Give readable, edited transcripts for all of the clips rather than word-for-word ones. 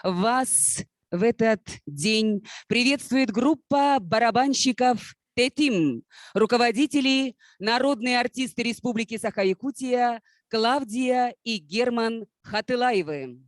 Вас в этот день приветствует группа барабанщиков ТЭТИМ, руководители, народные артисты Республики Саха-Якутия Клавдия и Герман Хатылаевы.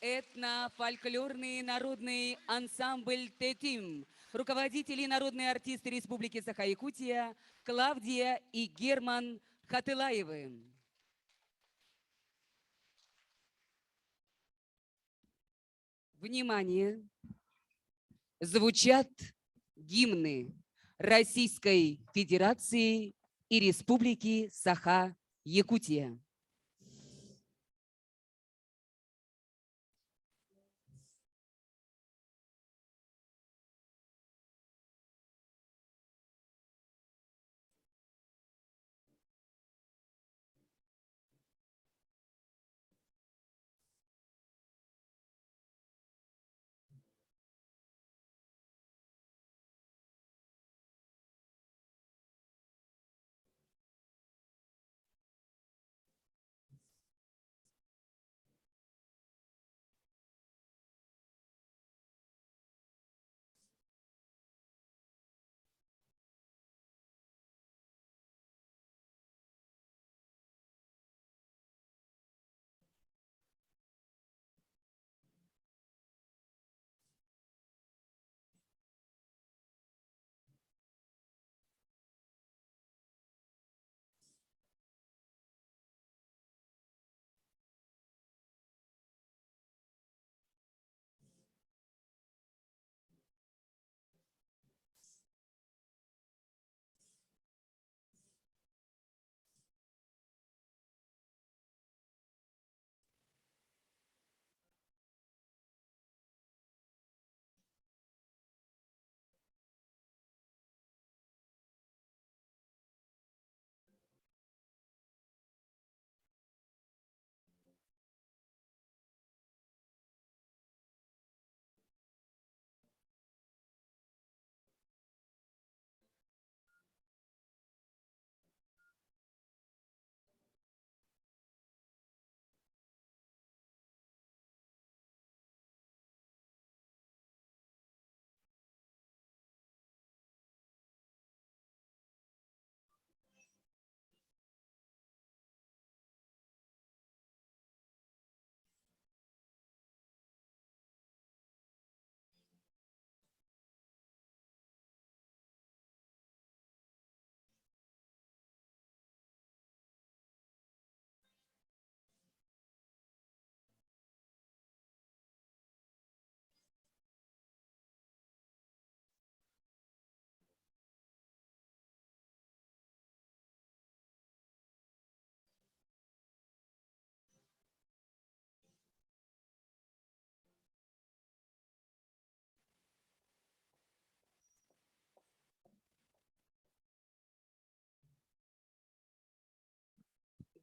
Этно-фольклорный народный ансамбль «Тетим», руководители народные артисты Республики Саха-Якутия Клавдия и Герман Хатылаевы. Внимание! Звучат гимны Российской Федерации и Республики Саха-Якутия.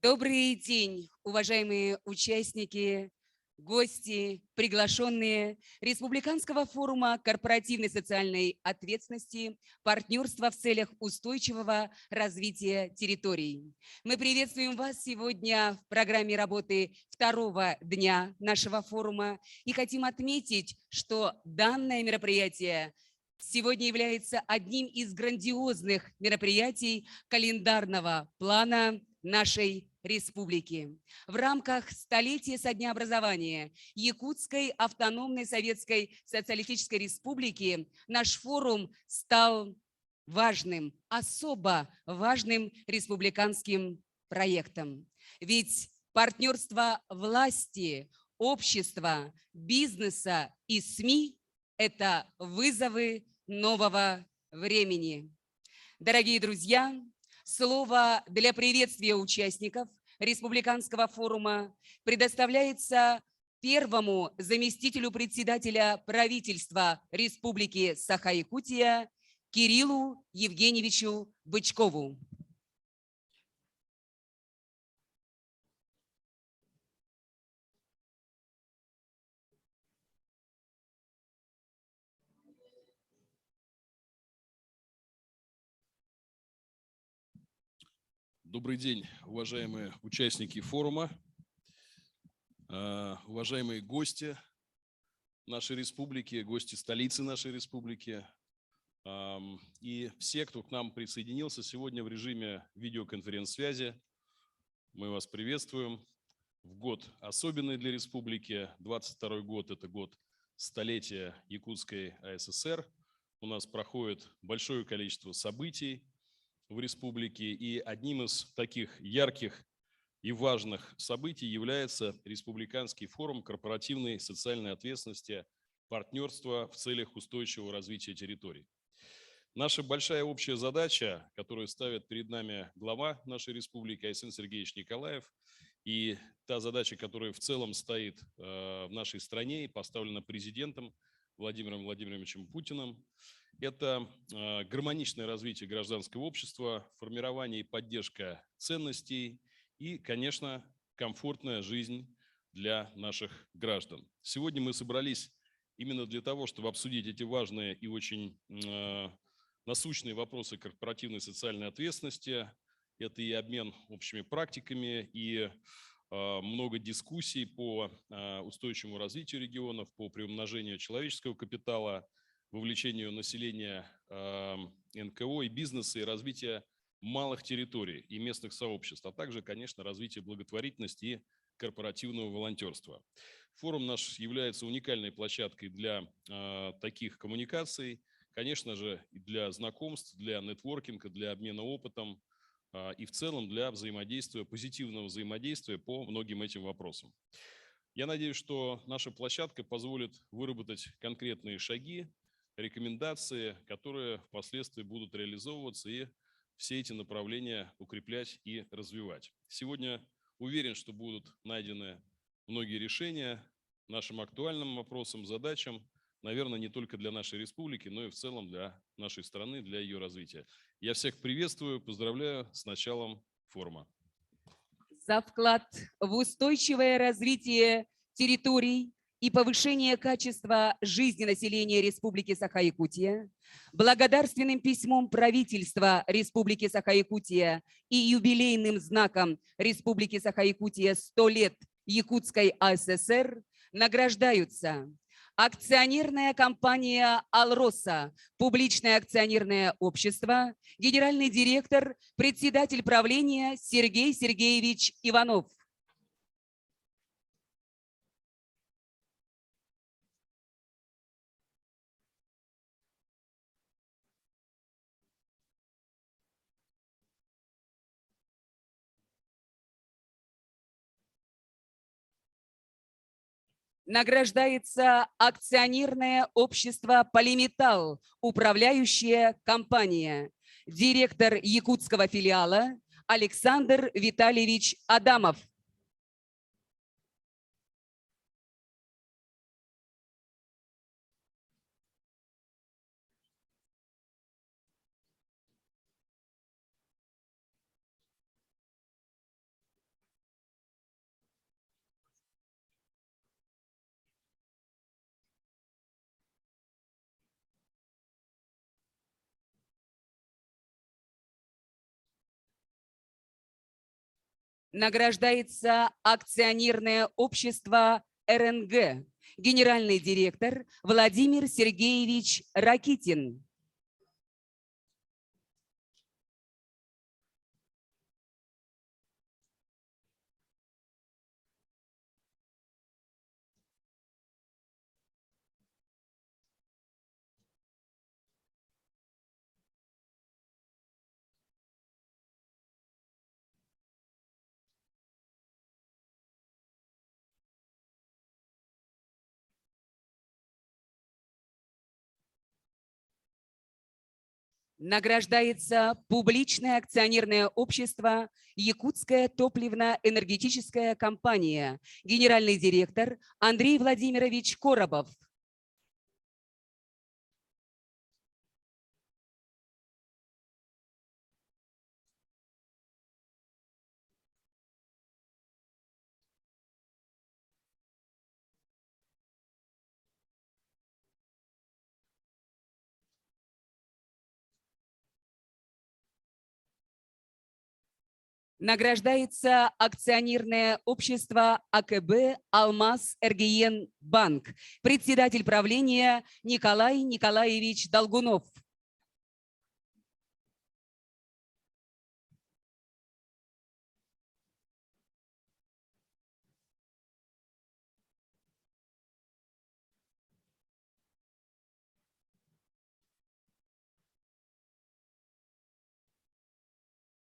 Добрый день, уважаемые участники, гости, приглашенные Республиканского форума корпоративной социальной ответственности, партнерства в целях устойчивого развития территорий. Мы приветствуем вас сегодня в программе работы второго дня нашего форума и хотим отметить, что данное мероприятие сегодня является одним из грандиозных мероприятий календарного плана нашей республики. В рамках столетия со дня образования Якутской автономной Советской Социалистической Республики наш форум стал важным, особо важным республиканским проектом. Ведь партнерство власти, общества, бизнеса и СМИ – это вызовы нового времени. Дорогие друзья, слово для приветствия участников Республиканского форума предоставляется первому заместителю председателя правительства Республики Саха-Якутия Кириллу Евгеньевичу Бычкову. Добрый день, уважаемые участники форума, уважаемые гости нашей республики, гости столицы нашей республики и все, кто к нам присоединился сегодня в режиме видеоконференц-связи. Мы вас приветствуем в год особенный для республики. 22-й год – это год столетия Якутской АССР. У нас проходит большое количество событий в республике, и одним из таких ярких и важных событий является Республиканский форум корпоративной социальной ответственности партнерства в целях устойчивого развития территорий. Наша большая общая задача, которую ставит перед нами глава нашей республики Айсен Сергеевич Николаев, и та задача, которая в целом стоит в нашей стране и поставлена президентом Владимиром Владимировичем Путиным, это гармоничное развитие гражданского общества, формирование и поддержка ценностей и, конечно, комфортная жизнь для наших граждан. Сегодня мы собрались именно для того, чтобы обсудить эти важные и очень насущные вопросы корпоративной социальной ответственности. Это и обмен общими практиками, и много дискуссий по устойчивому развитию регионов, по приумножению человеческого капитала, вовлечению населения НКО и бизнеса, и развития малых территорий и местных сообществ, а также, конечно, развитие благотворительности и корпоративного волонтерства. Форум наш является уникальной площадкой для таких коммуникаций, конечно же, для знакомств, для нетворкинга, для обмена опытом и в целом для взаимодействия, позитивного взаимодействия по многим этим вопросам. Я надеюсь, что наша площадка позволит выработать конкретные шаги, рекомендации, которые впоследствии будут реализовываться и все эти направления укреплять и развивать. Сегодня уверен, что будут найдены многие решения нашим актуальным вопросам, задачам, наверное, не только для нашей республики, но и в целом для нашей страны, для ее развития. Я всех приветствую, поздравляю с началом форума. За вклад в устойчивое развитие территорий и повышение качества жизни населения Республики Саха-Якутия, благодарственным письмом правительства Республики Саха-Якутия и юбилейным знаком Республики Саха-Якутия 100 лет Якутской АССР награждаются акционерная компания «Алроса», публичное акционерное общество, генеральный директор, председатель правления Сергей Сергеевич Иванов. Награждается акционерное общество «Полиметалл», управляющая компания, директор якутского филиала Александр Витальевич Адамов. Награждается акционерное общество РНГ, генеральный директор Владимир Сергеевич Ракитин. Награждается публичное акционерное общество «Якутская топливно-энергетическая компания», генеральный директор Андрей Владимирович Коробов. Награждается акционерное общество АКБ «Алмаз РГН Банк», председатель правления Николай Николаевич Долгунов.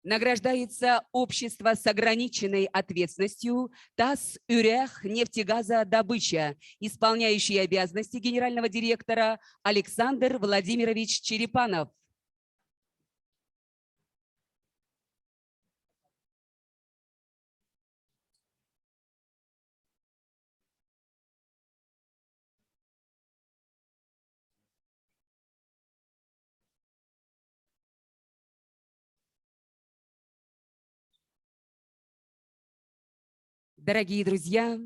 Награждается общество с ограниченной ответственностью ТАСС «Юрях нефтегазодобыча», исполняющий обязанности генерального директора Александр Владимирович Черепанов. Дорогие друзья,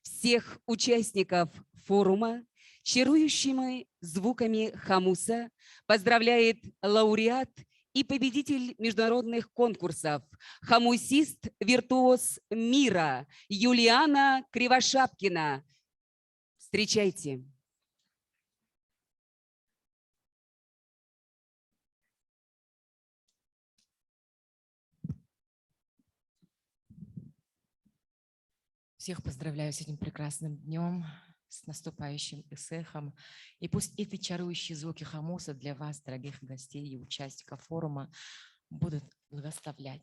всех участников форума чарующими звуками хомуса поздравляет лауреат и победитель международных конкурсов, хомусист-виртуоз мира Юлиана Кривошапкина. Встречайте. Всех поздравляю с этим прекрасным днем, с наступающим эсэхом. И пусть эти чарующие звуки хомуса для вас, дорогих гостей и участников форума, будут благословлять.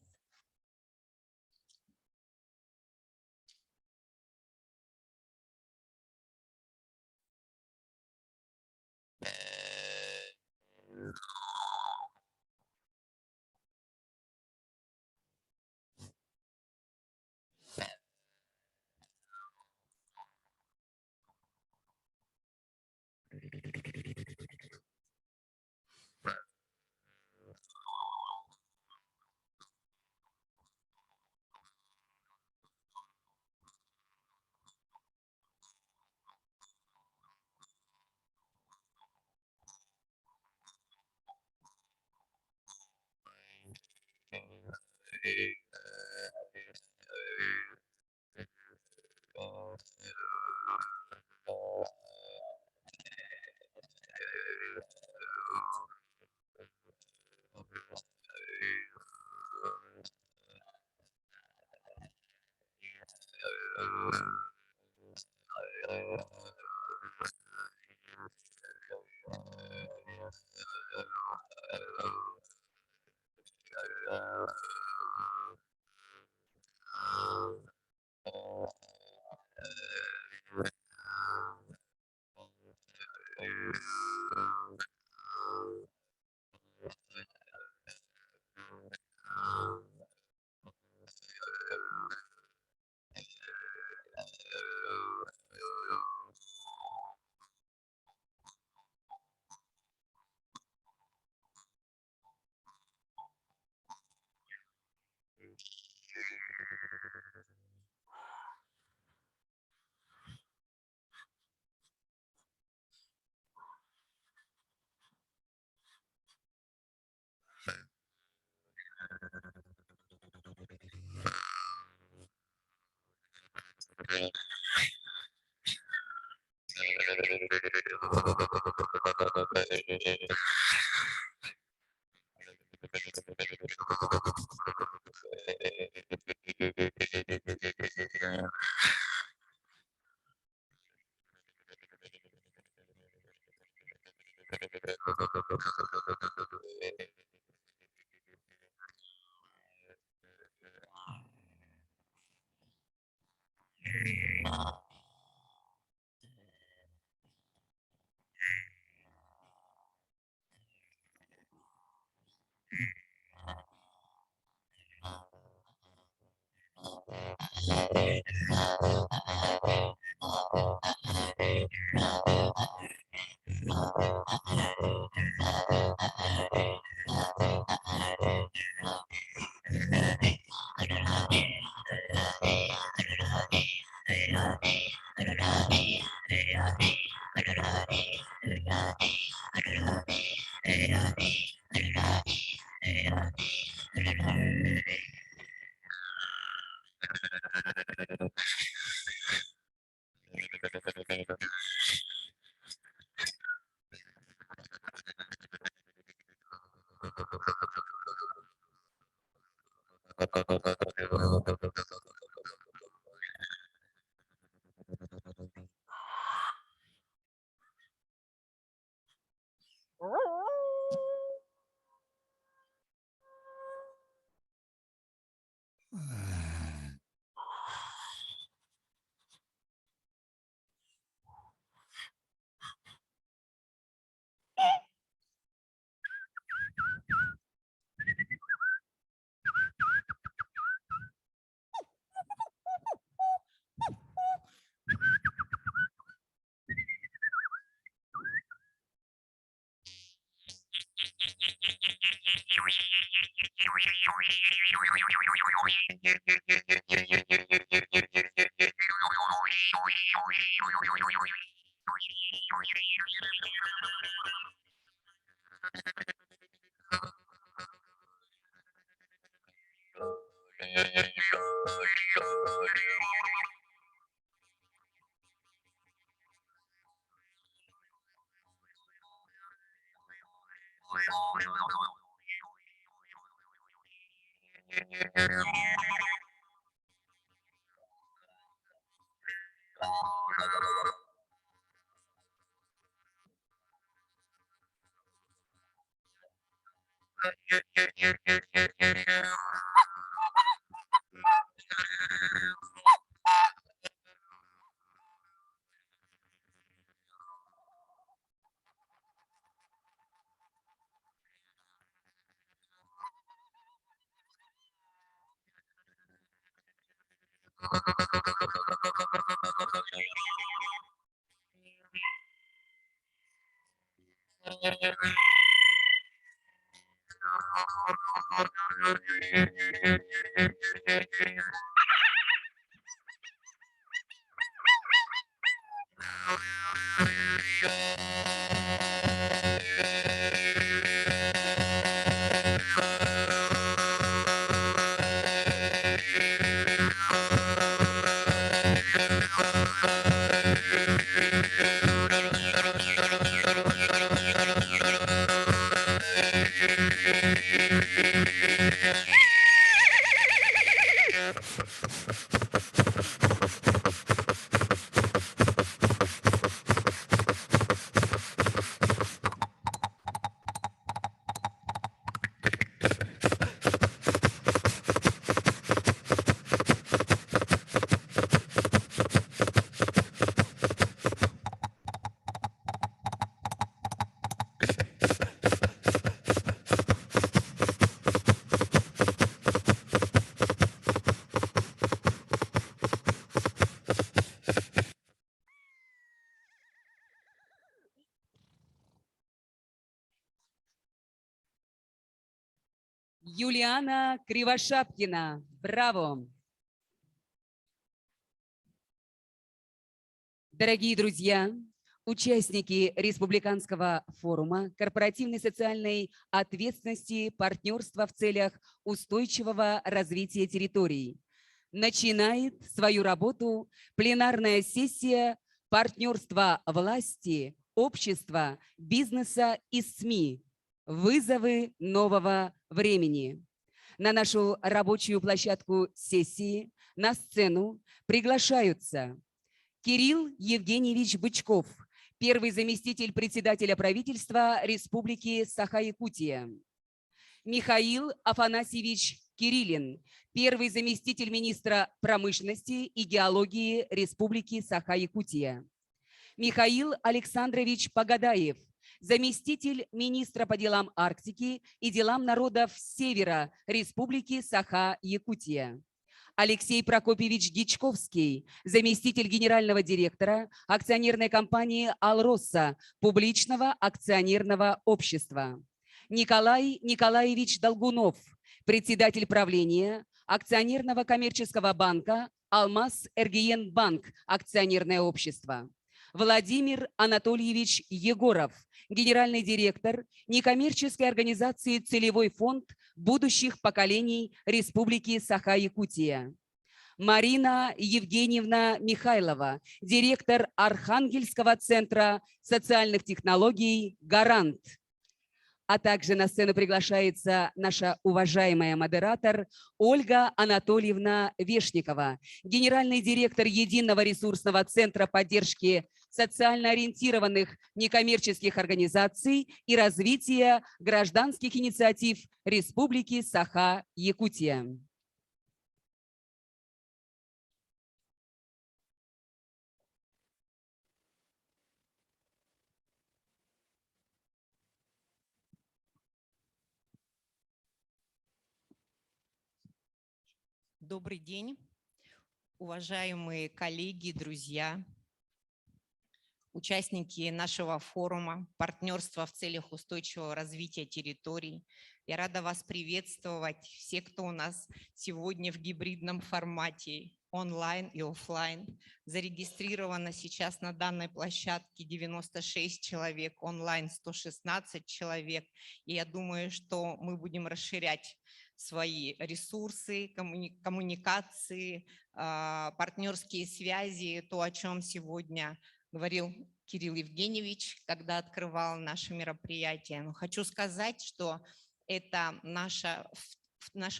Юлиана Кривошапкина. Браво! Дорогие друзья, участники Республиканского форума корпоративной социальной ответственности, партнерства в целях устойчивого развития территорий, начинает свою работу пленарная сессия партнерства власти, общества, бизнеса и СМИ. Вызовы нового времени. На нашу рабочую площадку сессии на сцену приглашаются Кирилл Евгеньевич Бычков, первый заместитель председателя правительства Республики Саха-Якутия; Михаил Афанасьевич Кириллин, первый заместитель министра промышленности и геологии Республики Саха-Якутия; Михаил Александрович Погадаев, заместитель министра по делам Арктики и делам народов Севера Республики Саха-Якутия; Алексей Прокопьевич Дичковский, заместитель генерального директора акционерной компании «Алроса» публичного акционерного общества. Николай Николаевич Долгунов, председатель правления акционерного коммерческого банка «Алмаз Эргиен Банк» акционерное общество. Владимир Анатольевич Егоров, генеральный директор некоммерческой организации «Целевой фонд будущих поколений Республики Саха-Якутия. Марина Евгеньевна Михайлова, директор Архангельского центра социальных технологий «Гарант». А также на сцену приглашается наша уважаемая модератор Ольга Анатольевна Вешникова, генеральный директор Единого ресурсного центра поддержки социально ориентированных некоммерческих организаций и развития гражданских инициатив Республики Саха-Якутия. Добрый день, уважаемые коллеги, друзья, участники нашего форума «Партнерство в целях устойчивого развития территорий». Я рада вас приветствовать, все, кто у нас сегодня в гибридном формате, онлайн и офлайн. Зарегистрировано сейчас на данной площадке 96 человек, онлайн 116 человек. И я думаю, что мы будем расширять свои ресурсы, коммуникации, партнерские связи, то, о чем сегодня говорил Кирилл Евгеньевич, когда открывал наше мероприятие. Но хочу сказать, что это наш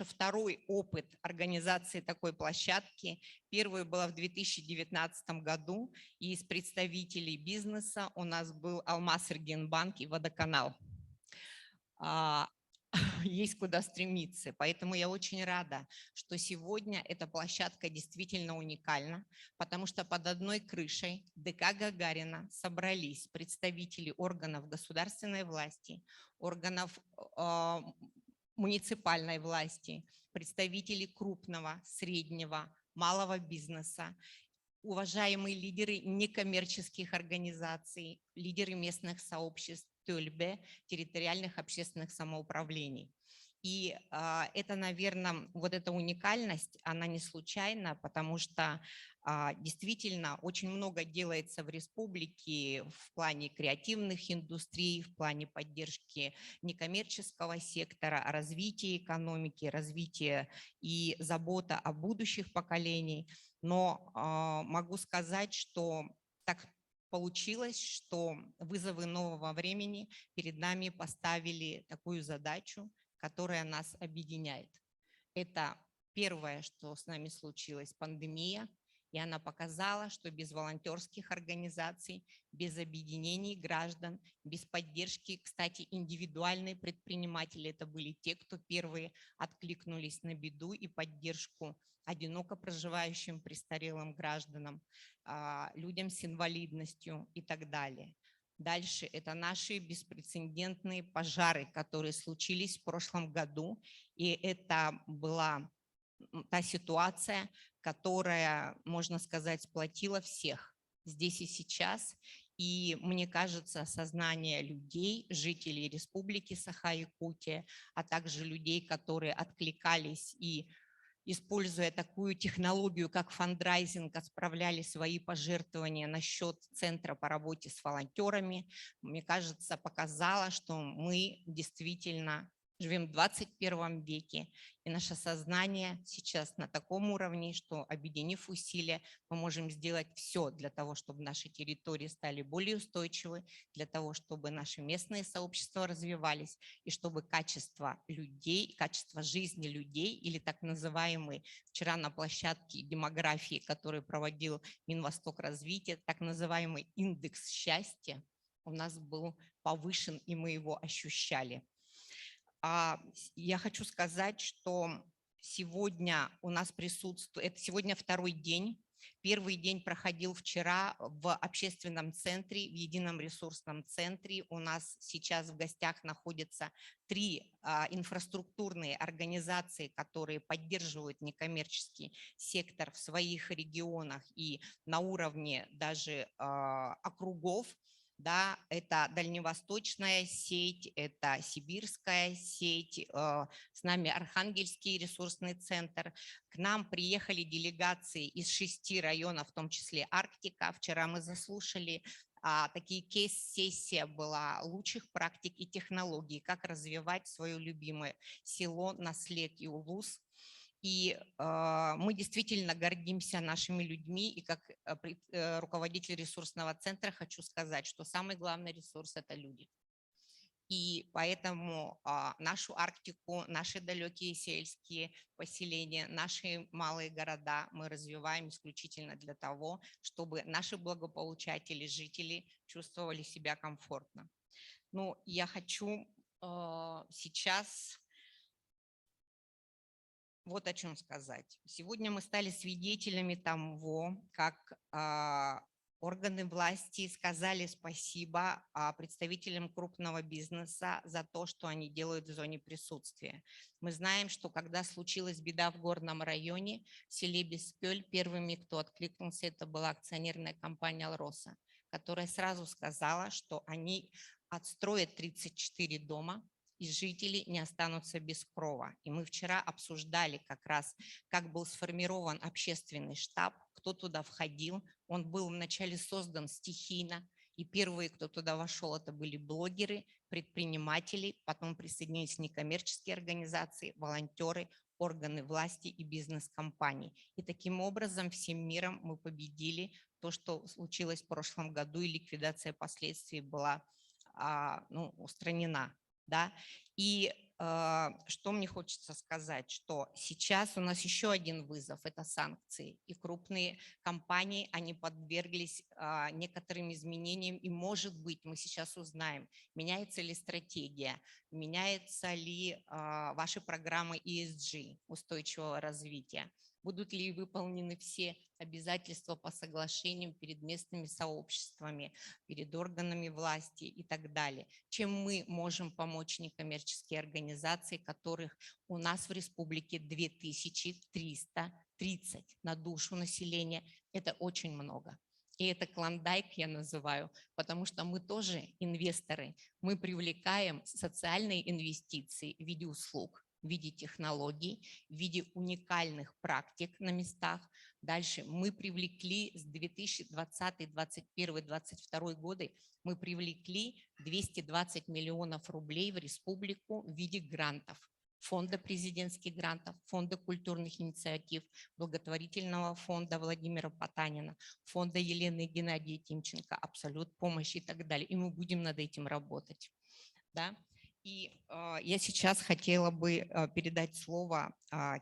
второй опыт организации такой площадки. Первый был в 2019 году, и из представителей бизнеса у нас был Алмаз Эргиен Банк и Водоканал. Есть куда стремиться. Поэтому я очень рада, что сегодня эта площадка действительно уникальна, потому что под одной крышей ДК Гагарина собрались представители органов государственной власти, органов муниципальной власти, представители крупного, среднего, малого бизнеса, уважаемые лидеры некоммерческих организаций, лидеры местных сообществ, ТОЛБ, территориальных общественных самоуправлений. И это, наверное, вот эта уникальность, она не случайна, потому что действительно очень много делается в республике в плане креативных индустрий, в плане поддержки некоммерческого сектора, развития экономики, развития и забота о будущих поколениях. Но могу сказать, что так получилось, что вызовы нового времени перед нами поставили такую задачу, которая нас объединяет. Это первое, что с нами случилось, пандемия, и она показала, что без волонтерских организаций, без объединений граждан, без поддержки, кстати, индивидуальные предприниматели, это были те, кто первые откликнулись на беду и поддержку одиноко проживающим престарелым гражданам, людям с инвалидностью и так далее. Дальше это наши беспрецедентные пожары, которые случились в прошлом году. И это была та ситуация, которая, можно сказать, сплотила всех здесь и сейчас. И мне кажется, сознание людей, жителей Республики Саха-Якутия, а также людей, которые откликались и, используя такую технологию, как фандрайзинг, отправляли свои пожертвования на счет Центра по работе с волонтерами, мне кажется, показало, что мы действительно живем в 21 веке, и наше сознание сейчас на таком уровне, что, объединив усилия, мы можем сделать все для того, чтобы наши территории стали более устойчивы, для того, чтобы наши местные сообщества развивались, и чтобы качество людей, качество жизни людей, или так называемый вчера на площадке демографии, который проводил Минвосток развития, так называемый индекс счастья, у нас был повышен, и мы его ощущали. Я хочу сказать, что сегодня у нас присутствует, это сегодня второй день Первый день проходил вчера в общественном центре, в едином ресурсном центре. У нас сейчас в гостях находятся 3 инфраструктурные организации, которые поддерживают некоммерческий сектор в своих регионах и на уровне даже округов. Да, это дальневосточная сеть, это сибирская сеть, с нами Архангельский ресурсный центр. К нам приехали делегации из 6 районов, в том числе Арктика. Вчера мы заслушали такие кейс-сессия была лучших практик и технологий, как развивать свое любимое село Наслед и Улус. И мы действительно гордимся нашими людьми. И как руководитель ресурсного центра хочу сказать, что самый главный ресурс – это люди. И поэтому нашу Арктику, наши далекие сельские поселения, наши малые города мы развиваем исключительно для того, чтобы наши благополучатели, жители чувствовали себя комфортно. Ну, я хочу сейчас вот о чем сказать. Сегодня мы стали свидетелями того, как органы власти сказали спасибо представителям крупного бизнеса за то, что они делают в зоне присутствия. Мы знаем, что когда случилась беда в горном районе, в селе Бескёль, первыми, кто откликнулся, это была акционерная компания «Алроса», которая сразу сказала, что они отстроят 34 дома, и жители не останутся без крова. И мы вчера обсуждали как раз, как был сформирован общественный штаб, кто туда входил. Он был вначале создан стихийно, и первые, кто туда вошел, это были блогеры, предприниматели, потом присоединились некоммерческие организации, волонтеры, органы власти и бизнес-компании. И таким образом всем миром мы победили то, что случилось в прошлом году, и ликвидация последствий была устранена. Да? И что мне хочется сказать, что сейчас у нас еще один вызов – это санкции. И крупные компании, они подверглись некоторым изменениям. И, может быть, мы сейчас узнаем, меняется ли стратегия, меняются ли ваши программы ESG, устойчивого развития. Будут ли выполнены все обязательства по соглашениям перед местными сообществами, перед органами власти и так далее. Чем мы можем помочь некоммерческие организации, которых у нас в республике 2330 на душу населения. Это очень много. И это клондайк я называю, потому что мы тоже инвесторы. Мы привлекаем социальные инвестиции в виде услуг, в виде технологий, в виде уникальных практик на местах. Дальше мы привлекли с 2020, 2021, 2022 годы, мы привлекли 220 миллионов рублей в республику в виде грантов. Фонда президентских грантов, фонда культурных инициатив, благотворительного фонда Владимира Потанина, фонда Елены и Геннадия Тимченко, Абсолют помощи и так далее. И мы будем над этим работать. Да? И я сейчас хотела бы передать слово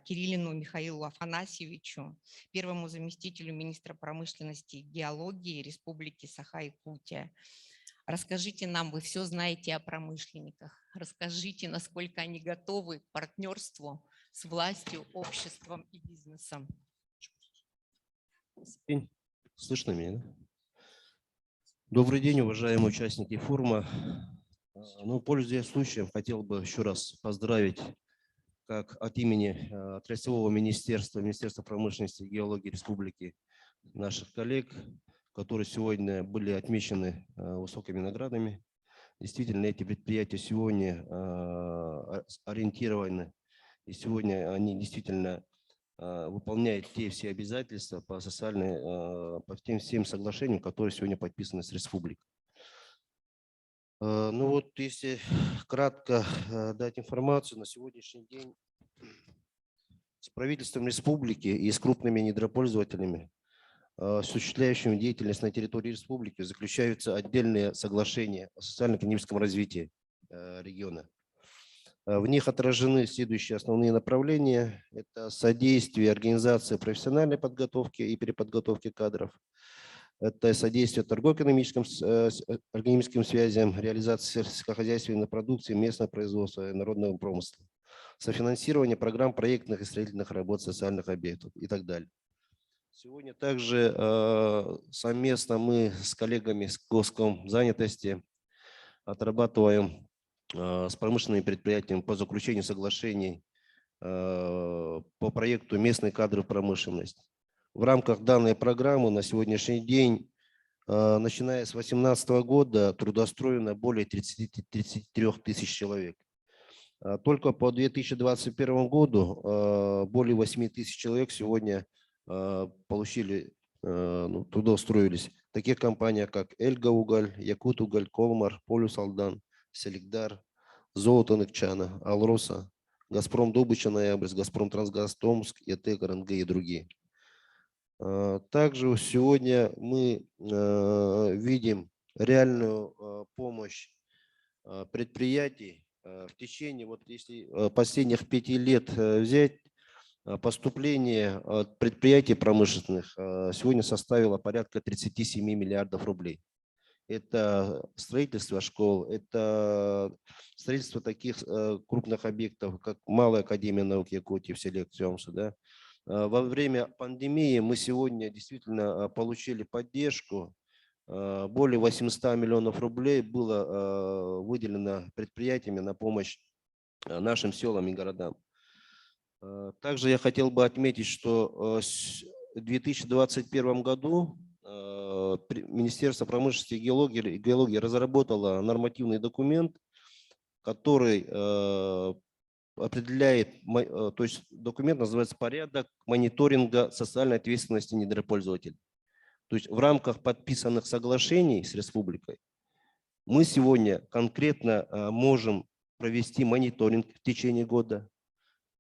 Кириллину Михаилу Афанасьевичу, первому заместителю министра промышленности и геологии Республики Саха-Якутия. Расскажите нам, вы все знаете о промышленниках, расскажите, насколько они готовы к партнерству с властью, обществом и бизнесом. Слышно меня? Да? Добрый день, уважаемые участники форума. Ну, пользуясь случаем, хотел бы еще раз поздравить как от имени отраслевого министерства, Министерства промышленности и геологии Республики наших коллег, которые сегодня были отмечены высокими наградами. Действительно, эти предприятия сегодня ориентированы, и сегодня они действительно выполняют те все обязательства по тем всем соглашениям, которые сегодня подписаны с республикой. Ну вот, если кратко дать информацию, на сегодняшний день с правительством республики и с крупными недропользователями, осуществляющими деятельность на территории республики, заключаются отдельные соглашения о социально-экономическом развитии региона. В них отражены следующие основные направления. Это содействие организации профессиональной подготовки и переподготовки кадров. Это содействие торгово-экономическим связям, реализации сельскохозяйственной продукции, местного производства и народного промысла, софинансирование программ проектных и строительных работ социальных объектов и так далее. Сегодня также совместно мы с коллегами с Госкомзанятости отрабатываем с промышленными предприятиями по заключению соглашений по проекту «Местные кадры в промышленность». В рамках данной программы на сегодняшний день, начиная с 2018 года, трудоустроено более 33 тысяч человек. Только по 2021 году более 8 тысяч человек сегодня получили, трудоустроились в таких компаниях, как Эльгауголь, Якутуголь, Колмар, Полюсалдан, Селигдар, Золото Ныкчана, Алроса, Газпром Добыча Ноябрьск, Газпром Трансгаз Томск, ЕТЭК, РНГ и другие. Также сегодня мы видим реальную помощь предприятий в течение, вот если последних 5 лет взять, поступление от предприятий промышленных сегодня составило порядка 37 миллиардов рублей. Это строительство школ, это строительство таких крупных объектов, как Малая академия наук Якутии в селе Актёмсу. Да? Во время пандемии мы сегодня действительно получили поддержку. Более 800 миллионов рублей было выделено предприятиями на помощь нашим селам и городам. Также я хотел бы отметить, что в 2021 году Министерство промышленности и геологии разработало нормативный документ, который определяет, то есть документ называется «Порядок мониторинга социальной ответственности недропользователей». То есть в рамках подписанных соглашений с республикой мы сегодня конкретно можем провести мониторинг в течение года.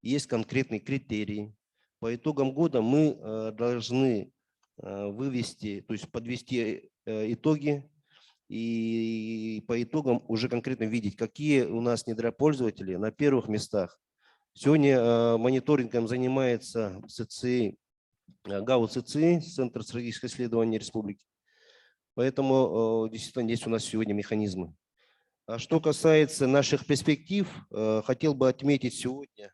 Есть конкретные критерии. По итогам года мы должны вывести, то есть подвести итоги и по итогам уже конкретно видеть, какие у нас недропользователи на первых местах. Сегодня мониторингом занимается ЦЦИ, ГАУ ЦЦИ, Центр стратегических исследований Республики. Поэтому действительно есть у нас сегодня механизмы. А что касается наших перспектив, хотел бы отметить сегодня,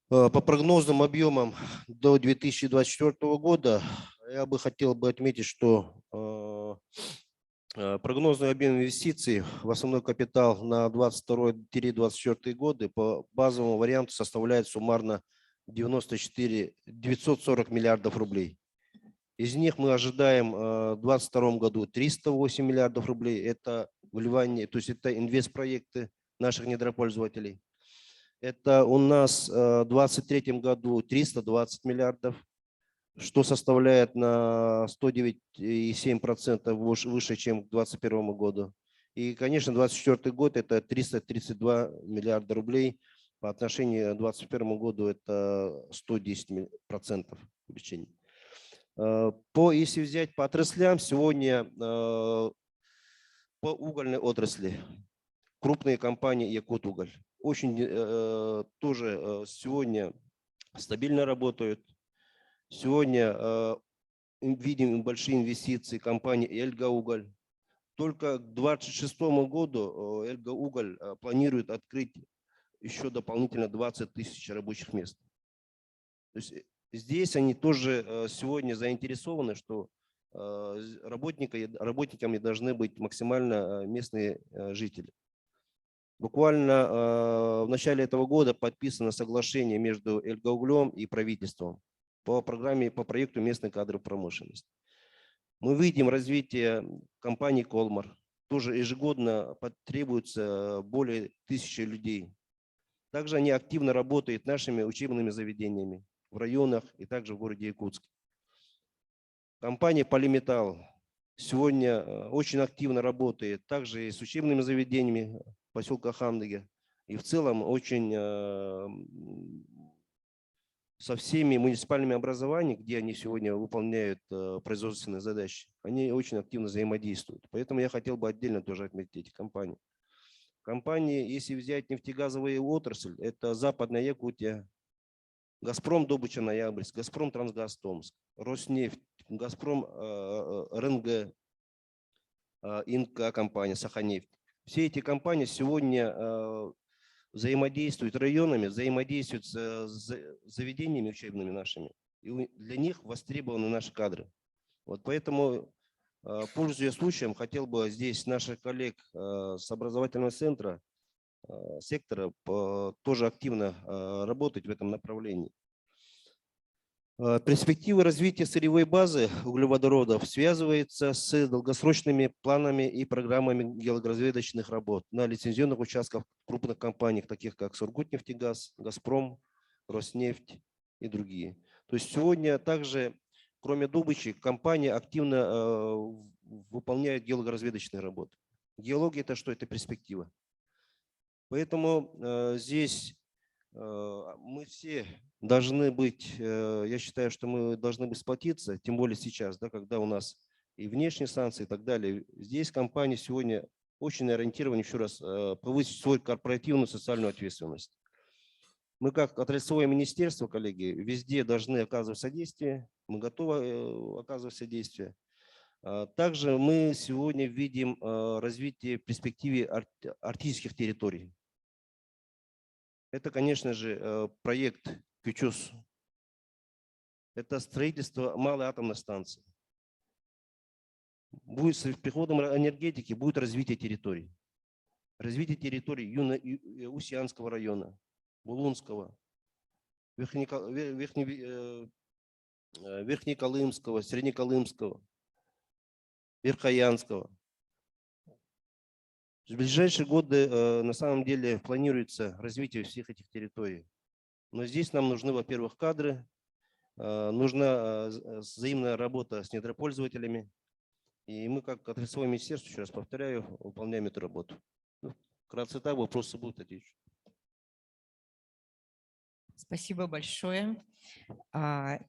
по прогнозным объемам до 2024 года, я бы хотел отметить, что прогнозный объем инвестиций в основной капитал на 2022-2024 годы по базовому варианту составляет суммарно 940 миллиардов рублей. Из них мы ожидаем в 2022 году 308 миллиардов рублей. Это вливание, то есть это инвестпроекты наших недропользователей. Это у нас в 2023 году 320 миллиардов, что составляет на 109,7% выше, чем к 2021 году. И, конечно, 2024 год – это 332 миллиарда рублей. По отношению к 2021 году это 110% увеличение. Если взять по отраслям, сегодня по угольной отрасли крупные компании Якутуголь очень тоже сегодня стабильно работают. Сегодня видим большие инвестиции компании Эльгауголь. Только к 2026 году Эльгауголь планирует открыть еще дополнительно 20 тысяч рабочих мест. То есть здесь они тоже сегодня заинтересованы, что работниками должны быть максимально местные жители. Буквально в начале этого года подписано соглашение между Эльгауглем и правительством по программе, по проекту «Местные кадры в промышленности». Мы видим развитие компании «Колмар». Тоже ежегодно потребуется более 1000 людей. Также они активно работают нашими учебными заведениями в районах и также в городе Якутске. Компания «Полиметалл» сегодня очень активно работает также и с учебными заведениями поселка Хамдыге. И в целом очень со всеми муниципальными образованиями, где они сегодня выполняют производственные задачи, они очень активно взаимодействуют. Поэтому я хотел бы отдельно тоже отметить эти компании. Компании, если взять нефтегазовую отрасль, это Западная Якутия, Газпром Добыча Ноябрьск, Газпром Трансгаз Томск, Роснефть, Газпром РНГ, Инка компания, Саханефть. Все эти компании сегодня взаимодействуют районами, взаимодействуют с заведениями учебными нашими. И для них востребованы наши кадры. Вот поэтому, пользуясь случаем, хотел бы здесь наших коллег с образовательного сектора тоже активно работать в этом направлении. Перспективы развития сырьевой базы углеводородов связываются с долгосрочными планами и программами геологоразведочных работ на лицензионных участках крупных компаний, таких как Сургутнефтегаз, Газпром, Роснефть и другие. То есть сегодня также, кроме добычи, компании активно выполняют геологоразведочные работы. Геология – это что? Это перспектива. Поэтому здесь мы все должны быть, я считаю, что мы должны быть сплотиться, тем более сейчас, да, когда у нас и внешние санкции и так далее. Здесь компании сегодня очень ориентированы, еще раз, повысить свою корпоративную социальную ответственность. Мы как отраслевое министерство, коллеги, везде должны оказывать содействие, мы готовы оказывать содействие. Также мы сегодня видим развитие в перспективе арктических территорий. Это, конечно же, проект КЮЧУС. Это строительство малой атомной станции. Будет с приходом энергетики, будет развитие территорий. Развитие территорий Усянского района, Булунского, Верхнеколымского, Среднеколымского, Верхоянского. В ближайшие годы на самом деле планируется развитие всех этих территорий. Но здесь нам нужны, во-первых, кадры, нужна взаимная работа с недропользователями. И мы, как отраслевое министерство, еще раз повторяю, выполняем эту работу. Вкратце так, вопросы будут, отвечу. Спасибо большое.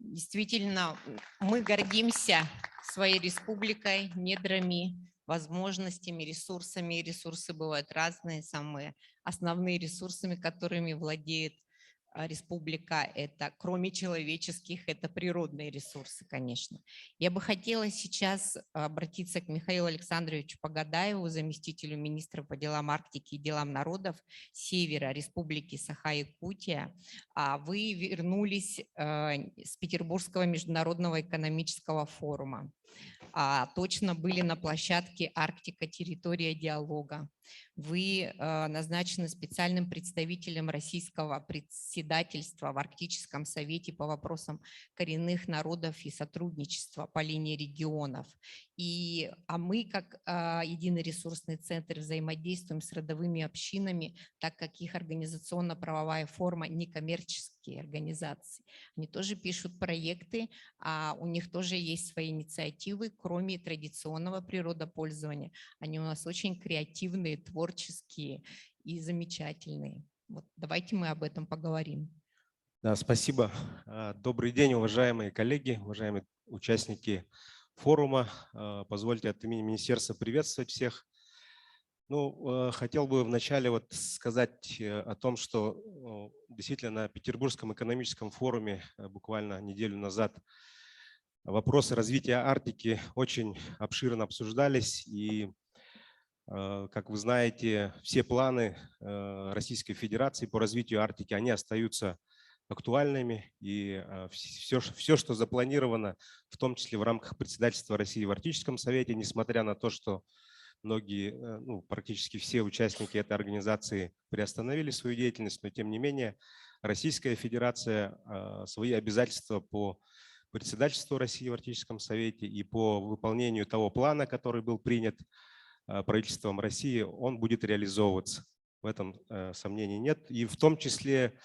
Действительно, мы гордимся своей республикой, недрами, возможностями, ресурсами. Ресурсы бывают разные. Самые основные ресурсами, которыми владеет республика, это, кроме человеческих, это природные ресурсы, конечно. Я бы хотела сейчас обратиться к Михаилу Александровичу Погадаеву, заместителю министра по делам Арктики и делам народов Севера Республики Саха-Якутия. Вы вернулись с Петербургского международного экономического форума. Точно были на площадке «Арктика. Территория диалога». Вы назначены специальным представителем российского председательства в Арктическом совете по вопросам коренных народов и сотрудничества по линии регионов. Мы, как единый ресурсный центр, взаимодействуем с родовыми общинами, так как их организационно-правовая форма – некоммерческие организации. Они тоже пишут проекты, у них тоже есть свои инициативы, кроме традиционного природопользования. Они у нас очень креативные, творческие и замечательные. Вот, давайте мы об этом поговорим. Да, спасибо. Добрый день, уважаемые коллеги, уважаемые участники форума. Позвольте от имени министерства приветствовать всех. Хотел бы вначале сказать о том, что действительно на Петербургском экономическом форуме буквально неделю назад вопросы развития Арктики очень обширно обсуждались. И, как вы знаете, все планы Российской Федерации по развитию Арктики, они остаются актуальными. И все, что запланировано, в том числе в рамках председательства России в Арктическом совете, несмотря на то, что многие, практически все участники этой организации приостановили свою деятельность, но тем не менее Российская Федерация свои обязательства по председательству России в Арктическом совете и по выполнению того плана, который был принят правительством России, он будет реализовываться. В этом сомнений нет. И в том числе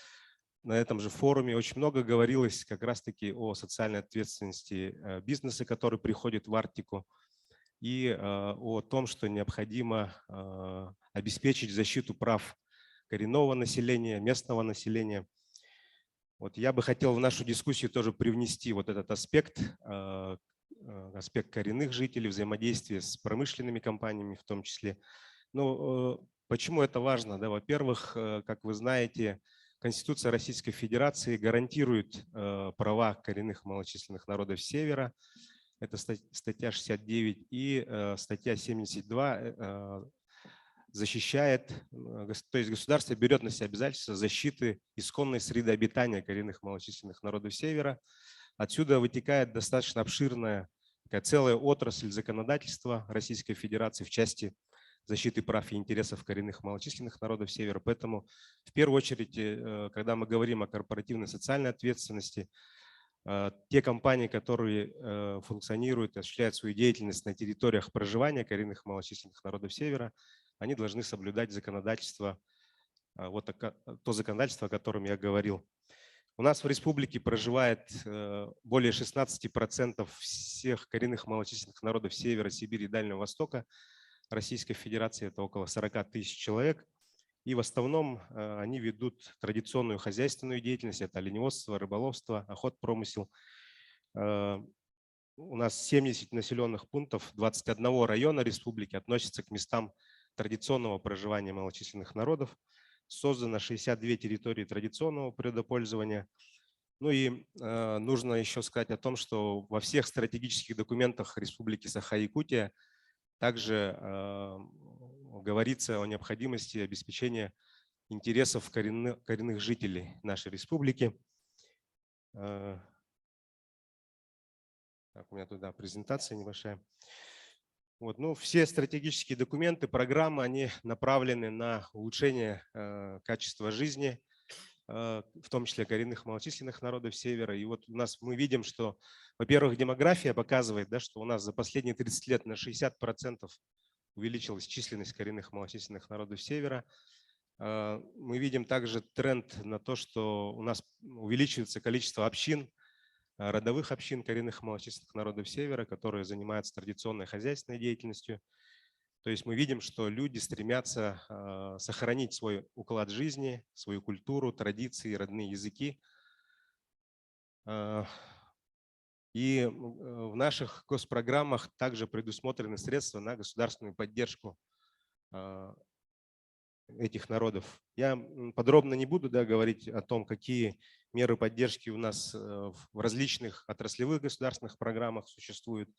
на этом же форуме очень много говорилось как раз-таки о социальной ответственности бизнеса, который приходит в Арктику, и о том, что необходимо обеспечить защиту прав коренного населения, местного населения. Я бы хотел в нашу дискуссию тоже привнести этот аспект коренных жителей, взаимодействия с промышленными компаниями в том числе. Почему это важно? Во-первых, как вы знаете, Конституция Российской Федерации гарантирует права коренных малочисленных народов Севера. Это статья 69 и статья 72 защищает, то есть государство берет на себя обязательство защиты исконной среды обитания коренных малочисленных народов Севера. Отсюда вытекает достаточно обширная такая целая отрасль законодательства Российской Федерации в части защиты прав и интересов коренных малочисленных народов Севера. Поэтому в первую очередь, когда мы говорим о корпоративной социальной ответственности, те компании, которые функционируют и осуществляют свою деятельность на территориях проживания коренных малочисленных народов Севера, они должны соблюдать законодательство, то законодательство, о котором я говорил. У нас в республике проживает более 16% всех коренных малочисленных народов Севера, Сибири и Дальнего Востока Российской Федерации. Это около 40 тысяч человек. И в основном они ведут традиционную хозяйственную деятельность. Это оленеводство, рыболовство, охотпромысел. У нас 70 населенных пунктов, 21 района республики относятся к местам традиционного проживания малочисленных народов. Создано 62 территории традиционного природопользования. Ну и нужно еще сказать о том, что во всех стратегических документах Республики Саха-Якутия также говорится о необходимости обеспечения интересов коренных жителей нашей республики. Так, у меня туда презентация небольшая. Вот, ну, все стратегические документы, программы, они направлены на улучшение качества жизни, в том числе коренных малочисленных народов Севера. И вот у нас мы видим, что, во-первых, демография показывает, да, что у нас за последние 30 лет на 60% увеличилась численность коренных малочисленных народов Севера. Мы видим также тренд на то, что у нас увеличивается количество общин, родовых общин коренных малочисленных народов Севера, которые занимаются традиционной хозяйственной деятельностью. То есть мы видим, что люди стремятся сохранить свой уклад жизни, свою культуру, традиции, родные языки. И в наших госпрограммах также предусмотрены средства на государственную поддержку этих народов. Я подробно не буду говорить о том, какие меры поддержки у нас в различных отраслевых государственных программах существуют.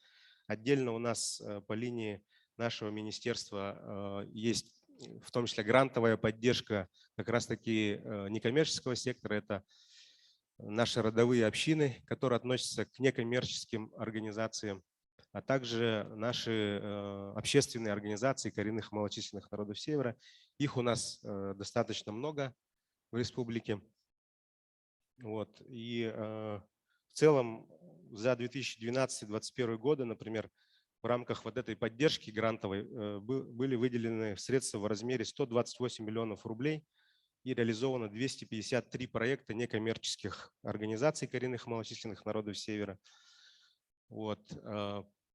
Отдельно у нас по линии нашего министерства есть в том числе грантовая поддержка как раз-таки некоммерческого сектора. Это наши родовые общины, которые относятся к некоммерческим организациям, а также наши общественные организации коренных малочисленных народов Севера. Их у нас достаточно много в республике. Вот. И в целом за 2012-2021 годы, например, в рамках вот этой поддержки грантовой были выделены средства в размере 128 миллионов рублей и реализовано 253 проекта некоммерческих организаций коренных малочисленных народов Севера. Вот.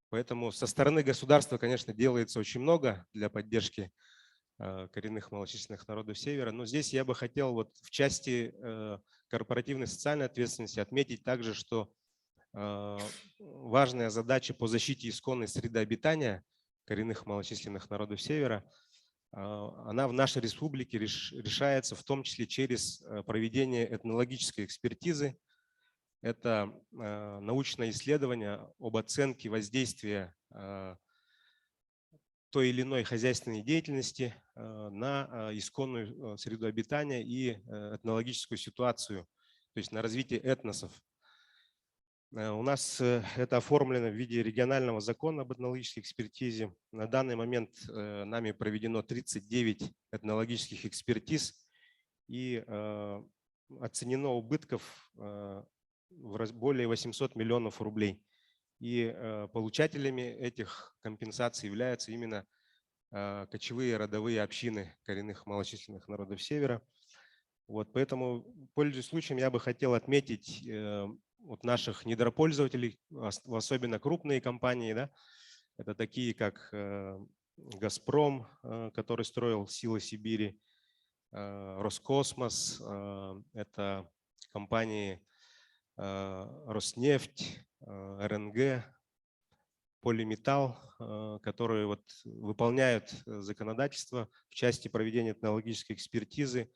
Поэтому со стороны государства, конечно, делается очень много для поддержки коренных малочисленных народов Севера. Но здесь я бы хотел вот в части корпоративной социальной ответственности отметить также, что важная задача по защите исконной среды обитания коренных малочисленных народов Севера, она в нашей республике решается в том числе через проведение этнологической экспертизы. Это научное исследование об оценке воздействия той или иной хозяйственной деятельности на исконную среду обитания и этнологическую ситуацию, то есть на развитие этносов. У нас это оформлено в виде регионального закона об этнологической экспертизе. На данный момент нами проведено 39 этнологических экспертиз и оценено убытков более 800 миллионов рублей. И получателями этих компенсаций являются именно кочевые родовые общины коренных малочисленных народов Севера. Вот, поэтому, пользуясь случаем, я бы хотел отметить вот наших недропользователей, особенно крупные компании, да, это такие как «Газпром», который строил «Силы Сибири», «Роскосмос», это компании «Роснефть», РНГ, «Полиметалл», которые вот выполняют законодательство в части проведения этнологической экспертизы,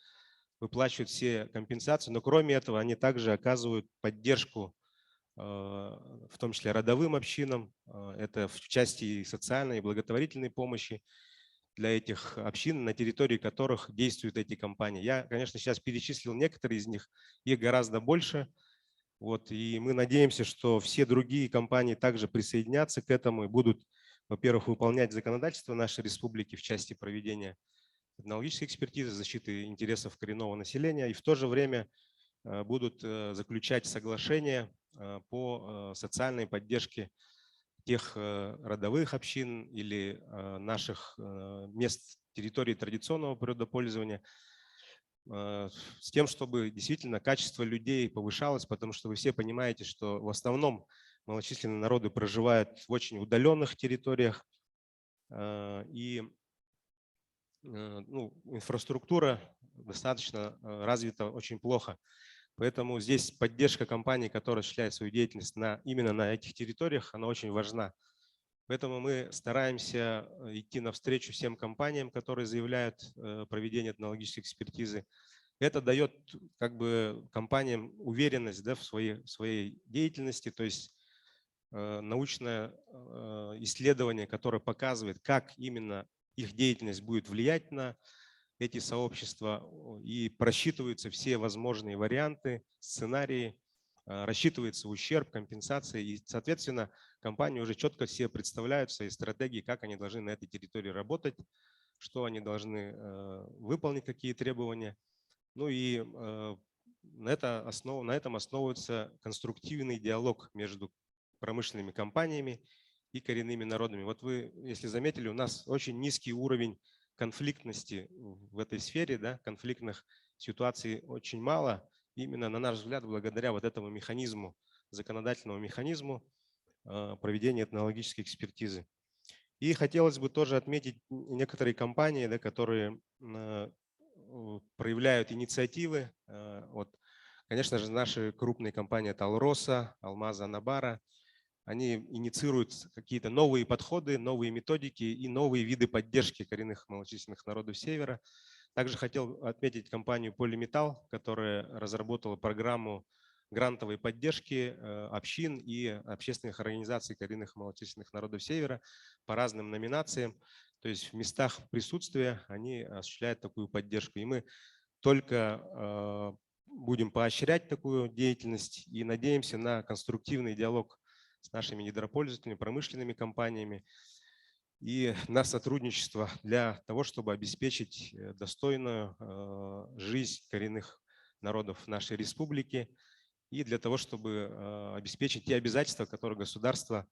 выплачивают все компенсации, но кроме этого они также оказывают поддержку, в том числе родовым общинам, это в части социальной и благотворительной помощи. для этих общин, на территории которых действуют эти компании. Я, конечно, сейчас перечислил некоторые из них, их гораздо больше. Вот, и мы надеемся, что все другие компании также присоединятся к этому и будут, во-первых, выполнять законодательство нашей республики в части проведения этнологической экспертизы, защиты интересов коренного населения, и в то же время будут заключать соглашения по социальной поддержке тех родовых общин или наших мест территории традиционного природопользования, с тем, чтобы действительно качество людей повышалось, потому что вы все понимаете, что в основном малочисленные народы проживают в очень удаленных территориях, и инфраструктура достаточно развита очень плохо. Поэтому здесь поддержка компаний, которые осуществляют свою деятельность именно на этих территориях, она очень важна. Поэтому мы стараемся идти навстречу всем компаниям, которые заявляют проведение этнологической экспертизы. Это дает как бы компаниям уверенность, да, в своей деятельности, то есть научное исследование, которое показывает, как именно их деятельность будет влиять на эти сообщества, и просчитываются все возможные варианты, сценарии, рассчитывается ущерб, компенсация, и, соответственно, компании уже четко все представляют свои стратегии, как они должны на этой территории работать, что они должны выполнить, какие требования. Ну и на этом основывается конструктивный диалог между промышленными компаниями и коренными народами. Вот вы, если заметили, у нас очень низкий уровень конфликтности в этой сфере, да, конфликтных ситуаций очень мало. Именно, на наш взгляд, благодаря вот этому механизму, законодательному механизму проведения этнологической экспертизы. И хотелось бы тоже отметить некоторые компании, да, которые проявляют инициативы. Вот, конечно же, наши крупные компании – это Алроса, Алмаза, Набара. Они инициируют какие-то новые подходы, новые методики и новые виды поддержки коренных малочисленных народов Севера. Также хотел отметить компанию Полиметалл, которая разработала программу грантовой поддержки общин и общественных организаций коренных малочисленных народов Севера по разным номинациям. То есть в местах присутствия они осуществляют такую поддержку. И мы только будем поощрять такую деятельность и надеемся на конструктивный диалог с нашими недропользователями, промышленными компаниями и на сотрудничество для того, чтобы обеспечить достойную жизнь коренных народов нашей республики и для того, чтобы обеспечить те обязательства, которые государство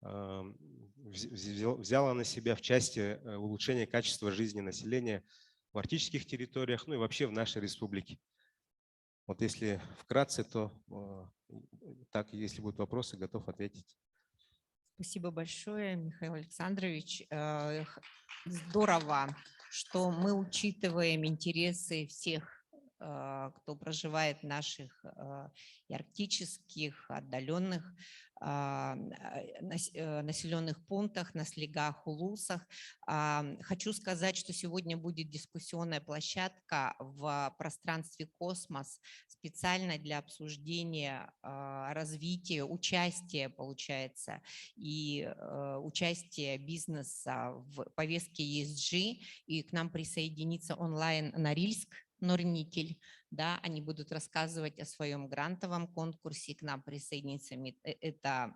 взяло на себя в части улучшения качества жизни населения в арктических территориях, ну и вообще в нашей республике. Вот если вкратце, то так, если будут вопросы, готов ответить. Спасибо большое, Михаил Александрович. Здорово, что мы учитываем интересы всех, кто проживает в наших и арктических, отдаленных населенных пунктах, на слегах, улусах. Хочу сказать, что сегодня будет дискуссионная площадка в пространстве «Космос» специально для обсуждения развития, участия, получается, и участия бизнеса в повестке ESG. И к нам присоединится онлайн Норильск, Норникель, да, они будут рассказывать о своем грантовом конкурсе, к нам присоединится, это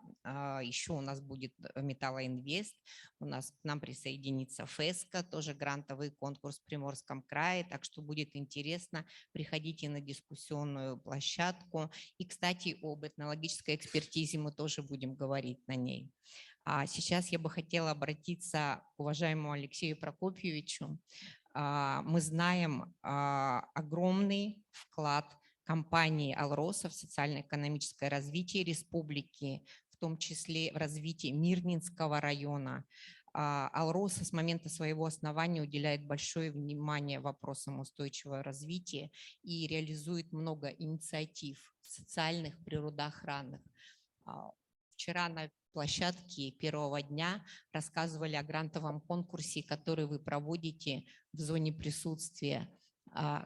еще у нас будет Металлоинвест, к нам присоединится ФЭСКО, тоже грантовый конкурс в Приморском крае, так что будет интересно, приходите на дискуссионную площадку. И, кстати, об этнологической экспертизе мы тоже будем говорить на ней. А сейчас я бы хотела обратиться к уважаемому Алексею Прокопьевичу. Мы знаем огромный вклад компании «Алроса» в социально-экономическое развитие республики, в том числе в развитии Мирнинского района. «Алроса» с момента своего основания уделяет большое внимание вопросам устойчивого развития и реализует много инициатив социальных, природоохранных. Вчера на площадке первого дня рассказывали о грантовом конкурсе, который вы проводите в зоне присутствия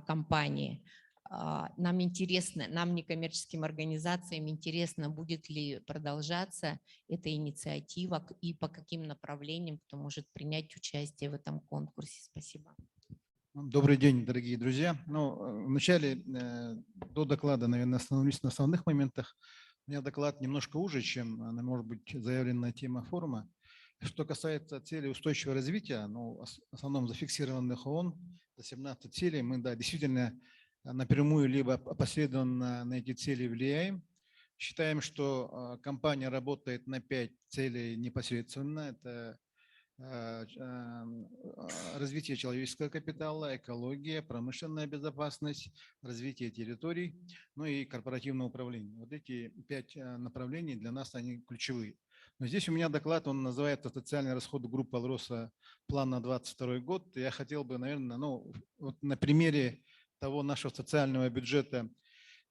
компании. Нам интересно, нам некоммерческим организациям интересно, будет ли продолжаться эта инициатива и по каким направлениям, кто может принять участие в этом конкурсе. Спасибо. Добрый день, дорогие друзья. Ну, вначале до доклада, наверное, остановлюсь на основных моментах. У меня доклад немножко уже, чем, может быть, заявленная тема форума. Что касается целей устойчивого развития, ну, в основном зафиксированных ООН, за 17 целей, мы, да, действительно напрямую либо опосредованно на эти цели влияем. Считаем, что компания работает на 5 целей непосредственно. Это развитие человеческого капитала, экология, промышленная безопасность, развитие территорий, ну и корпоративное управление. Вот эти 5 направлений для нас они ключевые. Но здесь у меня доклад, он называется «Социальные расходы группы Алроса план на 2022 год». Я хотел бы, наверное, ну, вот на примере того нашего социального бюджета,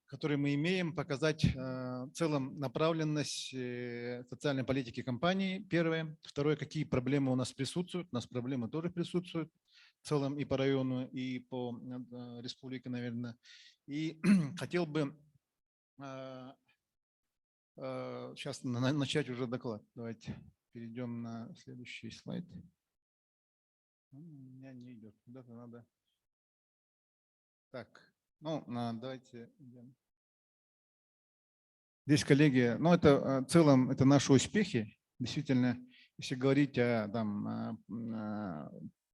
который мы имеем, показать в целом направленность социальной политики компании. Первое. Второе, какие проблемы у нас присутствуют. У нас проблемы тоже присутствуют в целом и по району, и по республике, наверное. И хотел бы сейчас начать уже доклад. Давайте перейдем на следующий слайд. У меня не идет. Куда-то надо. Так, ну, давайте идем. Здесь, коллеги, ну, это в целом это наши успехи. Действительно, если говорить о там,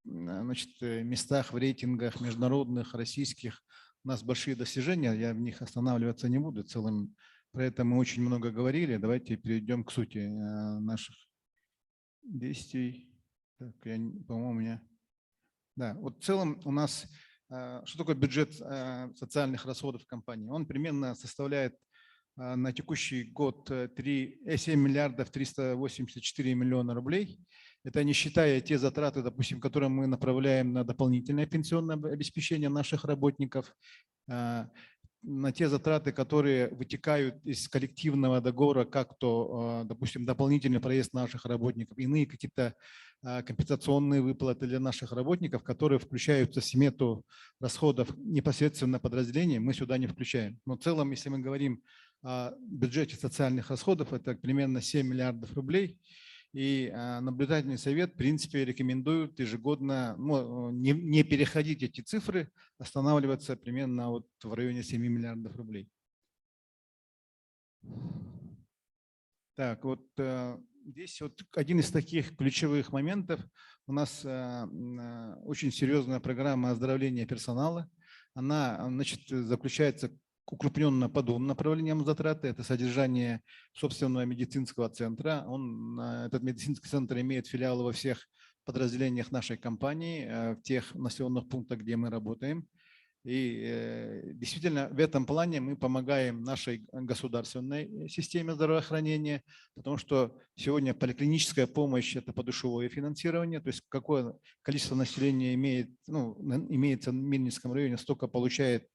значит, местах в рейтингах международных, российских, у нас большие достижения, я в них останавливаться не буду. В целом про это мы очень много говорили. Давайте перейдем к сути наших действий. Так, по-моему, у меня… Да, вот в целом у нас… Что такое бюджет социальных расходов компании? Он примерно составляет на текущий год 7 миллиардов 384 миллиона рублей. Это не считая те затраты, допустим, которые мы направляем на дополнительное пенсионное обеспечение наших работников, на те затраты, которые вытекают из коллективного договора, как то, допустим, дополнительный проезд наших работников, иные какие-то компенсационные выплаты для наших работников, которые включаются в смету расходов непосредственно подразделений, мы сюда не включаем. Но в целом, если мы говорим о бюджете социальных расходов, это примерно 7 миллиардов рублей. И наблюдательный совет, в принципе, рекомендует ежегодно не переходить эти цифры, останавливаться примерно вот в районе 7 миллиардов рублей. Так, вот здесь вот один из таких ключевых моментов. У нас очень серьезная программа оздоровления персонала. Она, значит, заключается укрепленно по двум направлениям затраты. Это содержание собственного медицинского центра. Этот медицинский центр имеет филиалы во всех подразделениях нашей компании, в тех населенных пунктах, где мы работаем. И действительно в этом плане мы помогаем нашей государственной системе здравоохранения, потому что сегодня поликлиническая помощь – это подушевое финансирование, то есть какое количество населения имеется в Мельницком районе, столько получает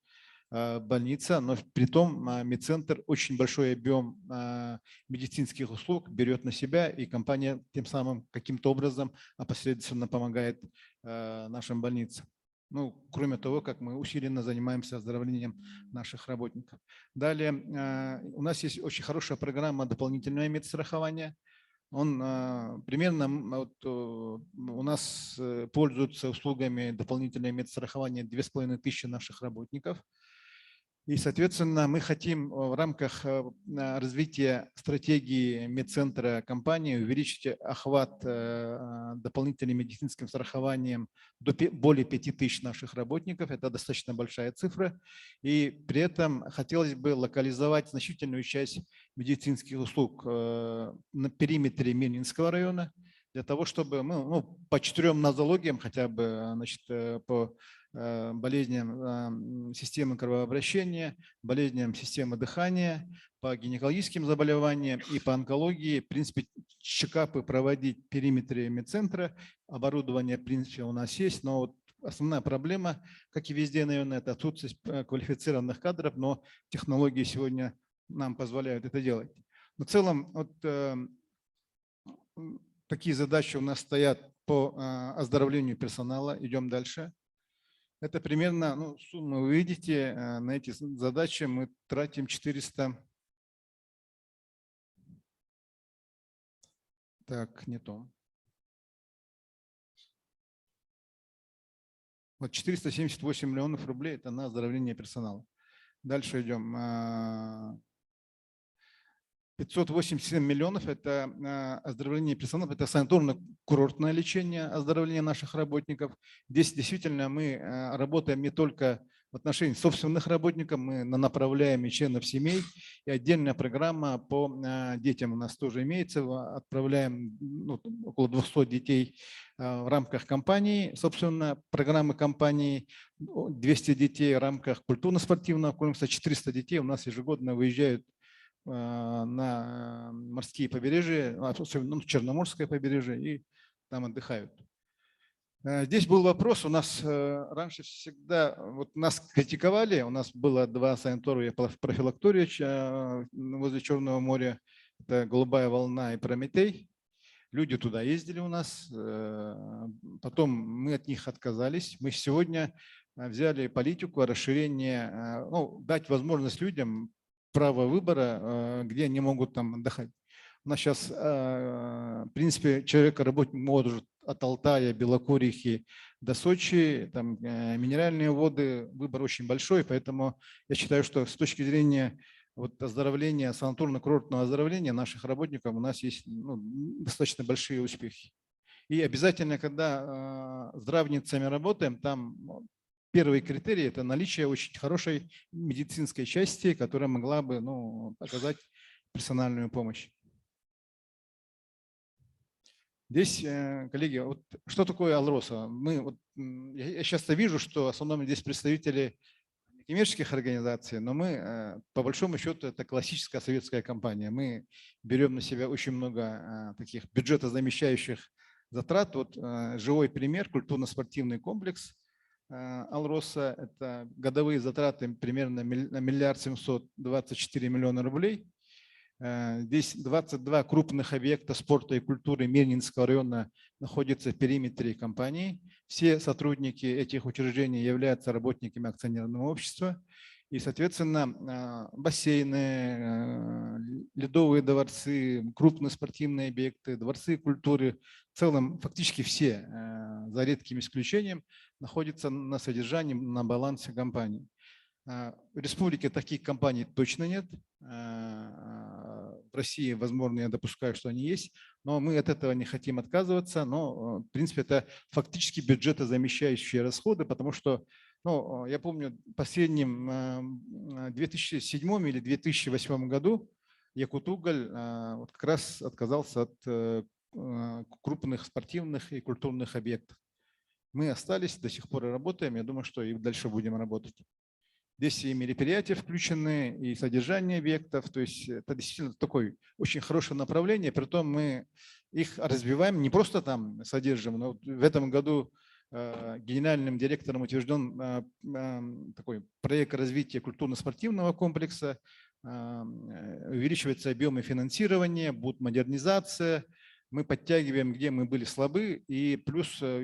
больница, но при том медцентр очень большой объем медицинских услуг берет на себя, и компания тем самым каким-то образом опосредованно помогает нашим больницам. Ну, кроме того, как мы усиленно занимаемся оздоровлением наших работников. Далее, у нас есть очень хорошая программа дополнительного медстрахования. Примерно у нас пользуются услугами дополнительного медстрахования 2500 наших работников. И, соответственно, мы хотим в рамках развития стратегии медцентра компании увеличить охват дополнительным медицинским страхованием до более 5000 наших работников. Это достаточно большая цифра. И при этом хотелось бы локализовать значительную часть медицинских услуг на периметре Мельнинского района, для того, чтобы мы по 4 нозологиям, хотя бы, значит, по болезням системы кровообращения, болезням системы дыхания, по гинекологическим заболеваниям и по онкологии, в принципе, чекапы проводить в периметре медцентра. Оборудование, в принципе, у нас есть, но вот основная проблема, как и везде, наверное, это отсутствие квалифицированных кадров, но технологии сегодня нам позволяют это делать. Но в целом, вот такие задачи у нас стоят по оздоровлению персонала. Идем дальше. Это примерно, ну, сумму вы видите, на эти задачи мы тратим 400. Так, не то. Вот 478 миллионов рублей – это на оздоровление персонала. Дальше идем. 587 миллионов – это оздоровление персонала, это санаторно-курортное лечение, оздоровление наших работников. Здесь действительно мы работаем не только в отношении собственных работников, мы направляем и членов семей, и отдельная программа по детям у нас тоже имеется. Отправляем около 200 детей в рамках компании, собственно, программы компании, 200 детей в рамках культурно-спортивного комплекса, 400 детей у нас ежегодно выезжают на морские побережья, особенно Черноморское побережье, и там отдыхают. Здесь был вопрос, у нас раньше всегда, вот нас критиковали, у нас было 2 санатория профилактория возле Черного моря, это «Голубая волна» и «Прометей». Люди туда ездили у нас, потом мы от них отказались. Мы сегодня взяли политику расширения, дать возможность людям право выбора, где они могут там отдыхать. У нас сейчас, в принципе, человек работать может от Алтая, Белокурихи до Сочи, там минеральные воды, выбор очень большой, поэтому я считаю, что с точки зрения оздоровления, санаторно-курортного оздоровления наших работников у нас есть достаточно большие успехи. И обязательно, когда с здравницами работаем, там первый критерий – это наличие очень хорошей медицинской части, которая могла бы оказать персональную помощь. Здесь, коллеги, вот что такое Алроса? Я часто вижу, что в основном здесь представители коммерческих организаций, но мы, по большому счету, это классическая советская компания. Мы берем на себя очень много таких бюджетозамещающих затрат. Вот живой пример – культурно-спортивный комплекс Алроса. Это годовые затраты примерно на 1 724 миллиона рублей. Здесь 22 крупных объекта спорта и культуры Мирнинского района находятся в периметре компании. Все сотрудники этих учреждений являются работниками акционерного общества. И, соответственно, бассейны, ледовые дворцы, крупные спортивные объекты, дворцы культуры, в целом фактически все, за редким исключением, находятся на содержании, на балансе компании. В республике таких компаний точно нет. В России, возможно, я допускаю, что они есть, но мы от этого не хотим отказываться. Но, в принципе, это фактически бюджетозамещающие расходы, потому что, я помню, в последнем 2007 или 2008 году Якутуголь как раз отказался от крупных спортивных и культурных объектов. Мы остались, до сих пор и работаем. Я думаю, что и дальше будем работать. Здесь и мероприятия включены, и содержание объектов. То есть это действительно такое очень хорошее направление. Притом мы их развиваем, не просто там содержим, но в этом году генеральным директором утвержден такой проект развития культурно-спортивного комплекса. Увеличиваются объемы финансирования, будет модернизация. Мы подтягиваем, где мы были слабы. И плюс в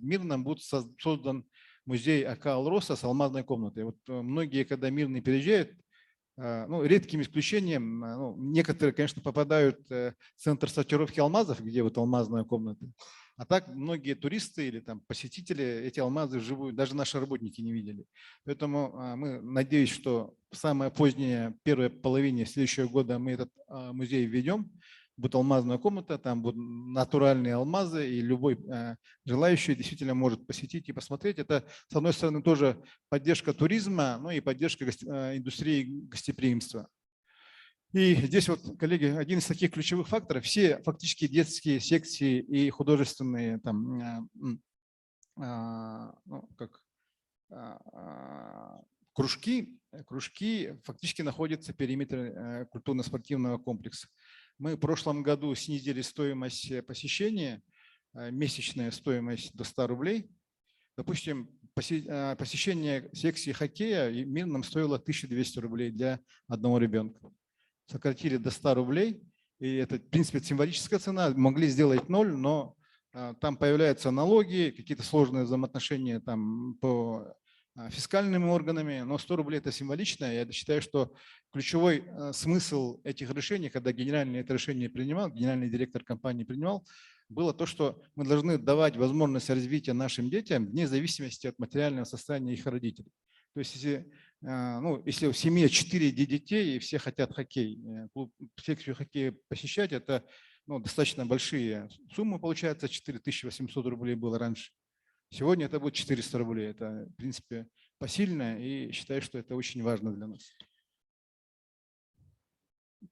Мирном будет создан музей АК «Алроса» с алмазной комнатой. Вот многие, когда Мирный переезжают, редким исключением, некоторые, конечно, попадают в центр сортировки алмазов, где вот алмазная комната. А так многие туристы или там посетители эти алмазы вживую, даже наши работники не видели. Поэтому мы надеемся, что в самое позднее, первой половине следующего года мы этот музей введем. Будет алмазная комната, там будут натуральные алмазы, и любой желающий действительно может посетить и посмотреть. Это, с одной стороны, тоже поддержка туризма, но и поддержка индустрии гостеприимства. И здесь вот, коллеги, один из таких ключевых факторов, все фактически детские секции и художественные там, кружки фактически находятся в периметре культурно-спортивного комплекса. Мы в прошлом году снизили стоимость посещения, месячная стоимость до 100 рублей. Допустим, посещение секции хоккея в Мирном стоило 1200 рублей для одного ребенка. Сократили до 100 рублей, и это, в принципе, символическая цена. Могли сделать 0, но там появляются налоги, какие-то сложные взаимоотношения там по фискальными органами, но 100 рублей – это символично. Я считаю, что ключевой смысл этих решений, когда генеральный это решение принимал, генеральный директор компании принимал, было то, что мы должны давать возможность развития нашим детям вне зависимости от материального состояния их родителей. То есть если в семье 4 детей и все хотят хоккей, клуб секцию хоккея посещать, это достаточно большие суммы, получается, 4800 рублей было раньше. Сегодня это будет 400 рублей. Это, в принципе, посильно, и считаю, что это очень важно для нас.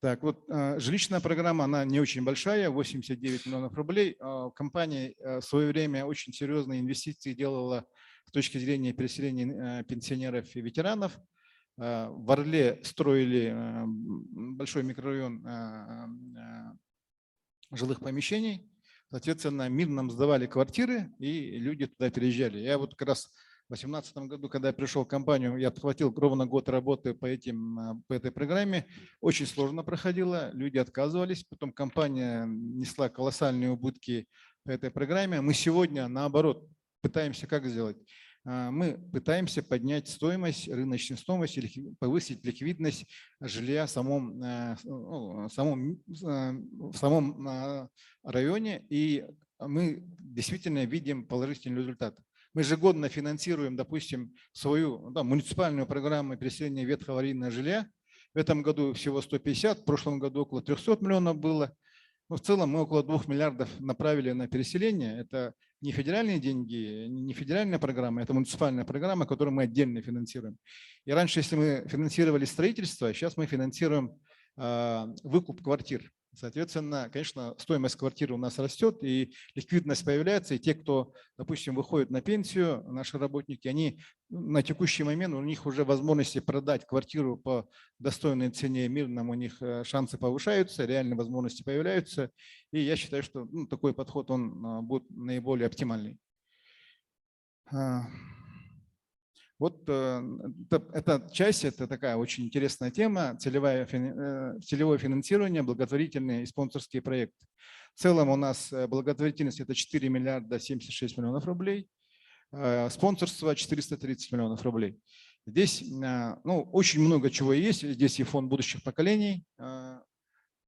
Так, вот жилищная программа, она не очень большая, 89 миллионов рублей. Компания в свое время очень серьезные инвестиции делала с точки зрения переселения пенсионеров и ветеранов. В Орле строили большой микрорайон жилых помещений. Соответственно, Мирным сдавали квартиры, и люди туда переезжали. Я вот как раз в 2018 году, когда я пришел в компанию, я отхватил ровно год работы по этой программе. Очень сложно проходило, люди отказывались. Потом компания несла колоссальные убытки по этой программе. Мы сегодня, наоборот, пытаемся как сделать? Мы пытаемся поднять стоимость, рыночную стоимость, или повысить ликвидность жилья в самом районе, и мы действительно видим положительный результат. Мы ежегодно финансируем, допустим, свою муниципальную программу переселения ветхого аварийного жилья. В этом году всего 150, в прошлом году около 300 миллионов было. Но в целом мы около 2 миллиардов направили на переселение. Это не федеральные деньги, не федеральная программа, это муниципальная программа, которую мы отдельно финансируем. И раньше, если мы финансировали строительство, сейчас мы финансируем выкуп квартир. Соответственно, конечно, стоимость квартиры у нас растет, и ликвидность появляется, и те, кто, допустим, выходит на пенсию, наши работники, они на текущий момент, у них уже возможности продать квартиру по достойной цене Мирным, у них шансы повышаются, реальные возможности появляются, и я считаю, что такой подход, он будет наиболее оптимальный. Вот эта часть, это такая очень интересная тема, целевое финансирование, благотворительные и спонсорские проекты. В целом у нас благотворительность – это 4 миллиарда 76 миллионов рублей, спонсорство – 430 миллионов рублей. Здесь очень много чего есть. Здесь и фонд будущих поколений.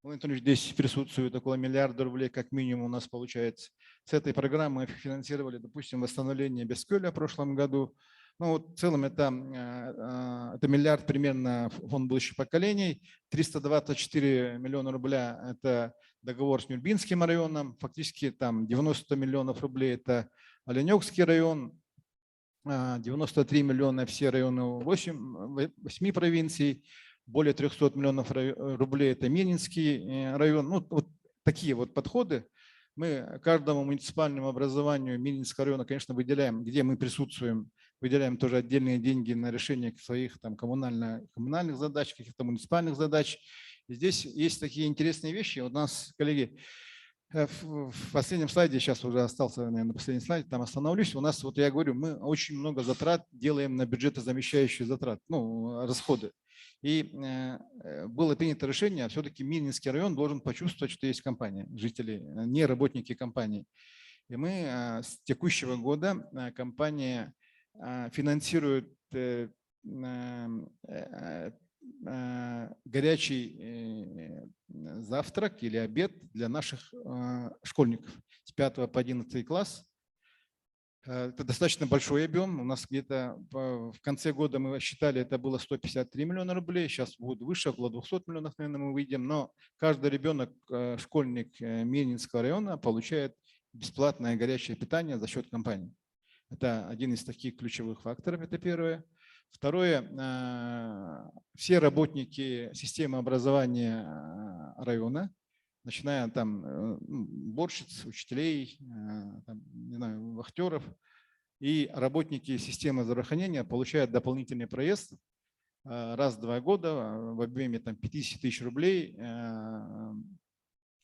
Здесь присутствует около миллиарда рублей, как минимум у нас получается. С этой программы мы финансировали, допустим, восстановление Бескёля в прошлом году. В целом это миллиард примерно фонд будущих поколений, 324 миллиона рубля – это договор с Нюрбинским районом, фактически там 90 миллионов рублей – это Оленёкский район, 93 миллиона все районы 8 провинций, более 300 миллионов рублей – это Мининский район. Вот такие вот подходы. Мы каждому муниципальному образованию Мининского района, конечно, выделяем, где мы присутствуем, выделяем тоже отдельные деньги на решение своих коммунальных задач, каких-то муниципальных задач. И здесь есть такие интересные вещи. У нас, коллеги, в последнем слайде, сейчас уже остался, наверное, на последнем слайде, там остановлюсь. У нас, вот я говорю, мы очень много затрат делаем на бюджетозамещающие затраты, расходы. И было принято решение, все-таки Мининский район должен почувствовать, что есть компания, жители, не работники компании. И мы с текущего года компания финансирует горячий завтрак или обед для наших школьников с 5 по 11 класс. Это достаточно большой объем. У нас где-то в конце года мы считали, это было 153 миллиона рублей. Сейчас будет выше, около 200 миллионов, наверное, мы выйдем. Но каждый ребенок, школьник Мининского района, получает бесплатное горячее питание за счет компании. Это один из таких ключевых факторов, это первое. Второе, все работники системы образования района, начиная там уборщиц, учителей, не знаю, вахтеров и работники системы здравоохранения получают дополнительный проезд раз в 2 года в объеме 50 тысяч рублей.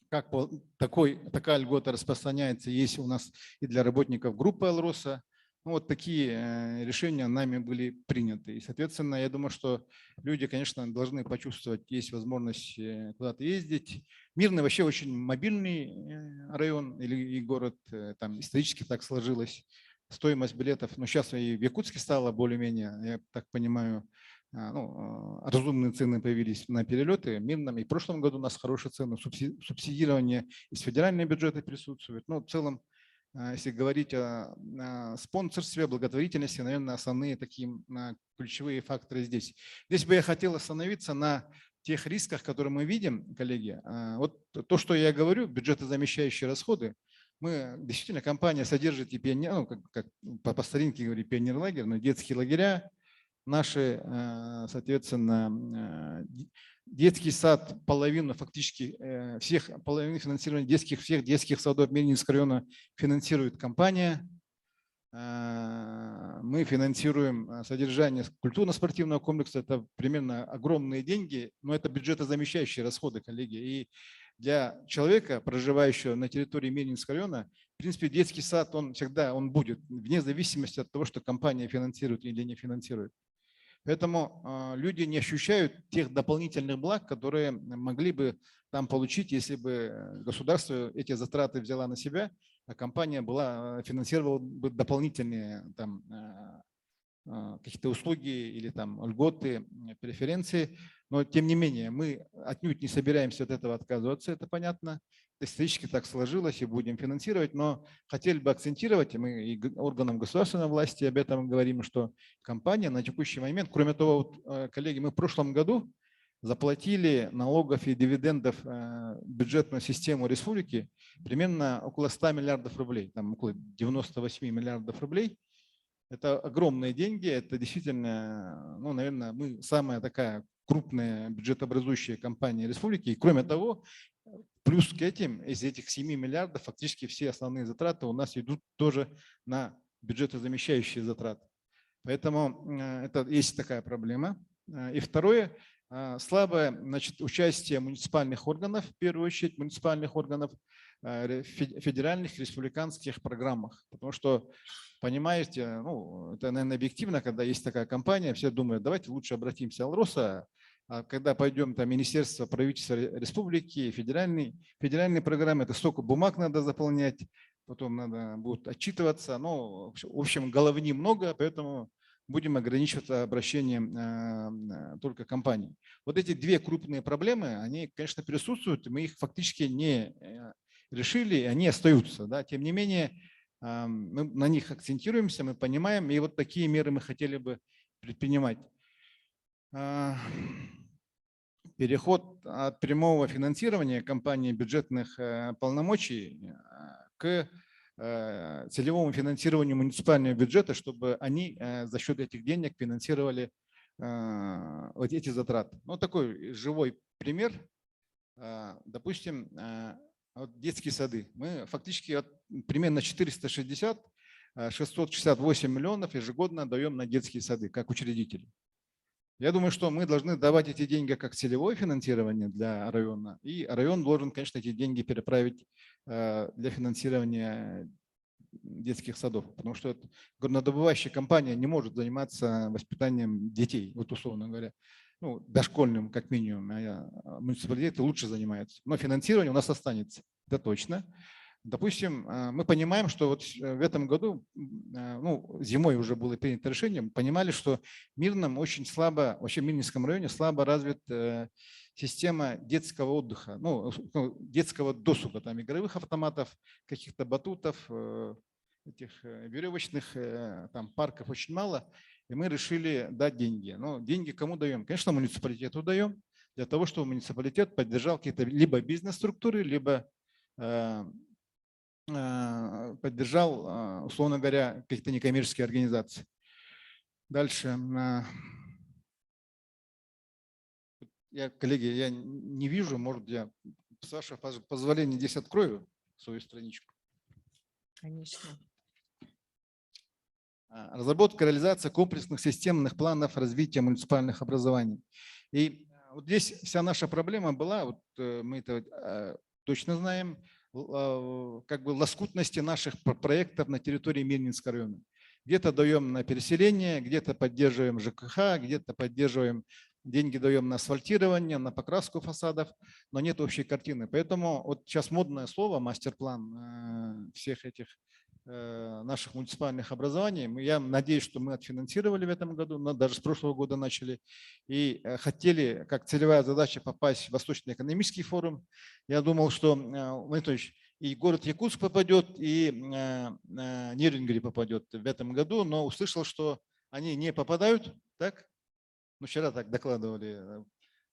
Как такая льгота распространяется, есть у нас и для работников группы Алроса. Вот такие решения нами были приняты. И, соответственно, я думаю, что люди, конечно, должны почувствовать, есть возможность куда-то ездить. Мирный вообще очень мобильный район или и город, там исторически так сложилось. Стоимость билетов, но сейчас и в Якутске стало более-менее, я так понимаю, разумные цены появились на перелеты Минном. И в прошлом году у нас хорошие цены, субсидирование из федерального бюджета присутствует. Но в целом, если говорить о спонсорстве, благотворительности, наверное, основные такие ключевые факторы здесь. Здесь бы я хотел остановиться на тех рисках, которые мы видим, коллеги. Вот то, что я говорю, бюджетозамещающие расходы, мы действительно, компания содержит и пионер, как по старинке говорить, пионер-лагерь, но детские лагеря, наши, соответственно, детский сад, половину фактически половину финансирования всех детских садов Мирнинского района финансирует компания. Мы финансируем содержание культурно-спортивного комплекса. Это примерно огромные деньги, но это бюджетозамещающие расходы, коллеги. И для человека, проживающего на территории Мирнинского района, в принципе, детский сад, он всегда будет, вне зависимости от того, что компания финансирует или не финансирует. Поэтому люди не ощущают тех дополнительных благ, которые могли бы там получить, если бы государство эти затраты взяло на себя, а компания финансировала бы дополнительные там какие-то услуги или там льготы, преференции. Но тем не менее мы отнюдь не собираемся от этого отказываться, это понятно. Исторически так сложилось и будем финансировать, но хотели бы акцентировать, и мы и органам государственной власти об этом говорим, что компания на текущий момент, кроме того, коллеги, мы в прошлом году заплатили налогов и дивидендов в бюджетную систему республики примерно около 100 миллиардов рублей, там около 98 миллиардов рублей. Это огромные деньги, это действительно, наверное, мы самая такая крупная бюджетообразующая компания республики. И кроме того, плюс к этим, из этих 7 миллиардов, фактически все основные затраты у нас идут тоже на бюджетозамещающие затраты. Поэтому это есть такая проблема. И второе, слабое участие муниципальных органов, в первую очередь муниципальных органов, в федеральных, республиканских программах. Потому что, понимаете, это, наверное, объективно, когда есть такая компания, все думают, давайте лучше обратимся к Алроса. А когда пойдем там министерство, правительство республики, федеральные программы, это столько бумаг надо заполнять, потом надо будет отчитываться. В общем, головни много, поэтому будем ограничиваться обращением только компаний. Вот эти две крупные проблемы, они, конечно, присутствуют, мы их фактически не решили, они остаются. Да? Тем не менее, мы на них акцентируемся, мы понимаем, и вот такие меры мы хотели бы предпринимать. Переход от прямого финансирования компании бюджетных полномочий к целевому финансированию муниципального бюджета, чтобы они за счет этих денег финансировали вот эти затраты. Такой живой пример. Допустим, детские сады. Мы фактически примерно 668 миллионов ежегодно даем на детские сады, как учредители. Я думаю, что мы должны давать эти деньги как целевое финансирование для района, и район должен, конечно, эти деньги переправить для финансирования детских садов, потому что горнодобывающая компания не может заниматься воспитанием детей, вот условно говоря, дошкольным как минимум, а муниципалитеты лучше занимаются. Но финансирование у нас останется, это точно. Допустим, мы понимаем, что вот в этом году, зимой уже было принято решение, понимали, что в Мирном очень слабо, вообще в Мирнинском районе слабо развита система детского отдыха, детского досуга, там игровых автоматов, каких-то батутов, этих веревочных там парков очень мало, и мы решили дать деньги. Но деньги кому даем? Конечно, муниципалитету даем, для того, чтобы муниципалитет поддержал какие-то либо бизнес-структуры, либо поддержал, условно говоря, какие-то некоммерческие организации. Дальше. Коллеги, я не вижу, может, я, с вашего позволения, здесь открою свою страничку. Конечно. Разработка и реализация комплексных системных планов развития муниципальных образований. И вот здесь вся наша проблема была, вот мы это точно знаем, как бы лоскутности наших проектов на территории Мирнинского района. Где-то даем на переселение, где-то поддерживаем ЖКХ, где-то поддерживаем деньги даем на асфальтирование, на покраску фасадов, но нет общей картины. Поэтому вот сейчас модное слово мастер-план всех этих наших муниципальных образований. Я надеюсь, что мы отфинансировали в этом году, но даже с прошлого года начали. И хотели, как целевая задача, попасть в Восточный экономический форум. Я думал, что, Анатольевич, и город Якутск попадет, и Нерюнгри попадет в этом году, но услышал, что они не попадают, так? Ну, вчера так докладывали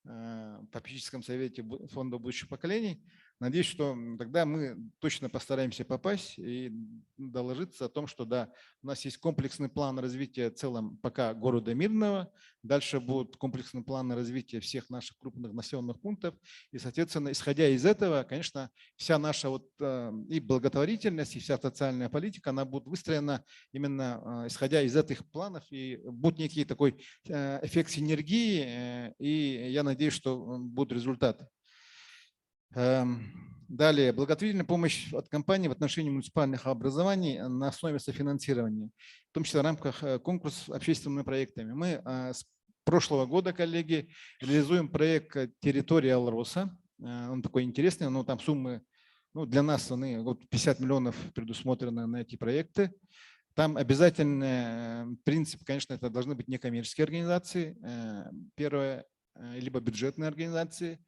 в попечительском совете фонда будущих поколений. Надеюсь, что тогда мы точно постараемся попасть и доложиться о том, что да, у нас есть комплексный план развития в целом пока города Мирного, дальше будут комплексные планы развития всех наших крупных населенных пунктов. И, соответственно, исходя из этого, конечно, вся наша вот и благотворительность, и вся социальная политика, она будет выстроена именно исходя из этих планов, и будет некий такой эффект синергии, и я надеюсь, что будут результаты. Далее, благотворительная помощь от компании в отношении муниципальных образований на основе софинансирования, в том числе в рамках конкурса общественными проектами. Мы с прошлого года, коллеги, реализуем проект «Территория Алроса». Он такой интересный, но там суммы, ну, для нас вот 50 миллионов предусмотрено на эти проекты. Там обязательный принцип, конечно, это должны быть некоммерческие организации, первое, либо бюджетные организации,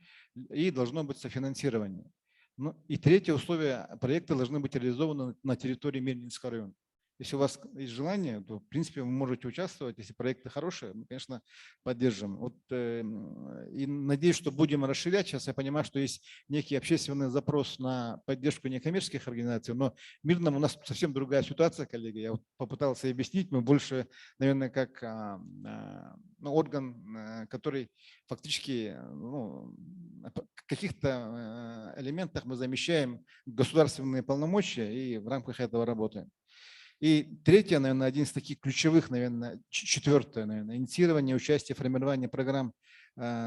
и должно быть софинансирование. Ну, и третье условие, проекты должны быть реализованы на территории Мельнинского района. Если у вас есть желание, то, в принципе, вы можете участвовать. Если проекты хорошие, мы, конечно, поддержим. Вот, и надеюсь, что будем расширять. Сейчас я понимаю, что есть некий общественный запрос на поддержку некоммерческих организаций, но в Мирном у нас совсем другая ситуация, коллеги. Я вот попытался объяснить. Мы больше, наверное, как орган, который фактически в каких-то элементах мы замещаем государственные полномочия и в рамках этого работаем. И третье, наверное, один из таких ключевых, наверное, четвертое, наверное, инициирование участия в формировании программ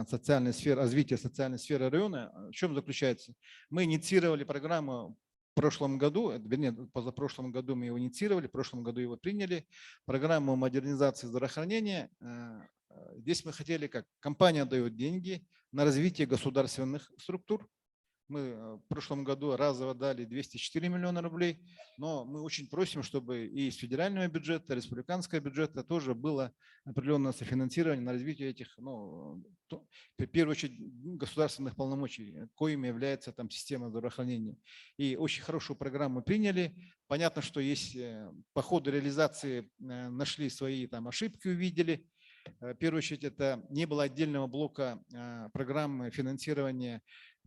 социальной сферы, развития социальной сферы района. В чем заключается? Мы инициировали программу в прошлом году, вернее, позапрошлом году мы его инициировали, в прошлом году его приняли, программу модернизации здравоохранения. Здесь мы хотели как? Компания дает деньги на развитие государственных структур. Мы в прошлом году разово дали 204 миллиона рублей, но мы очень просим, чтобы и из федерального бюджета, республиканского бюджета тоже было определенное софинансирование на развитие этих, в первую очередь, государственных полномочий, коими является там система здравоохранения. И очень хорошую программу приняли. Понятно, что есть по ходу реализации нашли свои там ошибки, увидели. В первую очередь, это не было отдельного блока программы финансирования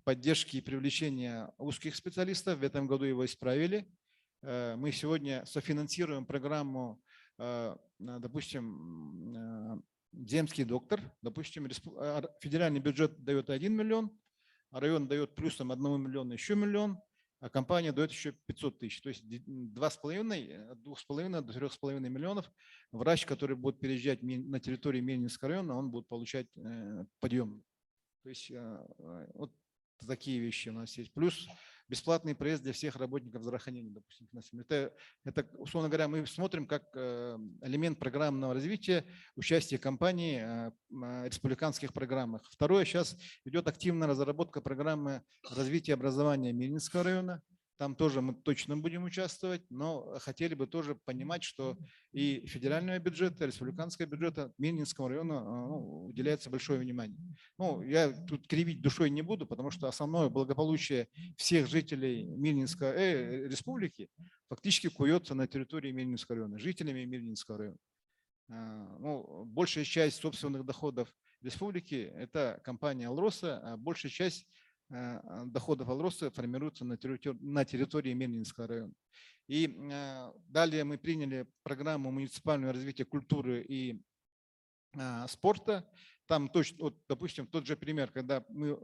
поддержки и привлечения узких специалистов. В этом году его исправили. Мы сегодня софинансируем программу, допустим, земский доктор. Допустим, федеральный бюджет дает 1 миллион, а район дает плюсом 1 миллиона еще миллион, а компания дает еще 500 тысяч. То есть 2,5 до 3,5 миллионов врач, который будет переезжать на территории Мельнинского района, он будет получать подъем. То есть вот такие вещи у нас есть. Плюс бесплатный проезд для всех работников здравоохранения, допустим. Это, условно говоря, мы смотрим как элемент программного развития участия компании в республиканских программах. Второе, сейчас идет активная разработка программы развития образования Мельнинского района. Там тоже мы точно будем участвовать, но хотели бы тоже понимать, что и федерального бюджета, и республиканского бюджета Мельнинскому району уделяется большое внимание. Я тут кривить душой не буду, потому что основное благополучие всех жителей Мельнинской республики фактически куется на территории Мельнинского района, жителями Мельнинского района. Большая часть собственных доходов республики – это компания «Алроса», а большая часть доходов Алроса формируются на территории Мельнинского района. И далее мы приняли программу муниципального развития культуры и спорта. Там точно, вот, допустим, тот же пример, когда мы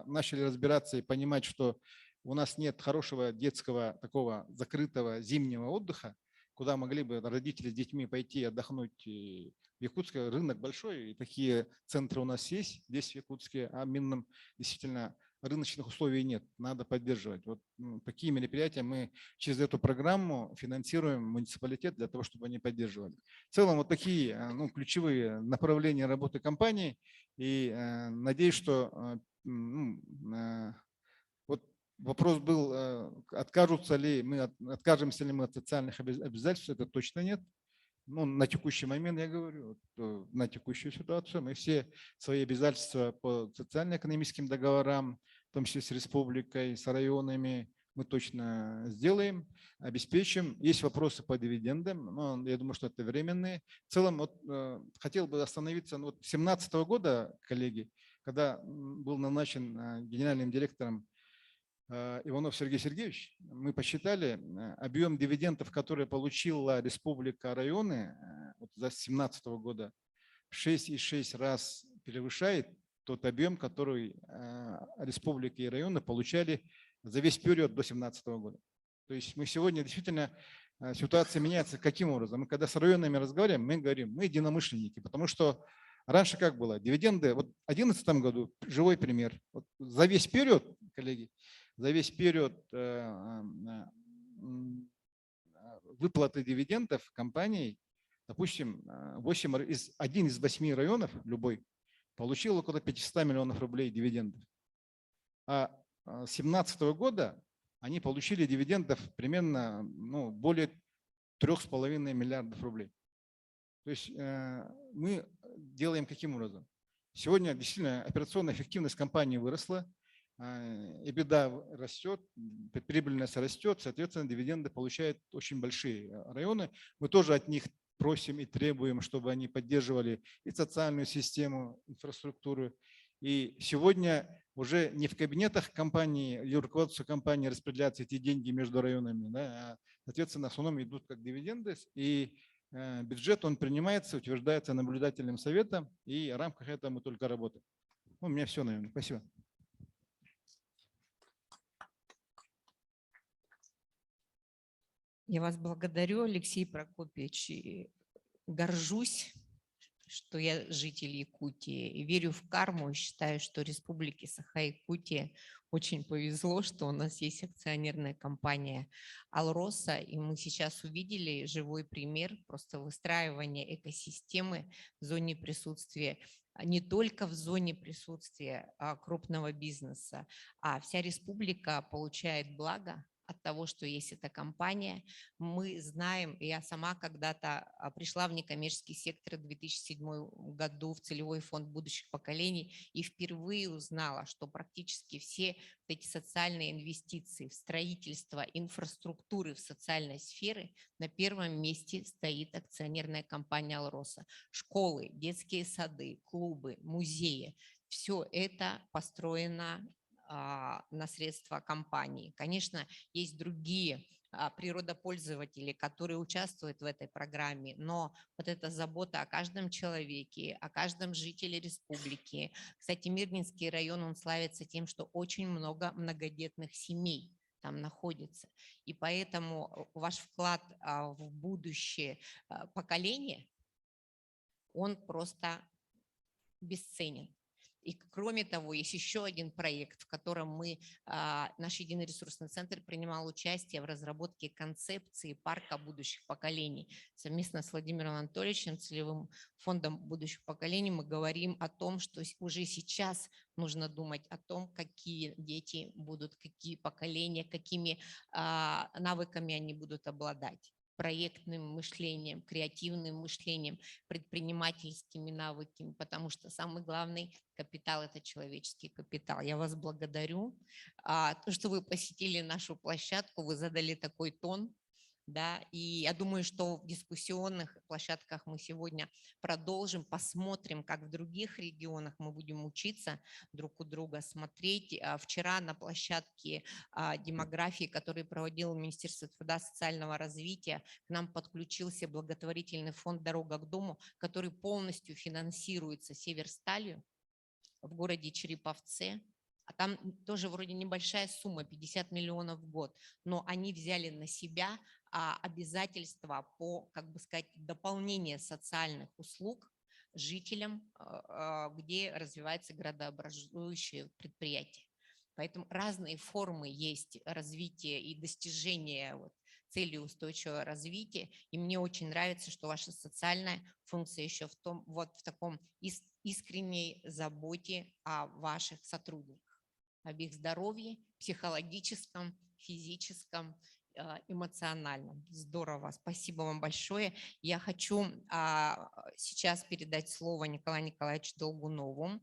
начали разбираться и понимать, что у нас нет хорошего детского такого закрытого зимнего отдыха, куда могли бы родители с детьми пойти отдохнуть. В Якутске рынок большой, и такие центры у нас есть здесь в Якутске, а Минном действительно рыночных условий нет, надо поддерживать. Вот такие мероприятия мы через эту программу финансируем муниципалитет для того, чтобы они поддерживали. В целом вот такие ключевые направления работы компании. И надеюсь, что вот вопрос был, откажемся ли мы от социальных обязательств, это точно нет. На текущий момент, я говорю, на текущую ситуацию мы все свои обязательства по социально-экономическим договорам, в том числе с республикой, с районами, мы точно сделаем, обеспечим. Есть вопросы по дивидендам, но я думаю, что это временные. В целом, хотел бы остановиться, 2017 года, коллеги, когда был назначен генеральным директором Иванов Сергей Сергеевич, мы посчитали объем дивидендов, которые получила республика, районы за 2017 года, в 6,6 раз превышает тот объем, который республики и районы получали за весь период до 2017 года. То есть мы сегодня действительно, ситуация меняется каким образом? Мы когда с районами разговариваем, мы говорим, мы единомышленники, потому что раньше как было? Дивиденды, вот в 2011 году, живой пример, вот за весь период, коллеги, за весь период выплаты дивидендов компаний, допустим, 1 из 8 районов, любой, получил около 500 миллионов рублей дивидендов. А с 2017 года они получили дивидендов примерно более 3,5 миллиардов рублей. То есть мы делаем каким образом? Сегодня действительно операционная эффективность компании выросла, EBITDA растет, прибыльность растет, соответственно, дивиденды получают очень большие районы. Мы тоже от них просим и требуем, чтобы они поддерживали и социальную систему, инфраструктуру. И сегодня уже не в кабинетах компании или руководство компании распределяются эти деньги между районами, да, а, соответственно, в основном идут как дивиденды, и бюджет, он принимается, утверждается наблюдательным советом, и в рамках этого мы только работаем. У меня все, наверное. Спасибо. Я вас благодарю, Алексей Прокопьевич, и горжусь, что я житель Якутии, и верю в карму, и считаю, что Республике Саха-Якутия очень повезло, что у нас есть акционерная компания «Алроса», и мы сейчас увидели живой пример просто выстраивания экосистемы в зоне присутствия, не только в зоне присутствия крупного бизнеса, а вся республика получает благо от того, что есть эта компания. Мы знаем, я сама когда-то пришла в некоммерческий сектор в 2007 году в целевой фонд будущих поколений и впервые узнала, что практически все эти социальные инвестиции в строительство инфраструктуры в социальной сфере на первом месте стоит акционерная компания «Алроса». Школы, детские сады, клубы, музеи – все это построено на средства компании. Конечно, есть другие природопользователи, которые участвуют в этой программе, но вот эта забота о каждом человеке, о каждом жителе республики. Кстати, Мирнинский район, он славится тем, что очень много многодетных семей там находится. И поэтому ваш вклад в будущее поколение, он просто бесценен. И кроме того, есть еще один проект, в котором наш единый ресурсный центр принимал участие в разработке концепции парка будущих поколений. Совместно с Владимиром Анатольевичем, целевым фондом будущих поколений, мы говорим о том, что уже сейчас нужно думать о том, какие дети будут, какие поколения, какими навыками они будут обладать. Проектным мышлением, креативным мышлением, предпринимательскими навыками, потому что самый главный капитал – это человеческий капитал. Я вас благодарю. То, что вы посетили нашу площадку, вы задали такой тон, да, и я думаю, что в дискуссионных площадках мы сегодня продолжим, посмотрим, как в других регионах мы будем учиться друг у друга, смотреть. Вчера на площадке демографии, которую проводило Министерство труда и социального развития, к нам подключился благотворительный фонд «Дорога к дому», который полностью финансируется Северсталью в городе Череповце. А там тоже вроде небольшая сумма, 50 миллионов в год, но они взяли на себя обязательства по, как бы сказать, дополнению социальных услуг жителям, где развивается градообразующее предприятие. Поэтому разные формы есть развития и достижения вот, целей устойчивого развития. И мне очень нравится, что ваша социальная функция еще в том, вот в таком искренней заботе о ваших сотрудниках, об их здоровье, психологическом, физическом, эмоциональном. Здорово, спасибо вам большое. Я хочу сейчас передать слово Николаю Николаевичу Долгунову,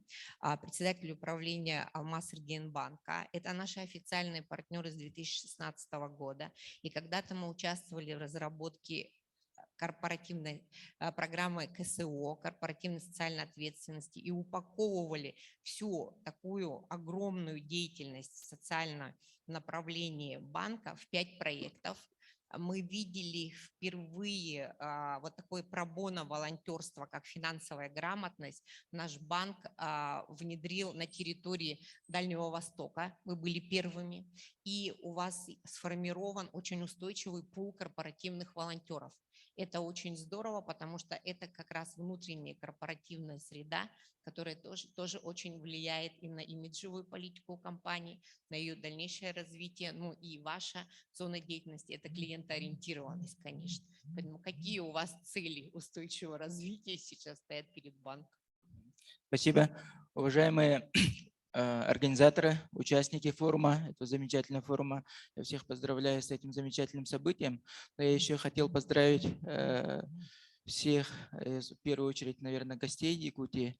председателю управления Алмаз-Регионбанка. Это наши официальные партнеры с 2016 года. И когда-то мы участвовали в разработке корпоративной программы КСО, корпоративной социальной ответственности, и упаковывали всю такую огромную деятельность в социальном направлении банка в 5 проектов. Мы видели впервые вот такое пробоно волонтерство, как финансовая грамотность. Наш банк внедрил на территории Дальнего Востока. Мы были первыми. И у вас сформирован очень устойчивый пул корпоративных волонтеров. Это очень здорово, потому что это как раз внутренняя корпоративная среда, которая тоже очень влияет и на имиджевую политику компании, на ее дальнейшее развитие. Ну и ваша зона деятельности – это клиентоориентированность, конечно. Поэтому какие у вас цели устойчивого развития сейчас стоят перед банком? Спасибо. Уважаемые организаторы, участники форума, этого замечательного форума, я всех поздравляю с этим замечательным событием. Но я еще хотел поздравить всех, в первую очередь, наверное, гостей Якутии.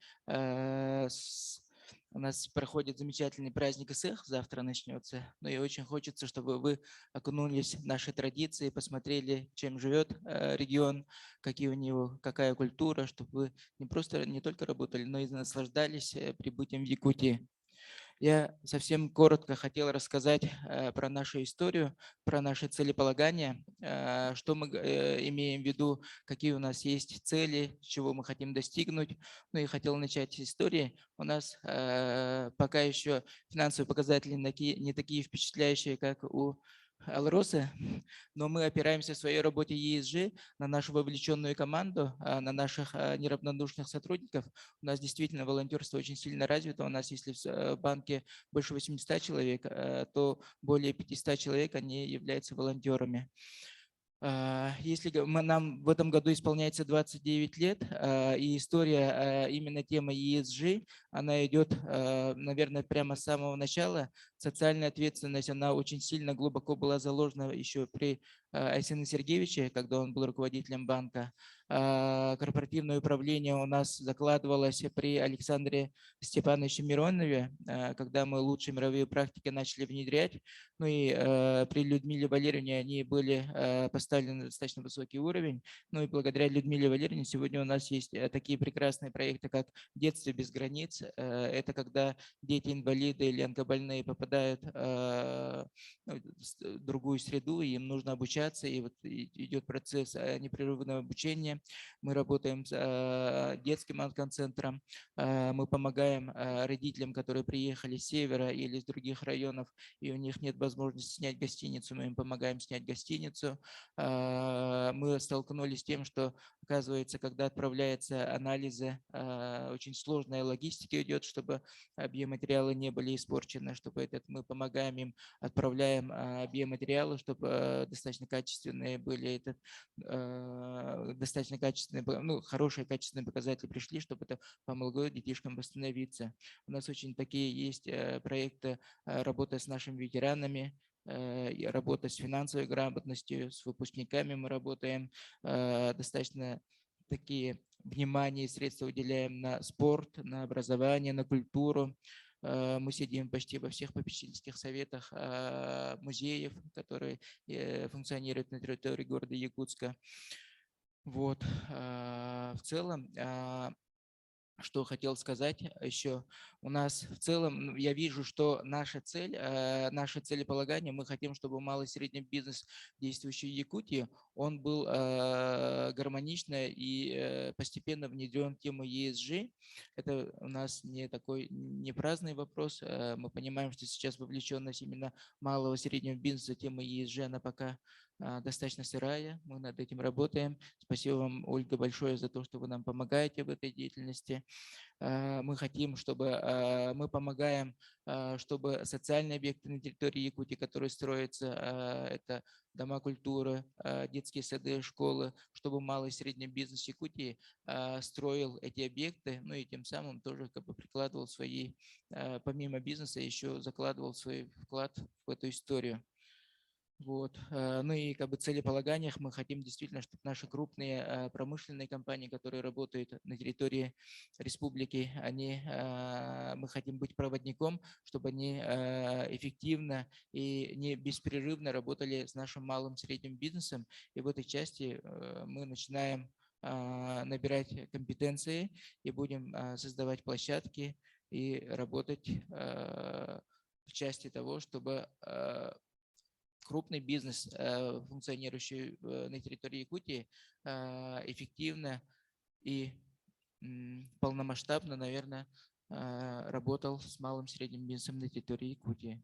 У нас проходит замечательный праздник ИСЭХ, завтра начнется. Но и очень хочется, чтобы вы окунулись в наши традиции, посмотрели, чем живет регион, какие у него, какая культура, чтобы вы не только работали, но и наслаждались прибытием в Якутии. Я совсем коротко хотел рассказать про нашу историю, про наши целеполагания, что мы имеем в виду, какие у нас есть цели, чего мы хотим достигнуть. Ну и хотел начать с истории. У нас пока еще финансовые показатели не такие впечатляющие, как у Алросы, но мы опираемся в своей работе ESG на нашу вовлеченную команду, на наших неравнодушных сотрудников. У нас действительно волонтерство очень сильно развито. У нас, если в банке больше 800 человек, то более 500 человек, они являются волонтерами. Если нам в этом году исполняется 29 лет, и история именно темы ESG, она идет, наверное, прямо с самого начала. Социальная ответственность, она очень сильно глубоко была заложена еще при Айсене Сергеевиче, когда он был руководителем банка. Корпоративное управление у нас закладывалось при Александре Степановиче Миронове, когда мы лучшие мировые практики начали внедрять. Ну и при Людмиле Валерьевне они были поставлены на достаточно высокий уровень. Ну и благодаря Людмиле Валерьевне сегодня у нас есть такие прекрасные проекты, как «Детство без границ». Это когда дети-инвалиды или онкобольные попадают в другую среду, и им нужно обучаться, и вот идет процесс непрерывного обучения. Мы работаем с детским онкоцентром, мы помогаем родителям, которые приехали с севера или из других районов, и у них нет возможности снять гостиницу, мы им помогаем снять гостиницу. Мы столкнулись с тем, что, оказывается, когда отправляются анализы, очень сложная логистика идет, чтобы биоматериалы не были испорчены, чтобы мы помогаем им, отправляем биоматериалы, чтобы достаточно качественные были, достаточно качественные, ну, хорошие качественные показатели пришли, чтобы это помогло детишкам восстановиться. У нас очень такие есть проекты, работа с нашими ветеранами, работа с финансовой грамотностью, с выпускниками мы работаем, достаточно такие внимание и средства выделяем на спорт, на образование, на культуру. Мы сидим почти во всех попечительских советах музеев, которые функционируют на территории города Якутска. Вот. В целом, что хотел сказать еще, у нас в целом, я вижу, что наша цель, наше целеполагание, мы хотим, чтобы малый и средний бизнес, действующий в Якутии, он был гармонично и постепенно внедрен в тему ESG. Это у нас не такой не праздный вопрос. Мы понимаем, что сейчас вовлеченность именно малого и среднего бизнеса, тема ESG, она пока достаточно сырая, мы над этим работаем. Спасибо вам, Ольга, большое за то, что вы нам помогаете в этой деятельности. Мы хотим, чтобы мы помогаем, чтобы социальные объекты на территории Якутии, которые строятся, это дома культуры, детские сады, школы, чтобы малый и средний бизнес Якутии строил эти объекты, ну и тем самым тоже как бы прикладывал свои, помимо бизнеса, еще закладывал свой вклад в эту историю. Вот. Ну и как бы в целеполаганиях мы хотим действительно, чтобы наши крупные промышленные компании, которые работают на территории республики, мы хотим быть проводником, чтобы они эффективно и не беспрерывно работали с нашим малым и средним бизнесом. И в этой части мы начинаем набирать компетенции и будем создавать площадки и работать в части того, чтобы крупный бизнес, функционирующий на территории Якутии, эффективно и полномасштабно, наверное, работал с малым и средним бизнесом на территории Якутии.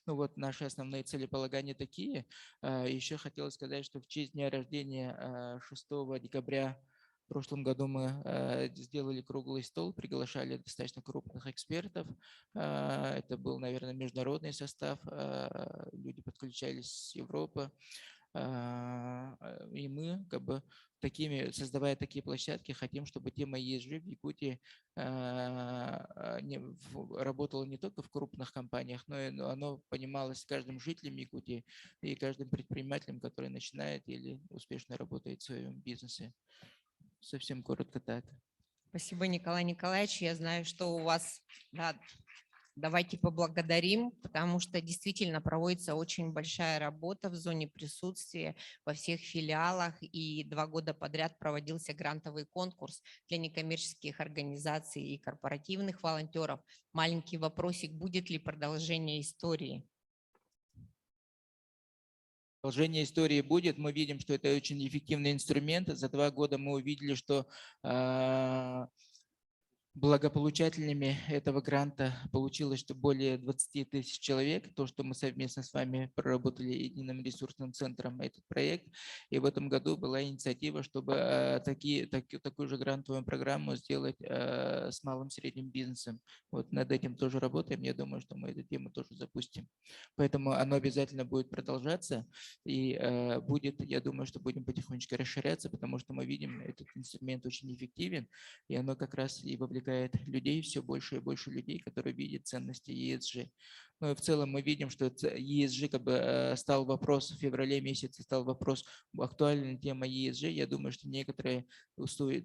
Ну вот наши основные целеполагания такие. Еще хотел сказать, что в честь дня рождения 6 декабря в прошлом году мы сделали круглый стол, приглашали достаточно крупных экспертов. Это был, наверное, международный состав, люди подключались с Европы. И мы, как бы, создавая такие площадки, хотим, чтобы тема ESG в Якутии работала не только в крупных компаниях, но и оно понималось каждым жителем Якутии и каждым предпринимателем, который начинает или успешно работает в своем бизнесе. Совсем коротко так. Спасибо, Николай Николаевич. Я знаю, что у вас, да, давайте поблагодарим, потому что действительно проводится очень большая работа в зоне присутствия во всех филиалах, и 2 года подряд проводился грантовый конкурс для некоммерческих организаций и корпоративных волонтеров. Маленький вопросик: будет ли продолжение истории? Продолжение истории будет. Мы видим, что это очень эффективный инструмент. За 2 года мы увидели, что благополучателями этого гранта получилось, что более 20 тысяч человек, то, что мы совместно с вами проработали единым ресурсным центром этот проект. И в этом году была инициатива, чтобы такую же грантовую программу сделать с малым и средним бизнесом. Вот над этим тоже работаем. Я думаю, что мы эту тему тоже запустим. Поэтому оно обязательно будет продолжаться. И я думаю, что будем потихонечку расширяться, потому что мы видим, этот инструмент очень эффективен, и оно как раз и вовлекает людей, все больше и больше людей, которые видят ценности ESG. Ну и в целом мы видим, что ESG как бы стал вопрос в феврале месяце, стал вопрос, актуальная тема ESG. Я думаю, что некоторые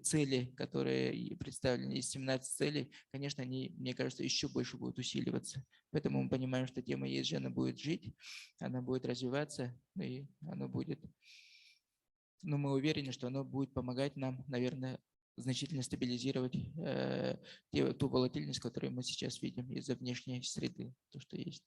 цели, которые представлены из 17 целей, конечно, они, мне кажется, еще больше будут усиливаться. Поэтому мы понимаем, что тема ESG, она будет жить, она будет развиваться, и она будет, но мы уверены, что оно будет помогать нам, наверное, значительно стабилизировать ту волатильность, которую мы сейчас видим из-за внешней среды, то, что есть.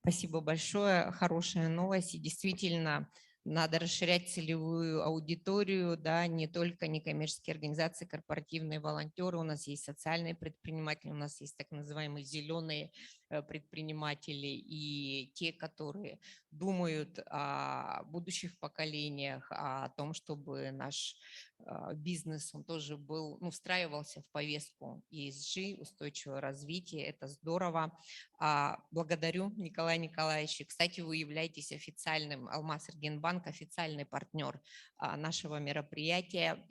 Спасибо большое. Хорошая новость. И действительно, надо расширять целевую аудиторию, да, не только некоммерческие организации, корпоративные волонтеры, у нас есть социальные предприниматели, у нас есть так называемые зеленые предприниматели и те, которые думают о будущих поколениях, о том, чтобы наш бизнес, он тоже был, встраивался в повестку ESG, устойчивого развития. Это здорово. Благодарю, Николай Николаевич. Кстати, вы являетесь официальным, Алмаз-Эргенбанк, официальный партнер нашего мероприятия.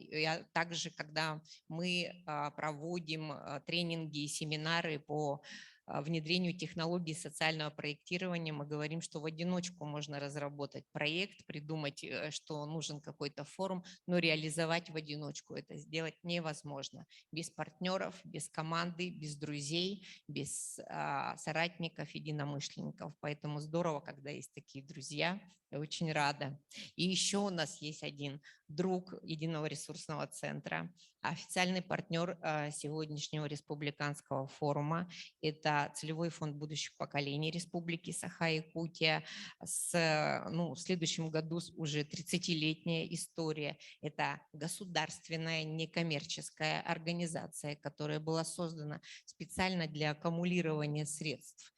Также, когда мы проводим тренинги и семинары по внедрению технологий социального проектирования, мы говорим, что в одиночку можно разработать проект, придумать, что нужен какой-то форум, но реализовать в одиночку это сделать невозможно. Без партнеров, без команды, без друзей, без соратников, единомышленников. Поэтому здорово, когда есть такие друзья. Я очень рада. И еще у нас есть один друг Единого ресурсного центра, официальный партнер сегодняшнего республиканского форума. Это целевой фонд будущих поколений Республики Саха-Якутия. В следующем году уже 30-летняя история. Это государственная некоммерческая организация, которая была создана специально для аккумулирования средств,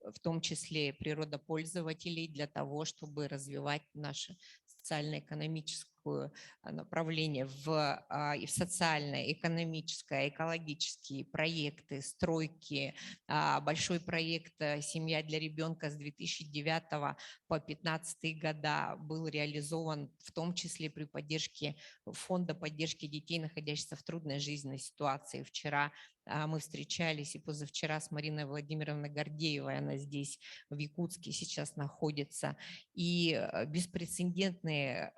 в том числе природопользователей, для того, чтобы развивать нашу социально-экономическую экономическое направление, и в социальное, экономическое, экологические проекты, стройки. Большой проект «Семья для ребенка» с 2009 по 2015 года был реализован в том числе при поддержке Фонда поддержки детей, находящихся в трудной жизненной ситуации. Вчера мы встречались и позавчера с Мариной Владимировной Гордеевой, она здесь в Якутске сейчас находится. И беспрецедентные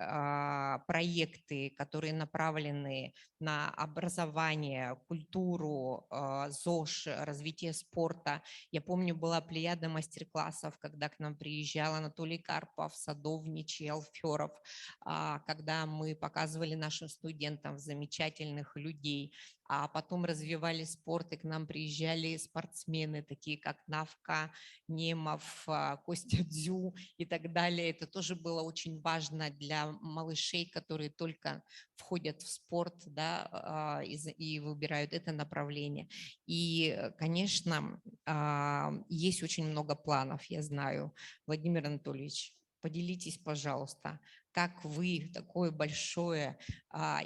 проекты, которые направлены на образование, культуру, ЗОЖ, развитие спорта. Я помню, была плеяда мастер-классов, когда к нам приезжал Анатолий Карпов, Садовничий, Алферов, когда мы показывали нашим студентам замечательных людей, а потом развивали спорт, и к нам приезжали спортсмены, такие как Навка, Немов, Костя Дзю и так далее. Это тоже было очень важно для малышей, которые только входят в спорт, да, и выбирают это направление. И, конечно, есть очень много планов, я знаю. Владимир Анатольевич, поделитесь, пожалуйста, как вы такое большое,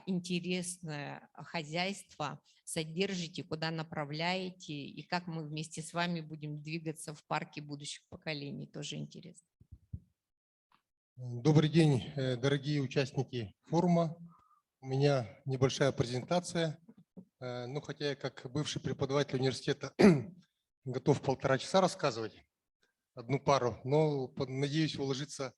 интересное хозяйство содержите, куда направляете, и как мы вместе с вами будем двигаться в парке будущих поколений. Тоже интересно. Добрый день, дорогие участники форума. У меня небольшая презентация. Ну, хотя я как бывший преподаватель университета готов 1,5 часа рассказывать одну пару, но надеюсь уложиться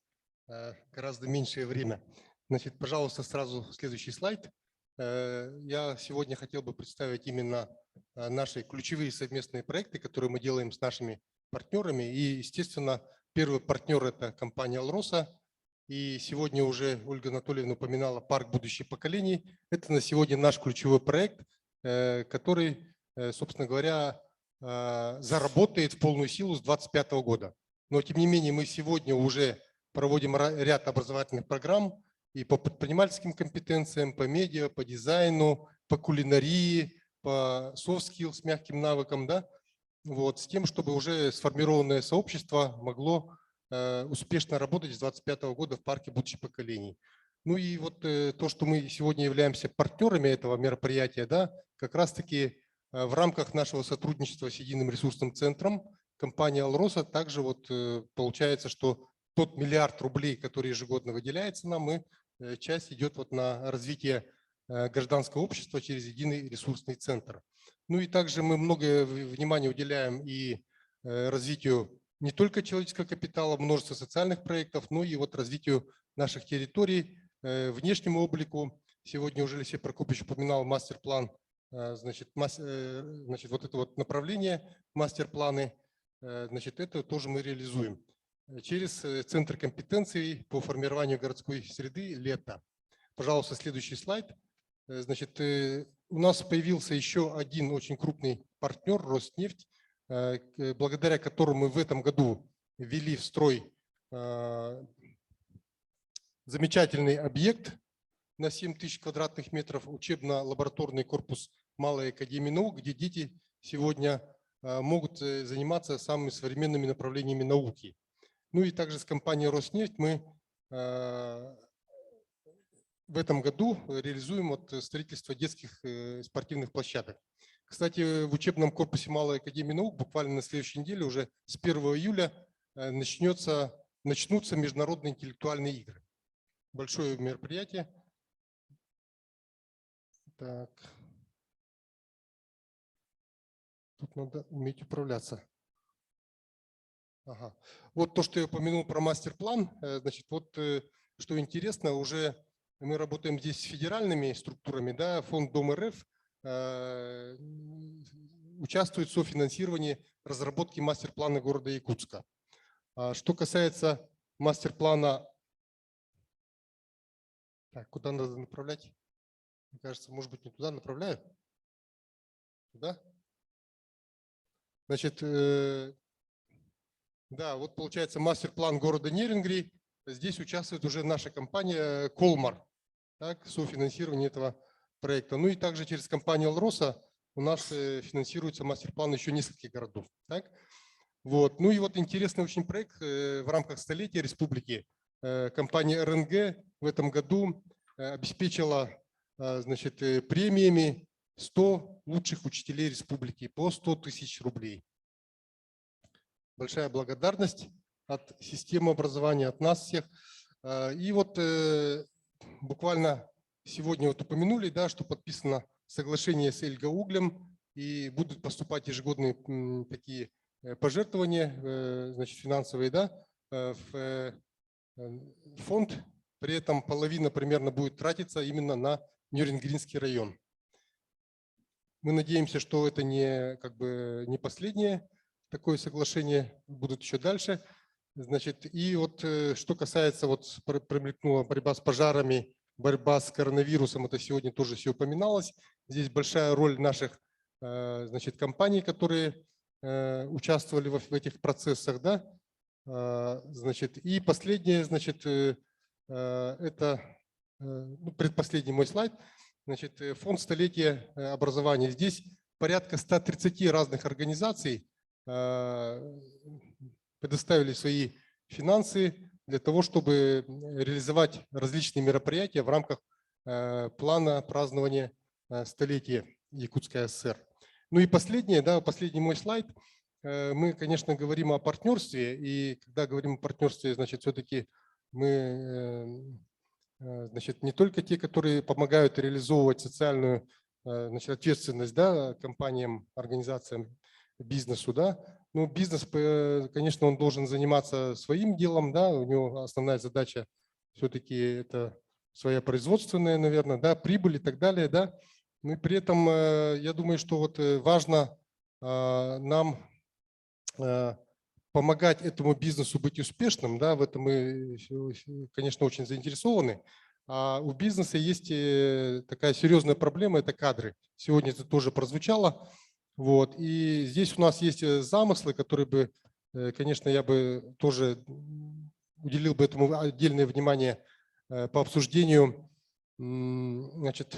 гораздо меньшее время. Значит, пожалуйста, сразу следующий слайд. Я сегодня хотел бы представить именно наши ключевые совместные проекты, которые мы делаем с нашими партнерами. И, естественно, первый партнер – это компания «Алроса». И сегодня уже Ольга Анатольевна упоминала парк будущих поколений. Это на сегодня наш ключевой проект, который, собственно говоря, заработает в полную силу с 2025 года. Но, тем не менее, мы сегодня уже проводим ряд образовательных программ и по предпринимательским компетенциям, по медиа, по дизайну, по кулинарии, по soft skills, мягким навыкам, да, вот, с тем, чтобы уже сформированное сообщество могло успешно работать с 2025 года в парке будущих поколений. Ну и вот то, что мы сегодня являемся партнерами этого мероприятия, да, как раз-таки в рамках нашего сотрудничества с Единым ресурсным центром компания «Алроса» также вот получается, что тот 1 миллиард рублей, который ежегодно выделяется нам, часть идет вот на развитие гражданского общества через Единый ресурсный центр. Ну и также мы многое внимание уделяем и развитию не только человеческого капитала, множество социальных проектов, но и вот развитию наших территорий, внешнему облику. Сегодня уже Алексей Прокопьевич упоминал мастер-план, значит, вот это вот направление, мастер-планы, значит, это тоже мы реализуем через Центр компетенций по формированию городской среды «Лето». Пожалуйста, следующий слайд. Значит, у нас появился еще один очень крупный партнер «Роснефть», благодаря которому мы в этом году ввели в строй замечательный объект на 7 тысяч квадратных метров, учебно-лабораторный корпус Малой академии наук, где дети сегодня могут заниматься самыми современными направлениями науки. Ну и также с компанией «Роснефть» мы в этом году реализуем вот строительство детских спортивных площадок. Кстати, в учебном корпусе Малой академии наук буквально на следующей неделе, уже с 1 июля, начнутся международные интеллектуальные игры. Большое мероприятие. Так. Тут надо уметь управляться. Ага. Вот то, что я упомянул про мастер-план. Значит, вот что интересно, уже мы работаем здесь с федеральными структурами, да, фонд Дом РФ участвует в софинансировании разработки мастер-плана города Якутска. Что касается мастер-плана, так, куда надо направлять? Мне кажется, может быть, не туда направляю? Туда? Значит, да, вот получается мастер-план города Нерюнгри. Здесь участвует уже наша компания «Колмар», так, софинансирование этого проекта. Ну и также через компанию «Алроса» у нас финансируется мастер-план еще нескольких городов. Так? Вот. Ну и вот интересный очень проект в рамках столетия республики. Компания РНГ в этом году обеспечила значит, премиями 100 лучших учителей республики по 100 тысяч рублей. Большая благодарность от системы образования, от нас всех. И вот буквально сегодня вот упомянули, да, что подписано соглашение с Эльгауглем, и будут поступать ежегодные такие пожертвования, значит, финансовые, да, в фонд. При этом половина примерно будет тратиться именно на Нюрнбергский район. Мы надеемся, что это не, как бы, не последнее такое соглашение, будут еще дальше. Значит, и вот что касается, вот промелькнула борьба с пожарами, борьба с коронавирусом, это сегодня тоже все упоминалось. Здесь большая роль наших, значит, компаний, которые участвовали в этих процессах, да. Значит, и последнее, значит, это предпоследний мой слайд. Значит, фонд столетия образования. Здесь порядка 130 разных организаций предоставили свои финансы для того, чтобы реализовать различные мероприятия в рамках плана празднования столетия Якутской ССР. Ну и последнее, да, последний мой слайд. Мы, конечно, говорим о партнерстве, и когда говорим о партнерстве, значит, все-таки мы, значит, не только те, которые помогают реализовывать социальную, значит, ответственность, да, компаниям, организациям, бизнесу, да. Ну, бизнес, конечно, он должен заниматься своим делом, да, у него основная задача все-таки это своя производственная, наверное, да, прибыль и так далее, да. Ну и при этом я думаю, что вот важно нам помогать этому бизнесу быть успешным, да, в этом мы, конечно, очень заинтересованы. А у бизнеса есть такая серьезная проблема, это кадры. Сегодня это тоже прозвучало. Вот. И здесь у нас есть замыслы, которые бы, конечно, я бы тоже уделил бы этому отдельное внимание по обсуждению, значит,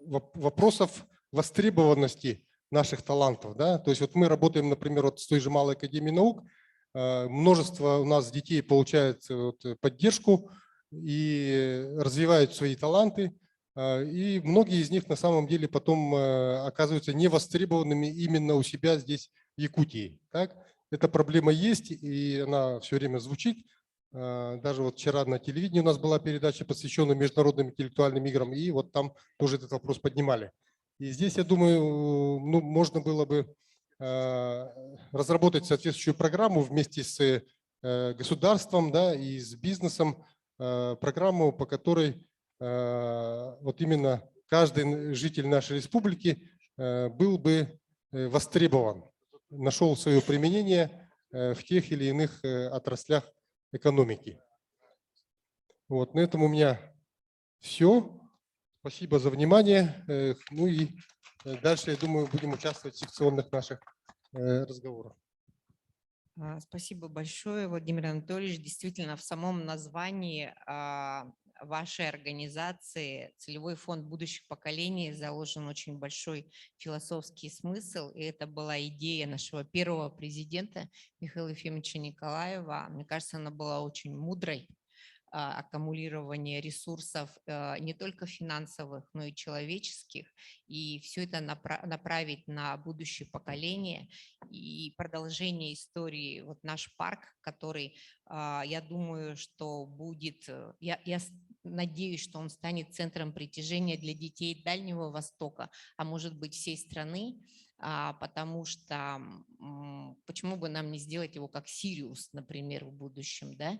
вопросов востребованности наших талантов. Да? То есть вот мы работаем, например, вот с той же Малой академией наук, множество у нас детей получают вот поддержку и развивают свои таланты. И многие из них на самом деле потом оказываются невостребованными именно у себя здесь, в Якутии. Так? Эта проблема есть, и она все время звучит. Даже вот вчера на телевидении у нас была передача, посвященная международным интеллектуальным играм, и вот там тоже этот вопрос поднимали. И здесь, я думаю, ну, можно было бы разработать соответствующую программу вместе с государством, да, и с бизнесом, программу, по которой вот именно каждый житель нашей республики был бы востребован, нашел свое применение в тех или иных отраслях экономики. Вот, на этом у меня все. Спасибо за внимание. Ну и дальше, я думаю, будем участвовать в секционных наших разговорах. Спасибо большое, Владимир Анатольевич. Действительно, в самом названии вашей организации «Целевой фонд будущих поколений» заложен очень большой философский смысл. И это была идея нашего первого президента Михаила Ефимовича Николаева. Мне кажется, она была очень мудрой. Аккумулирование ресурсов не только финансовых, но и человеческих, и все это направить на будущее поколение и продолжение истории. Вот наш парк, который, я думаю, что будет, я надеюсь, что он станет центром притяжения для детей Дальнего Востока, а может быть всей страны, потому что почему бы нам не сделать его как Сириус, например, в будущем, да?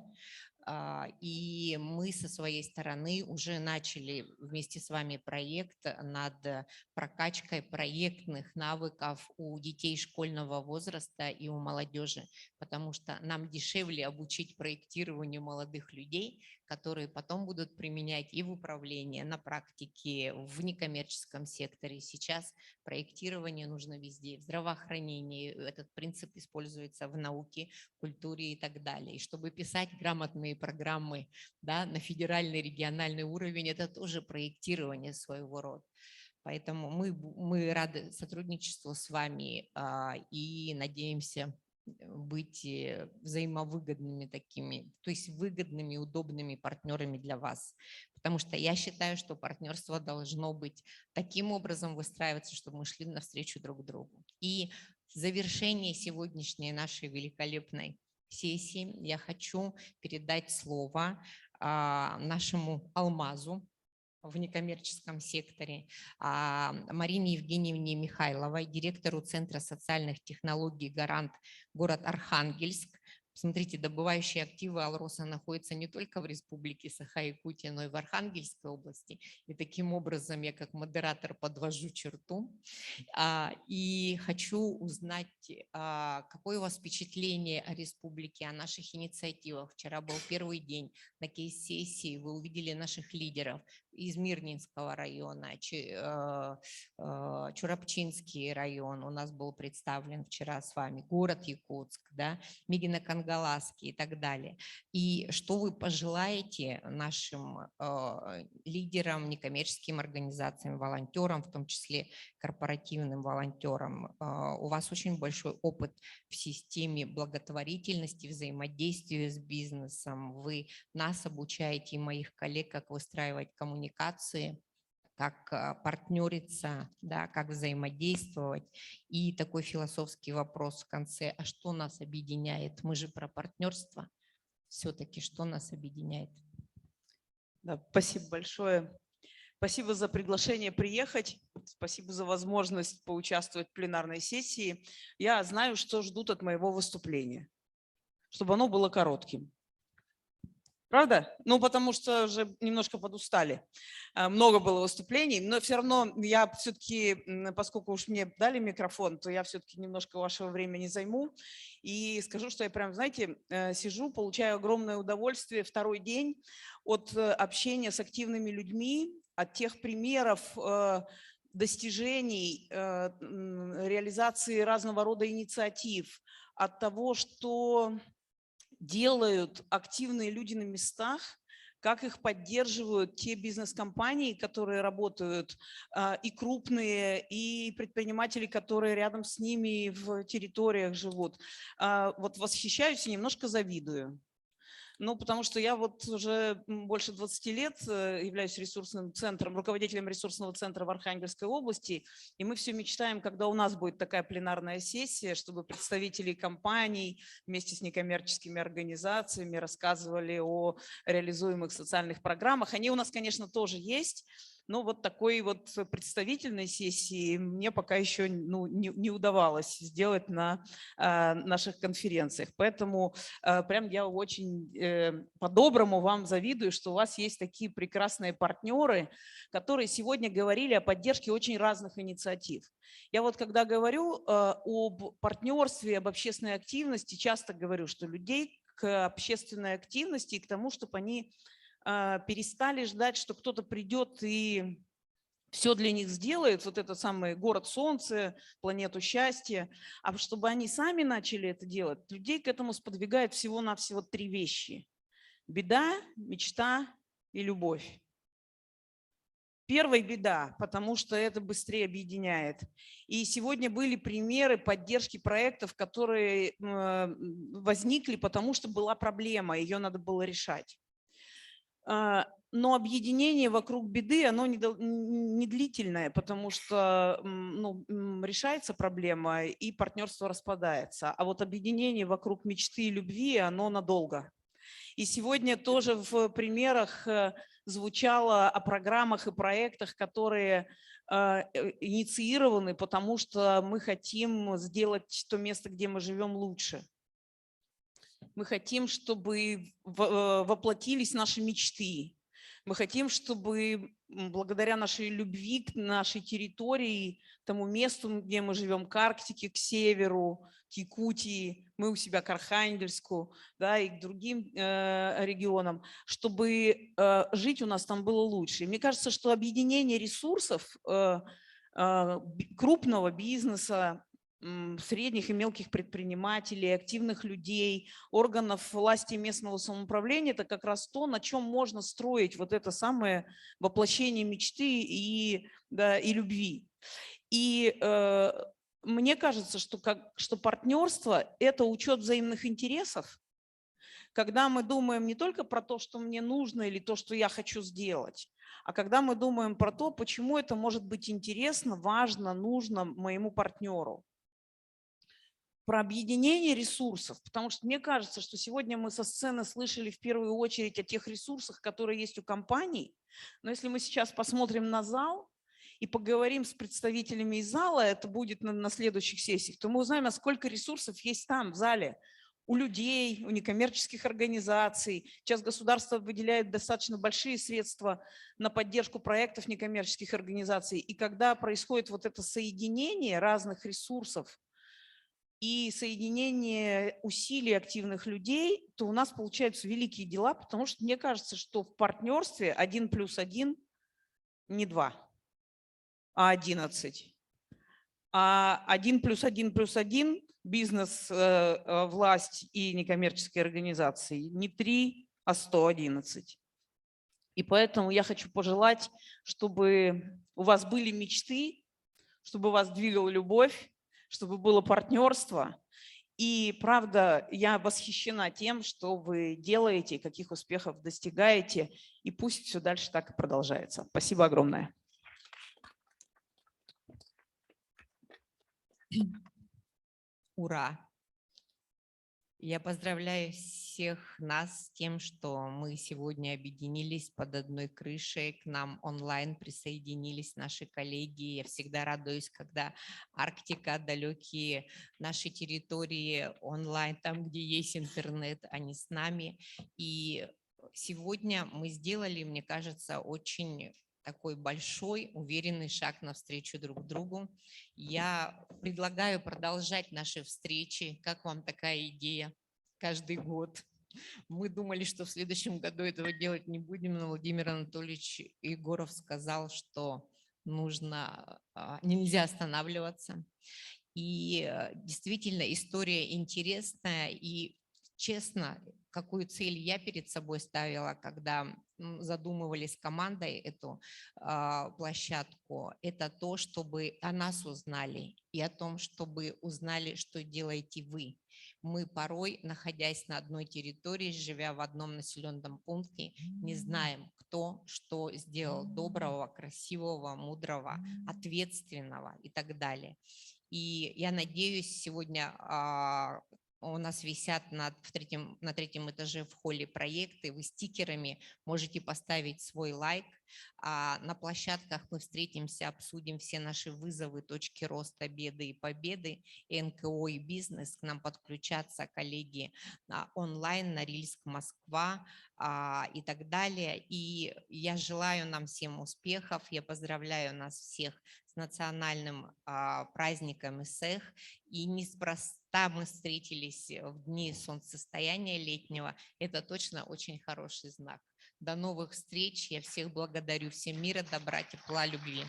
И мы со своей стороны уже начали вместе с вами проект над прокачкой проектных навыков у детей школьного возраста и у молодежи, потому что нам дешевле обучить проектированию молодых людей, которые потом будут применять и в управлении, на практике, в некоммерческом секторе. Сейчас проектирование нужно везде, в здравоохранении. Этот принцип используется в науке, культуре и так далее. И чтобы писать грамотные программы, да, на федеральный, региональный уровень, это тоже проектирование своего рода. Поэтому мы рады сотрудничеству с вами и надеемся быть взаимовыгодными такими, то есть выгодными, удобными партнерами для вас. Потому что я считаю, что партнерство должно быть таким образом выстраиваться, чтобы мы шли навстречу друг другу. И в завершение сегодняшней нашей великолепной сессии я хочу передать слово нашему алмазу в некоммерческом секторе, Марине Евгеньевне Михайловой, директору Центра социальных технологий «Гарант», город Архангельск. Смотрите, добывающие активы Алроса находятся не только в республике Саха-Якутия, но и в Архангельской области. И таким образом я как модератор подвожу черту. И хочу узнать, какое у вас впечатление о республике, о наших инициативах. Вчера был первый день на кейс-сессии, вы увидели наших лидеров из Мирнинского района, Чурапчинский район у нас был представлен вчера с вами, город Якутск, да, Мигино-Кангаласский и так далее. И что вы пожелаете нашим лидерам, некоммерческим организациям, волонтерам, в том числе корпоративным волонтерам? У вас очень большой опыт в системе благотворительности, взаимодействия с бизнесом. Вы нас обучаете и моих коллег, как выстраивать коммуникации, как партнериться, да, как взаимодействовать. И такой философский вопрос в конце: а что нас объединяет? Мы же про партнерство. Все-таки что нас объединяет? Да, спасибо большое. Спасибо за приглашение приехать. Спасибо за возможность поучаствовать в пленарной сессии. Я знаю, что ждут от моего выступления, чтобы оно было коротким. Правда? Ну, потому что уже немножко подустали. Много было выступлений, но все равно я все-таки, поскольку уж мне дали микрофон, то я все-таки немножко вашего времени займу. И скажу, что я прям, знаете, сижу, получаю огромное удовольствие второй день от общения с активными людьми, от тех примеров достижений, реализации разного рода инициатив, от того, что делают активные люди на местах, как их поддерживают те бизнес-компании, которые работают, и крупные, и предприниматели, которые рядом с ними в территориях живут. Вот восхищаюсь и немножко завидую. Ну, потому что я вот уже больше 20 лет являюсь ресурсным центром, руководителем ресурсного центра в Архангельской области, и мы все мечтаем, когда у нас будет такая пленарная сессия, чтобы представители компаний вместе с некоммерческими организациями рассказывали о реализуемых социальных программах. Они у нас, конечно, тоже есть, но вот такой вот представительной сессии мне пока еще не удавалось сделать на наших конференциях. Поэтому прям я очень по-доброму вам завидую, что у вас есть такие прекрасные партнеры, которые сегодня говорили о поддержке очень разных инициатив. Я вот когда говорю об партнерстве, об общественной активности, часто говорю, что людей к общественной активности и к тому, чтобы они перестали ждать, что кто-то придет и все для них сделает, вот этот самый город солнца, планету счастья, а чтобы они сами начали это делать, людей к этому сподвигает всего-навсего 3 вещи: беда, мечта и любовь. Первая беда, потому что это быстрее объединяет. И сегодня были примеры поддержки проектов, которые возникли, потому что была проблема, ее надо было решать. Но объединение вокруг беды, оно не длительное, потому что решается проблема и партнерство распадается. А вот объединение вокруг мечты и любви, оно надолго. И сегодня тоже в примерах звучало о программах и проектах, которые инициированы, потому что мы хотим сделать то место, где мы живем, лучше. Мы хотим, чтобы воплотились наши мечты. Мы хотим, чтобы благодаря нашей любви к нашей территории, тому месту, где мы живем, к Арктике, к северу, к Якутии, мы у себя к Архангельску, да, и к другим регионам, чтобы жить у нас там было лучше. И мне кажется, что объединение ресурсов крупного бизнеса, средних и мелких предпринимателей, активных людей, органов власти местного самоуправления – это как раз то, на чем можно строить вот это самое воплощение мечты и любви. И мне кажется, что партнерство – это учет взаимных интересов, когда мы думаем не только про то, что мне нужно или то, что я хочу сделать, а когда мы думаем про то, почему это может быть интересно, важно, нужно моему партнеру. Про объединение ресурсов, потому что мне кажется, что сегодня мы со сцены слышали в первую очередь о тех ресурсах, которые есть у компаний, но если мы сейчас посмотрим на зал и поговорим с представителями из зала, это будет на следующих сессиях, то мы узнаем, а сколько ресурсов есть там, в зале, у людей, у некоммерческих организаций. Сейчас государство выделяет достаточно большие средства на поддержку проектов некоммерческих организаций. И когда происходит вот это соединение разных ресурсов и соединение усилий активных людей, то у нас получаются великие дела, потому что мне кажется, что в партнерстве 1+1 не 2, а 11. А 1+1+1 бизнес, власть и некоммерческие организации не 3, а 111. И поэтому я хочу пожелать, чтобы у вас были мечты, чтобы вас двигала любовь, чтобы было партнерство. И правда, я восхищена тем, что вы делаете, каких успехов достигаете. И пусть все дальше так и продолжается. Спасибо огромное. Ура! Я поздравляю всех нас с тем, что мы сегодня объединились под одной крышей, к нам онлайн присоединились наши коллеги. Я всегда радуюсь, когда Арктика, далекие наши территории онлайн, там, где есть интернет, они с нами. И сегодня мы сделали, мне кажется, очень такой большой, уверенный шаг навстречу друг другу. Я предлагаю продолжать наши встречи. Как вам такая идея? Каждый год. Мы думали, что в следующем году этого делать не будем, но Владимир Анатольевич Егоров сказал, что нельзя останавливаться. И действительно история интересная, и честно, какую цель я перед собой ставила, когда задумывались с командой эту площадку, это то, чтобы о нас узнали и о том, чтобы узнали, что делаете вы. Мы порой, находясь на одной территории, живя в одном населенном пункте, не знаем, кто что сделал доброго, красивого, мудрого, ответственного и так далее. И я надеюсь, сегодня у нас висят на третьем этаже в холле проекты, вы стикерами можете поставить свой лайк. На площадках мы встретимся, обсудим все наши вызовы, точки роста, беды и победы, НКО и бизнес. К нам подключатся коллеги онлайн, Норильск, Москва и так далее. И я желаю нам всем успехов, я поздравляю нас всех с национальным праздником ИСЭХ. И неспроста мы встретились в дни солнцестояния летнего. Это точно очень хороший знак. До новых встреч. Я всех благодарю. Всем мира, добра, тепла, любви.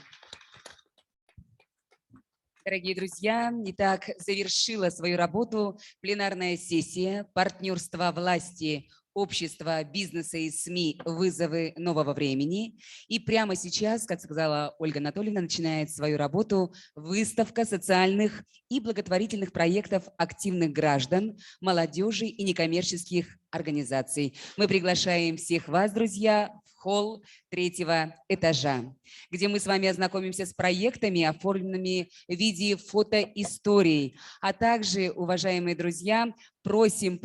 Дорогие друзья, итак, завершила свою работу пленарная сессия «Партнерство власти, общества, бизнеса и СМИ. Вызовы нового времени». И прямо сейчас, как сказала Ольга Анатольевна, начинает свою работу выставка социальных и благотворительных проектов активных граждан, молодежи и некоммерческих организаций. Мы приглашаем всех вас, друзья, в холл 3-го этажа, где мы с вами ознакомимся с проектами, оформленными в виде фотоисторий. А также, уважаемые друзья, просим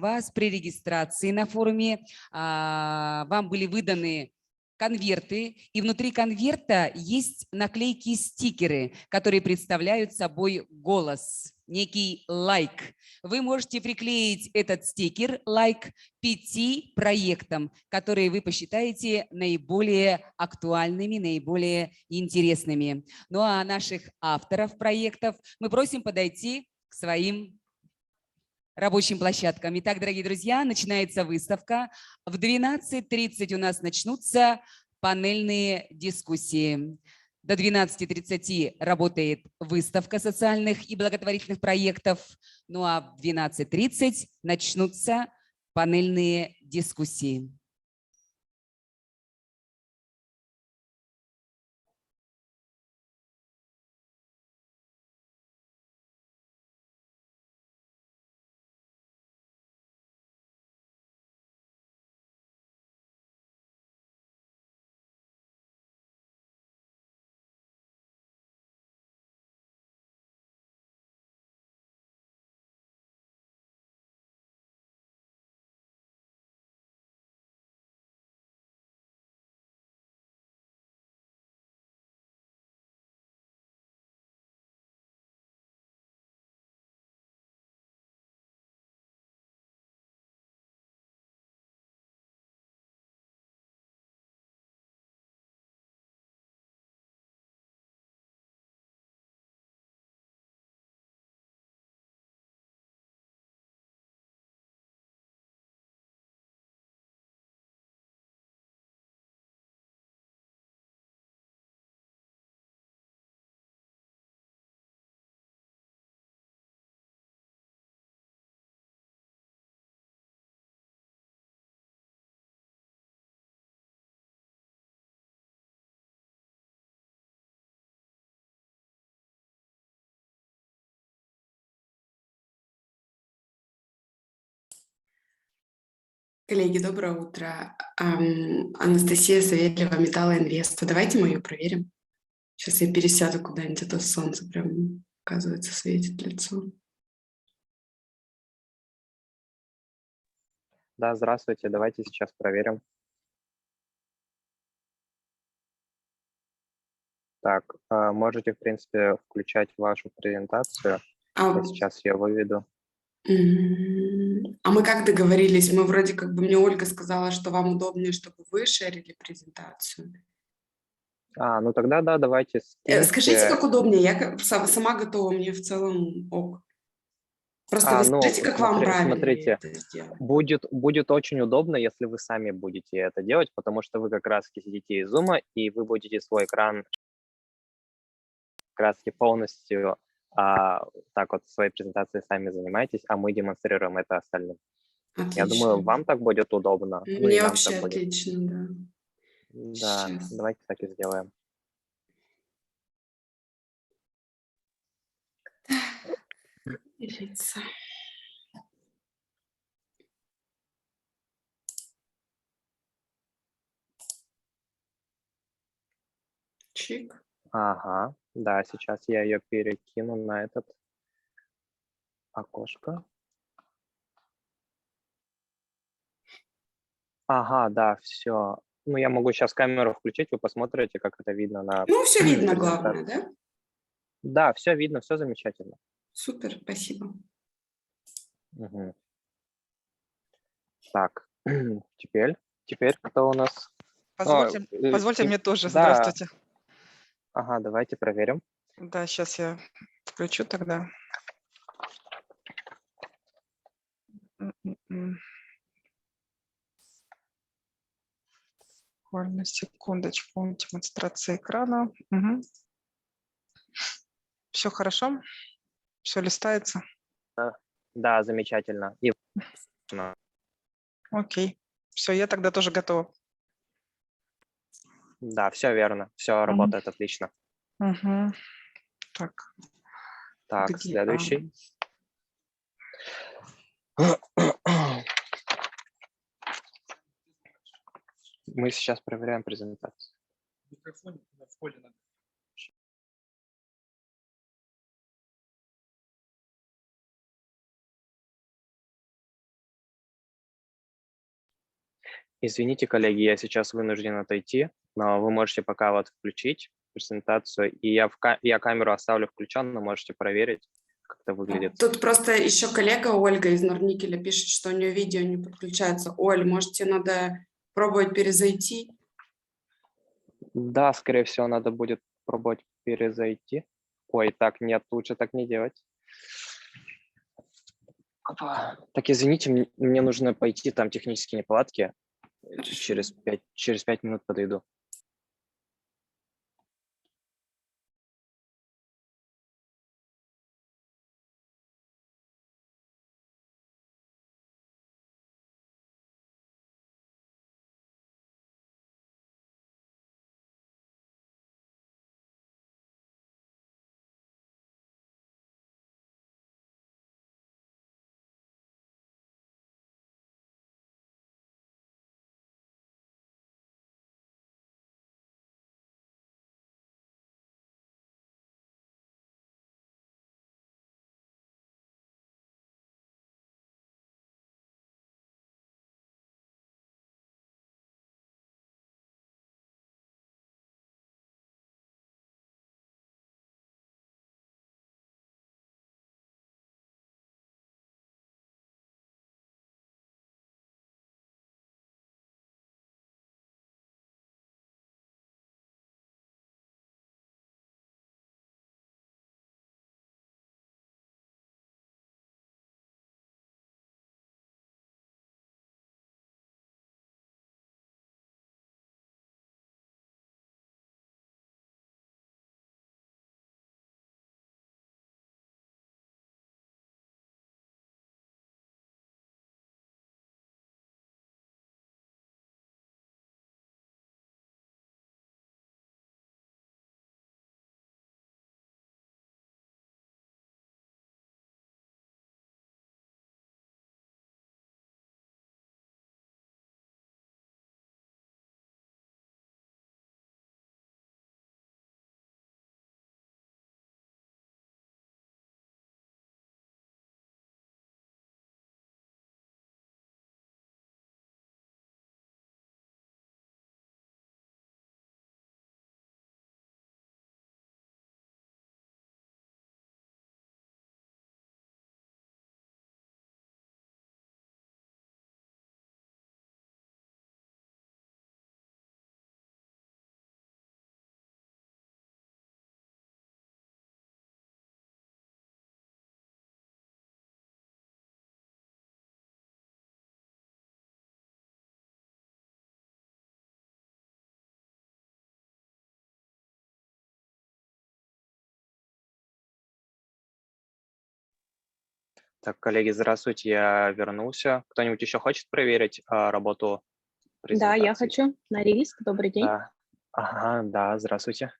вас при регистрации на форуме, вам были выданы конверты, и внутри конверта есть наклейки-стикеры, которые представляют собой голос, некий лайк. Вы можете приклеить этот стикер, лайк, 5 проектам, которые вы посчитаете наиболее актуальными, наиболее интересными. Ну а наших авторов проектов мы просим подойти к своим рабочим площадкам. Итак, дорогие друзья, начинается выставка. В 12:30 у нас начнутся панельные дискуссии. До 12:30 работает выставка социальных и благотворительных проектов. Ну а в 12:30 начнутся панельные дискуссии. Коллеги, доброе утро. Анастасия Савельева, Металла Инвеста. Давайте мы ее проверим. Сейчас я пересяду куда-нибудь, а то солнце прям, оказывается, светит в лицо. Да, здравствуйте. Давайте сейчас проверим. Так, можете, в принципе, включать вашу презентацию. А, Я сейчас ее выведу. а мы как договорились? Мы вроде как бы, мне Ольга сказала, что вам удобнее, чтобы вы шерили презентацию. Ну тогда да, давайте Скажите, как скиньте. удобнее. Я сама готова, мне в целом ок. Просто вы Ну, скажите, как вам правильнее смотрите, это сделать. будет очень удобно, если вы сами будете это делать, потому что вы как раз сидите из Zoom, и вы будете свой экран как раз полностью так вот своей презентацией сами занимаетесь, а мы демонстрируем это остальным. Я думаю, Отлично. вам так будет удобно, ну и Мне нам вообще так будет. отлично, да. Да, Сейчас. давайте так и сделаем. Делиться. Чик. Ага, да, сейчас я ее перекину на этот окошко. Ага, да, все. Ну, я могу сейчас камеру включить, вы посмотрите, как это видно на Ну, все видно, главное, презентации. да? Да, все видно, все замечательно. Супер, спасибо. Мгм. Так, теперь кто у нас? Позвольте мне тоже. Да, Здравствуйте. ага, давайте проверим. Да, сейчас я включу тогда. Буквально секундочку. Демонстрация экрана. Все хорошо? Все листается? Да, замечательно. И Окей. Все, я тогда тоже готова. да, все верно, все работает отлично. Мгм. Так, Так, где? следующий. Мы сейчас проверяем презентацию. Извините, коллеги, я сейчас вынужден отойти, но вы можете пока вот включить презентацию, и я камеру оставлю включенной, можете проверить, как это выглядит. Тут просто еще коллега Ольга из Норникеля пишет, что у нее видео не подключается. Оль, может, тебе надо пробовать перезайти? Да, скорее всего, надо будет пробовать перезайти. Ой, так, нет, лучше так не делать. Опа. Так, извините, мне нужно пойти, там технические неполадки. Хорошо. Через 5 минут подойду. Так, коллеги, здравствуйте, я вернулся. Кто-нибудь еще хочет проверить работу Да, я презентации? хочу на риск. Добрый день. Да. Ага, да, здравствуйте.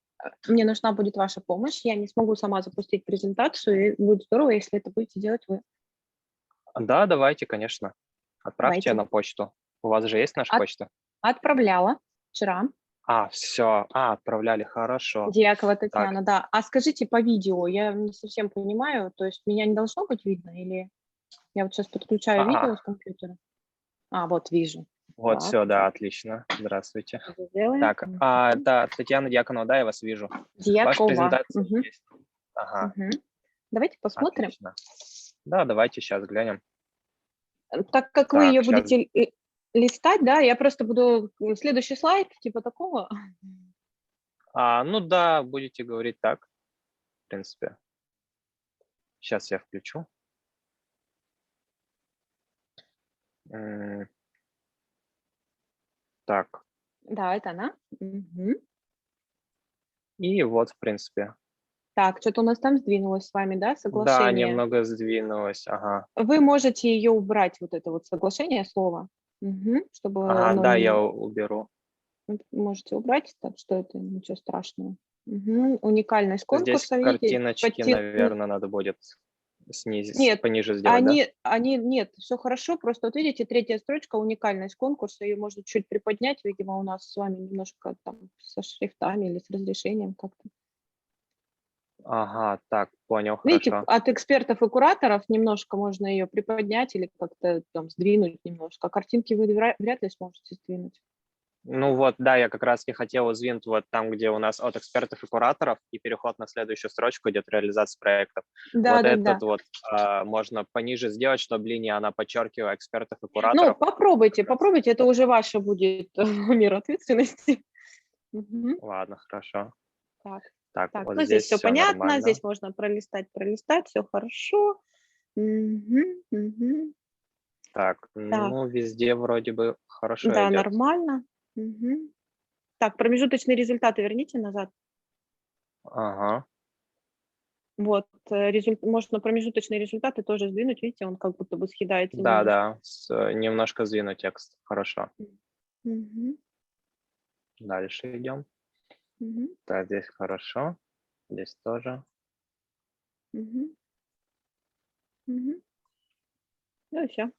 Мне нужна будет ваша помощь. Я не смогу сама запустить презентацию, и будет здорово, если это будете делать вы. Да, давайте, конечно. Отправьте Давайте. на почту. У вас же есть наша почта? Отправляла вчера. Все. Отправляли, хорошо. Дьякова Так, Татьяна, да. А скажите по видео, я не совсем понимаю, то есть меня не должно быть видно или я вот сейчас подключаю видео с компьютера? Вот вижу. вот Так, все, да, отлично. Здравствуйте. сделаем. Так, да, Татьяна Дьяконова, да, я вас вижу. Ваша Дьякова. презентация Мгм. есть. Ага, Мгм. Давайте посмотрим. отлично. Да, давайте сейчас глянем. Так как вы Так, ее щас. будете листать, да, я просто буду следующий слайд, типа такого. Ну да, будете говорить так, в принципе. Сейчас я включу. Так, Да, это она. Мгм. и вот, в принципе. Так, что-то у нас там сдвинулось с вами, да, Да, соглашение. немного сдвинулось, ага. Вы можете ее убрать, вот это вот соглашение, слово, чтобы Ага, оно да, не... я уберу. Можете убрать, так что это ничего страшного. Уникальность Здесь конкурса, видите? картиночки, наверное, надо будет снизить, Нет, пониже сделать, да? нет, все хорошо, просто вот видите, третья строчка, уникальность конкурса, ее можно чуть приподнять, видимо, у нас с вами немножко там со шрифтами или с разрешением как-то. Ага, так, понял, Видите, хорошо. от экспертов и кураторов немножко можно ее приподнять или как-то там сдвинуть немножко. А картинки вы вряд ли сможете сдвинуть. Ну вот, да, я как раз и хотел сдвинуть вот там, где у нас от экспертов и кураторов, и переход на следующую строчку идет реализация проектов. Да, Вот да, этот да. вот можно пониже сделать, чтобы линия, она подчеркивала экспертов и Ну, кураторов. попробуйте, это уже ваше будет мера ответственности. Мгм. Ладно, хорошо. Так, Так, вот ну здесь здесь все все понятно, нормально. здесь можно пролистать, все хорошо. Мгм. Так, ну везде вроде бы хорошо Да, идет. нормально. Мгм. Так, промежуточные результаты верните назад. Ага, Вот, можно промежуточные результаты тоже сдвинуть, видите, он как будто бы съедается немножко. да, немножко сдвину текст, хорошо. Мгм. Дальше идем. Мгм. Так, здесь хорошо, здесь тоже. Мгм. Мгм. Ну и все.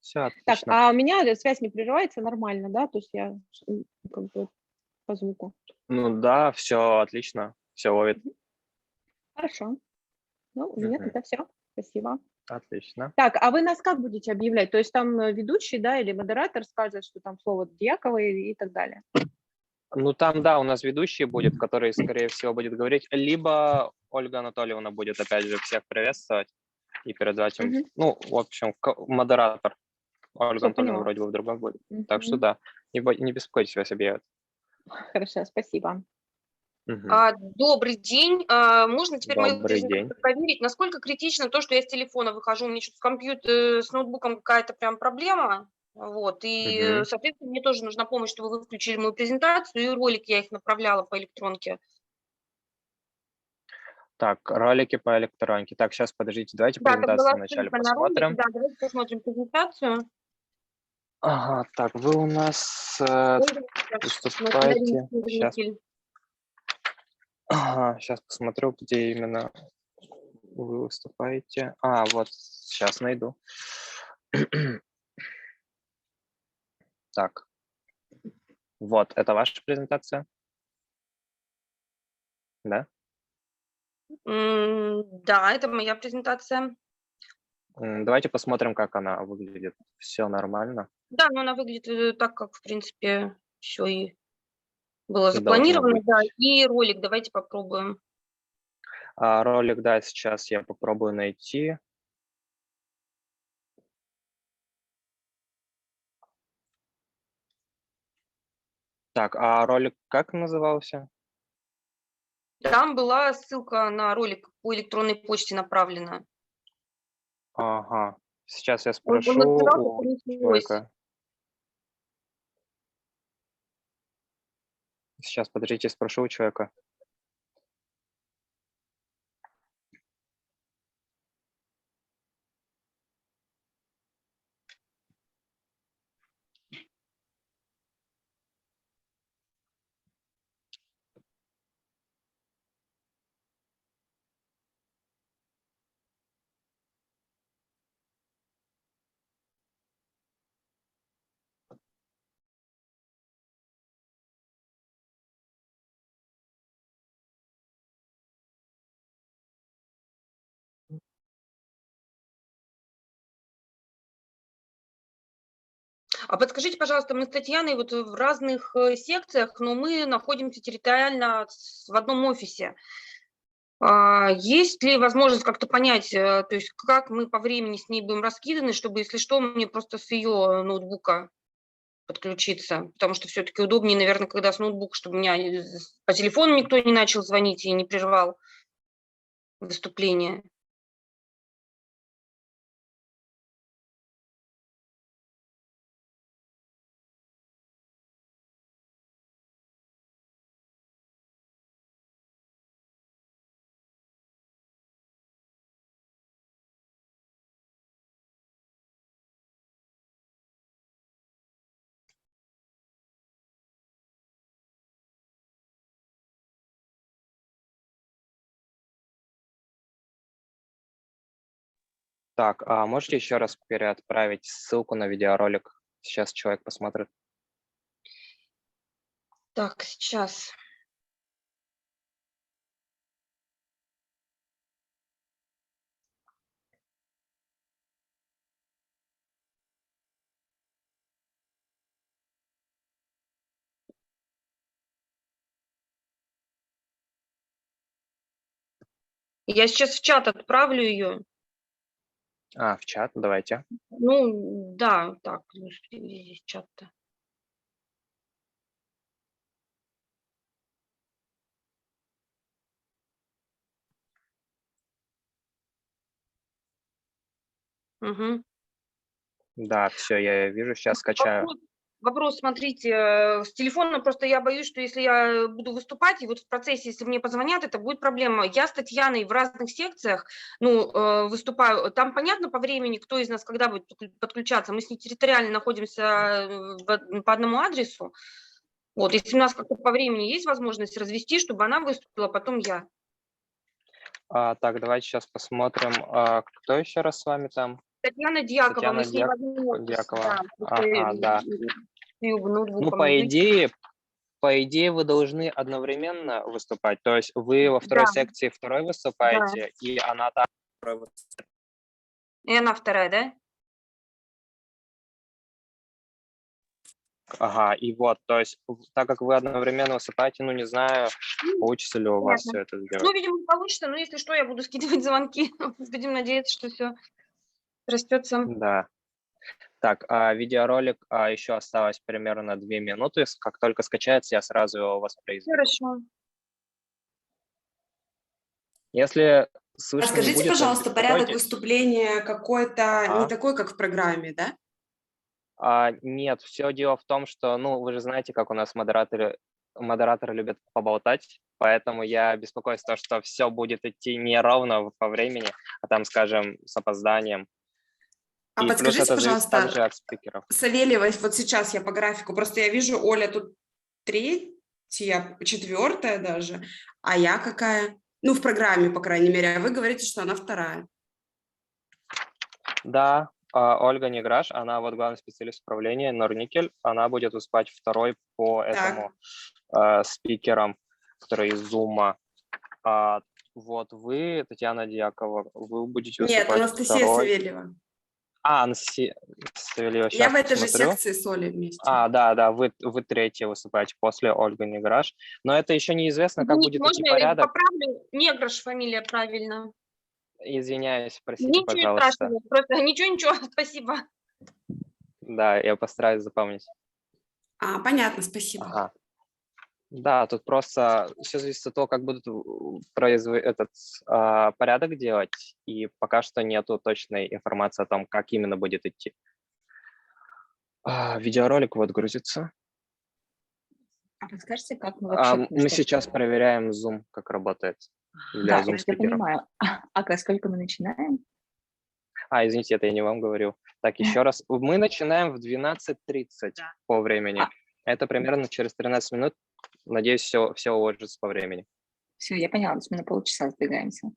Все Так, отлично. а у меня связь не прерывается нормально, да? То есть я как бы по звуку. Ну да, все отлично, все ловит. Хорошо. Ну, у меня Мгм. тогда все. Спасибо. Отлично. Так, а вы нас как будете объявлять? То есть там ведущий, да, или модератор скажет, что там слово Дьякова и так далее? Ну там, да, у нас ведущий будет, который, скорее всего, будет говорить, либо Ольга Анатольевна будет, опять же, всех приветствовать и передавать им, Мгм. ну, в общем, модератор. Ольга Всё, Анатольевна поняла. вроде бы в другом будет. Так что Мгм. да, не беспокойтесь, вас объявят. Хорошо, спасибо. Мгм. Добрый день. Можно теперь мою Добрый день. презентацию проверить? Насколько критично то, что я с телефона выхожу? У меня что-то с ноутбуком какая-то прям проблема. Вот. И, Мгм. соответственно, мне тоже нужна помощь, чтобы вы включили мою презентацию. И ролики я их направляла по электронке. Так, ролики по электронке. Так, сейчас, подождите, давайте Да, там была презентацию вначале ссылка на ролики. посмотрим. Да, давайте посмотрим презентацию. Ага, так, вы у нас выступаете. Сейчас посмотрю, где именно вы выступаете. Вот, сейчас найду. Так, вот, это ваша презентация? Да? Да, это моя презентация. Давайте посмотрим, как она выглядит. Все нормально? Да, но она выглядит так, как, в принципе, все и было И должно запланировано. быть. Да, и ролик давайте попробуем. Ролик, да, сейчас я попробую найти. Так, а ролик как назывался? Там была ссылка на ролик по электронной почте направлена. Ага, сейчас я Он спрошу надсылался, у понеслось. человека. Сейчас, подождите, спрошу у человека. А подскажите, пожалуйста, мы с Татьяной вот в разных секциях, но мы находимся территориально в одном офисе. Есть ли возможность как-то понять, то есть как мы по времени с ней будем раскиданы, чтобы, если что, мне просто с ее ноутбука подключиться? Потому что все-таки удобнее, наверное, когда с ноутбука, чтобы меня по телефону никто не начал звонить и не прервал выступление. Так, а можете еще раз переотправить ссылку на видеоролик? Сейчас человек посмотрит. Так, сейчас. Я сейчас в чат отправлю ее. В чат, давайте. Ну, да, так, где здесь чат-то? Угу. Да, все, я вижу, сейчас скачаю. Вопрос, смотрите, с телефона просто я боюсь, что если я буду выступать, и вот в процессе, если мне позвонят, это будет проблема. Я с Татьяной в разных секциях, выступаю. Там понятно по времени, кто из нас когда будет подключаться. Мы с ней территориально находимся по одному адресу. Вот, если у нас как-то по времени есть возможность развести, чтобы она выступила, потом я. Так, давайте сейчас посмотрим, кто еще раз с вами там? Татьяна Дьякова, Татьяна мы с ней в одном офисе, Дьякова. да, Ага, да. ноутбуком По идее, вы должны одновременно выступать. То есть вы во второй Да. секции второй выступаете, и она там второй выступает. И она вторая, да? Ага, и вот, то есть, так как вы одновременно выступаете, не знаю, получится ли у вас все это сделать. Ну, видимо, не получится, но если что, я буду скидывать звонки. Будем надеяться, что все растется. Да. Так, видеоролик еще осталось примерно 2 минуты. Как только скачается, я сразу его воспроизведу. Хорошо. Если слышно не Скажите, будет, то не пожалуйста, порядок беспокойтесь. выступления какой-то не Ага. такой, как в программе, да? Нет, все дело в том, что, вы же знаете, как у нас модераторы любят поболтать, поэтому я беспокоюсь, что все будет идти не ровно по времени, а там, скажем, с опозданием. А И плюс подскажите, это зависит пожалуйста, также от спикеров. Савельева, вот сейчас я по графику, просто я вижу, Оля тут 3-я, 4-я даже, а я какая? В программе, по крайней мере, а вы говорите, что она 2-я. Да, Ольга Неграш, она вот главный специалист управления Норникель, она будет выступать второй по этому спикерам, которые из Zoom. Вот вы, Татьяна Дьякова, вы будете выступать Нет, Анастасия второй. Савельева. Анастасия Савельева, Я сейчас в этой же посмотрю. секции с Олей вместе. Да, вы 3-я выступаете после Ольги Неграш. Но это еще неизвестно, как будет идти Можно я порядок. поправлю? Неграш фамилия правильно. Извиняюсь, простите, Ничего пожалуйста. страшного, просто ничего, спасибо. Да, я постараюсь запомнить. Понятно, спасибо. Ага. Да, тут просто все зависит от того, как будут этот порядок делать, и пока что нету точной информации о том, как именно будет идти. Видеоролик вот грузится. А подскажете, как мы вообще... Мы сейчас проверяем Zoom, как работает для Да, это я Zoom-спикеров. понимаю. А сколько мы начинаем? Извините, это я не вам говорю. Так, еще раз. Мы начинаем в 12:30 по времени. Это примерно через 13 минут. Надеюсь, все уложится по времени. Все, я поняла, то есть мы на полчаса сдвигаемся.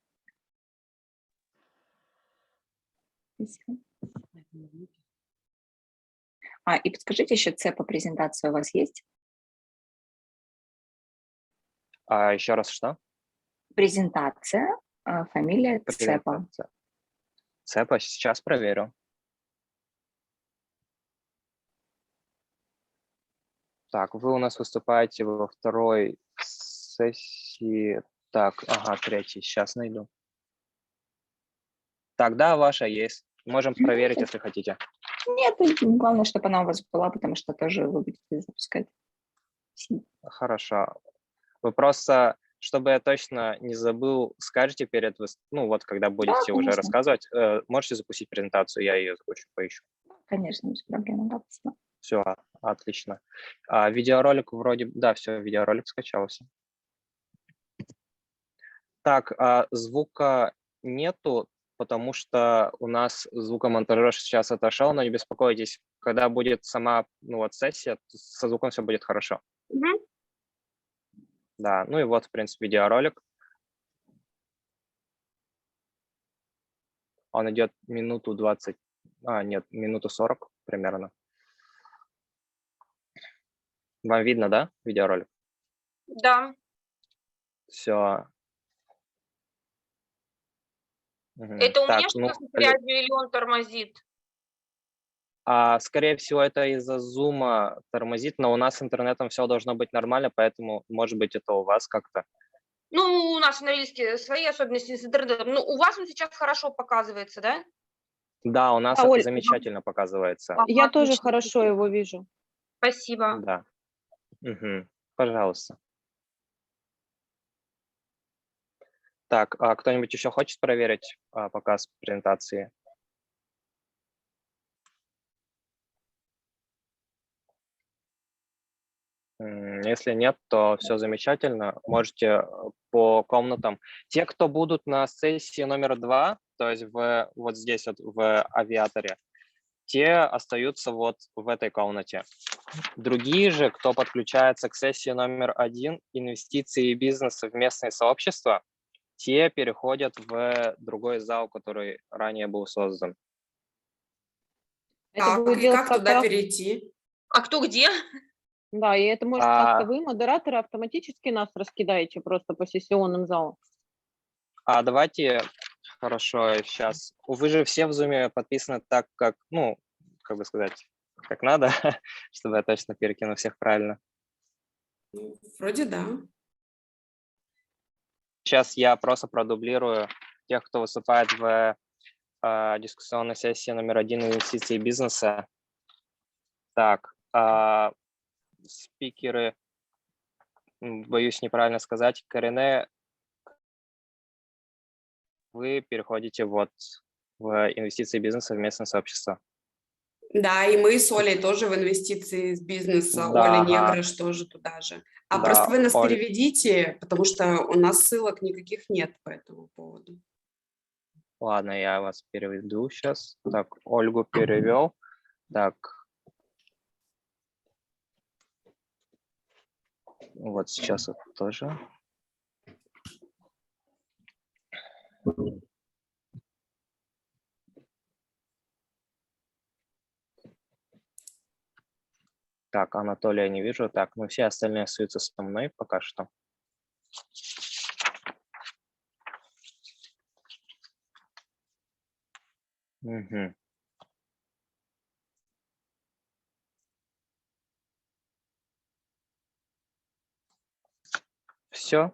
Спасибо. И подскажите еще, ЦЕПа презентация у вас есть? Еще раз что? Презентация, фамилия ЦЕПа. Презентация. ЦЕПа, сейчас проверю. Так, вы у нас выступаете во второй сессии. Так, ага, третий, сейчас найду. Так, да, ваша есть. Можем проверить, если хотите. Нет, главное, чтобы она у вас была, потому что тоже вы будете запускать. Хорошо. Вы просто, чтобы я точно не забыл, скажите перед, ну вот, когда будете уже конечно. рассказывать, можете запустить презентацию, я ее запущу, поищу. Конечно, без проблем. Да, спасибо. Все, отлично. Видеоролик вроде, да, все, видеоролик скачался. Так, звука нету, потому что у нас звукомонтажер сейчас отошел, но не беспокойтесь, когда будет сама, ну вот, сессия, со звуком все будет хорошо. Да, ну и вот, в принципе, видеоролик. Он идет минуту 20, нет, минуту 40 примерно. Вам видно, да, видеоролик? Да. Все. Это у Так, меня ну, что-то с связью или он тормозит? скорее всего, это из-за зума тормозит, но у нас с интернетом все должно быть нормально, поэтому, может быть, это у вас как-то. Ну, у нас на Норильске свои особенности с интернетом. Ну, у вас он сейчас хорошо показывается, да? Да, у нас Да, это Оль, замечательно показывается. Я тоже Отлично. хорошо его вижу. Спасибо. Да. Мгм. Пожалуйста. Так, кто-нибудь еще хочет проверить показ презентации? Если нет, то все замечательно. Можете по комнатам. Те, кто будут на сессии номер 2, то есть вот здесь вот в авиаторе, те остаются вот в этой комнате. Другие же, кто подключается к сессии номер 1, инвестиции и бизнес в местные сообщества, те переходят в другой зал, который ранее был создан. Это Так, будет и делать как туда как-то... перейти? А кто где? Да, и это может А, как-то вы, модераторы, автоматически нас раскидаете просто по сессионным залам. давайте, хорошо, сейчас. Вы же все в Zoom подписаны так, как, ну, как бы сказать, как надо, чтобы я точно перекинул всех правильно. Ну, вроде да. Сейчас я просто продублирую тех, кто выступает в дискуссионной сессии номер 1 инвестиции и бизнеса. Так, спикеры, боюсь неправильно сказать, Карине, вы переходите вот в инвестиции и бизнеса в местное сообщество. Да, и мы с Олей тоже в инвестиции из бизнеса. Да, Оля ага. Неграш тоже туда же. А Да, просто вы нас Оль. переведите, потому что у нас ссылок никаких нет по этому поводу. Ладно, я вас переведу сейчас. Так, Ольгу перевел. Так. Вот сейчас вот тоже. Так, Анатолия не вижу. Так, ну все остальные остаются со мной пока что. Угу. Все.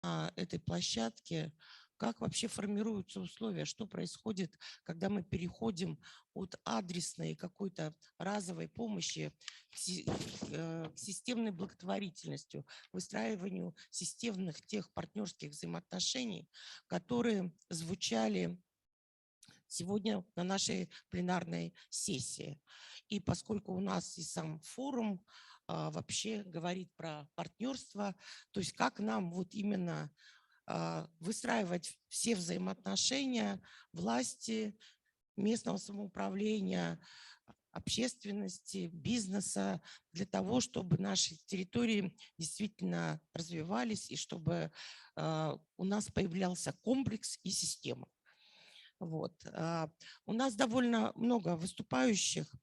на этой площадке, как вообще формируются условия, что происходит, когда мы переходим от адресной какой-то разовой помощи к системной благотворительности, выстраиванию системных тех партнерских взаимоотношений, которые звучали сегодня на нашей пленарной сессии. И поскольку у нас и сам форум вообще говорит про партнерство, то есть как нам вот именно выстраивать все взаимоотношения власти, местного самоуправления, общественности, бизнеса для того, чтобы наши территории действительно развивались и чтобы у нас появлялся комплекс и система. Вот. У нас довольно много выступающих,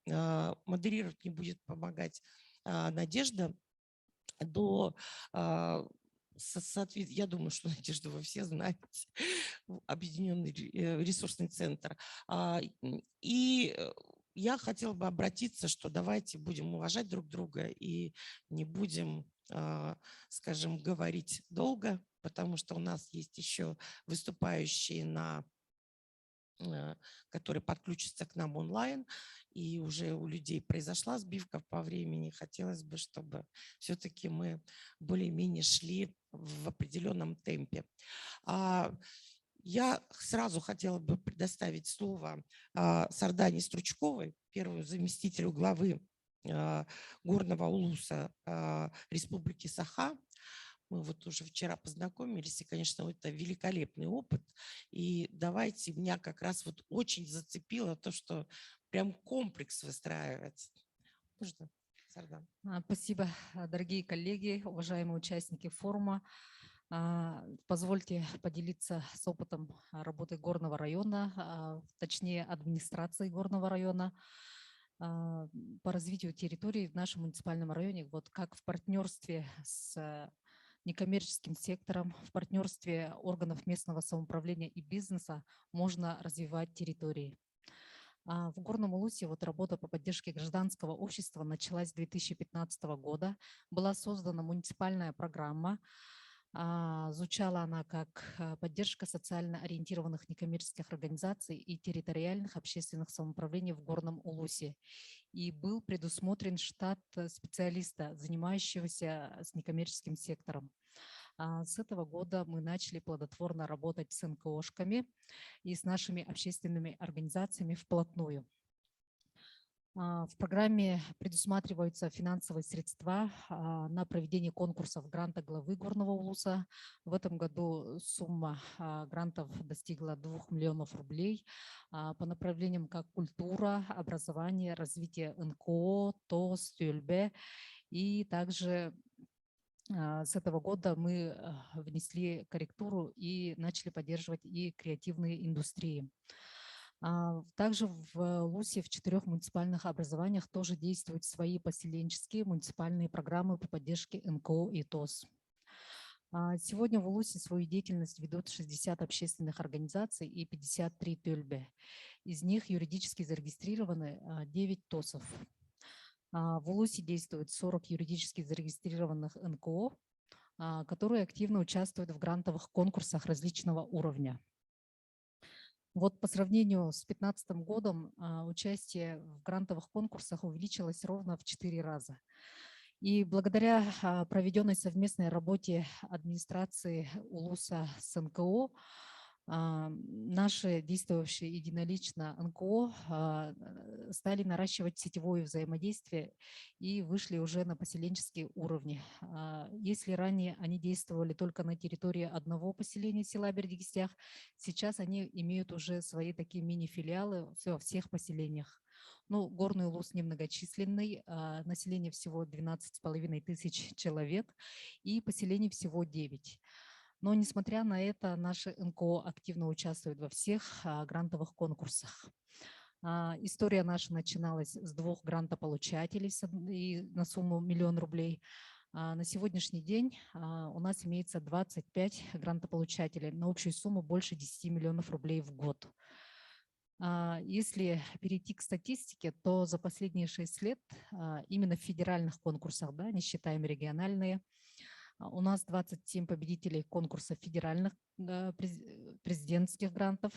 модерировать не будет помогать Надежда. Я думаю, что Надежду вы все знаете, Объединенный ресурсный центр. И я хотела бы обратиться, что давайте будем уважать друг друга и не будем, скажем, говорить долго, потому что у нас есть еще выступающие, которые подключатся к нам онлайн, и уже у людей произошла сбивка по времени. Хотелось бы, чтобы все-таки мы более-менее шли в определенном темпе. Я сразу хотела бы предоставить слово Сардане Стручковой, первому заместителю главы Горного улуса Республики Саха. Мы вот уже вчера познакомились, и, конечно, это великолепный опыт. И давайте, меня как раз вот очень зацепило то, что прям комплекс выстраивается. Можно, Сардан? Спасибо, дорогие коллеги, уважаемые участники форума. Позвольте поделиться с опытом работы Горного района, точнее администрации Горного района по развитию территории в нашем муниципальном районе, вот как в партнерстве с некоммерческим сектором, в партнерстве органов местного самоуправления и бизнеса можно развивать территории. В Горном Улусе вот работа по поддержке гражданского общества началась с 2015 года. Была создана муниципальная программа. Звучала она как поддержка социально ориентированных некоммерческих организаций и территориальных общественных самоуправлений в Горном Улусе. И был предусмотрен штат специалиста, занимающегося с некоммерческим сектором. С этого года мы начали плодотворно работать с НКОшками и с нашими общественными организациями вплотную. В программе предусматриваются финансовые средства на проведение конкурсов гранта главы Горного Улуса. В этом году сумма грантов достигла 2 миллионов рублей по направлениям как культура, образование, развитие НКО, ТОС, ТЮЛьБ. И также с этого года мы внесли корректуру и начали поддерживать и креативные индустрии. Также в Улусе в 4 муниципальных образованиях тоже действуют свои поселенческие муниципальные программы по поддержке НКО и ТОС. Сегодня в Улусе свою деятельность ведут 60 общественных организаций и 53 ТЮЛьБ. Из них юридически зарегистрированы 9 ТОСов. В Улусе действует 40 юридически зарегистрированных НКО, которые активно участвуют в грантовых конкурсах различного уровня. Вот по сравнению с 2015 годом участие в грантовых конкурсах увеличилось ровно в 4 раза. И благодаря проведенной совместной работе администрации Улуса с НКО, наши действующие единолично НКО стали наращивать сетевое взаимодействие и вышли уже на поселенческие уровни. Если ранее они действовали только на территории одного поселения села Бердикистях, сейчас они имеют уже свои такие мини-филиалы во всех поселениях. Ну, Горный Улус немногочисленный, население всего 12,5 тысяч человек и поселений всего 9. Но, несмотря на это, наши НКО активно участвуют во всех грантовых конкурсах. История наша начиналась с 2 грантополучателей на сумму 1 миллион рублей. На сегодняшний день у нас имеется 25 грантополучателей на общую сумму больше 10 миллионов рублей в год. Если перейти к статистике, то за последние 6 лет именно в федеральных конкурсах, да, не считаем региональные, У нас 27 победителей конкурса федеральных президентских грантов,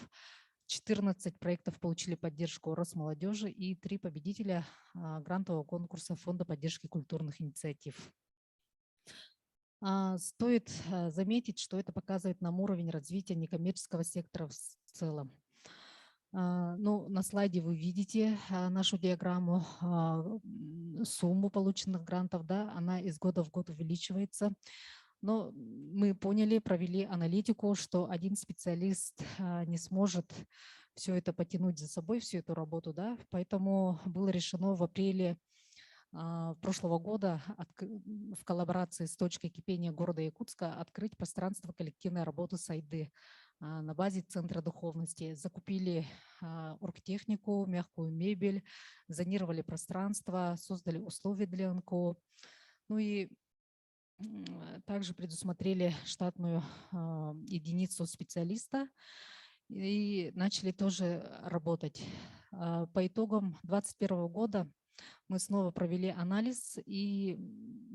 14 проектов получили поддержку Росмолодежи и 3 победителя грантового конкурса Фонда поддержки культурных инициатив. Стоит заметить, что это показывает нам уровень развития некоммерческого сектора в целом. Ну, на слайде вы видите нашу диаграмму, сумму полученных грантов, да, она из года в год увеличивается. Но мы поняли, провели аналитику, что один специалист не сможет все это потянуть за собой, всю эту работу, да, поэтому было решено в апреле прошлого года в коллаборации с точкой кипения города Якутска открыть пространство коллективной работы Сайды на базе Центра духовности. Закупили оргтехнику, мягкую мебель, зонировали пространство, создали условия для НКО. Ну и также предусмотрели штатную единицу специалиста и начали тоже работать. По итогам 2021 года мы снова провели анализ, и,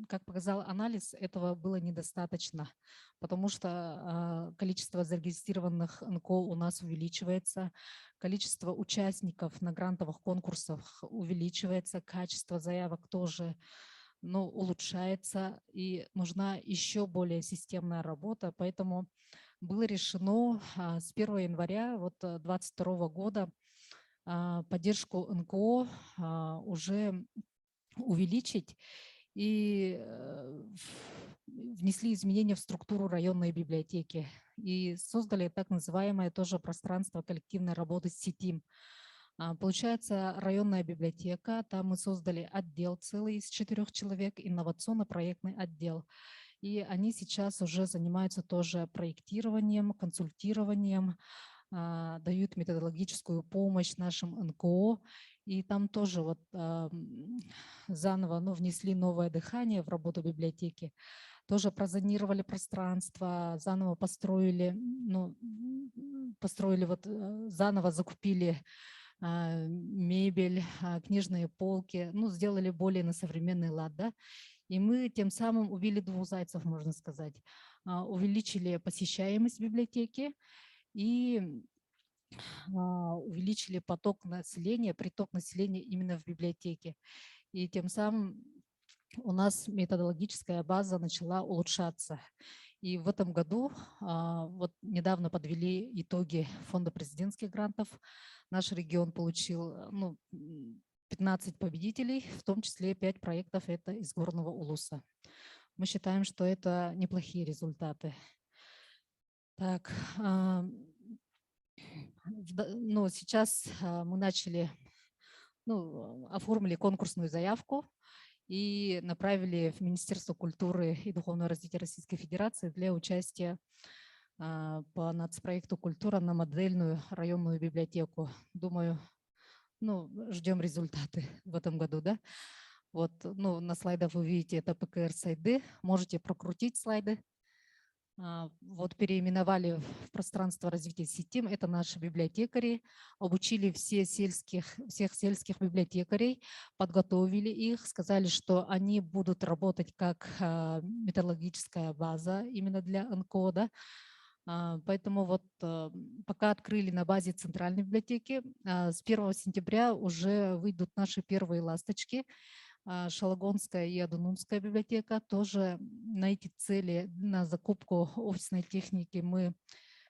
как показал анализ, этого было недостаточно, потому что количество зарегистрированных НКО у нас увеличивается, количество участников на грантовых конкурсах увеличивается, качество заявок тоже улучшается, и нужна еще более системная работа, поэтому было решено с 1 января 2022 года поддержку НКО уже увеличить и внесли изменения в структуру районной библиотеки и создали так называемое тоже пространство коллективной работы СИТИМ. Получается, районная библиотека, там мы создали отдел целый из 4 человек, инновационно-проектный отдел. И они сейчас уже занимаются тоже проектированием, консультированием, дают методологическую помощь нашим НКО. И там тоже заново внесли новое дыхание в работу библиотеки. Тоже прозонировали пространство, заново построили, заново закупили мебель, книжные полки, сделали более на современный лад, да. И мы тем самым убили 2 зайцев, можно сказать. Увеличили посещаемость библиотеки и увеличили приток населения именно в библиотеке. И тем самым у нас методологическая база начала улучшаться. И в этом году, недавно подвели итоги фонда президентских грантов. Наш регион получил 15 победителей, в том числе 5 проектов это из Горного Улуса. Мы считаем, что это неплохие результаты. Так, сейчас мы начали, оформили конкурсную заявку и направили в Министерство культуры и духовного развития Российской Федерации для участия по нацпроекту «Культура» на модельную районную библиотеку. Думаю, ждем результаты в этом году, да? На слайдах вы видите, это ПКР Сайды. Можете прокрутить слайды. Переименовали в пространство развития СИТИМ. Это наши библиотекари. Обучили всех сельских библиотекарей, подготовили их, сказали, что они будут работать как методологическая база именно для НКО, да? Поэтому пока открыли на базе центральной библиотеки, с 1 сентября уже выйдут наши первые ласточки. Шалагонская и Адунунская библиотека тоже на эти цели, на закупку офисной техники мы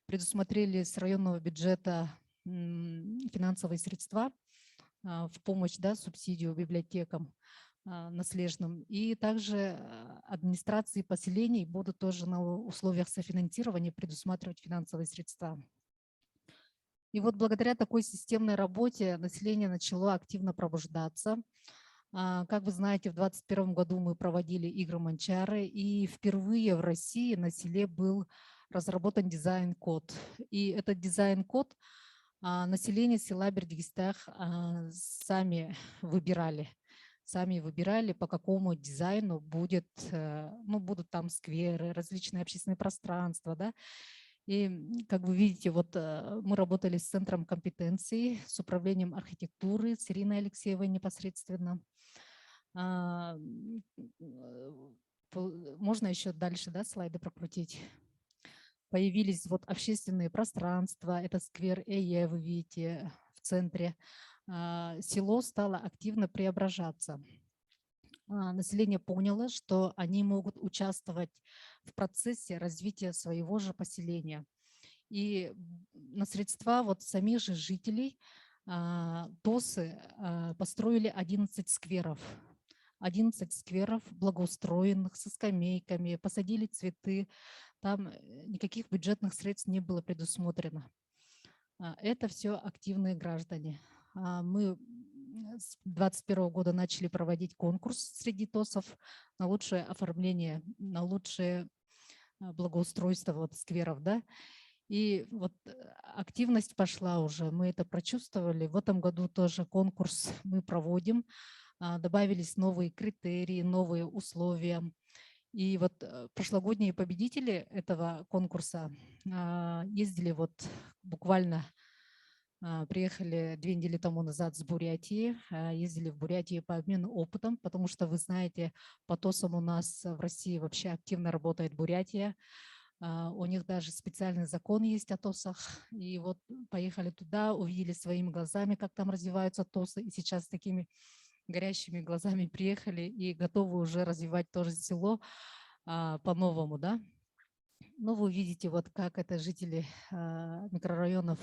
предусмотрели с районного бюджета финансовые средства в помощь, да, субсидию библиотекам наследным. И также администрации поселений будут тоже на условиях софинансирования предусматривать финансовые средства. И благодаря такой системной работе население начало активно пробуждаться. Как вы знаете, в 2021 году мы проводили игры Манчары, и впервые в России на селе был разработан дизайн-код. И этот дизайн-код население села Бердигистах сами выбирали, по какому дизайну будут там скверы, различные общественные пространства, да. И, как вы видите, мы работали с Центром компетенции, с Управлением архитектуры, с Ириной Алексеевой непосредственно. можно еще дальше, да, слайды прокрутить? Появились вот общественные пространства, это сквер Эе, вы видите, в центре. Село стало активно преображаться. Население поняло, что они могут участвовать в процессе развития своего же поселения. И на средства вот самих же жителей ТОСы построили 11 скверов. 11 скверов благоустроенных, со скамейками, посадили цветы. Там никаких бюджетных средств не было предусмотрено. Это все активные граждане. Мы с 2021 года начали проводить конкурс среди ТОСов на лучшее оформление, на лучшее благоустройство вот скверов, да. И вот активность пошла уже, мы это прочувствовали. В этом году тоже конкурс мы проводим. Добавились новые критерии, новые условия. И вот прошлогодние победители этого конкурса ездили вот буквально, приехали 2 недели тому назад с Бурятии, ездили в Бурятию по обмену опытом, потому что, вы знаете, по ТОСам у нас в России вообще активно работает Бурятия. У них даже специальный закон есть о ТОСах. И вот поехали туда, увидели своими глазами, как там развиваются ТОСы. И сейчас с такими горящими глазами приехали и готовы уже развивать тоже село по-новому, да. Ну, вы видите, вот как это жители микрорайонов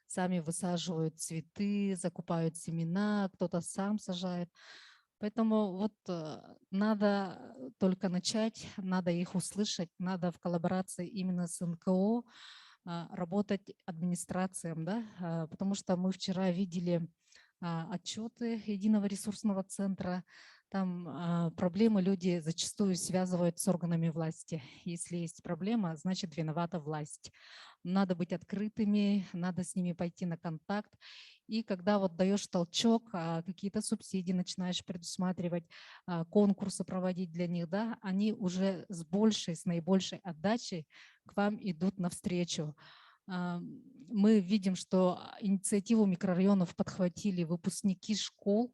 сами высаживают цветы, закупают семена, кто-то сам сажает. Поэтому вот надо только начать, надо их услышать, надо в коллаборации именно с НКО работать администрациям, да, потому что мы вчера видели отчеты Единого ресурсного центра. Там проблемы люди зачастую связывают с органами власти. Если есть проблема, значит виновата власть. Надо быть открытыми, надо с ними пойти на контакт. И когда вот даешь толчок, какие-то субсидии начинаешь предусматривать, конкурсы проводить для них, да, они уже с наибольшей отдачей к вам идут навстречу. Мы видим, что инициативу микрорайонов подхватили выпускники школ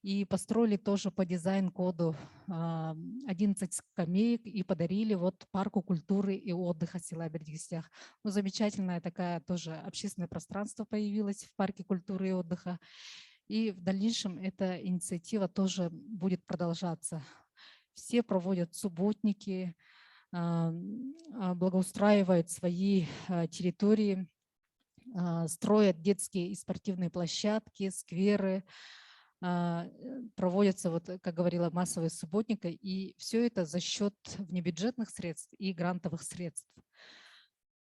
и построили тоже по дизайн-коду 11 скамеек и подарили вот парку культуры и отдыха села Бердикстях. Ну, замечательное такое тоже общественное пространство появилось в парке культуры и отдыха. И в дальнейшем эта инициатива тоже будет продолжаться. Все проводят субботники, благоустраивают свои территории, строят детские и спортивные площадки, скверы, проводятся, вот, как говорила, массовые субботники, и все это за счет внебюджетных средств и грантовых средств.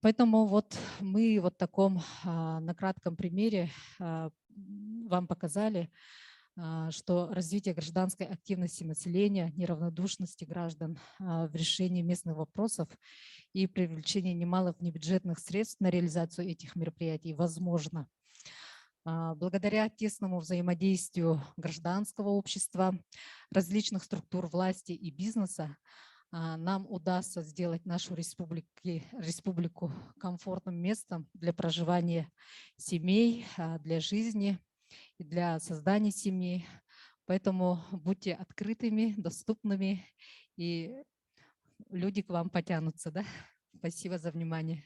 Поэтому вот мы вот в таком на кратком примере вам показали, что развитие гражданской активности населения, неравнодушности граждан в решении местных вопросов и привлечение немалых внебюджетных средств на реализацию этих мероприятий возможно. Благодаря тесному взаимодействию гражданского общества, различных структур власти и бизнеса нам удастся сделать нашу республику комфортным местом для проживания семей, для жизни и для создания семьи. Поэтому будьте открытыми, доступными, и люди к вам потянутся. Да? Спасибо за внимание.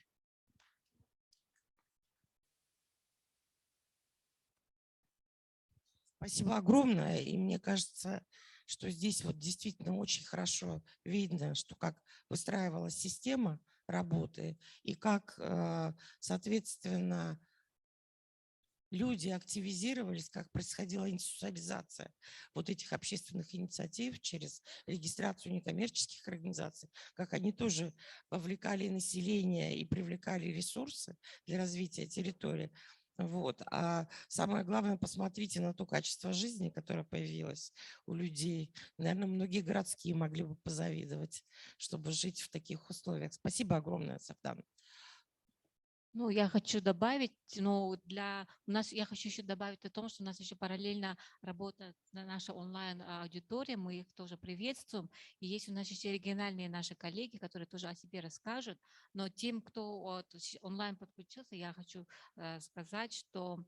Спасибо огромное. И мне кажется, что здесь вот действительно очень хорошо видно, что как выстраивалась система работы и как, соответственно, люди активизировались, как происходила институциализация вот этих общественных инициатив через регистрацию некоммерческих организаций, как они тоже вовлекали население и привлекали ресурсы для развития территории. Вот. А самое главное, посмотрите на то качество жизни, которое появилось у людей. Наверное, многие городские могли бы позавидовать, чтобы жить в таких условиях. Спасибо огромное, Сардан. Ну, я хочу добавить, я хочу еще добавить о том, что у нас еще параллельно работает наша онлайн-аудитория, мы их тоже приветствуем. И есть у нас еще региональные наши коллеги, которые тоже о себе расскажут. Но тем, кто онлайн подключился, я хочу сказать, что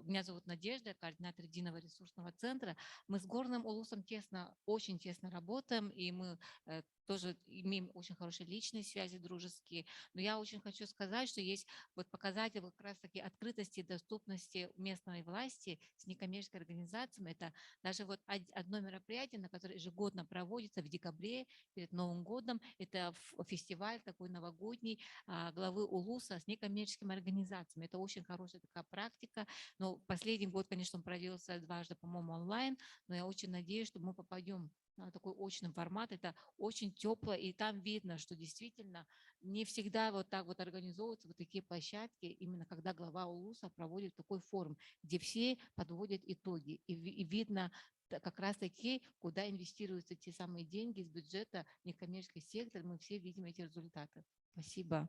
Меня зовут Надежда, я координатор единого ресурсного центра. Мы с Горным Улусом очень тесно работаем, и мы тоже имеем очень хорошие личные связи, дружеские. Но я очень хочу сказать, что есть вот показатель как раз-таки открытости и доступности местной власти с некоммерческими организациями. Это даже вот одно мероприятие, на которое ежегодно проводится в декабре перед Новым годом. Это фестиваль такой новогодний главы Улуса с некоммерческими организациями. Это очень хорошая такая практика. Но последний год, конечно, он провелся дважды, по-моему, онлайн. Но я очень надеюсь, что мы попадем на такой очный формат. Это очень тепло, и там видно, что действительно не всегда вот так вот организовываются вот такие площадки, именно когда глава Улуса проводит такой форум, где все подводят итоги, и видно как раз таки, куда инвестируются те самые деньги из бюджета, некоммерческий сектор, мы все видим эти результаты. Спасибо.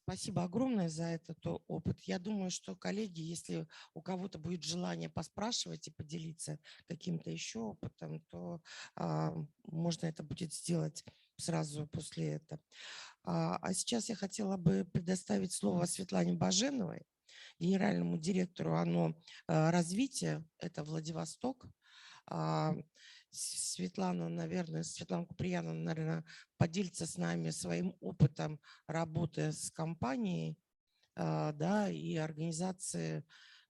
Спасибо огромное за этот опыт. Я думаю, что, коллеги, если у кого-то будет желание поспрашивать и поделиться каким-то еще опытом, то можно это будет сделать сразу после этого. А сейчас я хотела бы предоставить слово Светлане Баженовой, генеральному директору ОНО развития, это Владивосток. Светлана Куприяновна, наверное, поделится с нами своим опытом работы с компанией, да, и организации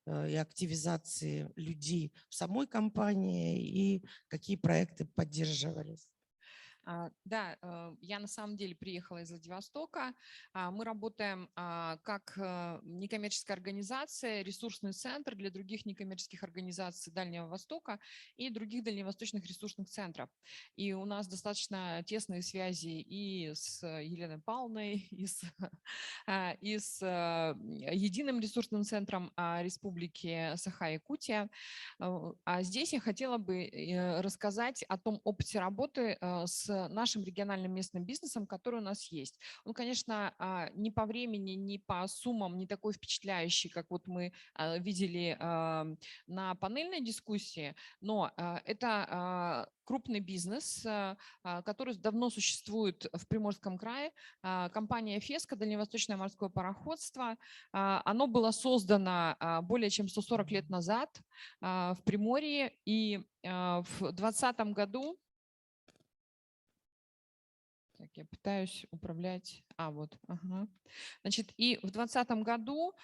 и активизации людей в самой компании, и какие проекты поддерживались. Да, я на самом деле приехала из Владивостока. Мы работаем как некоммерческая организация, ресурсный центр для других некоммерческих организаций Дальнего Востока и других дальневосточных ресурсных центров. И у нас достаточно тесные связи и с Еленой Павловной, и с единым ресурсным центром Республики Саха-Якутия. А здесь я хотела бы рассказать о том опыте работы с нашим региональным местным бизнесом, который у нас есть. Он, конечно, ни по времени, ни по суммам не такой впечатляющий, как вот мы видели на панельной дискуссии, но это крупный бизнес, который давно существует в Приморском крае. Компания «Феска», Дальневосточное морское пароходство. Оно было создано более чем 140 лет назад в Приморье, и в 2020 году так, я пытаюсь управлять. Значит, и в 2020 году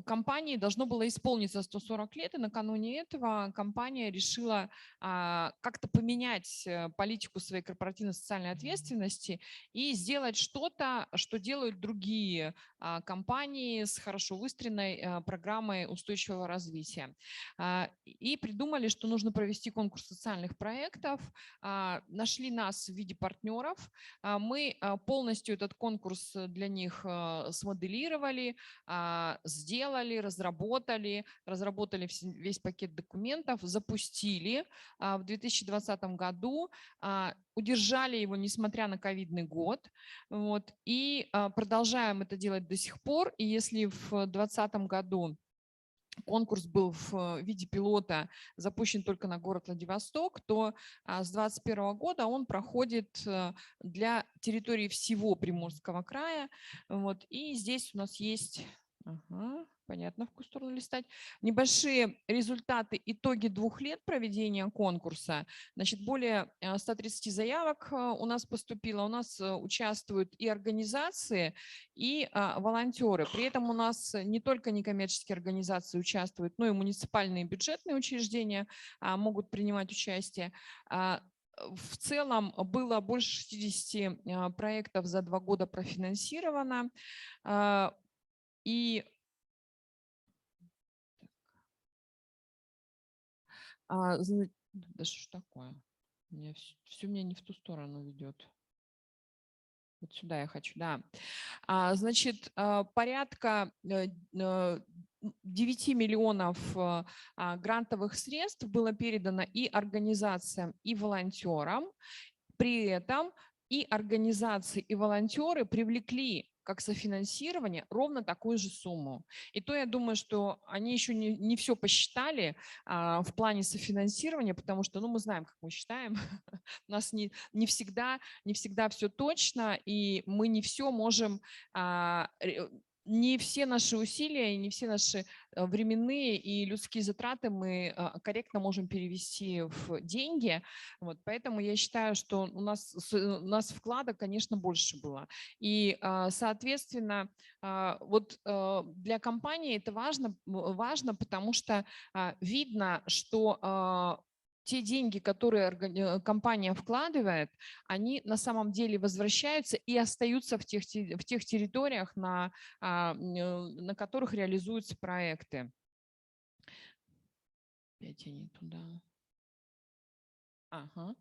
компании должно было исполниться 140 лет, и накануне этого компания решила как-то поменять политику своей корпоративной социальной ответственности и сделать что-то, что делают другие компании с хорошо выстроенной программой устойчивого развития. И придумали, что нужно провести конкурс социальных проектов, нашли нас в виде партнеров. Мы полностью этот конкурс для них смоделировали, сделали, разработали весь пакет документов, запустили в 2020 году, удержали его, несмотря на ковидный год, вот, и продолжаем это делать до сих пор. И если в 2020 году конкурс был в виде пилота запущен только на город Владивосток, то с 2021 года он проходит для территории всего Приморского края. Вот, и здесь у нас есть... понятно, в какую сторону листать. Небольшие результаты, итоги 2 лет проведения конкурса. Значит, более 130 заявок у нас поступило. У нас участвуют и организации, и волонтеры. При этом у нас не только некоммерческие организации участвуют, но и муниципальные бюджетные учреждения могут принимать участие. В целом было больше 60 проектов за 2 года профинансировано. И да что ж такое? Все меня не в ту сторону ведет. Вот сюда я хочу, да. Значит, порядка 9 миллионов грантовых средств было передано и организациям, и волонтерам. При этом и организации, и волонтеры привлекли как софинансирование ровно такую же сумму. И то я думаю, что они еще не все посчитали в плане софинансирования, потому что, ну, мы знаем, как мы считаем, у нас не всегда все точно, и мы не все можем не все наши усилия, не все наши временные и людские затраты мы корректно можем перевести в деньги. Вот, поэтому я считаю, что у нас вклада, конечно, больше было. И, соответственно, вот для компании это важно, потому что видно, что те деньги, которые компания вкладывает, они на самом деле возвращаются и остаются в тех территориях, на которых реализуются проекты. Опять я не туда. Ага.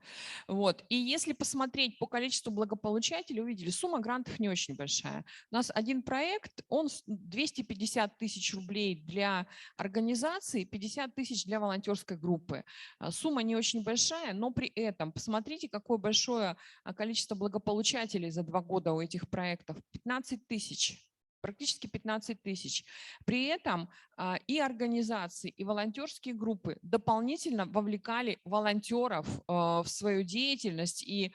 Вот. И если посмотреть по количеству благополучателей, увидели, сумма грантов не очень большая. У нас один проект, он 250 тысяч рублей для организации, 50 тысяч для волонтерской группы. Сумма не очень большая, но при этом посмотрите, какое большое количество благополучателей за 2 года у этих проектов. 15 тысяч. Практически 15 тысяч. При этом и организации, и волонтерские группы дополнительно вовлекали волонтеров в свою деятельность, и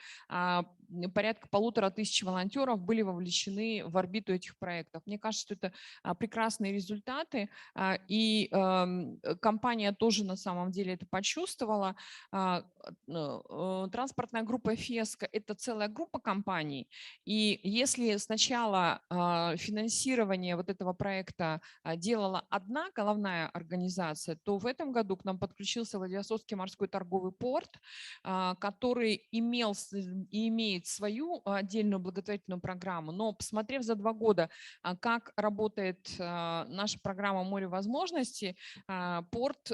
порядка 1500 волонтеров были вовлечены в орбиту этих проектов. Мне кажется, что это прекрасные результаты, и компания тоже на самом деле это почувствовала. Транспортная группа «Феска» – это целая группа компаний, и если сначала финансирование вот этого проекта делала одна головная организация, то в этом году к нам подключился Владивостокский морской торговый порт, который имел и имеет свою отдельную благотворительную программу, но посмотрев за 2 года, как работает наша программа «Море возможностей», порт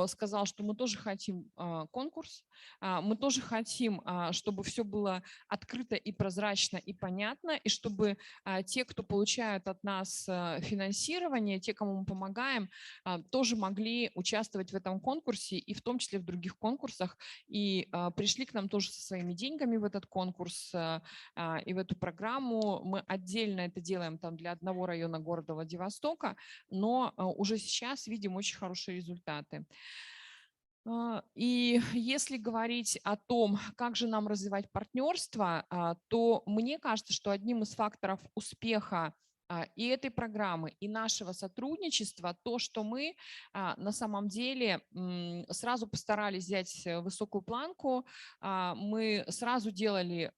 сказал, что мы тоже хотим конкурс, мы тоже хотим, чтобы все было открыто и прозрачно и понятно, и чтобы те, кто получают от нас финансирование, те, кому мы помогаем, тоже могли участвовать в этом конкурсе и в том числе в других конкурсах, и пришли к нам тоже со своими деньгами в этот конкурс и в эту программу. Мы отдельно это делаем там для одного района города Владивостока, но уже сейчас видим очень хорошие результаты. И если говорить о том, как же нам развивать партнерство, то мне кажется, что одним из факторов успеха и этой программы, и нашего сотрудничества, то, что мы на самом деле сразу постарались взять высокую планку, мы сразу делали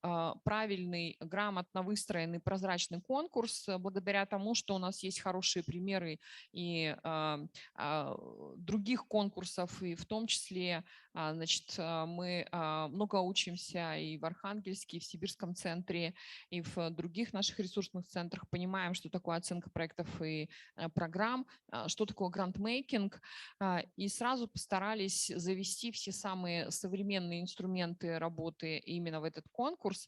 правильный, грамотно выстроенный, прозрачный конкурс, благодаря тому, что у нас есть хорошие примеры и других конкурсов, и в том числе, значит, мы много учимся и в Архангельске, и в Сибирском центре, и в других наших ресурсных центрах, понимаем, что такое оценка проектов и программ, что такое грантмейкинг, и сразу постарались завести все самые современные инструменты работы именно в этот конкурс.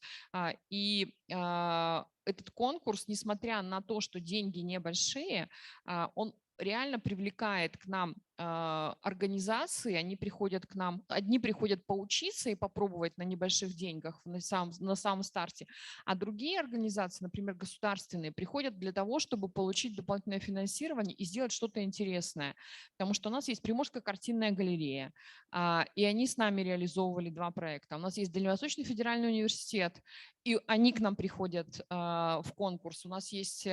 И этот конкурс, несмотря на то, что деньги небольшие, он реально привлекает к нам организации, они приходят к нам, одни приходят поучиться и попробовать на небольших деньгах на самом старте, а другие организации, например, государственные, приходят для того, чтобы получить дополнительное финансирование и сделать что-то интересное. Потому что у нас есть Приморская картинная галерея, и они с нами реализовывали 2 проекта. У нас есть Дальневосточный федеральный университет, и они к нам приходят в конкурс. У нас есть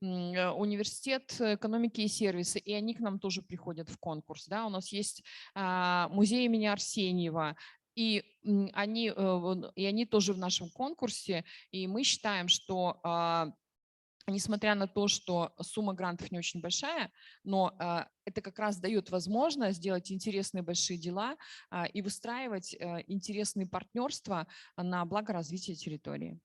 университет экономики и сервиса, и они к нам тоже приходят в конкурс. Да? У нас есть музей имени Арсеньева, и они тоже в нашем конкурсе. И мы считаем, что несмотря на то, что сумма грантов не очень большая, но это как раз дает возможность сделать интересные большие дела и выстраивать интересные партнерства на благо развития территории.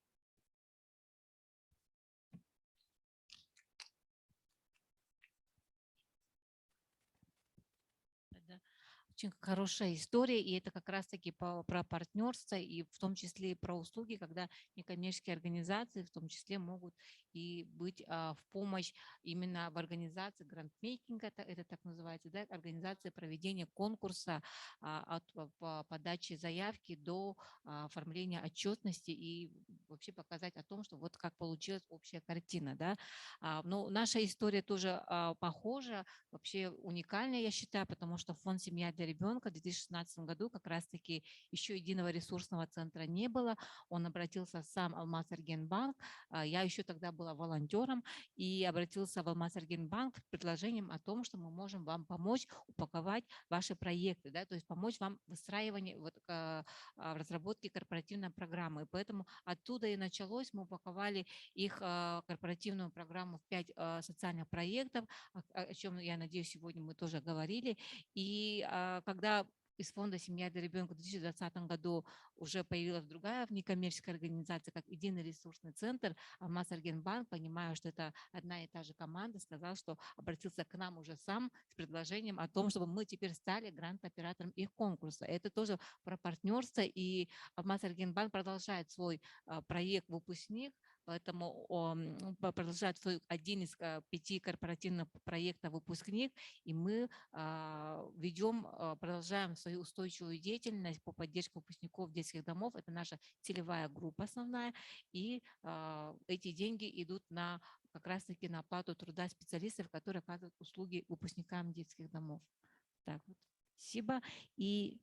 очень хорошая история, и это как раз-таки про партнерство, и в том числе и про услуги, когда некоммерческие организации в том числе могут и быть в помощь именно в организации грантмейкинга, это так называется, да, организация проведения конкурса от подачи заявки до оформления отчетности и вообще показать о том, что вот как получилась общая картина. Да. Но наша история тоже похожа, вообще уникальная, я считаю, потому что фонд «Семья для ребенка» в 2016 году как раз-таки еще единого ресурсного центра не было. Он обратился сам Алмаз-Эргенбанк. Я еще тогда была волонтером и обратился в Алмаз-Эргенбанк с предложением о том, что мы можем вам помочь упаковать ваши проекты, да, то есть помочь вам в выстраивании, в разработке корпоративной программы. И поэтому оттуда и началось. Мы упаковали их корпоративную программу в 5 социальных проектов, о чем, я надеюсь, сегодня мы тоже говорили. И когда из фонда «Семья для ребенка» в 2020 году уже появилась другая некоммерческая организация, как единый ресурсный центр, Алмаз-Эргенбанк, понимая, что это одна и та же команда, сказал, что обратился к нам уже сам с предложением о том, чтобы мы теперь стали грант-оператором их конкурса. Это тоже про партнерство, и Алмаз-Эргенбанк продолжает свой проект «Выпускник», поэтому он продолжает свой один из 5 корпоративных проектов «Выпускник», и мы продолжаем свою устойчивую деятельность по поддержке выпускников детских домов. Это наша целевая группа основная, и эти деньги идут как раз-таки на оплату труда специалистов, которые оказывают услуги выпускникам детских домов. Так вот. Спасибо. И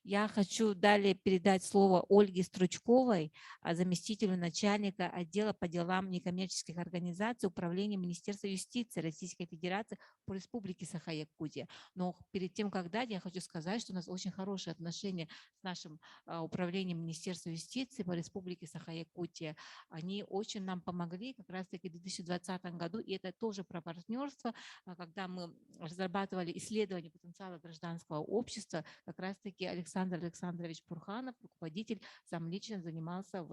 я хочу далее передать слово Ольге Стручковой, заместителю начальника отдела по делам некоммерческих организаций Управления Министерства юстиции Российской Федерации по Республике Саха-Якутия. Но перед тем, как дать, я хочу сказать, что у нас очень хорошие отношения с нашим Управлением Министерства юстиции по Республике Саха-Якутия. Они очень нам помогли как раз-таки в 2020 году, и это тоже про партнерство, когда мы разрабатывали исследование потенциала гражданского общества, как раз-таки Александр Александрович Пурханов, руководитель, сам лично занимался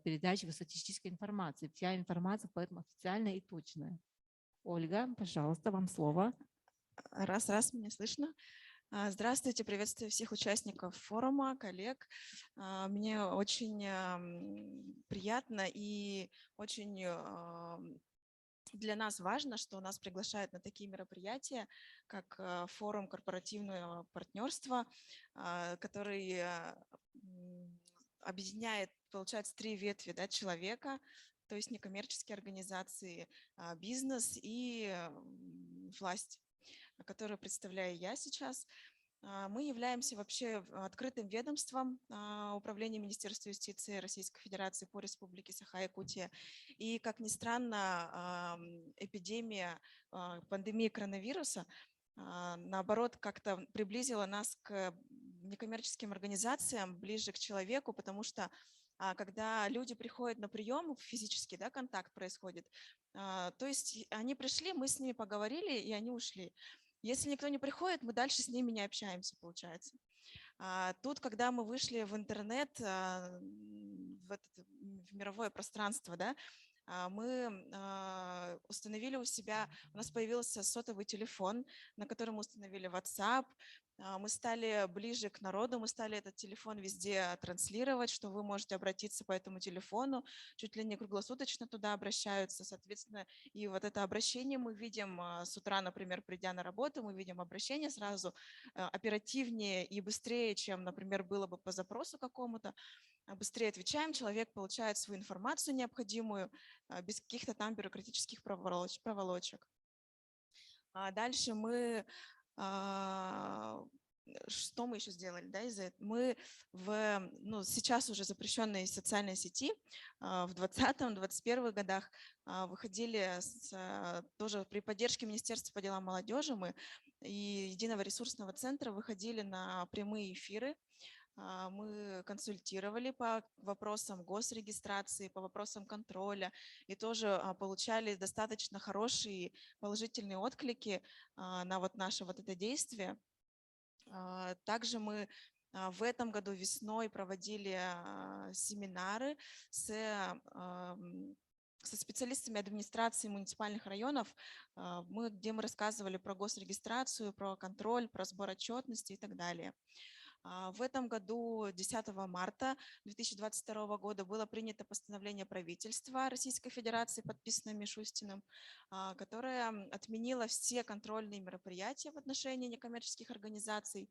передачей статистической информации. Вся информация поэтому официальная и точная. Ольга, пожалуйста, вам слово. Раз, меня слышно. Здравствуйте, приветствую всех участников форума, коллег. Мне очень приятно и очень для нас важно, что нас приглашают на такие мероприятия, как форум корпоративного партнерства, который объединяет, получается, 3 ветви, да, человека, то есть некоммерческие организации, бизнес и власть, которую представляю я сейчас. Мы являемся вообще открытым ведомством Управления Министерства юстиции Российской Федерации по Республике Саха-Якутия. И, как ни странно, пандемия коронавируса, наоборот, как-то приблизила нас к некоммерческим организациям, ближе к человеку, потому что когда люди приходят на прием, физический, да, контакт происходит, то есть они пришли, мы с ними поговорили, и они ушли. Если никто не приходит, мы дальше с ними не общаемся, получается. Тут, когда мы вышли в интернет, в мировое пространство, да, мы установили у нас появился сотовый телефон, на котором мы установили WhatsApp. Мы стали ближе к народу, мы стали этот телефон везде транслировать, что вы можете обратиться по этому телефону, чуть ли не круглосуточно туда обращаются, соответственно, и вот это обращение мы видим с утра, например, придя на работу, мы видим обращение сразу оперативнее и быстрее, чем, например, было бы по запросу какому-то. Быстрее отвечаем, человек получает свою информацию необходимую, без каких-то там бюрократических проволочек. Дальше мы... Что мы еще сделали? Да, мы сейчас уже запрещенные социальные сети в 2020-2021 годах выходили тоже при поддержке Министерства по делам молодежи и Единого ресурсного центра выходили на прямые эфиры. Мы консультировали по вопросам госрегистрации, по вопросам контроля и тоже получали достаточно хорошие положительные отклики на наше это действие. Также мы в этом году весной проводили семинары с со специалистами администрации муниципальных районов, где мы рассказывали про госрегистрацию, про контроль, про сбор отчетности и так далее. В этом году, 10 марта 2022 года, было принято постановление правительства Российской Федерации, подписанное Мишустиным, которое отменило все контрольные мероприятия в отношении некоммерческих организаций.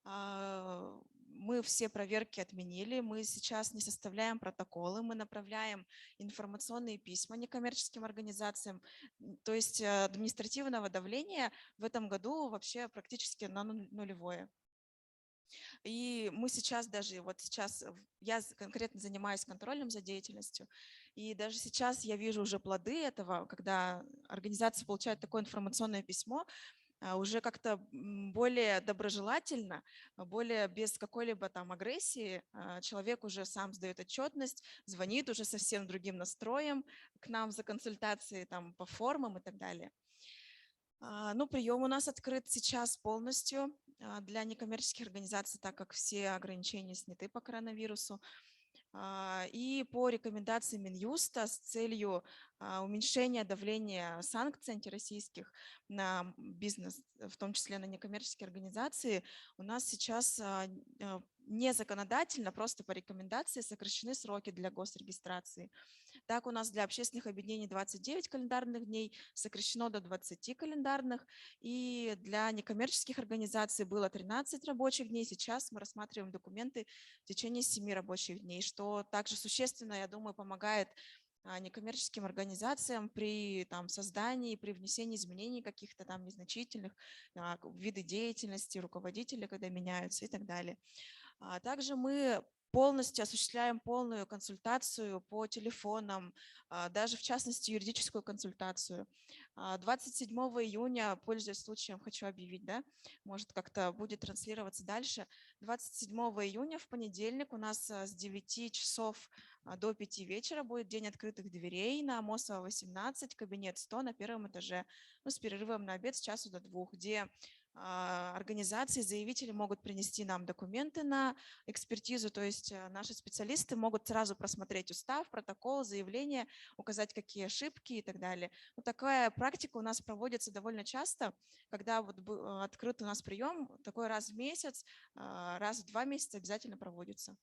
Мы все проверки отменили, мы сейчас не составляем протоколы, мы направляем информационные письма некоммерческим организациям, то есть административного давления в этом году вообще практически на нулевое. И мы сейчас даже, вот сейчас я конкретно занимаюсь контролем за деятельностью, и даже сейчас я вижу уже плоды этого, когда организация получает такое информационное письмо, уже как-то более доброжелательно, более без какой-либо там агрессии человек уже сам сдает отчетность, звонит уже совсем другим настроем к нам за консультацией там по формам и так далее. Ну, прием у нас открыт сейчас полностью для некоммерческих организаций, так как все ограничения сняты по коронавирусу. И по рекомендации Минюста с целью уменьшения давления санкций антироссийских на бизнес, в том числе на некоммерческие организации, у нас сейчас не законодательно, просто по рекомендации сокращены сроки для госрегистрации. Так у нас для общественных объединений 29 календарных дней, сокращено до 20 календарных, и для некоммерческих организаций было 13 рабочих дней, сейчас мы рассматриваем документы в течение 7 рабочих дней, что также существенно, я думаю, помогает некоммерческим организациям при создании, при внесении изменений каких-то там незначительных, виды деятельности, руководители, когда меняются и так далее. Также мы полностью осуществляем полную консультацию по телефонам, даже в частности юридическую консультацию. 27 июня, пользуясь случаем, хочу объявить, да, может как-то будет транслироваться дальше. 27 июня в понедельник у нас с 9 часов до 5 вечера будет день открытых дверей на Амосова 18, кабинет 100 на первом этаже, ну, с перерывом на обед с часу до 2, где организации, заявители могут принести нам документы на экспертизу, то есть наши специалисты могут сразу просмотреть устав, протокол, заявление, указать, какие ошибки и так далее. Вот такая практика у нас проводится довольно часто, когда вот открыт у нас прием, такой раз в месяц, раз в 2 месяца обязательно проводится.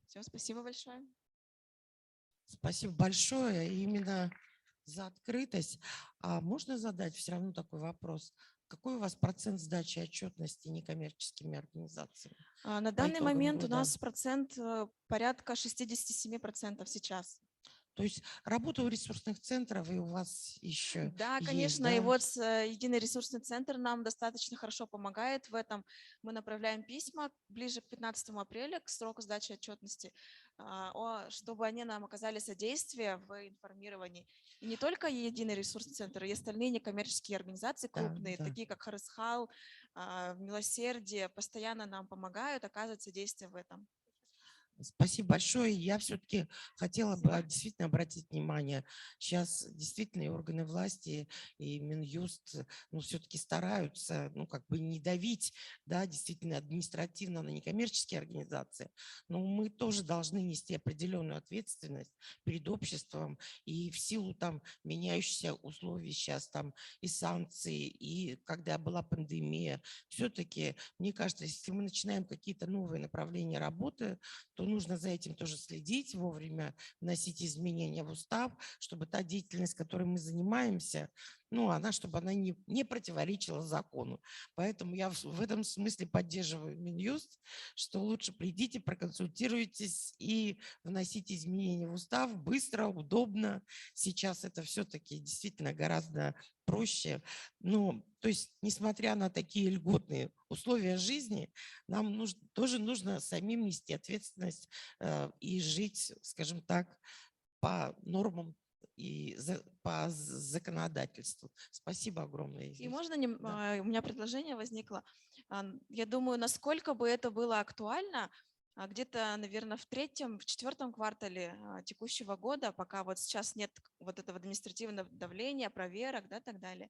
Все, спасибо большое. Спасибо большое именно за открытость. А можно задать все равно такой вопрос? Какой у вас процент сдачи отчетности некоммерческими организациями? На данный момент у нас процент порядка 67% сейчас. То есть работа у ресурсных центров и у вас еще Да, есть, конечно, да? и вот Единый ресурсный центр нам достаточно хорошо помогает в этом. Мы направляем письма ближе к 15 апреля, к сроку сдачи отчетности, чтобы они нам оказали содействие в информировании. И не только Единый ресурсный центр, и остальные некоммерческие организации крупные, такие как Харысхал, Милосердие, постоянно нам помогают оказывать содействие в этом. Спасибо большое. Я все-таки хотела бы действительно обратить внимание. Сейчас действительно и органы власти, и Минюст, ну, все-таки стараются, ну, как бы не давить, да, действительно административно на некоммерческие организации. Но мы тоже должны нести определенную ответственность перед обществом. И в силу там меняющихся условий сейчас там и санкции, и когда была пандемия, все-таки, мне кажется, если мы начинаем какие-то новые направления работы, то нужно за этим тоже следить, вовремя вносить изменения в устав, чтобы та деятельность, которой мы занимаемся, ну, чтобы она не противоречила закону. Поэтому я в этом смысле поддерживаю Минюст, что лучше придите, проконсультируйтесь и вносите изменения в устав быстро, удобно. Сейчас это все-таки действительно гораздо проще. Ну, то есть, несмотря на такие льготные условия жизни, нам тоже нужно самим нести ответственность и жить, скажем так, по нормам и по законодательству. Спасибо огромное. И можно, у меня предложение возникло. Я думаю, насколько бы это было актуально, где-то, наверное, в четвертом квартале текущего года, пока вот сейчас нет вот этого административного давления, проверок, да, так далее,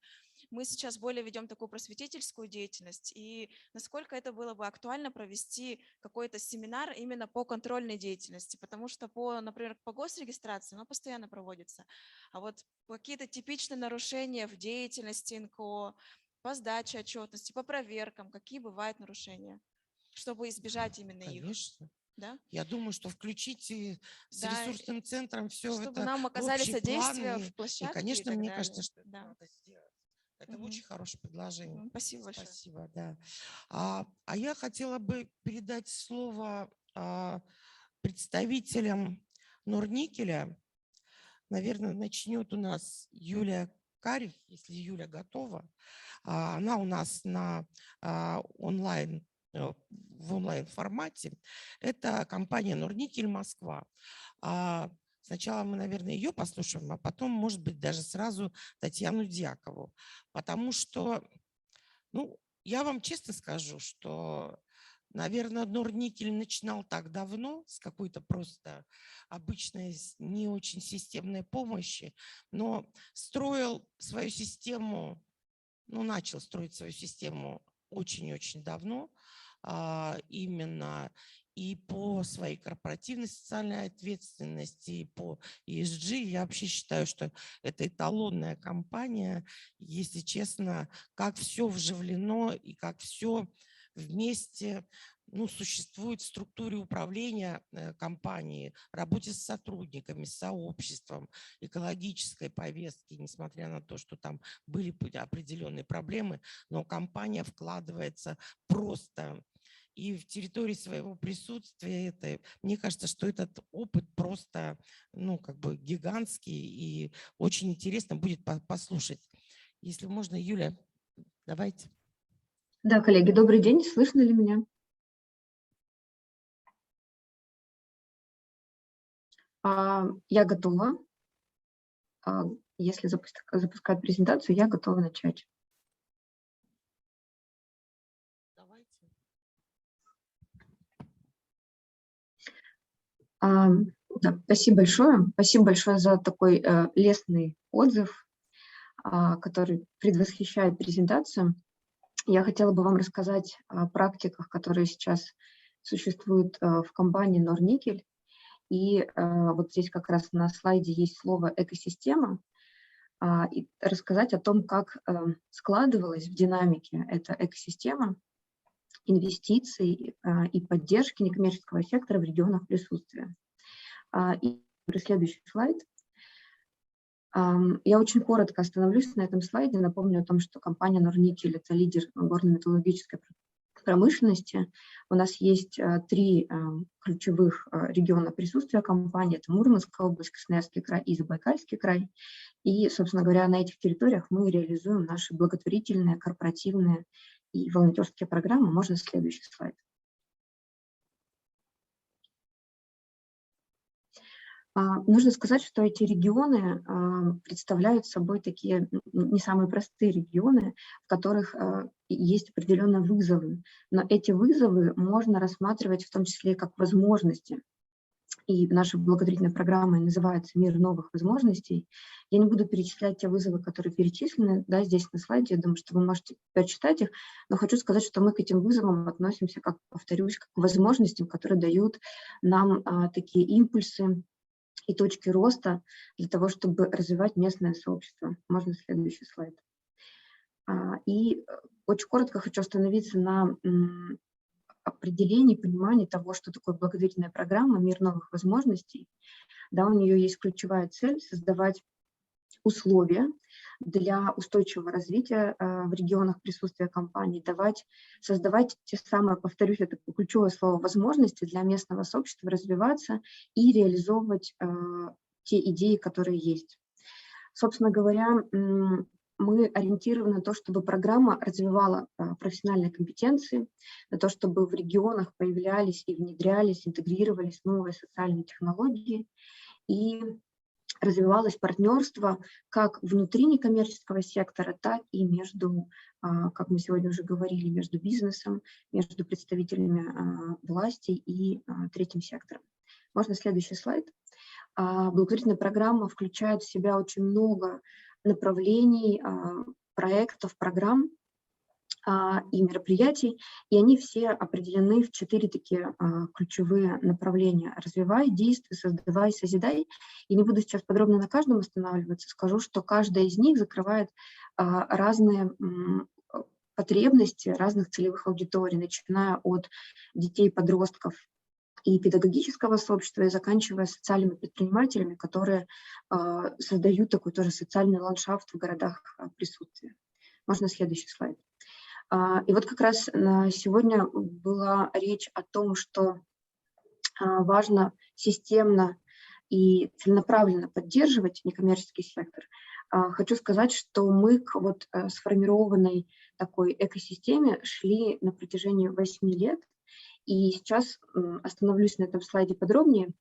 мы сейчас более ведем такую просветительскую деятельность. И насколько это было бы актуально провести какой-то семинар именно по контрольной деятельности, потому что, например, по госрегистрации она постоянно проводится, а вот какие-то типичные нарушения в деятельности НКО, по сдаче отчетности, по проверкам, какие бывают нарушения, чтобы избежать именно их. Конечно. Да? Я думаю, что включите с Да, ресурсным центром все чтобы это нам в оказали общий содействие план. в площадке И, конечно, так мне далее. кажется, что это Да. надо сделать. Это Мгм. очень хорошее предложение. Спасибо большое. Спасибо, да. А я хотела бы передать слово представителям Норникеля. Наверное, начнет у нас Юлия Карих, если Юля готова. Она у нас в онлайн формате. Это компания Норникель Москва. Сначала мы, наверное, ее послушаем, а потом, может быть, даже сразу Татьяну Дьякову. Потому что, я вам честно скажу, что, наверное, Норникель начинал так давно с какой-то просто обычной, не очень системной помощи, но строил свою систему, начал строить свою систему очень-очень давно, именно и по своей корпоративной социальной ответственности, и по ESG. Я вообще считаю, что это эталонная компания, если честно, как все вживлено и как все вместе существует в структуре управления компании, работе с сотрудниками, с сообществом, экологической повестки, несмотря на то, что там были определенные проблемы, но компания вкладывается просто и в территории своего присутствия. Мне кажется, что этот опыт просто гигантский, и очень интересно будет послушать. Если можно, Юля, давайте. Да, коллеги, добрый день. Слышно ли меня? Я готова. Если запускать презентацию, я готова начать. Да, спасибо большое. Спасибо большое за такой лестный отзыв, который предвосхищает презентацию. Я хотела бы вам рассказать о практиках, которые сейчас существуют в компании Норникель. И вот здесь как раз на слайде есть слово «экосистема», и рассказать о том, как складывалась в динамике эта экосистема инвестиций и поддержки некоммерческого сектора в регионах присутствия. И следующий слайд. Я очень коротко остановлюсь на этом слайде. Напомню о том, что компания Норникель – это лидер горно-металлургической промышленности. У нас есть 3 ключевых региона присутствия компании. Это Мурманская область, Красноярский край и Забайкальский край. И, собственно говоря, на этих территориях мы реализуем наши благотворительные, корпоративные и волонтерские программы. Можно следующий слайд. Нужно сказать, что эти регионы представляют собой такие не самые простые регионы, в которых есть определенные вызовы. Но эти вызовы можно рассматривать в том числе как возможности. И наша благотворительная программа называется «Мир новых возможностей». Я не буду перечислять те вызовы, которые перечислены здесь на слайде. Я думаю, что вы можете прочитать их. Но хочу сказать, что мы к этим вызовам относимся, как повторюсь, как к возможностям, которые дают нам такие импульсы и точки роста для того, чтобы развивать местное сообщество. Можно следующий слайд. И очень коротко хочу остановиться на определении, понимании того, что такое благотворительная программа «Мир новых возможностей». Да, у нее есть ключевая цель – создавать условия для устойчивого развития в регионах присутствия компаний, создавать те самые, повторюсь, это ключевое слово, возможности для местного сообщества развиваться и реализовывать те идеи, которые есть. Собственно говоря, мы ориентированы на то, чтобы программа развивала профессиональные компетенции, на то, чтобы в регионах появлялись и внедрялись, интегрировались новые социальные технологии и развивалось партнерство как внутри некоммерческого сектора, так и между как мы сегодня уже говорили, между бизнесом, между представителями власти и третьим сектором. Можно следующий слайд. Благотворительная программа включает в себя очень много направлений, проектов, программ и мероприятий, и они все определены в 4 такие ключевые направления: развивай, действуй, создавай, созидай. И не буду сейчас подробно на каждом останавливаться, скажу, что каждая из них закрывает разные потребности разных целевых аудиторий, начиная от детей, подростков и педагогического сообщества, и заканчивая социальными предпринимателями, которые создают такой тоже социальный ландшафт в городах присутствия. Можно следующий слайд. И вот как раз сегодня была речь о том, что важно системно и целенаправленно поддерживать некоммерческий сектор. Хочу сказать, что мы к вот сформированной такой экосистеме шли на протяжении 8 лет. И сейчас остановлюсь на этом слайде подробнее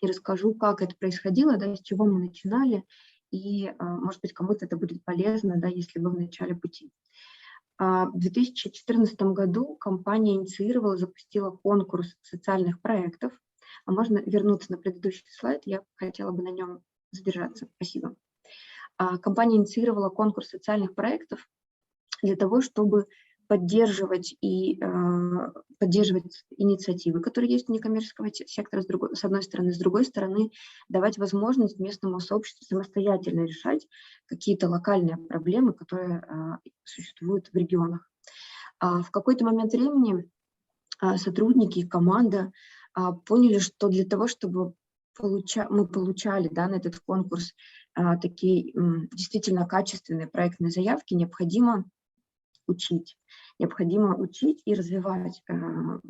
и расскажу, как это происходило, да, с чего мы начинали, и, может быть, кому-то это будет полезно, да, если вы в начале пути. В 2014 году компания инициировала, запустила конкурс социальных проектов. А можно вернуться на предыдущий слайд, я хотела бы на нем задержаться. Спасибо. Компания инициировала конкурс социальных проектов для того, чтобы поддерживать инициативы, которые есть у некоммерческого сектора, с одной стороны, с другой стороны, давать возможность местному сообществу самостоятельно решать какие-то локальные проблемы, которые существуют в регионах. В какой-то момент времени сотрудники, команда поняли, что для того, чтобы мы получали, да, на этот конкурс такие действительно качественные проектные заявки, необходимо учить и развивать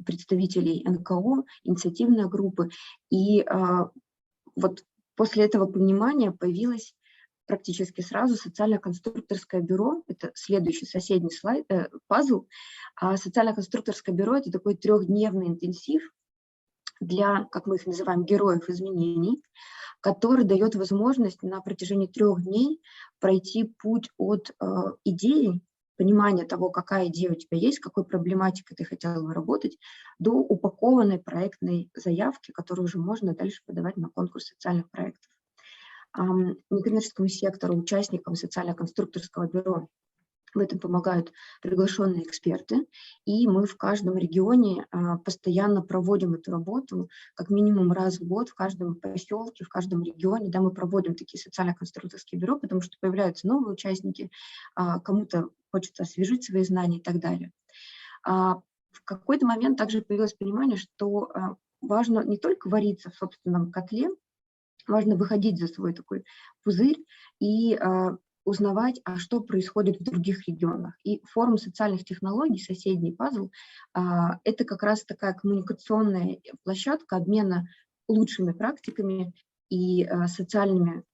представителей НКО, инициативные группы. И вот после этого понимания появилось практически сразу социально-конструкторское бюро. Это следующий соседний слайд, пазл. Социально-конструкторское бюро – это такой 3-дневный интенсив для, как мы их называем, героев изменений, который дает возможность на протяжении 3 дней пройти путь от идеи, понимания того, какая идея у тебя есть, какой проблематикой ты хотела бы работать, до упакованной проектной заявки, которую уже можно дальше подавать на конкурс социальных проектов. Некоммерческому сектору, участникам социально-конструкторского бюро в этом помогают приглашенные эксперты, и мы в каждом регионе постоянно проводим эту работу, как минимум раз в год в каждом поселке, в каждом регионе, да, мы проводим такие социально-конструкторские бюро, потому что появляются новые участники, кому-то хочется освежить свои знания и так далее. В какой-то момент также появилось понимание, что важно не только вариться в собственном котле, важно выходить за свой такой пузырь и узнавать, что происходит в других регионах. И форум социальных технологий, соседний пазл, это как раз такая коммуникационная площадка обмена лучшими практиками и социальными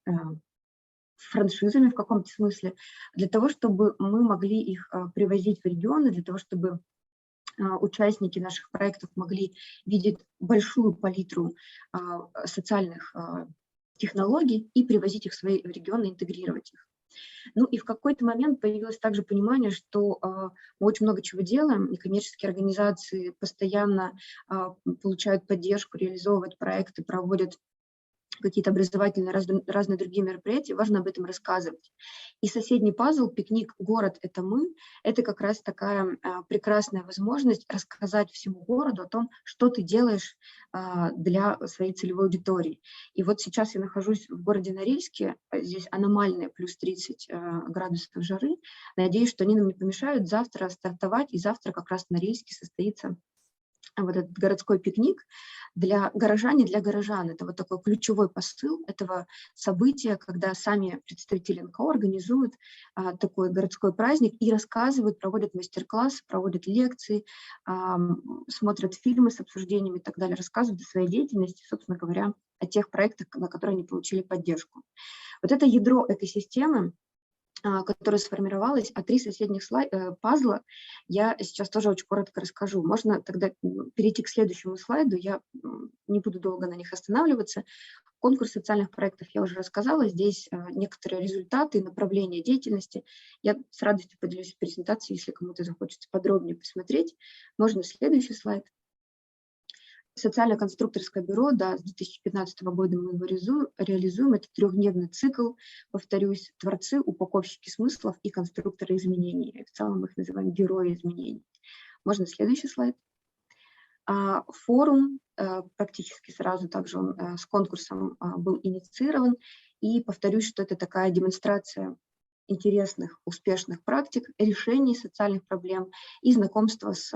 франшизами в каком-то смысле, для того, чтобы мы могли их привозить в регионы, для того, чтобы участники наших проектов могли видеть большую палитру социальных технологий и привозить их в свои регионы, интегрировать их. Ну и в какой-то момент появилось также понимание, что мы очень много чего делаем, некоммерческие организации постоянно получают поддержку, реализовывают проекты, проводят какие-то образовательные, разные другие мероприятия, важно об этом рассказывать. И соседний пазл «Пикник. Город – это мы» – это как раз такая прекрасная возможность рассказать всему городу о том, что ты делаешь для своей целевой аудитории. И вот сейчас я нахожусь в городе Норильске, здесь аномальные плюс 30 градусов жары. Надеюсь, что они нам не помешают завтра стартовать, и завтра как раз в Норильске состоится вот этот городской пикник для горожан и для горожан. Это вот такой ключевой посыл этого события, когда сами представители НКО организуют такой городской праздник и рассказывают, проводят мастер-классы, проводят лекции, смотрят фильмы с обсуждениями и так далее, рассказывают о своей деятельности, собственно говоря, о тех проектах, на которые они получили поддержку. Вот это ядро экосистемы, которая сформировалась, а 3 соседних пазла я сейчас тоже очень коротко расскажу. Можно тогда перейти к следующему слайду, я не буду долго на них останавливаться. Конкурс социальных проектов я уже рассказала. Здесь некоторые результаты и направления деятельности. Я с радостью поделюсь презентацией, если кому-то захочется подробнее посмотреть. Можно следующий слайд. Социально-конструкторское бюро, да, с 2015 года мы его реализуем. Это 3-дневный цикл, повторюсь, творцы, упаковщики смыслов и конструкторы изменений. В целом мы их называем герои изменений. Можно следующий слайд. Форум практически сразу также он с конкурсом был инициирован. И повторюсь, что это такая демонстрация интересных, успешных практик, решений социальных проблем и знакомства с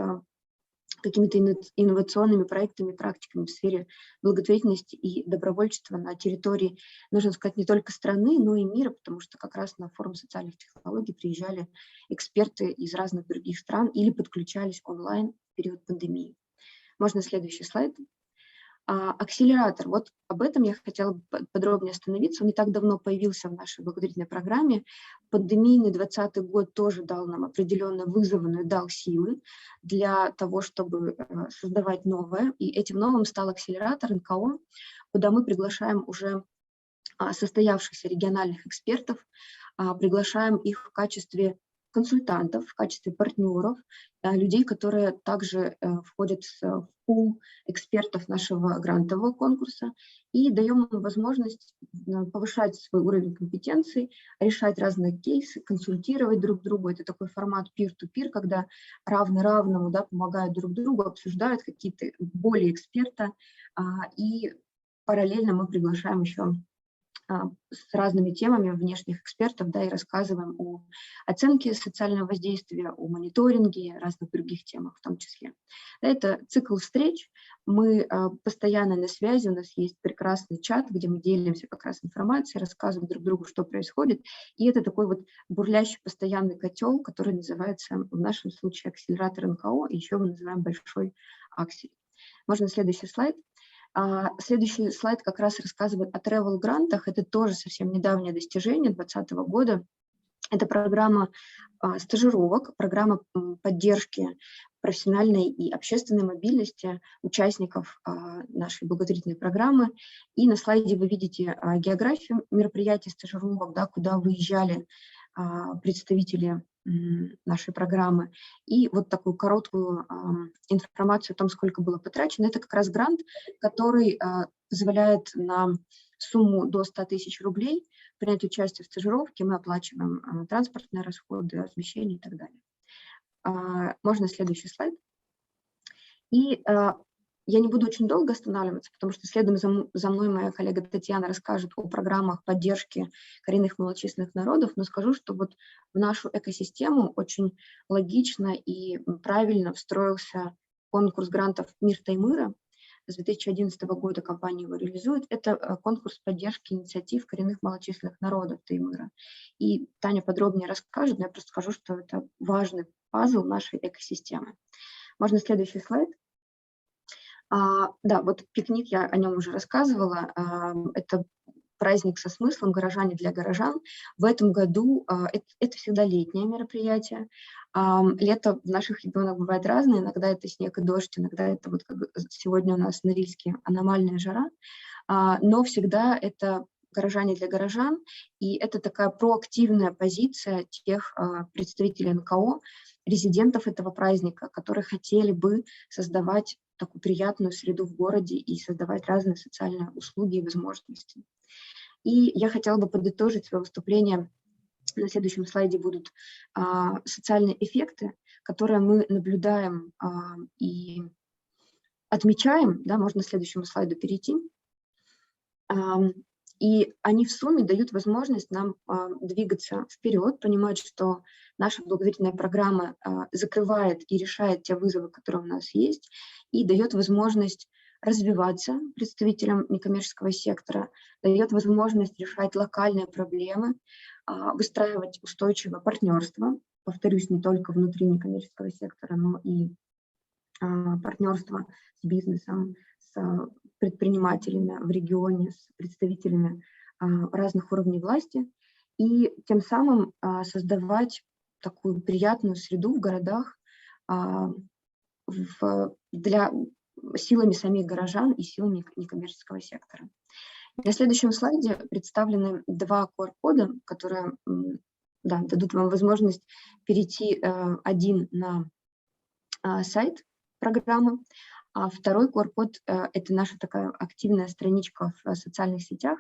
какими-то инновационными проектами, практиками в сфере благотворительности и добровольчества на территории, нужно сказать, не только страны, но и мира, потому что как раз на форум социальных технологий приезжали эксперты из разных других стран или подключались онлайн в период пандемии. Можно следующий слайд. Акселератор. Вот об этом я хотела подробнее остановиться. Он не так давно появился в нашей благотворительной программе. Пандемийный 2020 год тоже дал нам определенные вызовы, но и дал силы для того, чтобы создавать новое. И этим новым стал акселератор НКО, куда мы приглашаем уже состоявшихся региональных экспертов, приглашаем их в качестве консультантов, в качестве партнеров, людей, которые также входят в пул экспертов нашего грантового конкурса, и даем им возможность повышать свой уровень компетенций, решать разные кейсы, консультировать друг друга. Это такой формат peer-to-peer, когда равный равному, да, помогают друг другу, обсуждают какие-то боли эксперта, и параллельно мы приглашаем еще с разными темами внешних экспертов, да, и рассказываем о оценке социального воздействия, о мониторинге, разных других темах в том числе. Это цикл встреч, мы постоянно на связи, у нас есть прекрасный чат, где мы делимся как раз информацией, рассказываем друг другу, что происходит, и это такой вот бурлящий постоянный котел, который называется в нашем случае акселератор НКО, и еще мы называем большой аксель. Можно следующий слайд. Следующий слайд как раз рассказывает о travel-грантах. Это тоже совсем недавнее достижение 2020 года. Это программа стажировок, программа поддержки профессиональной и общественной мобильности участников нашей благотворительной программы. И на слайде вы видите географию мероприятий стажировок, да, куда выезжали представители нашей программы, и вот такую короткую информацию о том, сколько было потрачено. Это как раз грант, который позволяет на сумму до 100 тысяч рублей принять участие в стажировке. Мы оплачиваем транспортные расходы, размещение и так далее. Можно следующий слайд. И я не буду очень долго останавливаться, потому что следом за мной моя коллега Татьяна расскажет о программах поддержки коренных малочисленных народов, но скажу, что вот в нашу экосистему очень логично и правильно встроился конкурс грантов «Мир Таймыра». С 2011 года компания его реализует. Это конкурс поддержки инициатив коренных малочисленных народов Таймыра. И Таня подробнее расскажет, но я просто скажу, что это важный пазл нашей экосистемы. Можно следующий слайд. Да, вот пикник, я о нем уже рассказывала, это праздник со смыслом «Горожане для горожан». В этом году это всегда летнее мероприятие. Лето в наших регионах бывает разное, иногда это снег и дождь, иногда это вот как сегодня у нас в Норильске аномальная жара, но всегда это «Горожане для горожан», и это такая проактивная позиция тех представителей НКО, резидентов этого праздника, которые хотели бы создавать такую приятную среду в городе и создавать разные социальные услуги и возможности. И я хотела бы подытожить свое выступление. На следующем слайде будут социальные эффекты, которые мы наблюдаем и отмечаем. Да, можно к следующему слайду перейти. И они в сумме дают возможность нам двигаться вперед, понимать, что наша благотворительная программа закрывает и решает те вызовы, которые у нас есть, и дает возможность развиваться представителям некоммерческого сектора, дает возможность решать локальные проблемы, выстраивать устойчивое партнерство, повторюсь, не только внутри некоммерческого сектора, но и партнерство с бизнесом, с предпринимателями в регионе, с представителями разных уровней власти, и тем самым создавать такую приятную среду в городах для силами самих горожан и силами некоммерческого сектора. На следующем слайде представлены два QR-кода, которые дадут вам возможность перейти один на сайт программы, а второй QR-код – это наша такая активная страничка в социальных сетях,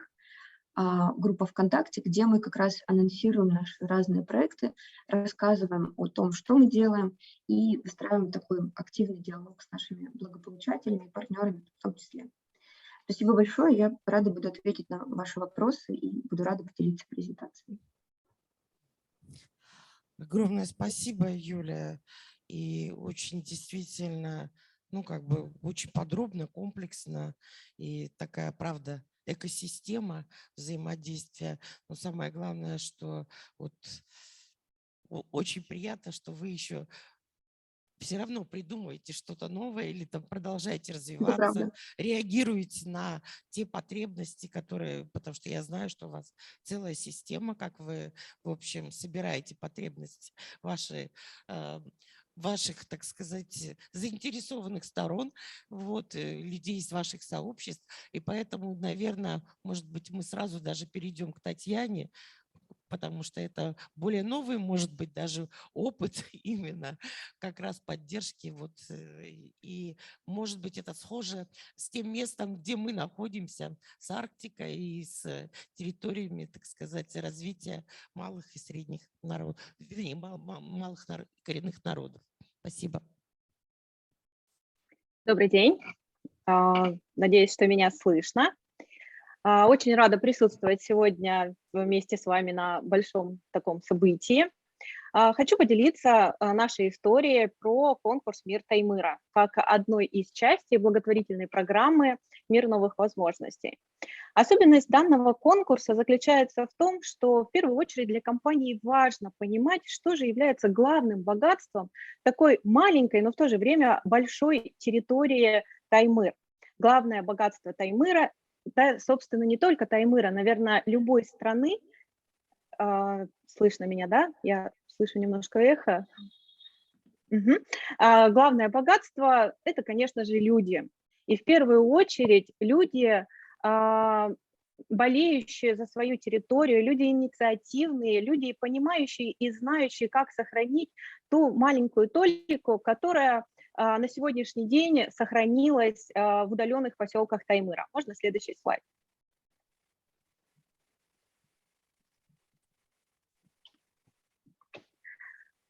группа ВКонтакте, где мы как раз анонсируем наши разные проекты, рассказываем о том, что мы делаем, и выстраиваем такой активный диалог с нашими благополучателями и партнерами в том числе. Спасибо большое, я рада буду ответить на ваши вопросы и буду рада поделиться презентацией. Огромное спасибо, Юлия. И очень действительно, очень подробно, комплексно. И такая, правда, экосистема взаимодействия. Но самое главное, что очень приятно, что вы еще все равно придумываете что-то новое или там продолжаете развиваться, реагируете на те потребности, потому что я знаю, что у вас целая система, как вы, в общем, собираете потребности ваших, так сказать, заинтересованных сторон, людей из ваших сообществ. И поэтому, наверное, может быть, мы сразу даже перейдем к Татьяне, потому что это более новый, может быть, даже опыт именно как раз поддержки. И, может быть, это схоже с тем местом, где мы находимся, с Арктикой и с территориями, так сказать, развития малых и средних народов, вернее, малых коренных народов. Спасибо. Добрый день. Надеюсь, что меня слышно. Очень рада присутствовать сегодня вместе с вами на большом таком событии. Хочу поделиться нашей историей про конкурс «Мир Таймыра» как одной из частей благотворительной программы «Мир новых возможностей». Особенность данного конкурса заключается в том, что в первую очередь для компании важно понимать, что же является главным богатством такой маленькой, но в то же время большой территории Таймыр. Главное богатство Таймыра, да, собственно, не только Таймыра, наверное, любой страны. Слышно меня, да? Я слышу немножко эхо. Главное богатство – это, конечно же, люди. И в первую очередь люди, болеющие за свою территорию, люди инициативные, люди, понимающие и знающие, как сохранить ту маленькую толику, которая на сегодняшний день сохранилась в удаленных поселках Таймыра. Можно следующий слайд?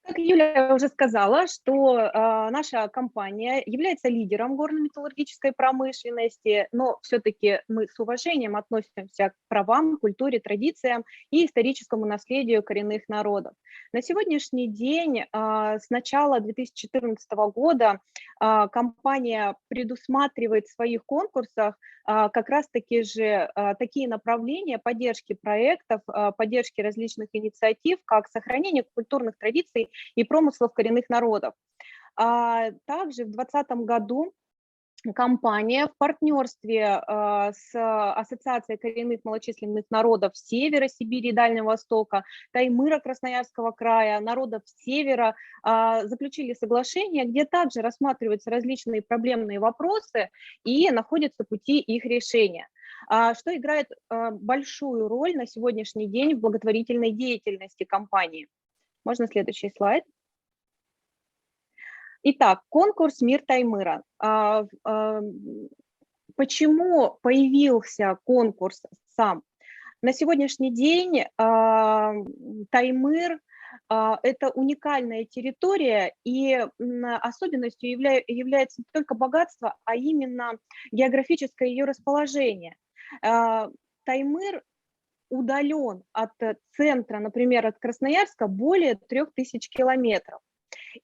Как Юлия уже сказала, что наша компания является лидером горно-металлургической промышленности, но все-таки мы с уважением относимся к правам, культуре, традициям и историческому наследию коренных народов. На сегодняшний день, с начала 2014 года, компания предусматривает в своих конкурсах как раз-таки же такие направления поддержки проектов, поддержки различных инициатив, как сохранение культурных традиций и промыслов коренных народов. Также в 2020 году компания в партнерстве с Ассоциацией коренных малочисленных народов Севера Сибири и Дальнего Востока, Таймыра Красноярского края, народов Севера заключили соглашение, где также рассматриваются различные проблемные вопросы и находятся пути их решения, что играет большую роль на сегодняшний день в благотворительной деятельности компании. Можно следующий слайд? Итак, конкурс «Мир Таймыра». Почему появился конкурс сам? На сегодняшний день Таймыр – это уникальная территория, и особенностью является не только богатство, а именно географическое ее расположение. Таймыр удален от центра, например, от Красноярска, более 3000 километров.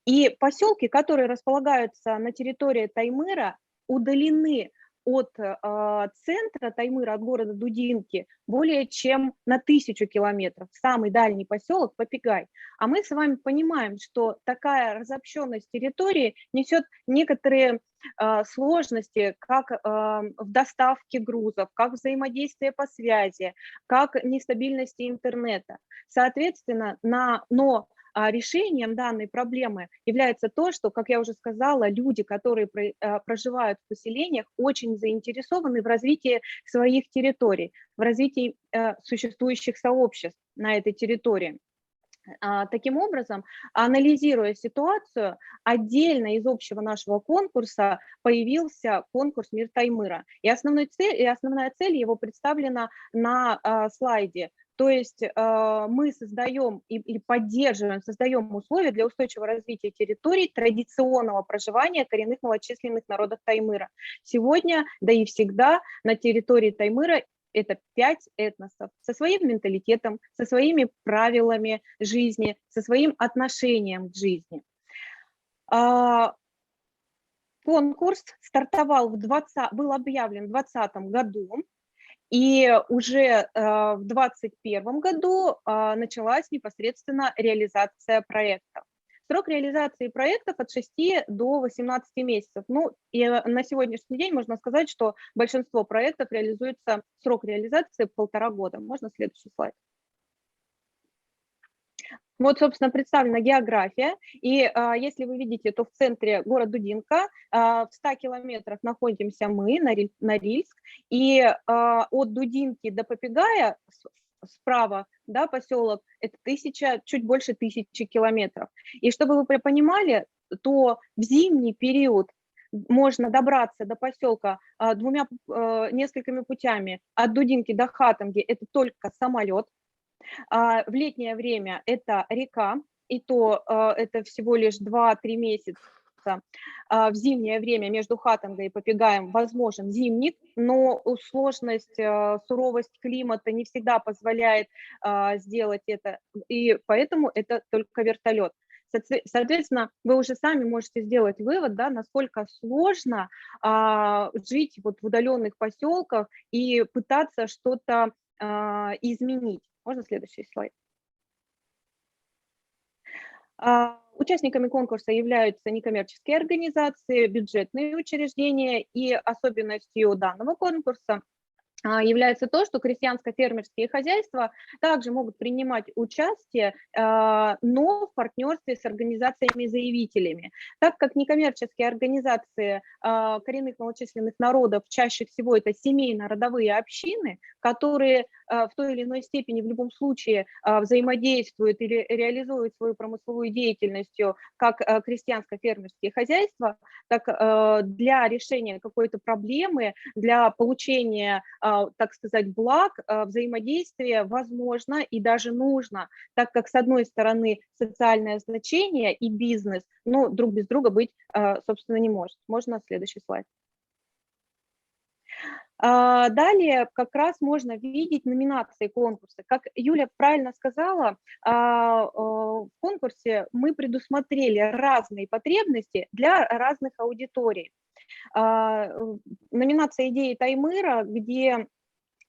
И поселки, которые располагаются на территории Таймыра, удалены от центра Таймыра, от города Дудинки, более чем на 1000 километров. Самый дальний поселок – Попегай. А мы с вами понимаем, что такая разобщенность территории несет некоторые сложности, как в доставке грузов, как взаимодействие по связи, как нестабильности интернета. Соответственно, но решением данной проблемы является то, что, как я уже сказала, люди, которые проживают в поселениях, очень заинтересованы в развитии своих территорий, в развитии существующих сообществ на этой территории. Таким образом, анализируя ситуацию, отдельно из общего нашего конкурса появился конкурс «Мир Таймыра». И основная цель его представлена на слайде. То есть мы создаем или поддерживаем, создаем условия для устойчивого развития территорий традиционного проживания коренных малочисленных народов Таймыра. Сегодня, да и всегда, на территории Таймыра это 5 этносов со своим менталитетом, со своими правилами жизни, со своим отношением к жизни. Конкурс стартовал был объявлен в 2020 году, и уже в 2021 году началась непосредственно реализация проектов. Срок реализации проектов от 6 до 18 месяцев. Ну, и на сегодняшний день можно сказать, что большинство проектов реализуется, срок реализации 1,5 года. Можно следующий слайд? Вот, собственно, представлена география. И если вы видите, то в центре город Дудинка, в 100 километрах находимся мы, Норильск. И от Дудинки до Попегая справа, да, поселок, это чуть больше 1000 километров. И чтобы вы понимали, то в зимний период можно добраться до поселка несколькими путями. От Дудинки до Хатанги это только самолет. В летнее время это река, и то это всего лишь 2-3 месяца. В зимнее время между Хатангой и Попегаем возможен зимник, но сложность, суровость климата не всегда позволяет сделать это, и поэтому это только вертолет. Соответственно, вы уже сами можете сделать вывод, да, насколько сложно жить вот в удаленных поселках и пытаться что-то изменить. Можно следующий слайд? Участниками конкурса являются некоммерческие организации, бюджетные учреждения, и особенностью данного конкурса является то, что крестьянско-фермерские хозяйства также могут принимать участие, но в партнерстве с организациями-заявителями. Так как некоммерческие организации коренных малочисленных народов чаще всего это семейно-родовые общины, которые в той или иной степени в любом случае взаимодействуют или реализуют свою промысловую деятельность как крестьянско-фермерские хозяйства, так для решения какой-то проблемы, для получения, так сказать, благ, взаимодействие возможно и даже нужно, так как с одной стороны социальное значение и бизнес, но друг без друга быть, собственно, не может. Можно следующий слайд. Далее как раз можно видеть номинации конкурса. Как Юля правильно сказала, в конкурсе мы предусмотрели разные потребности для разных аудиторий. Номинация «Идеи Таймыра», где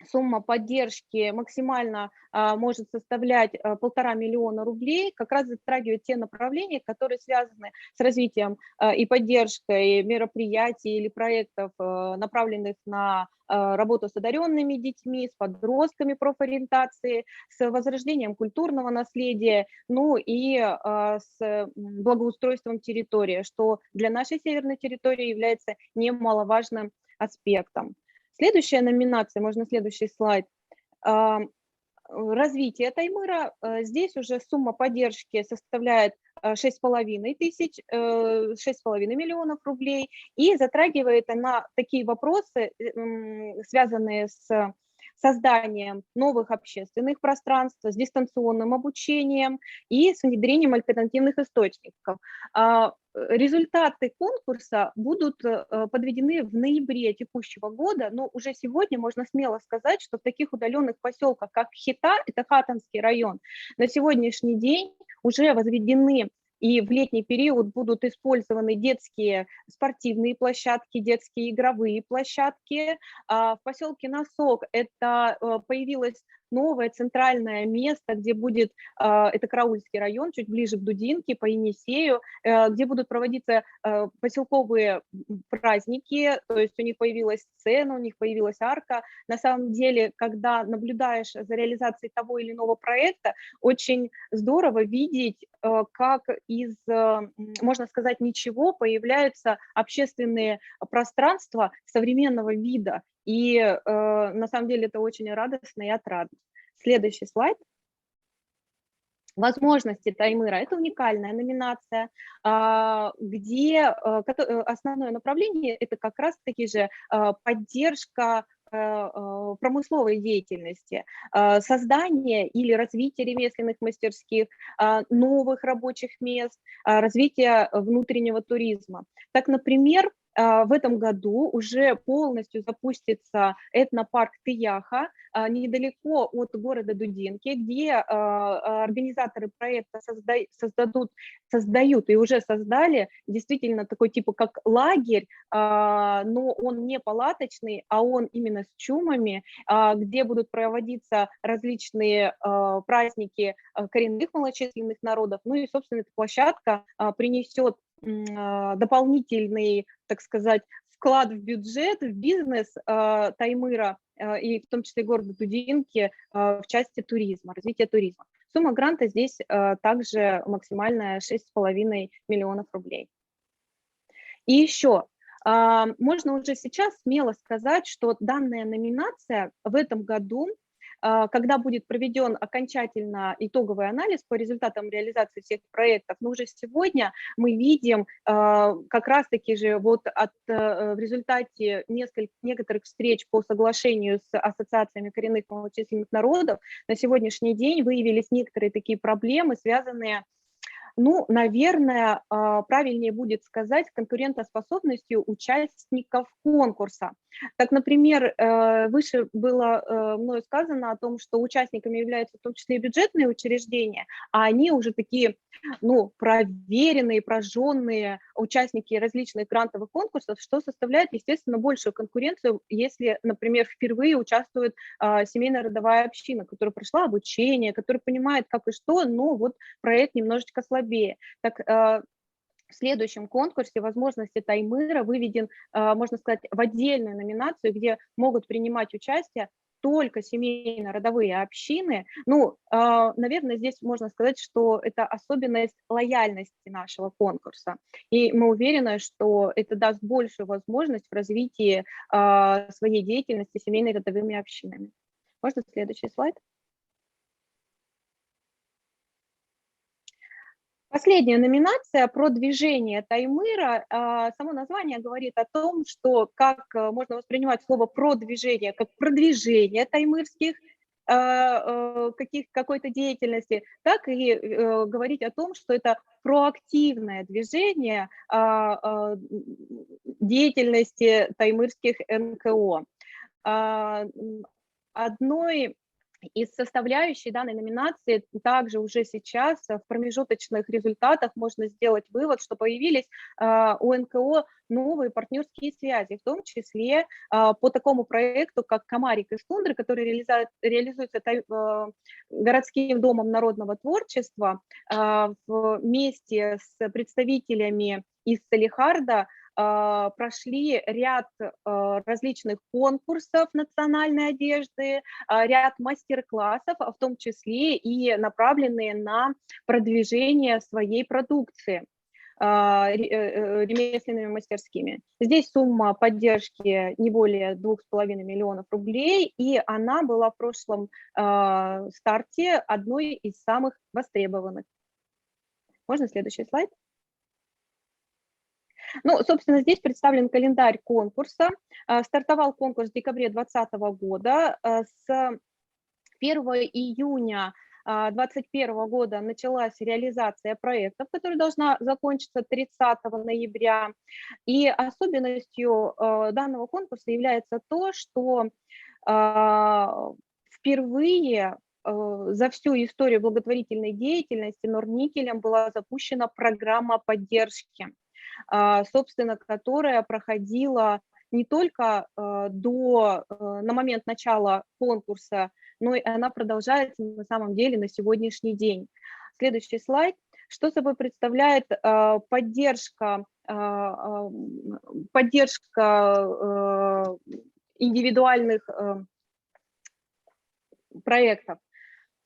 сумма поддержки максимально может составлять 1,5 миллиона рублей, как раз затрагивает те направления, которые связаны с развитием и поддержкой мероприятий или проектов, направленных на работу с одаренными детьми, с подростками профориентации, с возрождением культурного наследия, ну и с благоустройством территории, что для нашей северной территории является немаловажным аспектом. Следующая номинация, можно следующий слайд. Развитие Таймыра. Здесь уже сумма поддержки составляет 6,5 миллионов рублей, и затрагивает она такие вопросы, связанные с созданием новых общественных пространств, с дистанционным обучением и с внедрением альтернативных источников. Результаты конкурса будут подведены в ноябре текущего года, но уже сегодня можно смело сказать, что в таких удаленных поселках, как Хита, это Хатанский район, на сегодняшний день уже возведены и в летний период будут использованы детские спортивные площадки, детские игровые площадки. В поселке Носок это появилась новое центральное место, где будет, это Караульский район, чуть ближе к Дудинке, по Енисею, где будут проводиться поселковые праздники, то есть у них появилась сцена, у них появилась арка. На самом деле, когда наблюдаешь за реализацией того или иного проекта, очень здорово видеть, как из, можно сказать, ничего появляются общественные пространства современного вида. И на самом деле это очень радостно и отрадно. Следующий слайд. Возможности Таймыра – это уникальная номинация, где основное направление – это как раз-таки же поддержка промысловой деятельности, создание или развитие ремесленных мастерских, новых рабочих мест, развитие внутреннего туризма. Так, например, в этом году уже полностью запустится этнопарк Тыяха недалеко от города Дудинки, где организаторы проекта создают и уже создали действительно такой типа как лагерь, но он не палаточный, а он именно с чумами, где будут проводиться различные праздники коренных малочисленных народов. Ну и, собственно, эта площадка принесет дополнительный, так сказать, вклад в бюджет, в бизнес Таймыра и в том числе города Дудинки в части туризма, развития туризма. Сумма гранта здесь также максимальная 6,5 миллионов рублей. И еще можно уже сейчас смело сказать, что данная номинация в этом году, когда будет проведен окончательно итоговый анализ по результатам реализации всех проектов, но уже сегодня мы видим как раз-таки же вот в результате некоторых встреч по соглашению с ассоциациями коренных малочисленных народов на сегодняшний день выявились некоторые такие проблемы, связанные, ну, наверное, правильнее будет сказать, конкурентоспособностью участников конкурса. Так, например, выше было мною сказано о том, что участниками являются в том числе и бюджетные учреждения, а они уже такие, ну, проверенные, прожженные участники различных грантовых конкурсов, что составляет, естественно, большую конкуренцию, если, например, впервые участвует семейная родовая община, которая прошла обучение, которая понимает, как и что, но вот проект немножечко слабее. Так, в следующем конкурсе возможности Таймыра выведен, можно сказать, в отдельную номинацию, где могут принимать участие только семейно-родовые общины. Ну, наверное, здесь можно сказать, что это особенность лояльности нашего конкурса. И мы уверены, что это даст большую возможность в развитии своей деятельности семейно-родовыми общинами. Можно следующий слайд? Последняя номинация про движение Таймыра. Само название говорит о том, что как можно воспринимать слово продвижение как продвижение таймырских какой-то деятельности, так и говорить о том, что это проактивное движение деятельности таймырских НКО. Одной из составляющей данной номинации также уже сейчас в промежуточных результатах можно сделать вывод, что появились у НКО новые партнерские связи, в том числе по такому проекту, как «Комарик из тундры», который реализуется городским домом народного творчества вместе с представителями из Салехарда. Прошли ряд различных конкурсов национальной одежды, ряд мастер-классов, в том числе и направленные на продвижение своей продукции ремесленными мастерскими. Здесь сумма поддержки не более 2,5 миллионов рублей, и она была в прошлом старте одной из самых востребованных. Можно следующий слайд? Ну, собственно, здесь представлен календарь конкурса. Стартовал конкурс в декабре 2020 года. С 1 июня 2021 года началась реализация проектов, которая должна закончиться 30 ноября. И особенностью данного конкурса является то, что впервые за всю историю благотворительной деятельности Норникелем была запущена программа поддержки, собственно, которая проходила не только на момент начала конкурса, но и она продолжается на самом деле на сегодняшний день. Следующий слайд. Что собой представляет поддержка индивидуальных проектов?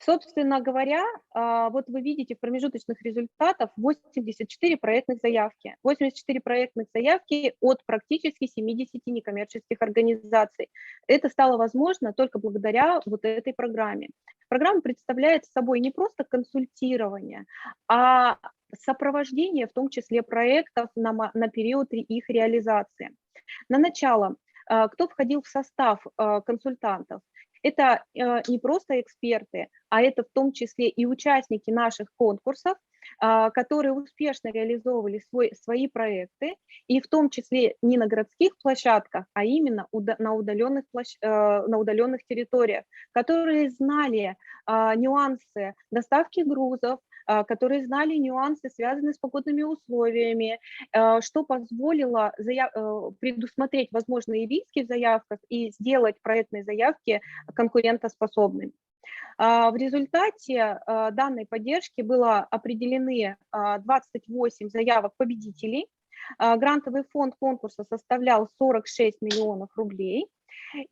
Собственно говоря, вот вы видите в промежуточных результатах 84 проектных заявки. 84 проектных заявки от практически 70 некоммерческих организаций. Это стало возможно только благодаря вот этой программе. Программа представляет собой не просто консультирование, а сопровождение, в том числе проектов на период их реализации. На начало, кто входил в состав консультантов? Это не просто эксперты, а это в том числе и участники наших конкурсов, которые успешно реализовывали свои проекты, и в том числе не на городских площадках, а именно на удаленных территориях, которые знали нюансы доставки грузов, которые знали нюансы, связанные с погодными условиями, что позволило предусмотреть возможные риски в заявках и сделать проектные заявки конкурентоспособными. В результате данной поддержки было определены 28 заявок победителей. Грантовый фонд конкурса составлял 46 миллионов рублей.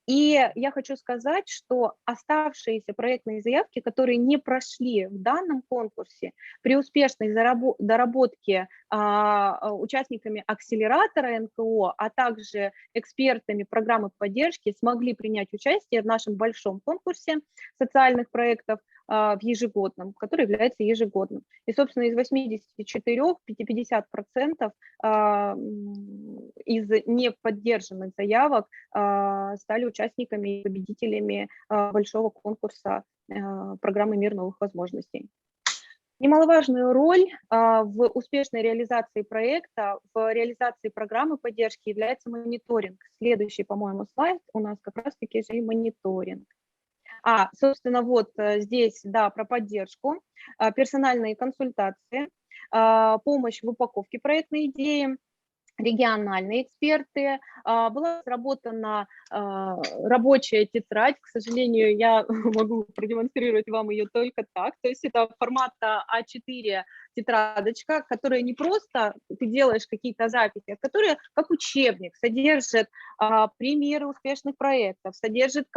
И я хочу сказать, что оставшиеся проектные заявки, которые не прошли в данном конкурсе, при успешной доработке участниками акселератора НКО, а также экспертами программы поддержки смогли принять участие в нашем большом конкурсе социальных проектов в ежегодном, который является ежегодным. И, собственно, из 84 50% из неподдержанных заявок стали участниками и победителями большого конкурса программы «Мир новых возможностей». Немаловажную роль в успешной реализации проекта, в реализации программы поддержки является мониторинг. Следующий, по-моему, слайд у нас как раз-таки же и мониторинг. Собственно, вот здесь, да, про поддержку, персональные консультации, помощь в упаковке проектной идеи, региональные эксперты. Была разработана рабочая тетрадь. К сожалению, я могу продемонстрировать вам ее только так. То есть это формата А4 тетрадочка, которая не просто ты делаешь какие-то записи, а которая как учебник содержит примеры успешных проектов, содержит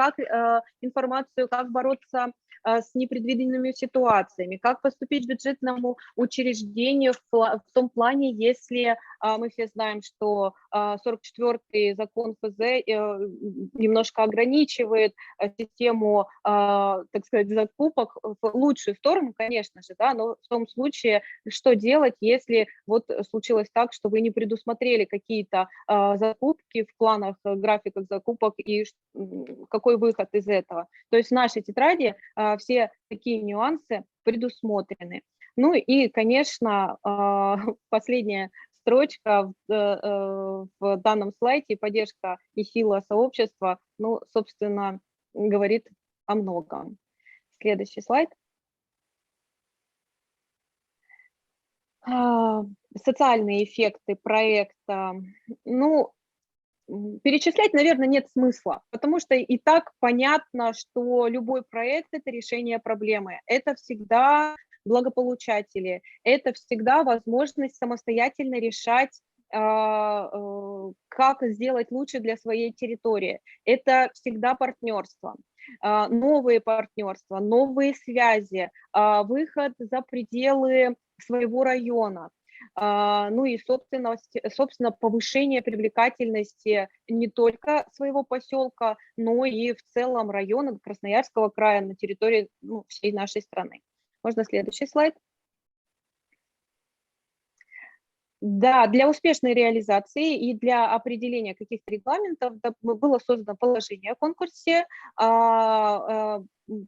информацию, как бороться с непредвиденными ситуациями, как поступить к бюджетному учреждению в том плане, если мы все знаем, что 44-й закон ФЗ немножко ограничивает систему, так сказать, закупок в лучшую сторону, конечно же, да, но в том случае, что делать, если вот случилось так, что вы не предусмотрели какие-то закупки в планах, графиках закупок и какой выход из этого. То есть в нашей тетради все такие нюансы предусмотрены. Ну и, конечно, последняя строчка в данном слайде, поддержка и сила сообщества, ну, собственно, говорит о многом. Следующий слайд. Социальные эффекты проекта. Ну, перечислять, наверное, нет смысла, потому что и так понятно, что любой проект – это решение проблемы. Это всегда благополучатели, это всегда возможность самостоятельно решать, как сделать лучше для своей территории. Это всегда партнерство, новые партнерства, новые связи, выход за пределы своего района. Ну и, собственно, повышение привлекательности не только своего поселка, но и в целом района Красноярского края на территории всей нашей страны. Можно следующий слайд? Да, для успешной реализации и для определения каких-то регламентов было создано положение о конкурсе.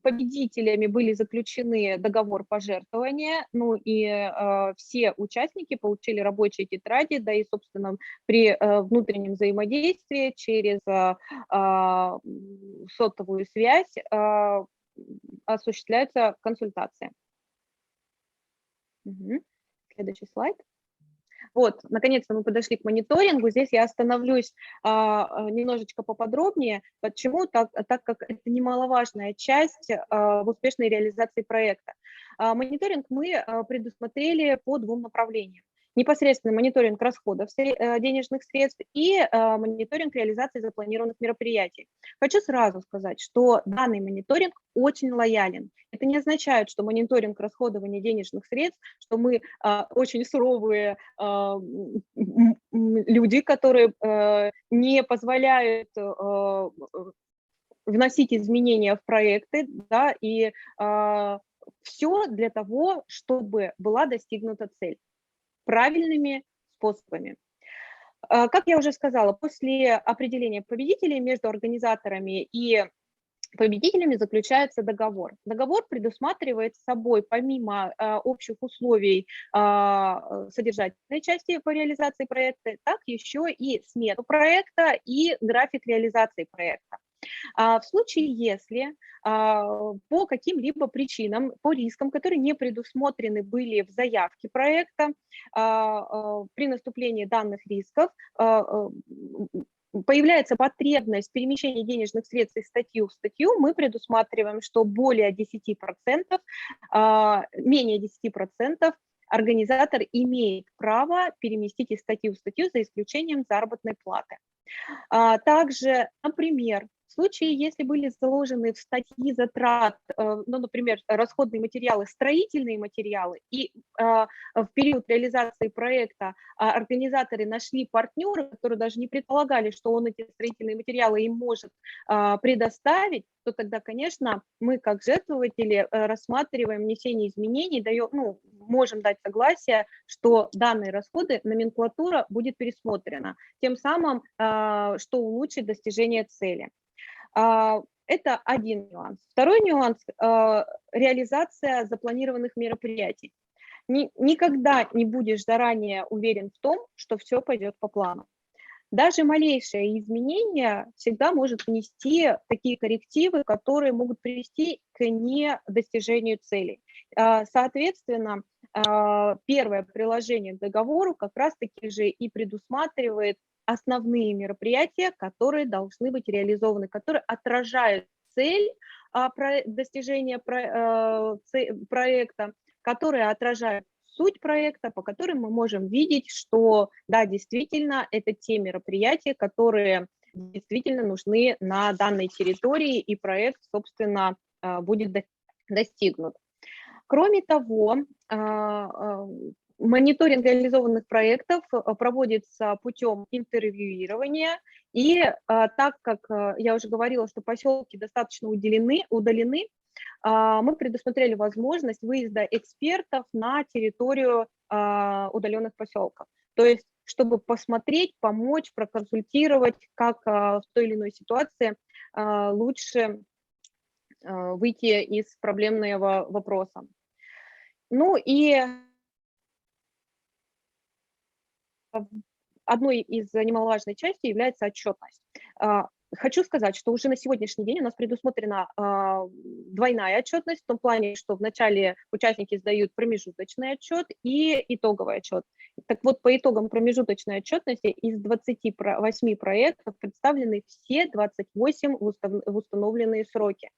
Победителями были заключены договор пожертвования, ну и все участники получили рабочие тетради, да и, собственно, при внутреннем взаимодействии через сотовую связь осуществляются консультации. Следующий слайд. Вот, наконец-то мы подошли к мониторингу. Здесь я остановлюсь немножечко поподробнее. Почему? Так как это немаловажная часть в успешной реализации проекта. Мониторинг мы предусмотрели по двум направлениям. Непосредственно мониторинг расходов денежных средств и мониторинг реализации запланированных мероприятий. Хочу сразу сказать, что данный мониторинг очень лоялен. Это не означает, что мониторинг расходования денежных средств, что мы очень суровые люди, которые не позволяют вносить изменения в проекты, да, и все для того, чтобы была достигнута цель правильными способами. Как я уже сказала, после определения победителей между организаторами и победителями заключается договор. Договор предусматривает собой, помимо общих условий содержательной части по реализации проекта, так еще и смету проекта и график реализации проекта. В случае, если по каким-либо причинам, по рискам, которые не предусмотрены были в заявке проекта, при наступлении данных рисков появляется потребность перемещения денежных средств из статьи в статью, мы предусматриваем, что более 10%, менее 10% организатор имеет право переместить из статьи в статью за исключением заработной платы. Также, например, в случае, если были заложены в статьи затрат, ну, например, расходные материалы, строительные материалы, и в период реализации проекта организаторы нашли партнера, которые даже не предполагали, что он эти строительные материалы им может предоставить, то тогда, конечно, мы как жертвователи рассматриваем внесение изменений, можем дать согласие, что данные расходы, номенклатура будет пересмотрена, тем самым, что улучшит достижение цели. Это один нюанс. Второй нюанс – реализация запланированных мероприятий. Никогда не будешь заранее уверен в том, что все пойдет по плану. Даже малейшее изменение всегда может внести такие коррективы, которые могут привести к недостижению целей. Соответственно, первое приложение к договору как раз-таки же и предусматривает основные мероприятия, которые должны быть реализованы, которые отражают цель достижения проекта, которые отражают суть проекта, по которым мы можем видеть, что да, действительно, это те мероприятия, которые действительно нужны на данной территории, и проект, собственно, будет достигнут. Кроме того, мониторинг реализованных проектов проводится путем интервьюирования, и так как я уже говорила, что поселки достаточно удалены, мы предусмотрели возможность выезда экспертов на территорию удаленных поселков. То есть, чтобы посмотреть, помочь, проконсультировать, как в той или иной ситуации лучше выйти из проблемного вопроса. Ну и одной из немаловажной части является отчетность. Хочу сказать, что уже на сегодняшний день у нас предусмотрена двойная отчетность в том плане, что вначале участники сдают промежуточный отчет и итоговый отчет. Так вот, по итогам промежуточной отчетности из 28 проектов представлены все 28 в установленные сроки.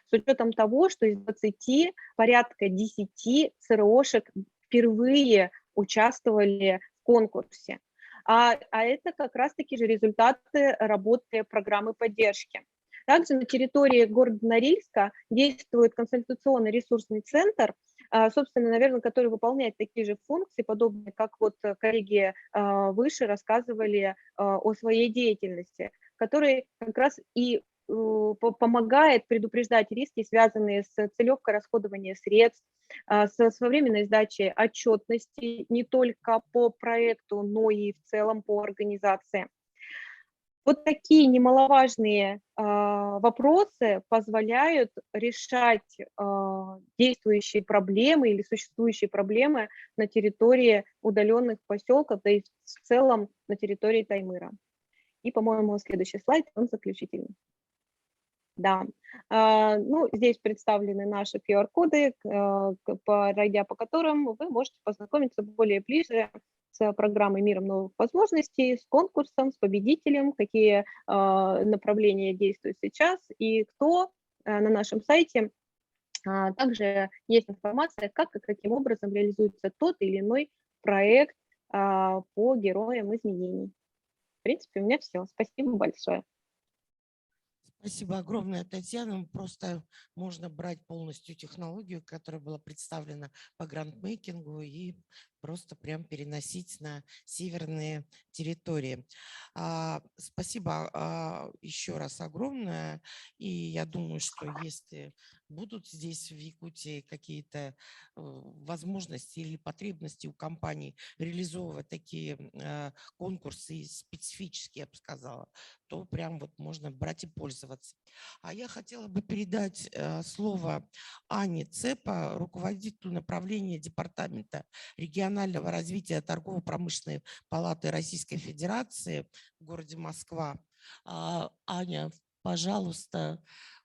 С учетом того, что из 20 порядка 10 ЦРОшек впервые участвовали в конкурсе. А это как раз-таки же результаты работы программы поддержки. Также на территории города Норильска действует консультационно-ресурсный центр, собственно, наверное, который выполняет такие же функции, подобные, как вот коллеги выше рассказывали о своей деятельности, который как раз и помогает предупреждать риски, связанные с целевкой расходования средств, со своевременной сдачей отчетности не только по проекту, но и в целом по организации. Вот такие немаловажные вопросы позволяют решать действующие проблемы или существующие проблемы на территории удаленных поселков, да и в целом на территории Таймыра. И, по-моему, следующий слайд, он заключительный. Да, ну, здесь представлены наши QR-коды, пройдя по которым вы можете познакомиться более ближе с программой «Миром новых возможностей», с конкурсом, с победителем, какие направления действуют сейчас и кто на нашем сайте. Также есть информация, как и каким образом реализуется тот или иной проект по героям изменений. В принципе, у меня все. Спасибо большое. Спасибо огромное, Татьяна. Просто можно брать полностью технологию, которая была представлена по грантмейкингу, и просто прям переносить на северные территории. Спасибо еще раз огромное. И я думаю, что если будут здесь в Якутии какие-то возможности или потребности у компаний реализовывать такие конкурсы специфические, я бы сказала, то прям вот можно брать и пользоваться. А я хотела бы передать слово Ане Цепа, руководителю направления Департамента регионального развития торгово-промышленной палаты Российской Федерации в городе Москва. Аня, пожалуйста,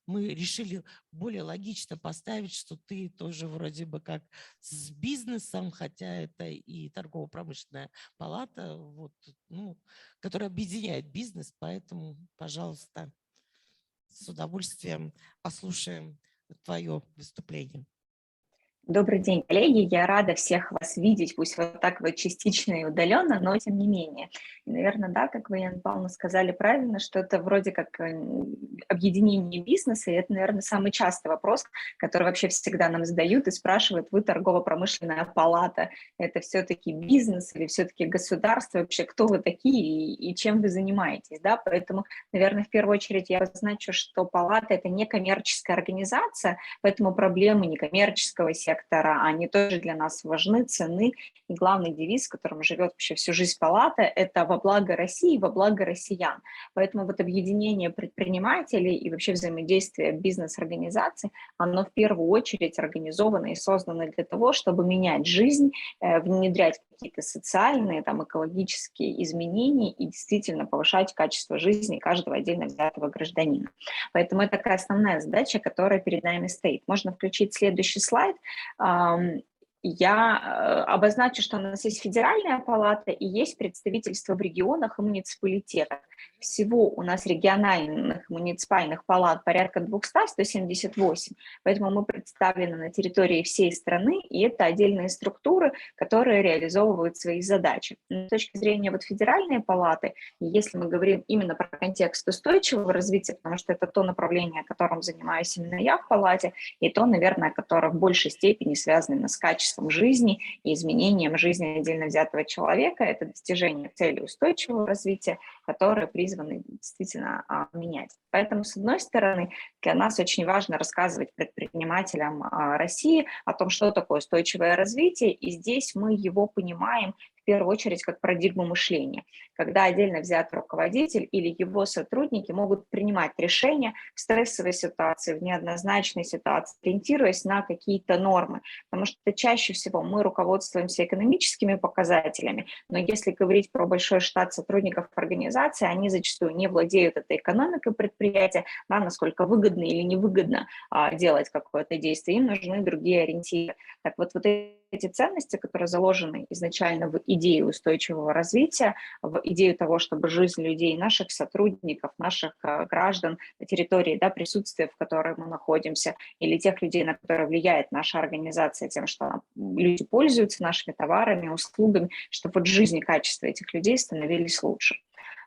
мы решили более логично поставить, что ты тоже вроде бы как с бизнесом, хотя это и торгово-промышленная палата, вот, ну, которая объединяет бизнес, поэтому, пожалуйста, с удовольствием послушаем твое выступление. Добрый день, коллеги. Я рада всех вас видеть, пусть вот так вот частично и удаленно, но тем не менее. И, наверное, да, как вы, Яна Павловна, сказали правильно, что это вроде как объединение бизнеса, и это, наверное, самый частый вопрос, который вообще всегда нам задают и спрашивают: вы торгово-промышленная палата, это все-таки бизнес или все-таки государство, вообще кто вы такие и чем вы занимаетесь, да? Поэтому, наверное, в первую очередь я обозначу, что палата – это не коммерческая организация, поэтому проблемы некоммерческого сектора, они тоже для нас важны, ценны. И главный девиз, которым живет вообще всю жизнь палата, это во благо России, во благо россиян. Поэтому вот объединение предпринимателей и вообще взаимодействие бизнес-организаций, оно в первую очередь организовано и создано для того, чтобы менять жизнь, внедрять какие-то социальные, там, экологические изменения и действительно повышать качество жизни каждого отдельно взятого гражданина. Поэтому это такая основная задача, которая перед нами стоит. Можно включить следующий слайд. Я обозначу, что у нас есть федеральная палата и есть представительство в регионах и муниципалитетах. Всего у нас региональных муниципальных палат порядка 200, 178, поэтому мы представлены на территории всей страны, и это отдельные структуры, которые реализовывают свои задачи. Но с точки зрения вот федеральной палаты, если мы говорим именно про контекст устойчивого развития, потому что это то направление, которым занимаюсь именно я в палате, и то, наверное, которое в большей степени связано с качеством жизни и изменением жизни отдельно взятого человека, это достижение цели устойчивого развития, которые призваны действительно менять. Поэтому, с одной стороны, для нас очень важно рассказывать предпринимателям России о том, что такое устойчивое развитие, и здесь мы его понимаем в первую очередь как парадигму мышления, когда отдельно взятый руководитель или его сотрудники могут принимать решения в стрессовой ситуации, в неоднозначной ситуации, ориентируясь на какие-то нормы, потому что чаще всего мы руководствуемся экономическими показателями, но если говорить про большой штат сотрудников организации, они зачастую не владеют этой экономикой предприятия, да, насколько выгодно или невыгодно делать какое-то действие, им нужны другие ориентиры. Так вот эти ценности, которые заложены изначально в идею устойчивого развития, в идею того, чтобы жизнь людей, наших сотрудников, наших граждан на территории, да, присутствия, в которой мы находимся, или тех людей, на которые влияет наша организация тем, что люди пользуются нашими товарами, услугами, чтобы вот жизнь и качество этих людей становились лучше.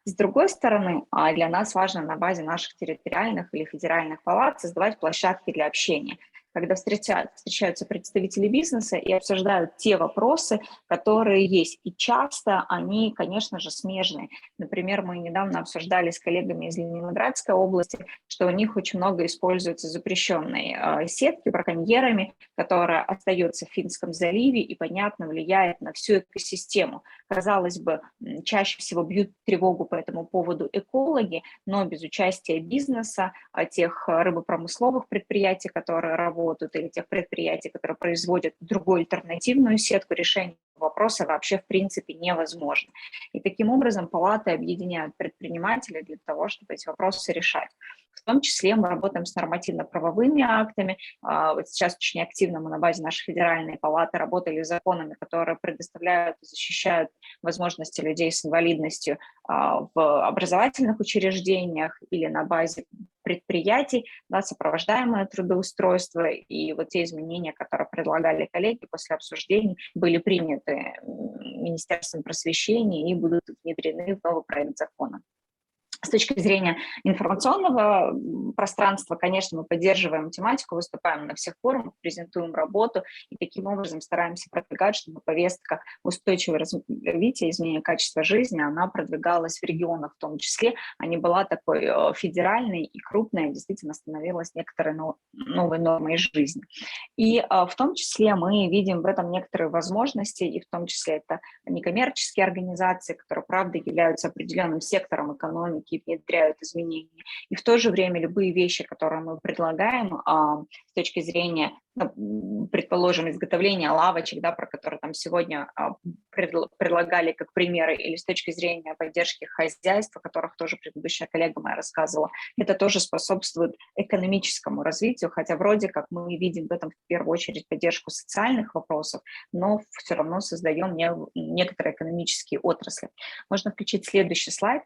С другой стороны, для нас важно на базе наших территориальных или федеральных палат создавать площадки для общения, когда встречаются представители бизнеса и обсуждают те вопросы, которые есть. И часто они, конечно же, смежные. Например, мы недавно обсуждали с коллегами из Ленинградской области, что у них очень много используются запрещенные сетки браконьерами, которые остаются в Финском заливе и, понятно, влияет на всю экосистему. Казалось бы, чаще всего бьют тревогу по этому поводу экологи, но без участия бизнеса, тех рыбопромысловых предприятий, которые работают, или тех предприятий, которые производят другую альтернативную сетку, решения вопроса вообще в принципе невозможно. И таким образом палаты объединяют предпринимателей для того, чтобы эти вопросы решать. В том числе мы работаем с нормативно-правовыми актами. Вот сейчас очень активно мы на базе нашей федеральной палаты работали с законами, которые предоставляют и защищают возможности людей с инвалидностью в образовательных учреждениях или на базе предприятий, да, сопровождаемое трудоустройство. И вот те изменения, которые предлагали коллеги после обсуждений, были приняты Министерством просвещения и будут внедрены в новый проект закона. С точки зрения информационного пространства, конечно, мы поддерживаем тематику, выступаем на всех форумах, презентуем работу и таким образом стараемся продвигать, чтобы повестка устойчивого развития, изменения качества жизни, она продвигалась в регионах в том числе, а не была такой федеральной и крупной, действительно становилась некоторой новой нормой жизни. И в том числе мы видим в этом некоторые возможности, и в том числе это некоммерческие организации, которые, правда, являются определенным сектором экономики, и внедряют изменения. И в то же время любые вещи, которые мы предлагаем с точки зрения, предположим, изготовления лавочек, да, про которые там сегодня предлагали как примеры, или с точки зрения поддержки хозяйств, о которых тоже предыдущая коллега моя рассказывала, это тоже способствует экономическому развитию, хотя вроде как мы видим в этом в первую очередь поддержку социальных вопросов, но все равно создаем некоторые экономические отрасли. Можно включить следующий слайд.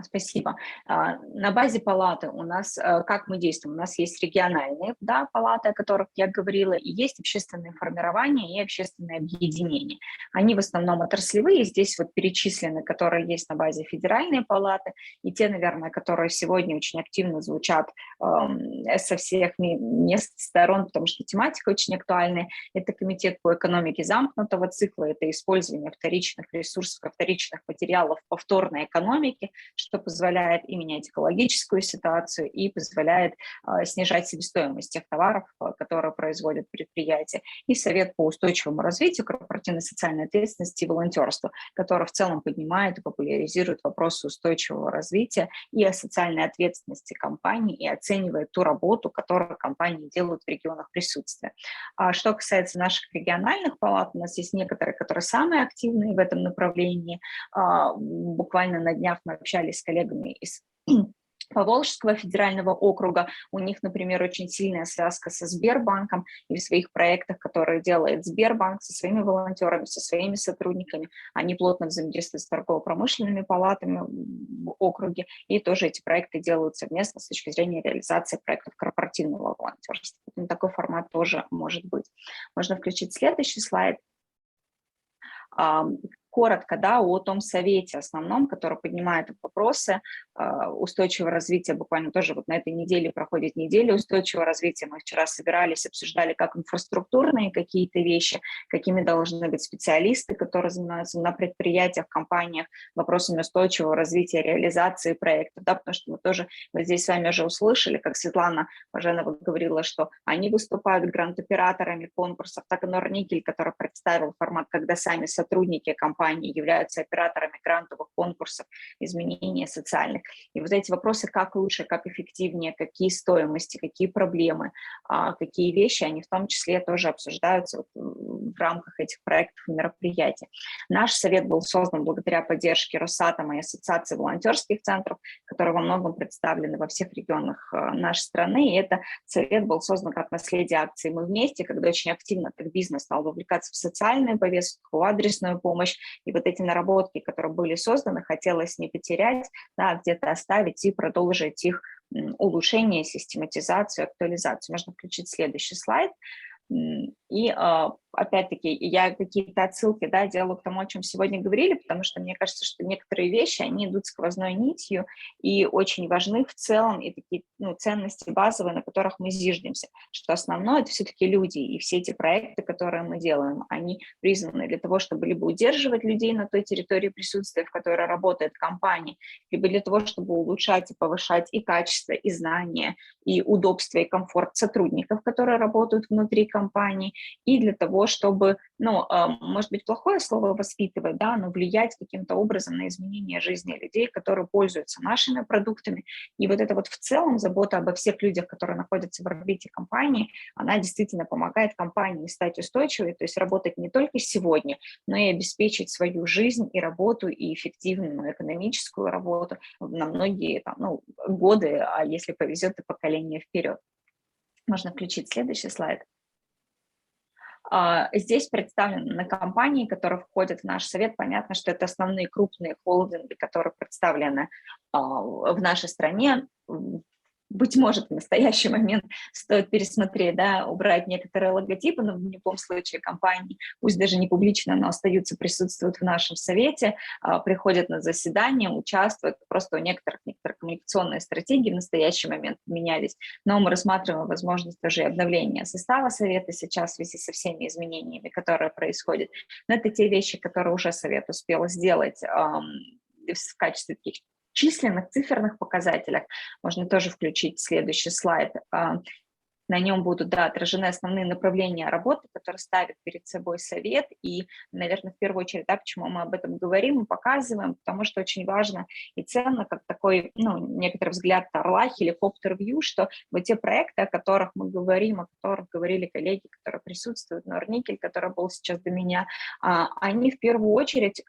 Спасибо. На базе палаты у нас, как мы действуем, у нас есть региональные, да, палаты, о которых я говорила, и есть общественные формирования и общественные объединения. Они в основном отраслевые, здесь вот перечислены, которые есть на базе федеральной палаты, и те, наверное, которые сегодня очень активно звучат со всех мест, сторон, потому что тематика очень актуальная. Это комитет по экономике замкнутого цикла, это использование вторичных ресурсов, вторичных материалов повторной экономики, что позволяет и менять экологическую ситуацию, и позволяет снижать себестоимость тех товаров, которые производят предприятия. И Совет по устойчивому развитию, корпоративной социальной ответственности и волонтерству, который в целом поднимает и популяризирует вопросы устойчивого развития и о социальной ответственности компаний и оценивает ту работу, которую компании делают в регионах присутствия. Что касается наших региональных палат, у нас есть некоторые, которые самые активные в этом направлении. Буквально на днях мы общались с коллегами из Поволжского федерального округа. У них, например, очень сильная связка со Сбербанком, и в своих проектах, которые делает Сбербанк со своими волонтерами, со своими сотрудниками, они плотно взаимодействуют с торгово-промышленными палатами в округе, и тоже эти проекты делают совместно с точки зрения реализации проектов корпоративного волонтерства. Такой формат тоже может быть. Можно включить следующий слайд. Коротко, да, о том совете основном, который поднимает вопросы устойчивого развития. Буквально тоже вот на этой неделе проходит неделя устойчивого развития. Мы вчера собирались, обсуждали как инфраструктурные какие-то вещи, какими должны быть специалисты, которые занимаются на предприятиях, компаниях вопросами устойчивого развития, реализации проектов, да, потому что мы тоже вот здесь с вами уже услышали, как Светлана Баженова говорила, что они выступают грант-операторами конкурсов, так и Норникель, который представил формат, когда сами сотрудники компании являются операторами грантовых конкурсов, изменения социальных. И вот эти вопросы, как лучше, как эффективнее, какие стоимости, какие проблемы, какие вещи, они в том числе тоже обсуждаются в рамках этих проектов и мероприятий. Наш совет был создан благодаря поддержке Росатома и Ассоциации волонтерских центров, которые во многом представлены во всех регионах нашей страны. И этот совет был создан как наследие акции «Мы вместе», когда очень активно как бизнес стал вовлекаться в социальную повестку, в адресную помощь. И вот эти наработки, которые были созданы, хотелось не потерять, да, где-то оставить и продолжить их улучшение, систематизацию, актуализацию. Можно включить следующий слайд. И опять-таки я какие-то отсылки, да, делаю к тому, о чем сегодня говорили, потому что мне кажется, что некоторые вещи, они идут сквозной нитью и очень важны в целом, и такие ценности базовые, на которых мы зиждемся, что основное – это все-таки люди, и все эти проекты, которые мы делаем, они призваны для того, чтобы либо удерживать людей на той территории присутствия, в которой работает компания, либо для того, чтобы улучшать и повышать и качество, и знания, и удобство, и комфорт сотрудников, которые работают внутри компании, и для того, того, чтобы, ну, может быть, плохое слово воспитывать, да, но влиять каким-то образом на изменение жизни людей, которые пользуются нашими продуктами. И вот это вот в целом забота обо всех людях, которые находятся в орбите компании, она действительно помогает компании стать устойчивой, то есть работать не только сегодня, но и обеспечить свою жизнь и работу, и эффективную экономическую работу на многие там, ну, годы, а если повезет, и поколение вперед. Можно включить следующий слайд. Здесь представлены компании, которые входят в наш совет. Понятно, что это основные крупные холдинги, которые представлены в нашей стране. Быть может, в настоящий момент стоит пересмотреть, да, убрать некоторые логотипы, но в любом случае компании, пусть даже не публично, но остаются, присутствуют в нашем совете, приходят на заседания, участвуют. Просто у некоторые коммуникационные стратегии в настоящий момент менялись, но мы рассматриваем возможность тоже обновления состава совета сейчас в связи со всеми изменениями, которые происходят. Но это те вещи, которые уже совет успел сделать в качестве таких численных, циферных показателях. Можно тоже включить следующий слайд. На нем будут, да, отражены основные направления работы, которые ставит перед собой совет. И, наверное, в первую очередь, да, почему мы об этом говорим и показываем, потому что очень важно и ценно, как такой, ну, некоторый взгляд орла, хеликоптер-вью, что вот те проекты, о которых мы говорим, о которых говорили коллеги, которые присутствуют, Норникель, который был сейчас до меня, они в первую очередь,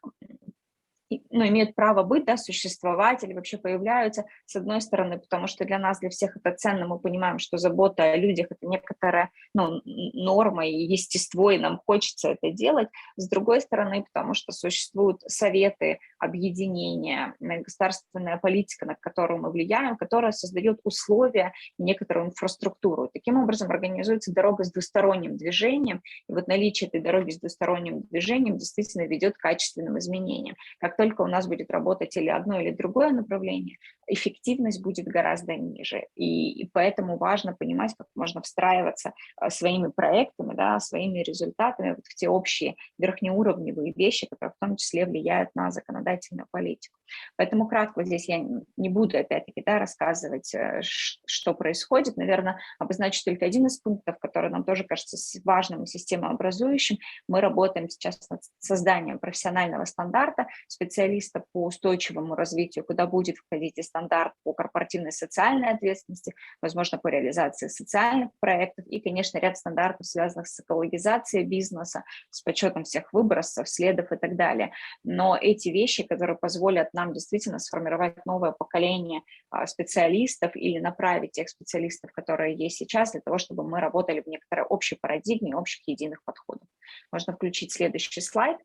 ну, имеют право быть, да, существовать или вообще появляются, с одной стороны, потому что для нас, для всех это ценно, мы понимаем, что забота о людях – это некоторая, ну, норма и естество, и нам хочется это делать, с другой стороны, потому что существуют советы, объединения, государственная политика, на которую мы влияем, которая создает условия и некоторую инфраструктуру. Таким образом организуется дорога с двусторонним движением, и вот наличие этой дороги с двусторонним движением действительно ведет к качественным изменениям. Как только у нас будет работать или одно, или другое направление, эффективность будет гораздо ниже. И поэтому важно понимать, как можно встраиваться своими проектами, да, своими результатами вот в те общие верхнеуровневые вещи, которые в том числе влияют на законодательную политику. Поэтому кратко здесь я не буду опять-таки, да, рассказывать, что происходит. Наверное, обозначу только один из пунктов, который нам тоже кажется важным и системообразующим. Мы работаем сейчас над созданием профессионального стандарта специалиста по устойчивому развитию, куда будет входить и стандарт по корпоративной социальной ответственности, возможно, по реализации социальных проектов и, конечно, ряд стандартов, связанных с экологизацией бизнеса, с подсчетом всех выбросов, следов и так далее. Но эти вещи, которые позволят нам действительно сформировать новое поколение специалистов или направить тех специалистов, которые есть сейчас, для того, чтобы мы работали в некоторой общей парадигме, общих единых подходов. Можно включить следующий слайд.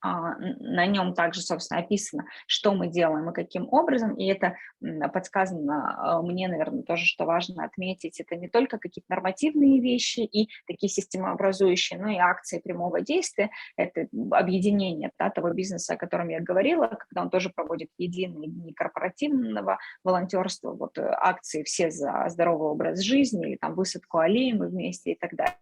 На нем также, собственно, описано, что мы делаем и каким образом, и это подсказано мне, наверное, тоже, что важно отметить, это не только какие-то нормативные вещи и такие системообразующие, но и акции прямого действия, это объединение, да, того бизнеса, о котором я говорила, когда он тоже проводит единые дни корпоративного волонтерства, вот акции «Все за здоровый образ жизни» или там «Высадку аллеи мы вместе» и так далее.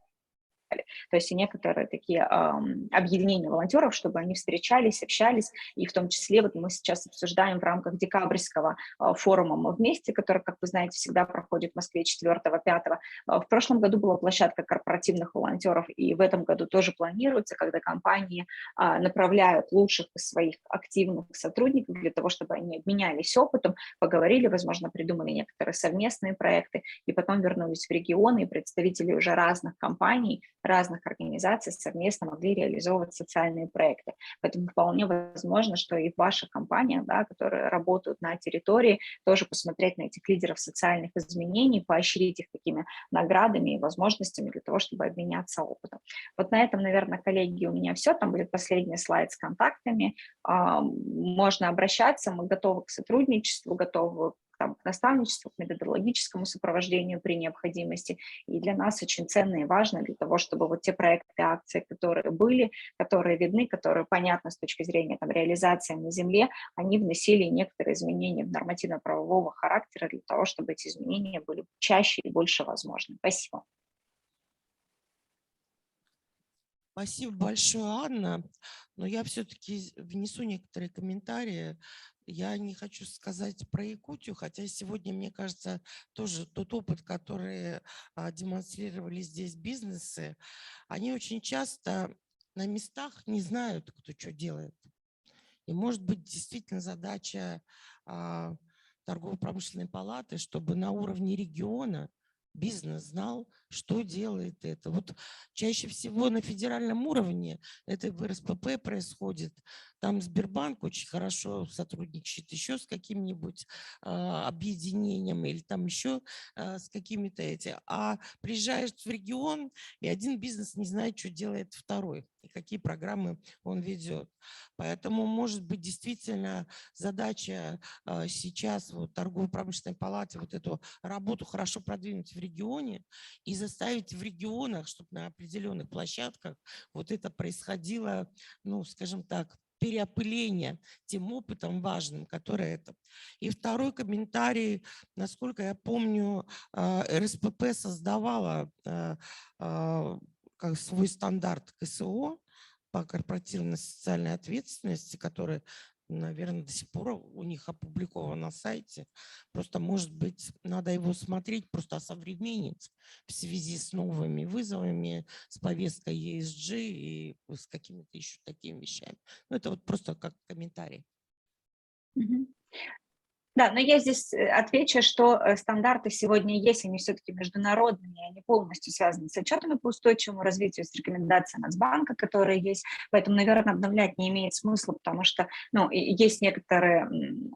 То есть и некоторые такие объединения волонтеров, чтобы они встречались, общались, и в том числе вот мы сейчас обсуждаем в рамках декабрьского форума «Мы вместе», который, как вы знаете, всегда проходит в Москве 4-5. В прошлом году была площадка корпоративных волонтеров, и в этом году тоже планируется, когда компании направляют лучших из своих активных сотрудников для того, чтобы они обменялись опытом, поговорили, возможно, придумали некоторые совместные проекты, и потом вернулись в регионы, и представители уже разных компаний, разных организаций совместно могли реализовывать социальные проекты. Поэтому вполне возможно, что и ваша компания, да, которые работают на территории, тоже посмотреть на этих лидеров социальных изменений, поощрить их такими наградами и возможностями для того, чтобы обменяться опытом. Вот на этом, наверное, коллеги, у меня все. Там будет последний слайд с контактами. Можно обращаться, мы готовы к сотрудничеству, готовы к наставничеству, к методологическому сопровождению при необходимости. И для нас очень ценно и важно для того, чтобы вот те проекты, акции, которые были, которые видны, которые понятны с точки зрения там, реализации на земле, они вносили некоторые изменения в нормативно-правового характера для того, чтобы эти изменения были чаще и больше возможны. Спасибо. Спасибо большое, Анна. Но я все-таки внесу некоторые комментарии. я не хочу сказать про Якутию, хотя сегодня, мне кажется, тоже тот опыт, который демонстрировали здесь бизнесы, они очень часто на местах не знают, кто что делает. И может быть действительно задача торгово-промышленной палаты, чтобы на уровне региона бизнес знал, что делает это. Вот чаще всего на федеральном уровне это в РСПП происходит. Там Сбербанк очень хорошо сотрудничает еще с каким-нибудь объединением или там еще с какими-то этими. А приезжаешь в регион, и один бизнес не знает, что делает второй и какие программы он ведет. Поэтому, может быть, действительно задача сейчас вот, торгово-промышленной палаты вот эту работу хорошо продвинуть в регионе и заставить в регионах, чтобы на определенных площадках вот это происходило, ну, скажем так, переопыление тем опытом важным, который это. И второй комментарий, насколько я помню, РСПП создавала как свой стандарт КСО по корпоративной социальной ответственности, который, наверное, до сих пор у них опубликован на сайте. Просто, может быть, надо его смотреть, просто осовременить в связи с новыми вызовами, с повесткой ESG и с какими-то еще такими вещами. Ну, это вот просто как комментарий. Да, но я здесь отвечу, что стандарты сегодня есть, они все-таки международные, они полностью связаны с отчетами по устойчивому развитию, с рекомендацией Нацбанка, которые есть, поэтому, наверное, обновлять не имеет смысла, потому что, ну, есть некоторые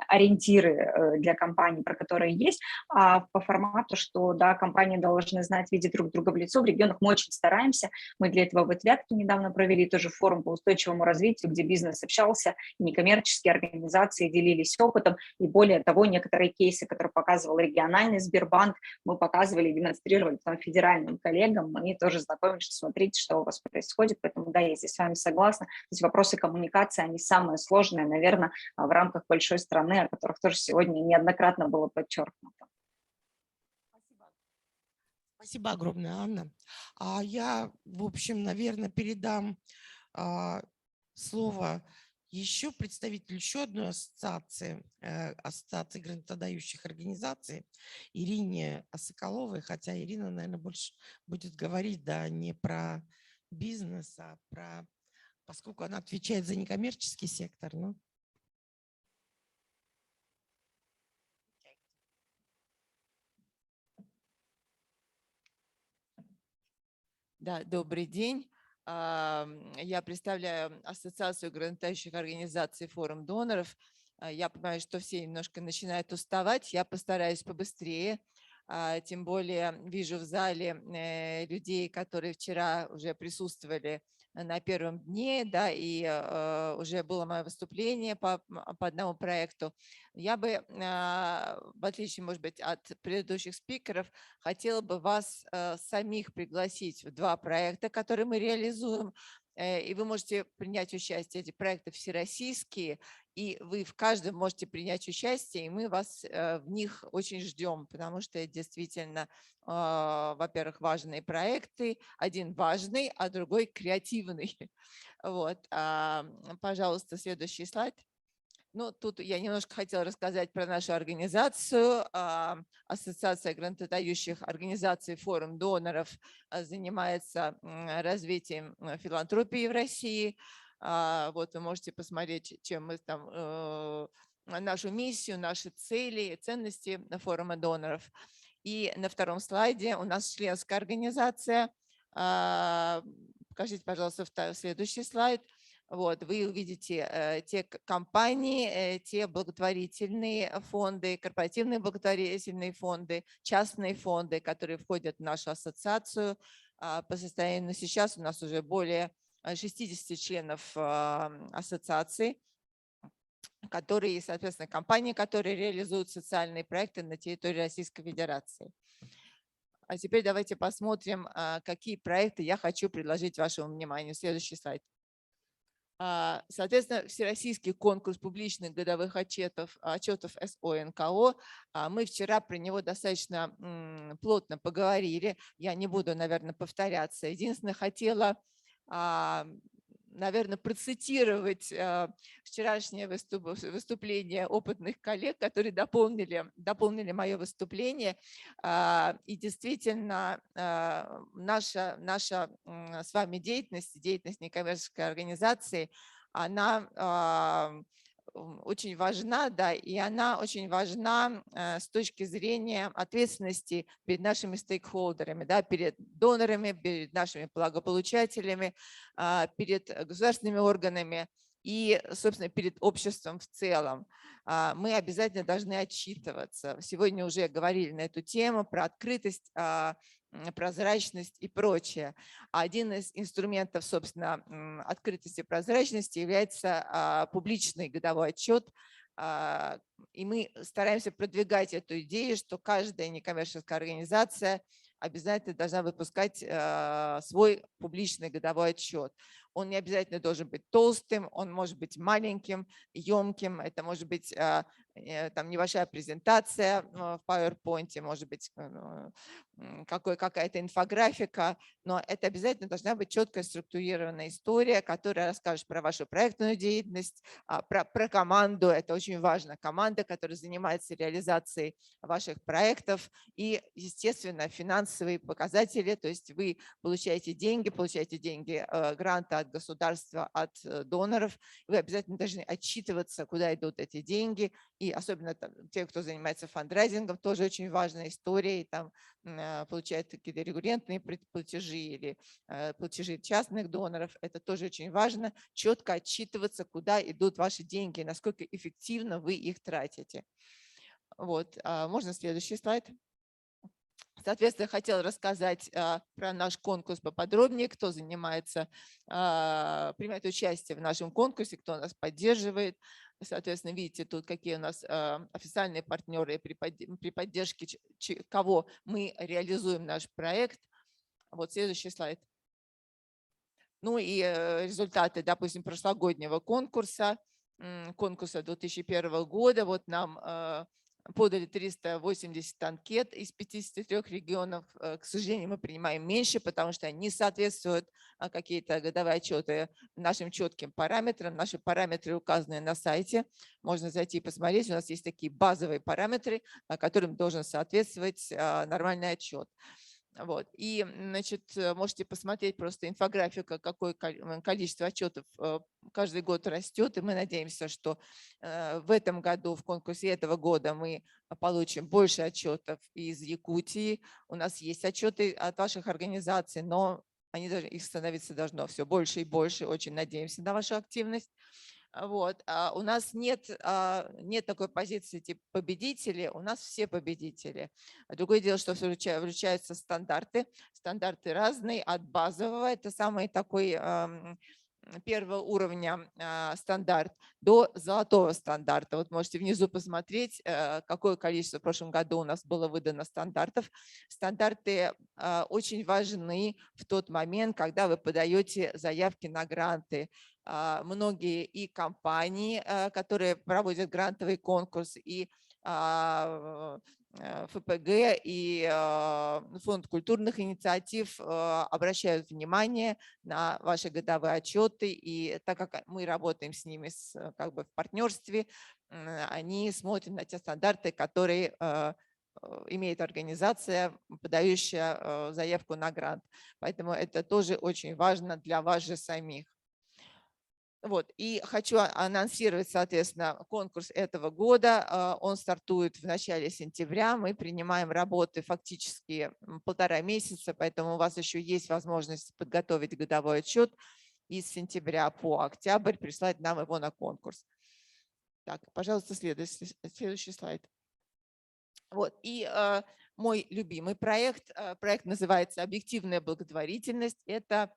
ориентиры для компаний, про которые есть, а по формату, что, да, компании должны знать, видеть друг друга в лицо, в регионах мы очень стараемся, мы для этого в Вятке недавно провели тоже форум по устойчивому развитию, где бизнес общался, некоммерческие организации делились опытом, и более того, некоторые кейсы, которые показывал региональный Сбербанк, мы показывали и демонстрировали потом федеральным коллегам, мы тоже знакомились, что смотрите, что у вас происходит, поэтому да, я здесь с вами согласна. То есть вопросы коммуникации, они самые сложные, наверное, в рамках большой страны, о которых тоже сегодня неоднократно было подчеркнуто. Спасибо огромное, Анна. А я, в общем, наверное, передам слово еще представителю еще одной ассоциации, ассоциации грантодающих организаций, Ирине Соколовой, хотя Ирина, наверное, больше будет говорить, да, не про бизнес, а про, поскольку она отвечает за некоммерческий сектор, ну. Да, добрый день. Я представляю Ассоциацию грантодающих организаций «Форум доноров». Я понимаю, что все немножко начинают уставать. Я постараюсь побыстрее. Тем более вижу в зале людей, которые вчера уже присутствовали на первом дне, да, и уже было мое выступление по одному проекту. Я бы, в отличие, может быть, от предыдущих спикеров, хотела бы вас самих пригласить в два проекта, которые мы реализуем, и вы можете принять участие. Эти проекты всероссийские, и вы в каждом можете принять участие, и мы вас в них очень ждем, потому что это действительно, во-первых, важные проекты. Один важный, а другой креативный. Вот. Пожалуйста, следующий слайд. Ну, тут я немножко хотела рассказать про нашу организацию. Ассоциация грантодающих организаций «Форум доноров» занимается развитием филантропии в России. Вот вы можете посмотреть, чем мы там, нашу миссию, наши цели, ценности форума доноров. И на втором слайде у нас членская организация. Покажите, пожалуйста, следующий слайд. Вот, вы увидите те компании, те благотворительные фонды, корпоративные благотворительные фонды, частные фонды, которые входят в нашу ассоциацию. По состоянию на сейчас у нас уже более 60 членов ассоциации, которые, соответственно, компании, которые реализуют социальные проекты на территории Российской Федерации. А теперь давайте посмотрим, какие проекты я хочу предложить вашему вниманию. Следующий слайд. Соответственно, всероссийский конкурс публичных годовых отчетов СО-НКО. Мы вчера про него достаточно плотно поговорили. Я не буду, наверное, повторяться. Единственное, хотела наверное, процитировать вчерашнее выступление опытных коллег, которые дополнили мое выступление. И действительно, наша с вами деятельность некоммерческой организации, она очень важна, да, и она очень важна с точки зрения ответственности перед нашими стейкхолдерами, да, перед донорами, перед нашими благополучателями, перед государственными органами и, собственно, перед обществом в целом. Мы обязательно должны отчитываться. Сегодня уже говорили на эту тему про открытость, прозрачность и прочее. Один из инструментов, собственно, открытости и прозрачности является публичный годовой отчет. И мы стараемся продвигать эту идею, что каждая некоммерческая организация обязательно должна выпускать свой публичный годовой отчет. Он не обязательно должен быть толстым, он может быть маленьким, емким, это может быть там небольшая презентация в PowerPoint, может быть какая-то инфографика, но это обязательно должна быть четкая структурированная история, которая расскажет про вашу проектную деятельность, про команду, это очень важно, команда, которая занимается реализацией ваших проектов и, естественно, финансовые показатели, то есть вы получаете деньги, гранты от государства, от доноров, вы обязательно должны отчитываться, куда идут эти деньги, и особенно те, кто занимается фандрайзингом, тоже очень важная история, и там получают какие-то регулярные платежи или платежи частных доноров, это тоже очень важно, четко отчитываться, куда идут ваши деньги, насколько эффективно вы их тратите. Вот, можно следующий слайд. Соответственно, я хотела рассказать про наш конкурс поподробнее, кто принимает участие в нашем конкурсе, кто нас поддерживает. Соответственно, видите тут, какие у нас официальные партнеры, при поддержке кого мы реализуем наш проект. Вот следующий слайд. Ну и результаты, допустим, прошлогоднего конкурса 2001 года. Вот нам подали 380 анкет из 53 регионов. К сожалению, мы принимаем меньше, потому что они не соответствуют какие-то годовые отчеты нашим четким параметрам. Наши параметры указаны на сайте. Можно зайти и посмотреть. У нас есть такие базовые параметры, которым должен соответствовать нормальный отчет. Вот. И, значит, можете посмотреть просто инфографика, какое количество отчетов каждый год растет. И мы надеемся, что в этом году, в конкурсе этого года мы получим больше отчетов из Якутии. У нас есть отчеты от ваших организаций, но их становиться должно все больше и больше. Очень надеемся на вашу активность. Вот. У нас нет такой позиции типа победители, у нас все победители. Другое дело, что включаются стандарты. Стандарты разные, от базового, это самый такой первого уровня стандарт, до золотого стандарта. Вот можете внизу посмотреть, какое количество в прошлом году у нас было выдано стандартов. Стандарты очень важны в тот момент, когда вы подаете заявки на гранты. Многие и компании, которые проводят грантовый конкурс, и ФПГ, и Фонд культурных инициатив обращают внимание на ваши годовые отчеты, и так как мы работаем с ними как бы в партнерстве, они смотрят на те стандарты, которые имеет организация, подающая заявку на грант. Поэтому это тоже очень важно для вас же самих. Вот. И хочу анонсировать, соответственно, конкурс этого года. Он стартует в начале сентября. Мы принимаем работы фактически 1,5 месяца, поэтому у вас еще есть возможность подготовить годовой отчет и с сентября по октябрь прислать нам его на конкурс. Так, пожалуйста, следующий слайд. Вот. И мой любимый проект называется «Объективная благотворительность». Это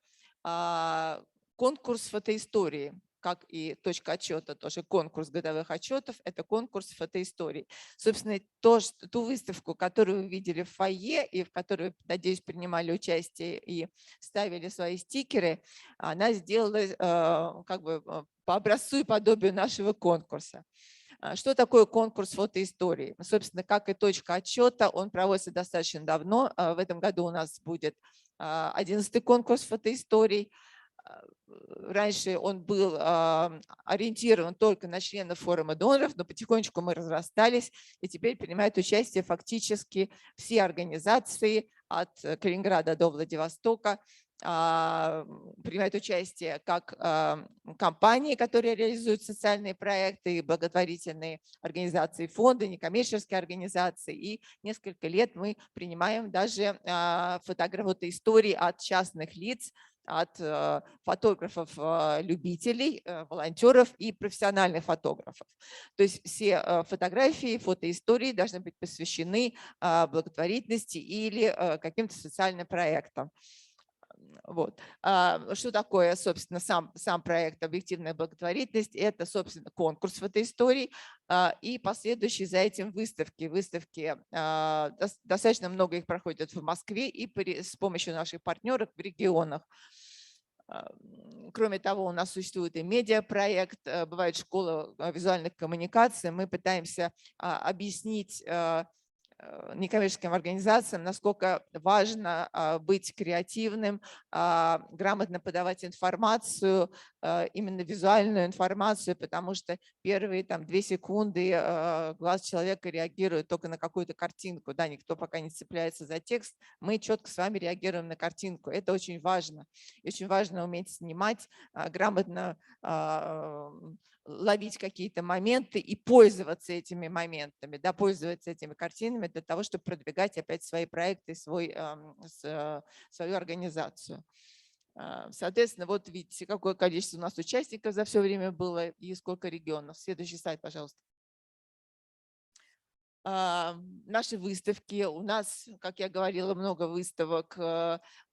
конкурс фотоистории, как и точка отчета, тоже конкурс годовых отчетов, это конкурс фотоисторий. Собственно, ту выставку, которую вы видели в фойе и в которой, надеюсь, принимали участие и ставили свои стикеры, она сделала как бы по образцу и подобию нашего конкурса. Что такое конкурс фотоистории? Собственно, как и точка отчета, он проводится достаточно давно. В этом году у нас будет 11-й конкурс фотоисторий. раньше он был ориентирован только на членов форума доноров, но потихонечку мы разрастались, и теперь принимают участие фактически все организации от Калининграда до Владивостока, принимают участие как компании, которые реализуют социальные проекты, благотворительные организации, фонды, некоммерческие организации. И несколько лет мы принимаем даже фотографии от частных лиц, от фотографов-любителей, волонтеров и профессиональных фотографов. То есть все фотографии, фотоистории должны быть посвящены благотворительности или каким-то социальным проектам. Вот. Что такое, собственно, сам проект «Объективная благотворительность»? Это, собственно, конкурс фотоисторий и последующие за этим выставки. Выставки, достаточно много их проходят в Москве и с помощью наших партнеров в регионах. Кроме того, у нас существует и медиапроект, бывает школа визуальных коммуникаций. Мы пытаемся объяснить некоммерческим организациям, насколько важно быть креативным, грамотно подавать информацию, именно визуальную информацию, потому что первые 2 секунды глаз человека реагирует только на какую-то картинку, да, никто пока не цепляется за текст, мы четко с вами реагируем на картинку, это очень важно. И очень важно уметь снимать, грамотно ловить какие-то моменты и пользоваться этими моментами, да, пользоваться этими картинами для того, чтобы продвигать опять свои проекты, свою организацию. Соответственно, вот видите, какое количество у нас участников за все время было и сколько регионов. Следующий слайд, пожалуйста. Наши выставки, у нас, как я говорила, много выставок,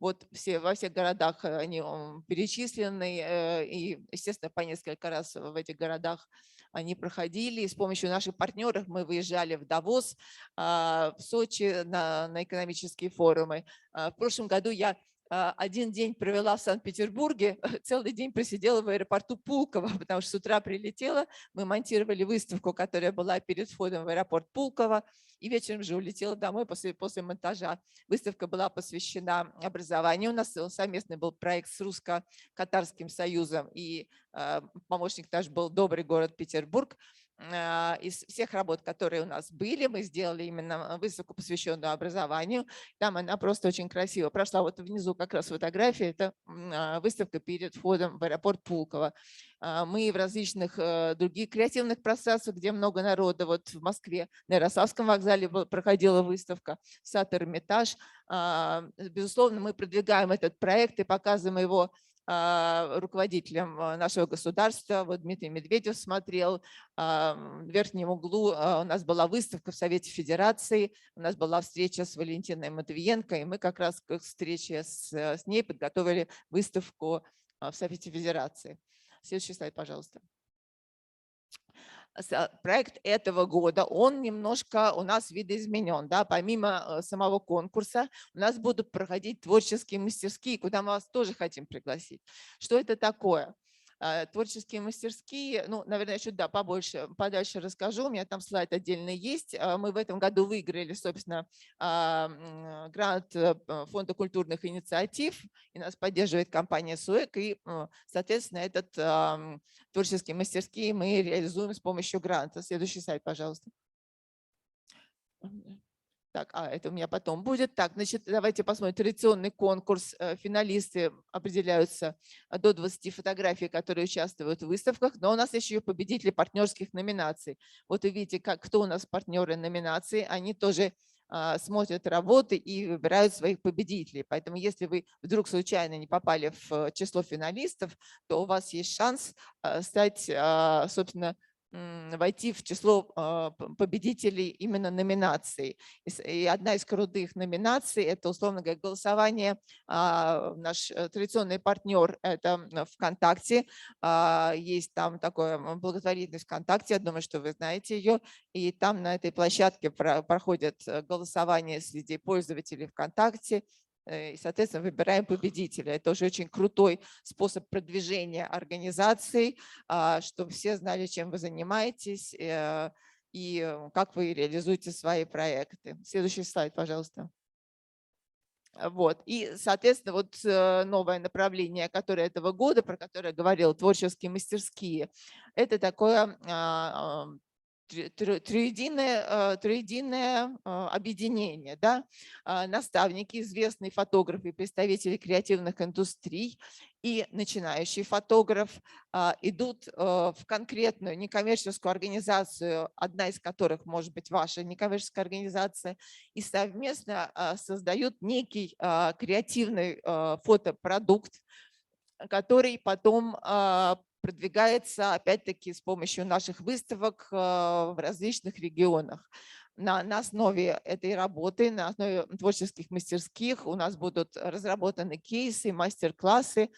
вот во всех городах они перечислены, и, естественно, по несколько раз в этих городах они проходили. И с помощью наших партнеров мы выезжали в Давос, в Сочи на экономические форумы. В прошлом году я один день провела в Санкт-Петербурге, целый день просидела в аэропорту Пулково, потому что с утра прилетела, мы монтировали выставку, которая была перед входом в аэропорт Пулково, и вечером же улетела домой после монтажа. Выставка была посвящена образованию. У нас совместный был проект с Русско-Катарским союзом, и помощник наш был добрый город Петербург. Из всех работ, которые у нас были, мы сделали именно выставку, посвященную образованию. Там она просто очень красиво прошла. Вот внизу как раз фотография, это выставка перед входом в аэропорт Пулково. Мы в различных других креативных пространствах, где много народа, вот в Москве на Ярославском вокзале проходила выставка, сад Эрмитаж. Безусловно, мы продвигаем этот проект и показываем его руководителем нашего государства. Вот Дмитрий Медведев смотрел. В верхнем углу у нас была выставка в Совете Федерации, у нас была встреча с Валентиной Матвиенко, и мы как раз к встрече с ней подготовили выставку в Совете Федерации. Следующий слайд, пожалуйста. Проект этого года, он немножко у нас видоизменен. Да? Помимо самого конкурса у нас будут проходить творческие мастерские, куда мы вас тоже хотим пригласить. Что это такое? Творческие мастерские, ну, наверное, еще подальше расскажу, у меня там слайд отдельно есть. Мы в этом году выиграли, собственно, грант Фонда культурных инициатив, и нас поддерживает компания СУЭК, и, соответственно, этот творческие мастерские мы реализуем с помощью гранта. Следующий слайд, пожалуйста. Так, это у меня потом будет. Так, значит, давайте посмотрим. Традиционный конкурс. Финалисты определяются до 20 фотографий, которые участвуют в выставках. Но у нас еще победители партнерских номинаций. Вот вы видите, кто у нас партнеры номинаций. Они тоже смотрят работы и выбирают своих победителей. Поэтому если вы вдруг случайно не попали в число финалистов, то у вас есть шанс стать, собственно, войти в число победителей именно номинаций. И одна из крутых номинаций – это, условно говоря, голосование. Наш традиционный партнер – это ВКонтакте. Есть там такое благотворительность ВКонтакте, я думаю, что вы знаете ее. И там на этой площадке проходят голосования среди пользователей ВКонтакте. И, соответственно, выбираем победителя. Это уже очень крутой способ продвижения организации, чтобы все знали, чем вы занимаетесь и как вы реализуете свои проекты. Следующий слайд, пожалуйста. Вот. И, соответственно, вот новое направление, которое этого года, про которое я говорила, творческие мастерские, это такое триединое объединение. Да? Наставники, известные фотографы, представители креативных индустрий и начинающий фотограф идут в конкретную некоммерческую организацию, одна из которых может быть ваша некоммерческая организация, и совместно создают некий креативный фотопродукт, который потом продвигается, опять-таки, с помощью наших выставок в различных регионах. На основе этой работы, на основе творческих мастерских у нас будут разработаны кейсы, мастер-классы.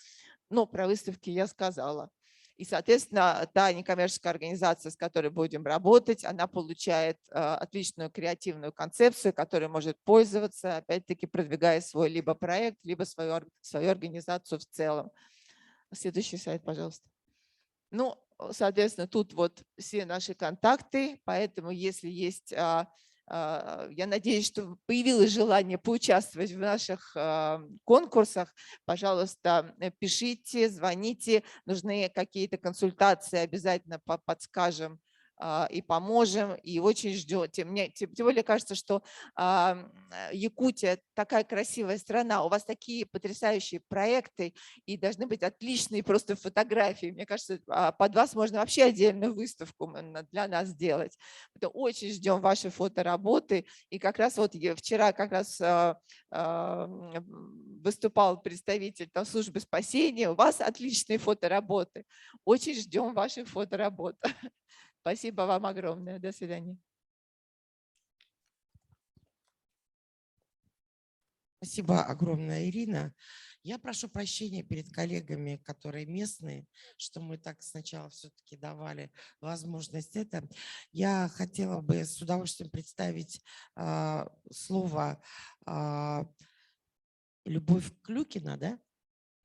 Но про выставки я сказала. И, соответственно, та некоммерческая организация, с которой будем работать, она получает отличную креативную концепцию, которой может пользоваться, опять-таки, продвигая свой либо проект, либо свою организацию в целом. Следующий слайд, пожалуйста. Ну, соответственно, тут вот все наши контакты, поэтому если есть, я надеюсь, что появилось желание поучаствовать в наших конкурсах, пожалуйста, пишите, звоните, нужны какие-то консультации, обязательно подскажем и поможем, и очень ждете. Мне тем более кажется, что Якутия такая красивая страна, у вас такие потрясающие проекты, и должны быть отличные просто фотографии. Мне кажется, под вас можно вообще отдельную выставку для нас сделать. Очень ждем ваши фотоработы, и как раз вот вчера как раз выступал представитель там, службы спасения, у вас отличные фотоработы. Очень ждем ваших фоторабот. Спасибо вам огромное. До свидания. Спасибо огромное, Ирина. Я прошу прощения перед коллегами, которые местные, что мы так сначала все-таки давали возможность это. Я хотела бы с удовольствием представить слово Любовь Клюкина, да?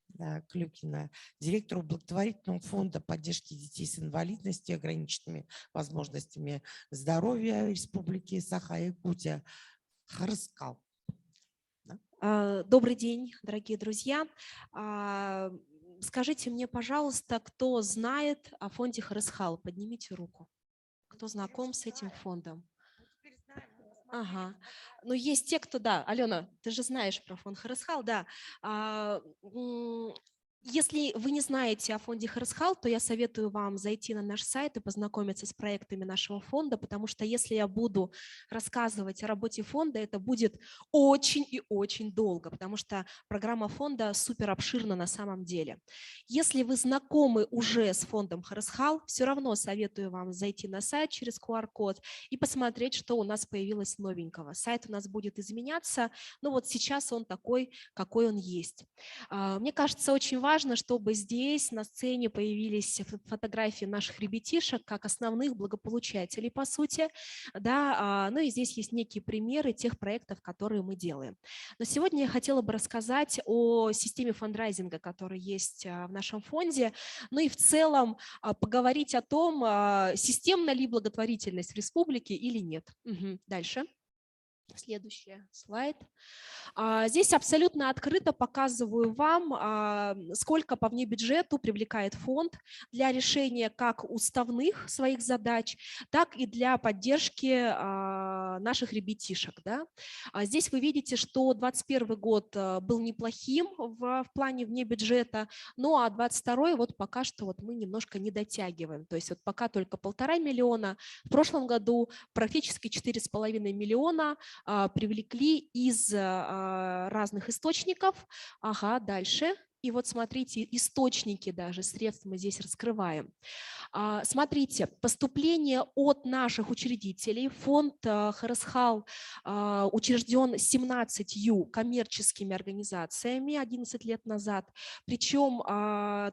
Да, Клюкина, директору благотворительного фонда поддержки детей с инвалидностью и ограниченными возможностями здоровья Республики Саха-Якутия. Харскал. Добрый день, дорогие друзья. Скажите мне, пожалуйста, кто знает о фонде Харскал? Поднимите руку. Кто знаком с этим фондом? Ага. Ну, есть те, кто, да, Алена, ты же знаешь про фонд Харскал, да. Если вы не знаете о фонде Харскал, то я советую вам зайти на наш сайт и познакомиться с проектами нашего фонда, потому что если я буду рассказывать о работе фонда, это будет очень и очень долго, потому что программа фонда супер обширна на самом деле. Если вы знакомы уже с фондом Харскал, все равно советую вам зайти на сайт через QR-код и посмотреть, что у нас появилось новенького. Сайт у нас будет изменяться, но вот сейчас он такой, какой он есть. Мне кажется, очень важно, чтобы здесь на сцене появились фотографии наших ребятишек как основных благополучателей, по сути. Да, ну и здесь есть некие примеры тех проектов, которые мы делаем. Но сегодня я хотела бы рассказать о системе фандрайзинга, которая есть в нашем фонде, ну и в целом поговорить о том, системна ли благотворительность в республике или нет. Дальше. Следующий слайд. Здесь абсолютно открыто показываю вам, сколько по внебюджету привлекает фонд для решения как уставных своих задач, так и для поддержки наших ребятишек. Да? Здесь вы видите, что 2021 год был неплохим в плане внебюджета, ну а 2022 вот пока что вот мы немножко не дотягиваем. То есть вот пока только 1,5 миллиона. В прошлом году практически 4,5 миллиона привлекли из разных источников. Ага, дальше. И вот смотрите, источники даже средств мы здесь раскрываем. Смотрите, поступление от наших учредителей. Фонд Харскал учрежден 17 коммерческими организациями 11 лет назад. Причем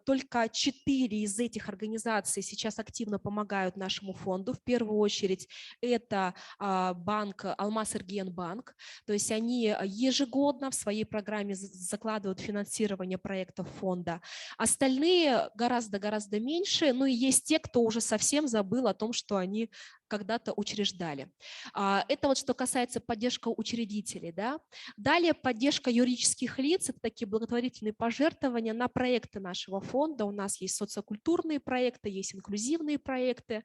только 4 из этих организаций сейчас активно помогают нашему фонду. В первую очередь это банк Алмаз-Эргиен-банк. То есть они ежегодно в своей программе закладывают финансирование проектов фонда. Остальные гораздо меньше, ну и есть те, кто уже совсем забыл о том, что они когда-то учреждали. Это вот что касается поддержки учредителей. Да? Далее поддержка юридических лиц, это такие благотворительные пожертвования на проекты нашего фонда. У нас есть социокультурные проекты, есть инклюзивные проекты.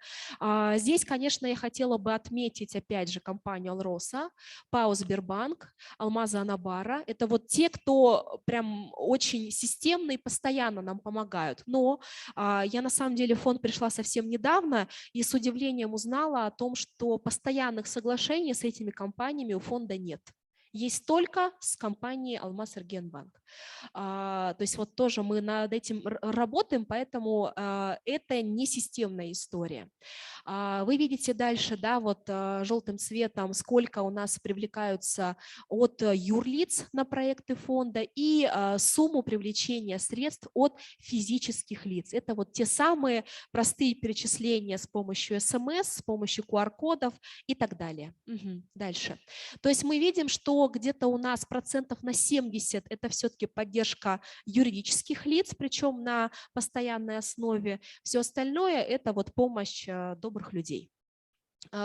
Здесь, конечно, я хотела бы отметить, опять же, компанию «Алроса», ПАО «Сбербанк», Алмаза Анабара. Это вот те, кто прям очень системно и постоянно нам помогают. Но я на самом деле в фонд пришла совсем недавно и с удивлением узнала о том, что постоянных соглашений с этими компаниями у фонда нет. Есть только с компанией Алмаз Эргенбанк. То есть вот тоже мы над этим работаем, поэтому это не системная история. Вы видите дальше, да, вот желтым цветом, сколько у нас привлекаются от юрлиц на проекты фонда и сумму привлечения средств от физических лиц. Это вот те самые простые перечисления с помощью СМС, с помощью QR-кодов и так далее. Дальше. То есть мы видим, что где-то у нас процентов на 70 это все-таки поддержка юридических лиц, причем на постоянной основе. Все остальное это вот помощь добрых людей.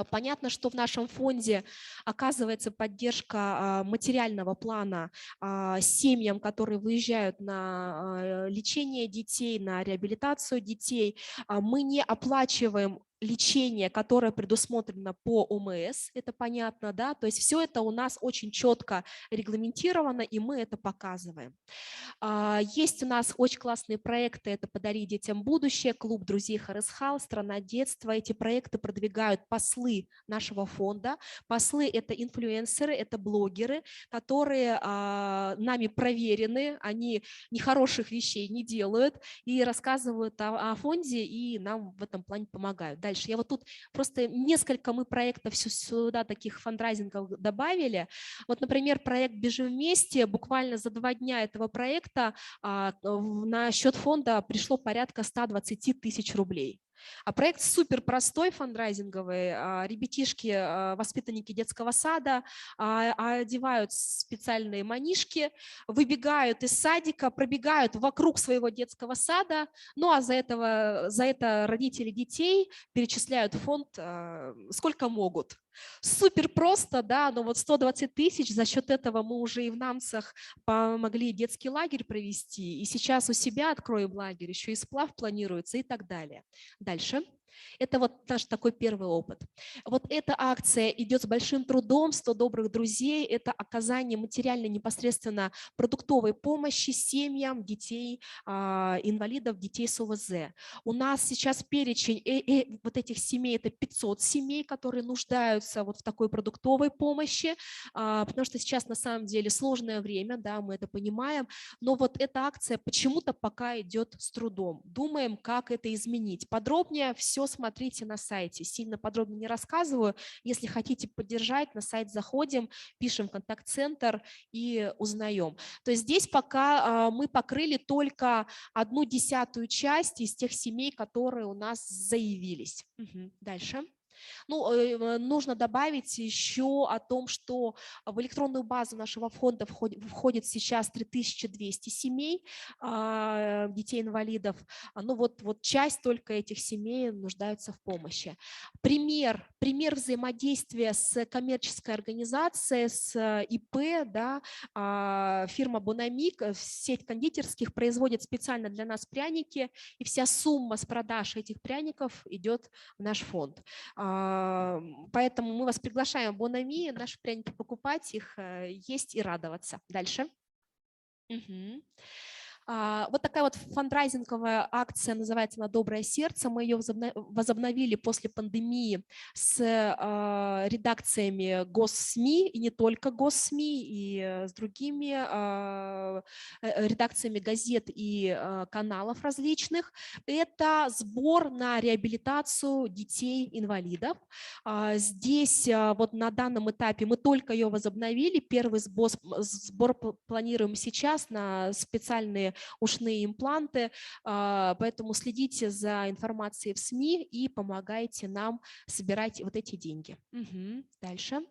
Понятно, что в нашем фонде оказывается поддержка материального плана семьям, которые выезжают на лечение детей, на реабилитацию детей. Мы не оплачиваем лечение, которое предусмотрено по ОМС, это понятно, да, то есть все это у нас очень четко регламентировано, и мы это показываем. Есть у нас очень классные проекты, это «Подари детям будущее», клуб друзей Харысхал, «Страна детства». Эти проекты продвигают послы нашего фонда. Послы – это инфлюенсеры, это блогеры, которые нами проверены, они нехороших вещей не делают и рассказывают о фонде, и нам в этом плане помогают. Дальше. Я вот тут просто несколько мы проектов сюда таких фандрайзингов добавили. Вот, например, проект «Бежим вместе». Буквально за 2 дня этого проекта на счет фонда пришло порядка 120 тысяч рублей. А проект супер простой, фандрайзинговый. Ребятишки, воспитанники детского сада, одевают специальные манишки, выбегают из садика, пробегают вокруг своего детского сада, ну а за это родители детей перечисляют в фонд сколько могут. Супер просто, да, но вот 120 тысяч, за счет этого мы уже и в Намцах помогли детский лагерь провести, и сейчас у себя откроем лагерь, еще и сплав планируется и так далее. Дальше. Это вот наш такой первый опыт. Вот эта акция идет с большим трудом, 100 добрых друзей. Это оказание материальной непосредственно продуктовой помощи семьям детей, инвалидов, детей с ОВЗ. У нас сейчас перечень вот этих семей, это 500 семей, которые нуждаются вот в такой продуктовой помощи, потому что сейчас на самом деле сложное время, да, мы это понимаем, но вот эта акция почему-то пока идет с трудом. Думаем, как это изменить. Подробнее все смотрите на сайте. Сильно подробно не рассказываю. Если хотите поддержать, на сайт заходим, пишем в контакт-центр и узнаем. То есть здесь пока мы покрыли только 1/10 часть из тех семей, которые у нас заявились. Дальше. Ну, нужно добавить еще о том, что в электронную базу нашего фонда входит сейчас 3200 семей детей-инвалидов. Ну вот часть только этих семей нуждаются в помощи. Пример взаимодействия с коммерческой организацией, с ИП, да, фирма Бонамик, сеть кондитерских производит специально для нас пряники, и вся сумма с продаж этих пряников идет в наш фонд. Поэтому мы вас приглашаем в Бонами, наши пряники покупать, их есть и радоваться. Дальше. Вот такая вот фандрайзинговая акция, называется «На доброе сердце». Мы ее возобновили после пандемии с редакциями госсми, и не только госсми, и с другими редакциями газет и каналов различных. Это сбор на реабилитацию детей-инвалидов. Здесь вот на данном этапе мы только ее возобновили. Первый сбор планируем сейчас на специальные ушные импланты, поэтому следите за информацией в СМИ и помогайте нам собирать вот эти деньги. Дальше.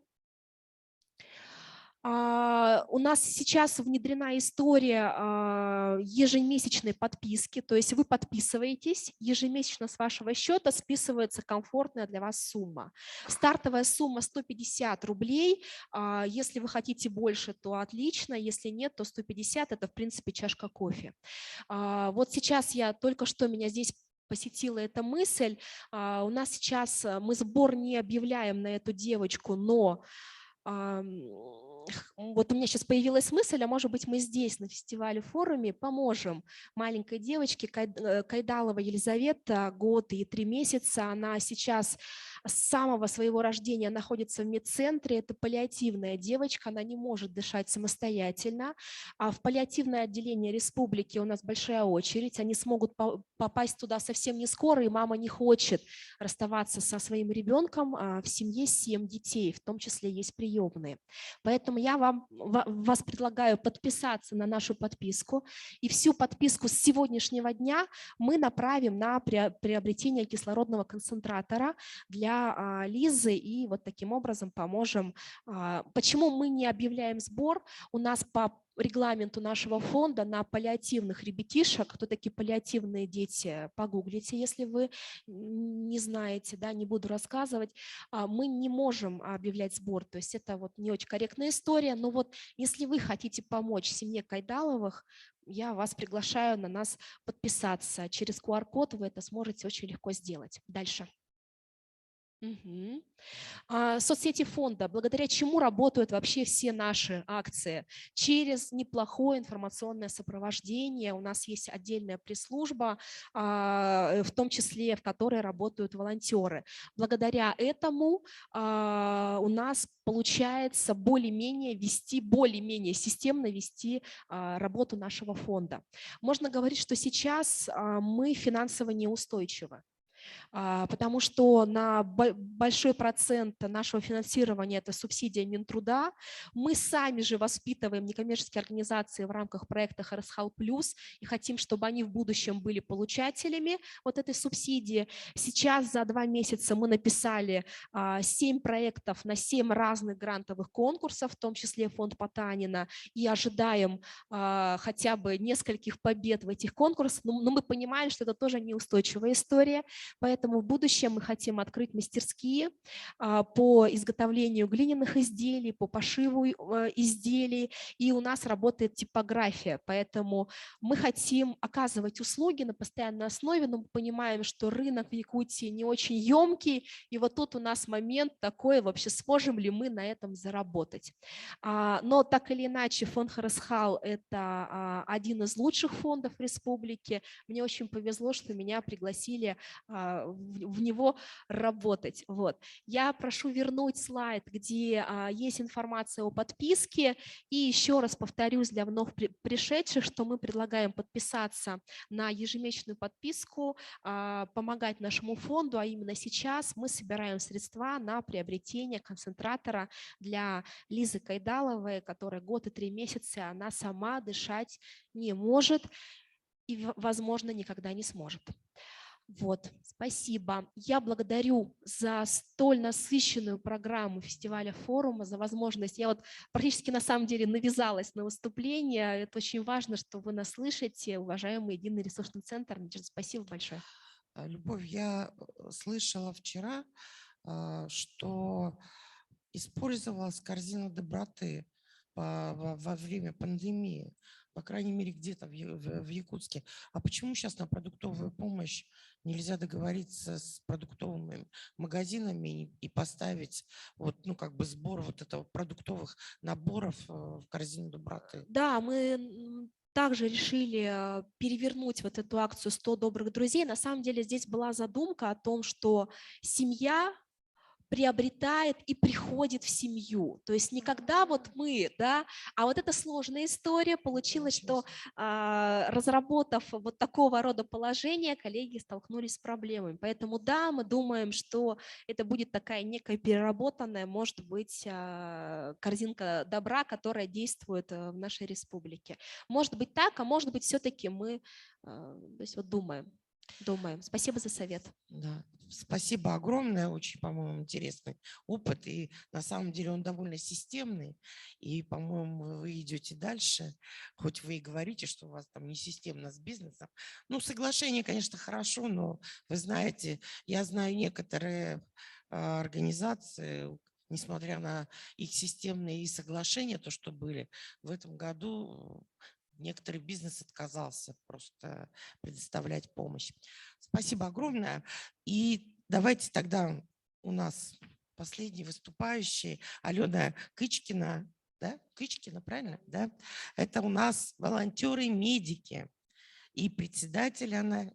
У нас сейчас внедрена история ежемесячной подписки, то есть вы подписываетесь, ежемесячно с вашего счета списывается комфортная для вас сумма. Стартовая сумма 150 рублей, если вы хотите больше, то отлично, если нет, то 150 – это в принципе чашка кофе. Вот сейчас только что меня здесь посетила эта мысль, у нас сейчас мы сбор не объявляем на эту девочку, но вот у меня сейчас появилась мысль, а может быть мы здесь на фестивале-форуме поможем маленькой девочке Кайдалова Елизавета, год и 3 месяца. Она сейчас с самого своего рождения находится в медцентре. Это паллиативная девочка, она не может дышать самостоятельно. А в паллиативное отделение республики у нас большая очередь. Они смогут попасть туда совсем не скоро, и мама не хочет расставаться со своим ребенком. В семье 7 детей, в том числе есть приемные. Поэтому я вас предлагаю подписаться на нашу подписку, и всю подписку с сегодняшнего дня мы направим на приобретение кислородного концентратора для Лизы, и вот таким образом поможем. Почему мы не объявляем сбор? У нас по регламенту нашего фонда на паллиативных ребятишек, кто такие паллиативные дети, погуглите, если вы не знаете, да, не буду рассказывать, мы не можем объявлять сбор, то есть это вот не очень корректная история, но вот если вы хотите помочь семье Кайдаловых, я вас приглашаю на нас подписаться. Через QR-код вы это сможете очень легко сделать. Дальше. Соцсети фонда, благодаря чему работают вообще все наши акции? Через неплохое информационное сопровождение. У нас есть отдельная пресс-служба, в том числе в которой работают волонтеры. Благодаря этому у нас получается более-менее системно вести работу нашего фонда. Можно говорить, что сейчас мы финансово неустойчивы, потому что на большой процент нашего финансирования это субсидия Минтруда. Мы сами же воспитываем некоммерческие организации в рамках проекта Харасхал Плюс и хотим, чтобы они в будущем были получателями вот этой субсидии. Сейчас за 2 месяца мы написали 7 проектов на 7 разных грантовых конкурсов, в том числе фонд Потанина, и ожидаем хотя бы нескольких побед в этих конкурсах, но мы понимаем, что это тоже неустойчивая история. Поэтому в будущем мы хотим открыть мастерские по изготовлению глиняных изделий, по пошиву изделий, и у нас работает типография, поэтому мы хотим оказывать услуги на постоянной основе, но мы понимаем, что рынок в Якутии не очень емкий, и вот тут у нас момент такой, вообще сможем ли мы на этом заработать. Но так или иначе фонд Харасхал – это один из лучших фондов республики. Мне очень повезло, что меня пригласили в него работать. Вот. Я прошу вернуть слайд, где есть информация о подписке. И еще раз повторюсь для вновь пришедших, что мы предлагаем подписаться на ежемесячную подписку, помогать нашему фонду, а именно сейчас мы собираем средства на приобретение концентратора для Лизы Кайдаловой, которая год и 3 месяца, она сама дышать не может и, возможно, никогда не сможет. Вот, спасибо. Я благодарю за столь насыщенную программу фестиваля форума, за возможность. Я вот практически на самом деле навязалась на выступление. Это очень важно, что вы нас слышите, уважаемый Единый ресурсный центр. Спасибо большое. Любовь, я слышала вчера, что использовалась корзина доброты во время пандемии, по крайней мере, где-то в Якутске. А почему сейчас на продуктовую помощь нельзя договориться с продуктовыми магазинами и поставить вот, ну, как бы сбор вот этого продуктовых наборов в корзину доброты? Да, мы также решили перевернуть вот эту акцию «100 добрых друзей». На самом деле здесь была задумка о том, что семья приобретает и приходит в семью. То есть не когда вот мы, да, а вот эта сложная история. Получилось, что разработав вот такого рода положение, коллеги столкнулись с проблемами. Поэтому да, мы думаем, что это будет такая некая переработанная, может быть, корзинка добра, которая действует в нашей республике. Может быть так, а может быть все-таки мы, то есть вот думаем. Думаем. Спасибо за совет. Да. Спасибо огромное, очень, по-моему, интересный опыт, и на самом деле он довольно системный, и, по-моему, вы идете дальше, хоть вы и говорите, что у вас там не системно с бизнесом. Ну, соглашение, конечно, хорошо, но вы знаете, я знаю некоторые организации, несмотря на их системные соглашения, то, что были в этом году, некоторый бизнес отказался просто предоставлять помощь. Спасибо огромное. И давайте тогда у нас последний выступающий, Алена Кычкина. Да? Кычкина, правильно? Да? Это у нас волонтеры-медики. И председатель она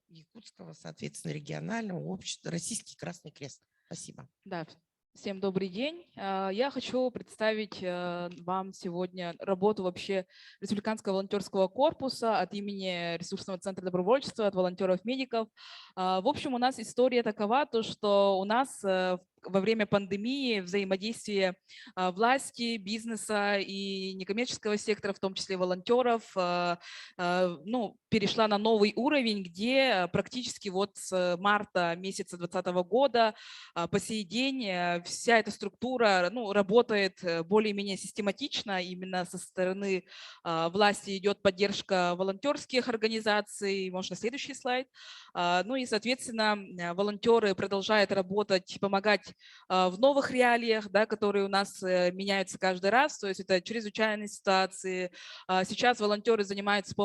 Якутского, соответственно, регионального общества Российский Красный Крест. Спасибо. Да, всем добрый день. Я хочу представить вам сегодня работу вообще Республиканского волонтерского корпуса от имени Ресурсного центра добровольчества, от волонтеров-медиков. В общем, у нас история такова, то, что у нас во время пандемии взаимодействие власти, бизнеса и некоммерческого сектора, в том числе волонтеров, перешла на новый уровень, где практически вот с марта месяца 2020 года по сей день вся эта структура работает более-менее систематично. Именно со стороны власти идет поддержка волонтерских организаций. Можно следующий слайд. Ну и, соответственно, волонтеры продолжают работать, помогать в новых реалиях, да, которые у нас меняются каждый раз, то есть это чрезвычайные ситуации. Сейчас волонтеры занимаются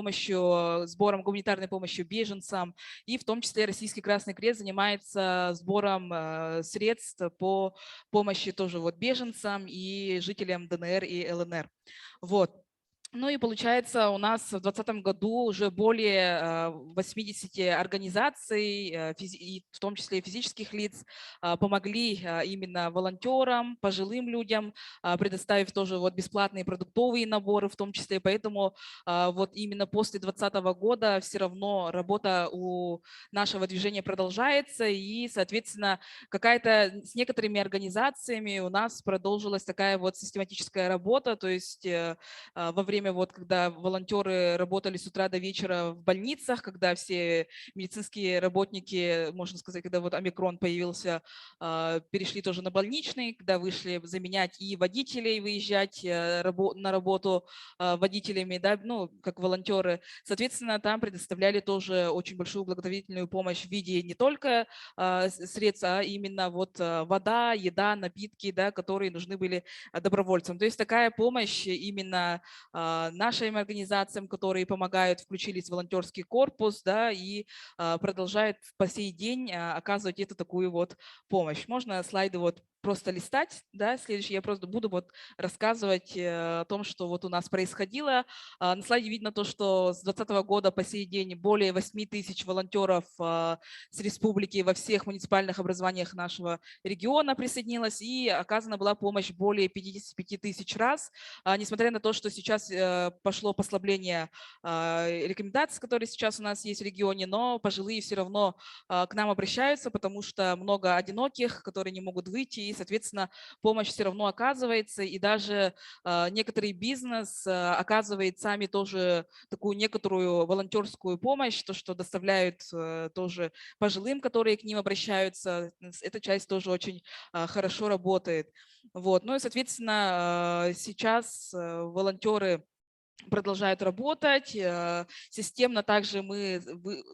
сбором гуманитарной помощи беженцам, и в том числе Российский Красный Крест занимается сбором средств по помощи тоже вот беженцам и жителям ДНР и ЛНР. Вот. Ну и получается, у нас в 2020 году уже более 80 организаций, и в том числе и физических лиц, помогли именно волонтерам, пожилым людям, предоставив тоже вот бесплатные продуктовые наборы в том числе. Поэтому вот именно после 2020 года все равно работа у нашего движения продолжается, и, соответственно, с некоторыми организациями у нас продолжилась такая вот систематическая работа, то есть во время когда волонтеры работали с утра до вечера в больницах, когда все медицинские работники, можно сказать, когда вот омикрон появился, перешли тоже на больничный, когда вышли заменять и водителей, выезжать на работу водителями, да, как волонтеры. Соответственно, там предоставляли тоже очень большую благотворительную помощь в виде не только средств, а именно вот вода, еда, напитки, да, которые нужны были добровольцам. То есть такая помощь именно нашим организациям, которые помогают, включились в волонтерский корпус, да, и продолжают по сей день оказывать такую вот помощь. Можно слайды вот просто листать, да, следующий я просто буду вот рассказывать о том, что вот у нас происходило. На слайде видно то, что с 2020 года по сей день более 8 тысяч волонтеров с республики во всех муниципальных образованиях нашего региона присоединилось, и оказана была помощь более 55 тысяч раз, несмотря на то, что сейчас пошло послабление рекомендаций, которые сейчас у нас есть в регионе, но пожилые все равно к нам обращаются, потому что много одиноких, которые не могут выйти, и, соответственно, помощь все равно оказывается, и даже некоторый бизнес оказывает сами тоже такую некоторую волонтерскую помощь, то, что доставляют тоже пожилым, которые к ним обращаются. Эта часть тоже очень хорошо работает. Вот. Ну и, соответственно, сейчас волонтеры продолжают работать. Системно также мы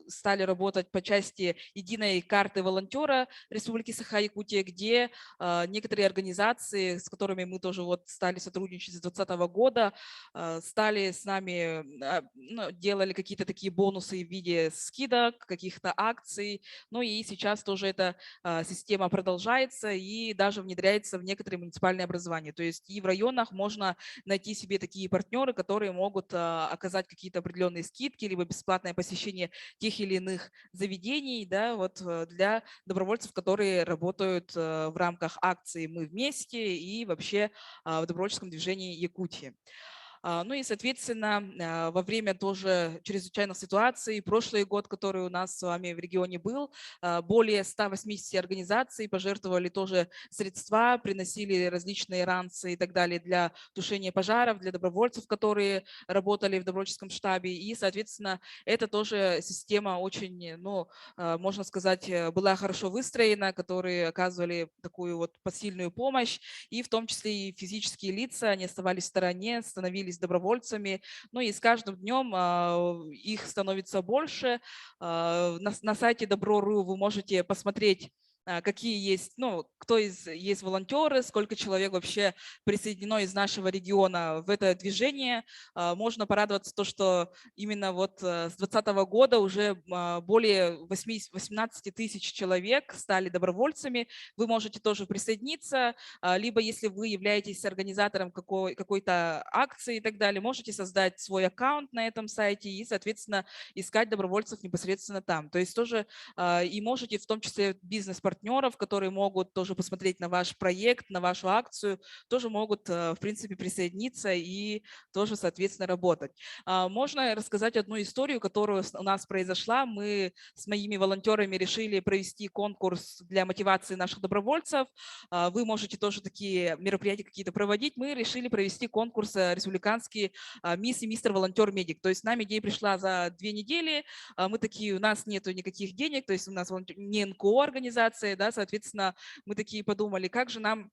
стали работать по части единой карты волонтера Республики Саха-Якутия, где некоторые организации, с которыми мы тоже вот стали сотрудничать с 2020 года, стали с нами, делали какие-то такие бонусы в виде скидок, каких-то акций. Ну и сейчас тоже эта система продолжается и даже внедряется в некоторые муниципальные образования. То есть и в районах можно найти себе такие партнеры, которые могут оказать какие-то определенные скидки, либо бесплатное посещение тех или иных заведений, да, вот для добровольцев, которые работают в рамках акции «Мы вместе» и вообще в добровольческом движении Якутии. Ну и, соответственно, во время тоже чрезвычайных ситуаций, прошлый год, который у нас с вами в регионе был, более 180 организаций пожертвовали тоже средства, приносили различные ранцы и так далее для тушения пожаров, для добровольцев, которые работали в добровольческом штабе. И, соответственно, это тоже система очень, ну, можно сказать, была хорошо выстроена, которые оказывали такую вот посильную помощь. И в том числе и физические лица, они оставались в стороне, становились добровольцами. Ну и с каждым днем их становится больше. На сайте Добро.ру вы можете посмотреть, какие есть, ну, есть волонтеры, сколько человек вообще присоединено из нашего региона в это движение. Можно порадоваться то, что именно вот с 2020 года уже более 18 тысяч человек стали добровольцами. Вы можете тоже присоединиться, либо если вы являетесь организатором какой-то акции и так далее, можете создать свой аккаунт на этом сайте и, соответственно, искать добровольцев непосредственно там. То есть тоже и можете в том числе бизнес-партнеров, которые могут тоже посмотреть на ваш проект, на вашу акцию, тоже могут, в принципе, присоединиться и тоже, соответственно, работать. Можно рассказать одну историю, которая у нас произошла. Мы с моими волонтерами решили провести конкурс для мотивации наших добровольцев. Вы можете тоже такие мероприятия какие-то проводить. Мы решили провести конкурс республиканский «Мисс и мистер волонтер-медик». То есть нам идея пришла за 2 недели. Мы такие, у нас нету никаких денег, то есть у нас не НКО организация, да, соответственно, мы такие подумали, как же нам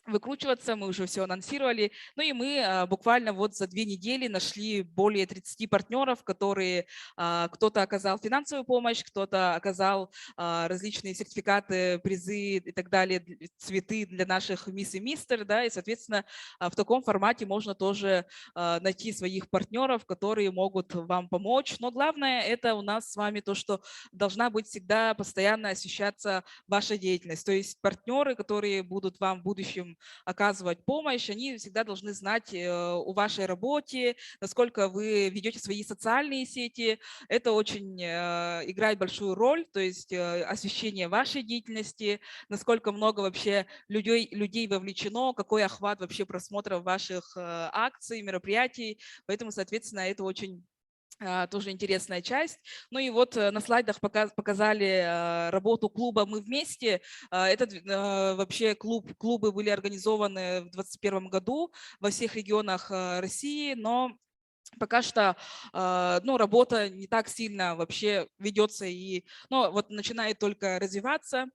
выкручиваться, мы уже все анонсировали. Ну и мы буквально вот за 2 недели нашли более 30 партнеров, которые кто-то оказал финансовую помощь, кто-то оказал различные сертификаты, призы и так далее, цветы для наших мисс и мистер, да, и, соответственно, в таком формате можно тоже найти своих партнеров, которые могут вам помочь. Но главное, это у нас с вами то, что должна быть всегда постоянно освещаться ваша деятельность. То есть партнеры, которые будут вам в будущем оказывать помощь, они всегда должны знать о вашей работе, насколько вы ведете свои социальные сети. Это очень играет большую роль, то есть освещение вашей деятельности, насколько много вообще людей вовлечено, какой охват вообще просмотров ваших акций, мероприятий. Поэтому, соответственно, это очень тоже интересная часть. Ну и вот на слайдах показали работу клуба «Мы вместе». Вообще клубы были организованы в 2021 году во всех регионах России, но пока что работа не так сильно вообще ведется и вот начинает только развиваться.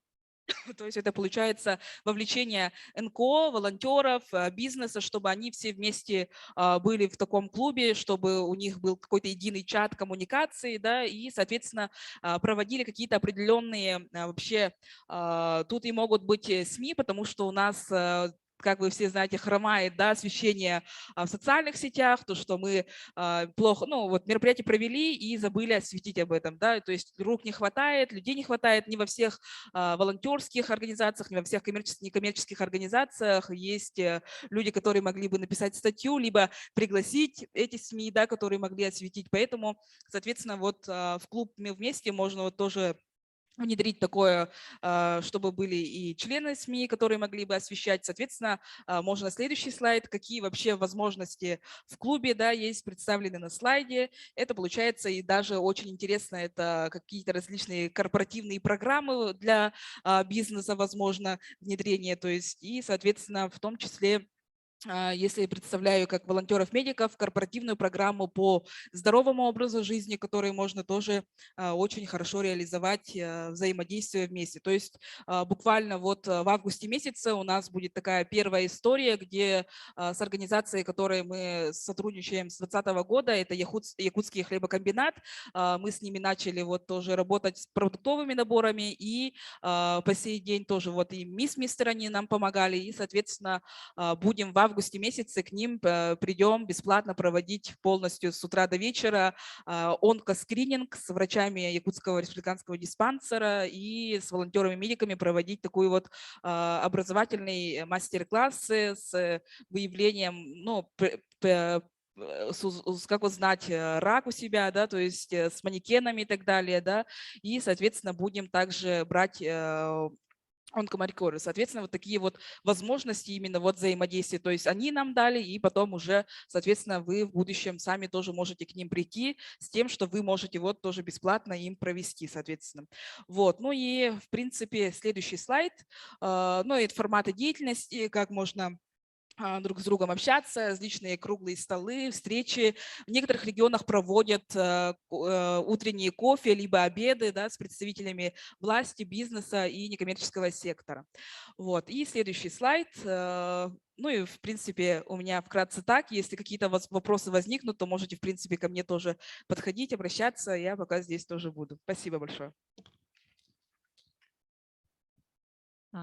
То есть это получается вовлечение НКО, волонтеров, бизнеса, чтобы они все вместе были в таком клубе, чтобы у них был какой-то единый чат коммуникации, да, и, соответственно, проводили какие-то определенные вообще, тут и могут быть СМИ, потому что у нас как вы все знаете, хромает, да, освещение в социальных сетях, то, что мы плохо, мероприятие провели и забыли осветить об этом, да, то есть рук не хватает, людей не хватает, не во всех волонтерских организациях, не во всех некоммерческих организациях есть люди, которые могли бы написать статью, либо пригласить эти СМИ, да, которые могли осветить, поэтому, соответственно, вот в клуб «Мы вместе» можно вот тоже внедрить такое, чтобы были и члены СМИ, которые могли бы освещать. Соответственно, можно следующий слайд, какие вообще возможности в клубе, да, есть представлены на слайде. Это получается и даже очень интересно, это какие-то различные корпоративные программы для бизнеса, возможно, внедрение, то есть и, соответственно, в том числе если я представляю как волонтеров-медиков, корпоративную программу по здоровому образу жизни, которую можно тоже очень хорошо реализовать, взаимодействуя вместе. То есть буквально вот в августе месяце у нас будет такая первая история, где с организацией, которой мы сотрудничаем с 2020 года, это Якутский хлебокомбинат, мы с ними начали вот тоже работать с продуктовыми наборами и по сей день тоже вот и мистер они нам помогали, и, соответственно, будем в августе месяце к ним придем бесплатно проводить полностью с утра до вечера онкоскрининг с врачами Якутского республиканского диспансера и с волонтерами-медиками проводить такой вот образовательный мастер-классы с выявлением, как узнать рак у себя, да, то есть с манекенами и так далее, да, и, соответственно, будем также брать онкомаркеры. Соответственно, вот такие вот возможности именно вот взаимодействия, то есть они нам дали, и потом уже, соответственно, вы в будущем сами тоже можете к ним прийти с тем, что вы можете вот тоже бесплатно им провести, соответственно. Вот, ну и в принципе следующий слайд, ну и форматы деятельности, как можно друг с другом общаться, различные круглые столы, встречи. В некоторых регионах проводят утренние кофе, либо обеды, да, с представителями власти, бизнеса и некоммерческого сектора. Вот. И следующий слайд. Ну и, в принципе, у меня вкратце так. Если какие-то вопросы возникнут, то можете, в принципе, ко мне тоже подходить, обращаться. Я пока здесь тоже буду. Спасибо большое.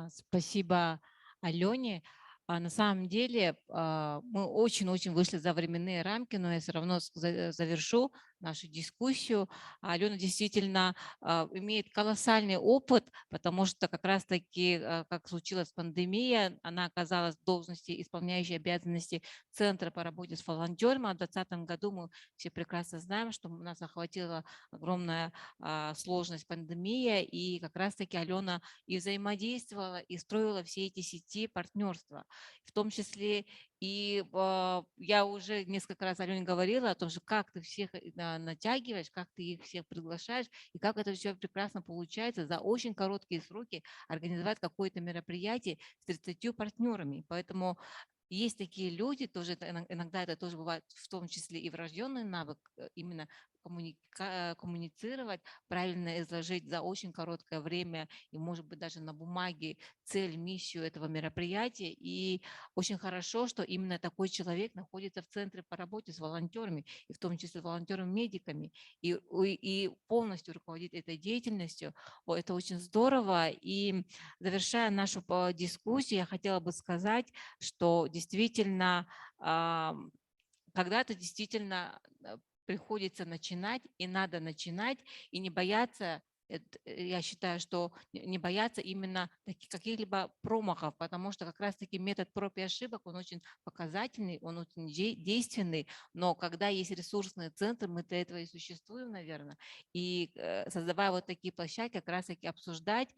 Спасибо Алене. На самом деле мы очень-очень вышли за временные рамки, но я все равно завершу нашу дискуссию. Алена действительно имеет колоссальный опыт, потому что как раз-таки, как случилась пандемия, она оказалась в должности, исполняющей обязанности Центра по работе с волонтерами. А в 2020 году мы все прекрасно знаем, что нас охватила огромная сложность пандемия, и как раз-таки Алена и взаимодействовала, и строила все эти сети партнерства, в том числе и я уже несколько раз Алене говорила о том, что как ты всех натягиваешь, как ты их всех приглашаешь, и как это все прекрасно получается за очень короткие сроки организовать какое-то мероприятие с 30 партнерами. Поэтому есть такие люди, тоже иногда это тоже бывает, в том числе и врожденный навык, именно коммуницировать, правильно изложить за очень короткое время и, может быть, даже на бумаге цель, миссию этого мероприятия. И очень хорошо, что именно такой человек находится в центре по работе с волонтерами, и в том числе волонтерами-медиками, и полностью руководит этой деятельностью. Это очень здорово. И завершая нашу дискуссию, я хотела бы сказать, что действительно, когда-то действительно приходится начинать, и надо начинать, и не бояться. Я считаю, что не бояться именно каких-либо промахов, потому что как раз-таки метод проб и ошибок, он очень показательный, он очень действенный, но когда есть ресурсные центры, мы для этого и существуем, наверное, и создавая вот такие площадки, как раз-таки обсуждать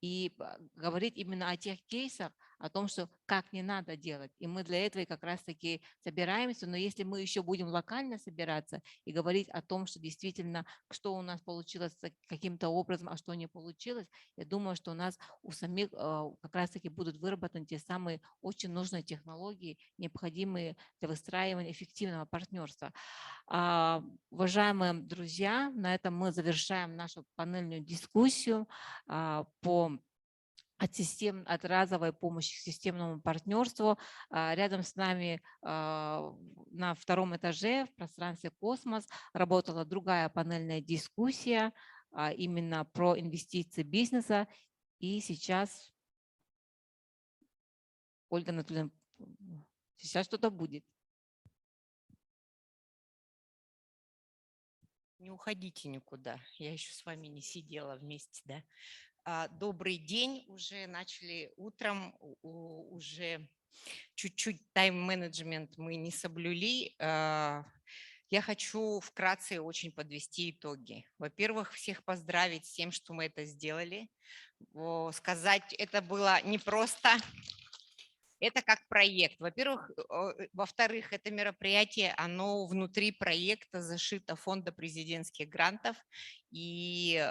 и говорить именно о тех кейсах, о том, что как не надо делать. И мы для этого и как раз-таки собираемся. Но если мы еще будем локально собираться и говорить о том, что действительно, что у нас получилось каким-то образом, а что не получилось, я думаю, что у нас у самих как раз-таки будут выработаны те самые очень нужные технологии, необходимые для выстраивания эффективного партнерства. Уважаемые друзья, на этом мы завершаем нашу панельную дискуссию от разовой помощи к системному партнерству. Рядом с нами на втором этаже в пространстве «Космос» работала другая панельная дискуссия именно про инвестиции бизнеса. И сейчас, Ольга Анатольевна, сейчас что-то будет. Не уходите никуда, я еще с вами не сидела вместе, да. Добрый день, уже начали утром, уже чуть-чуть тайм-менеджмент мы не соблюли. Я хочу вкратце очень подвести итоги. Во-первых, всех поздравить с тем, что мы это сделали. Сказать, это было непросто. Это как проект. Во-первых, во-вторых, это мероприятие, оно внутри проекта зашито фонда президентских грантов и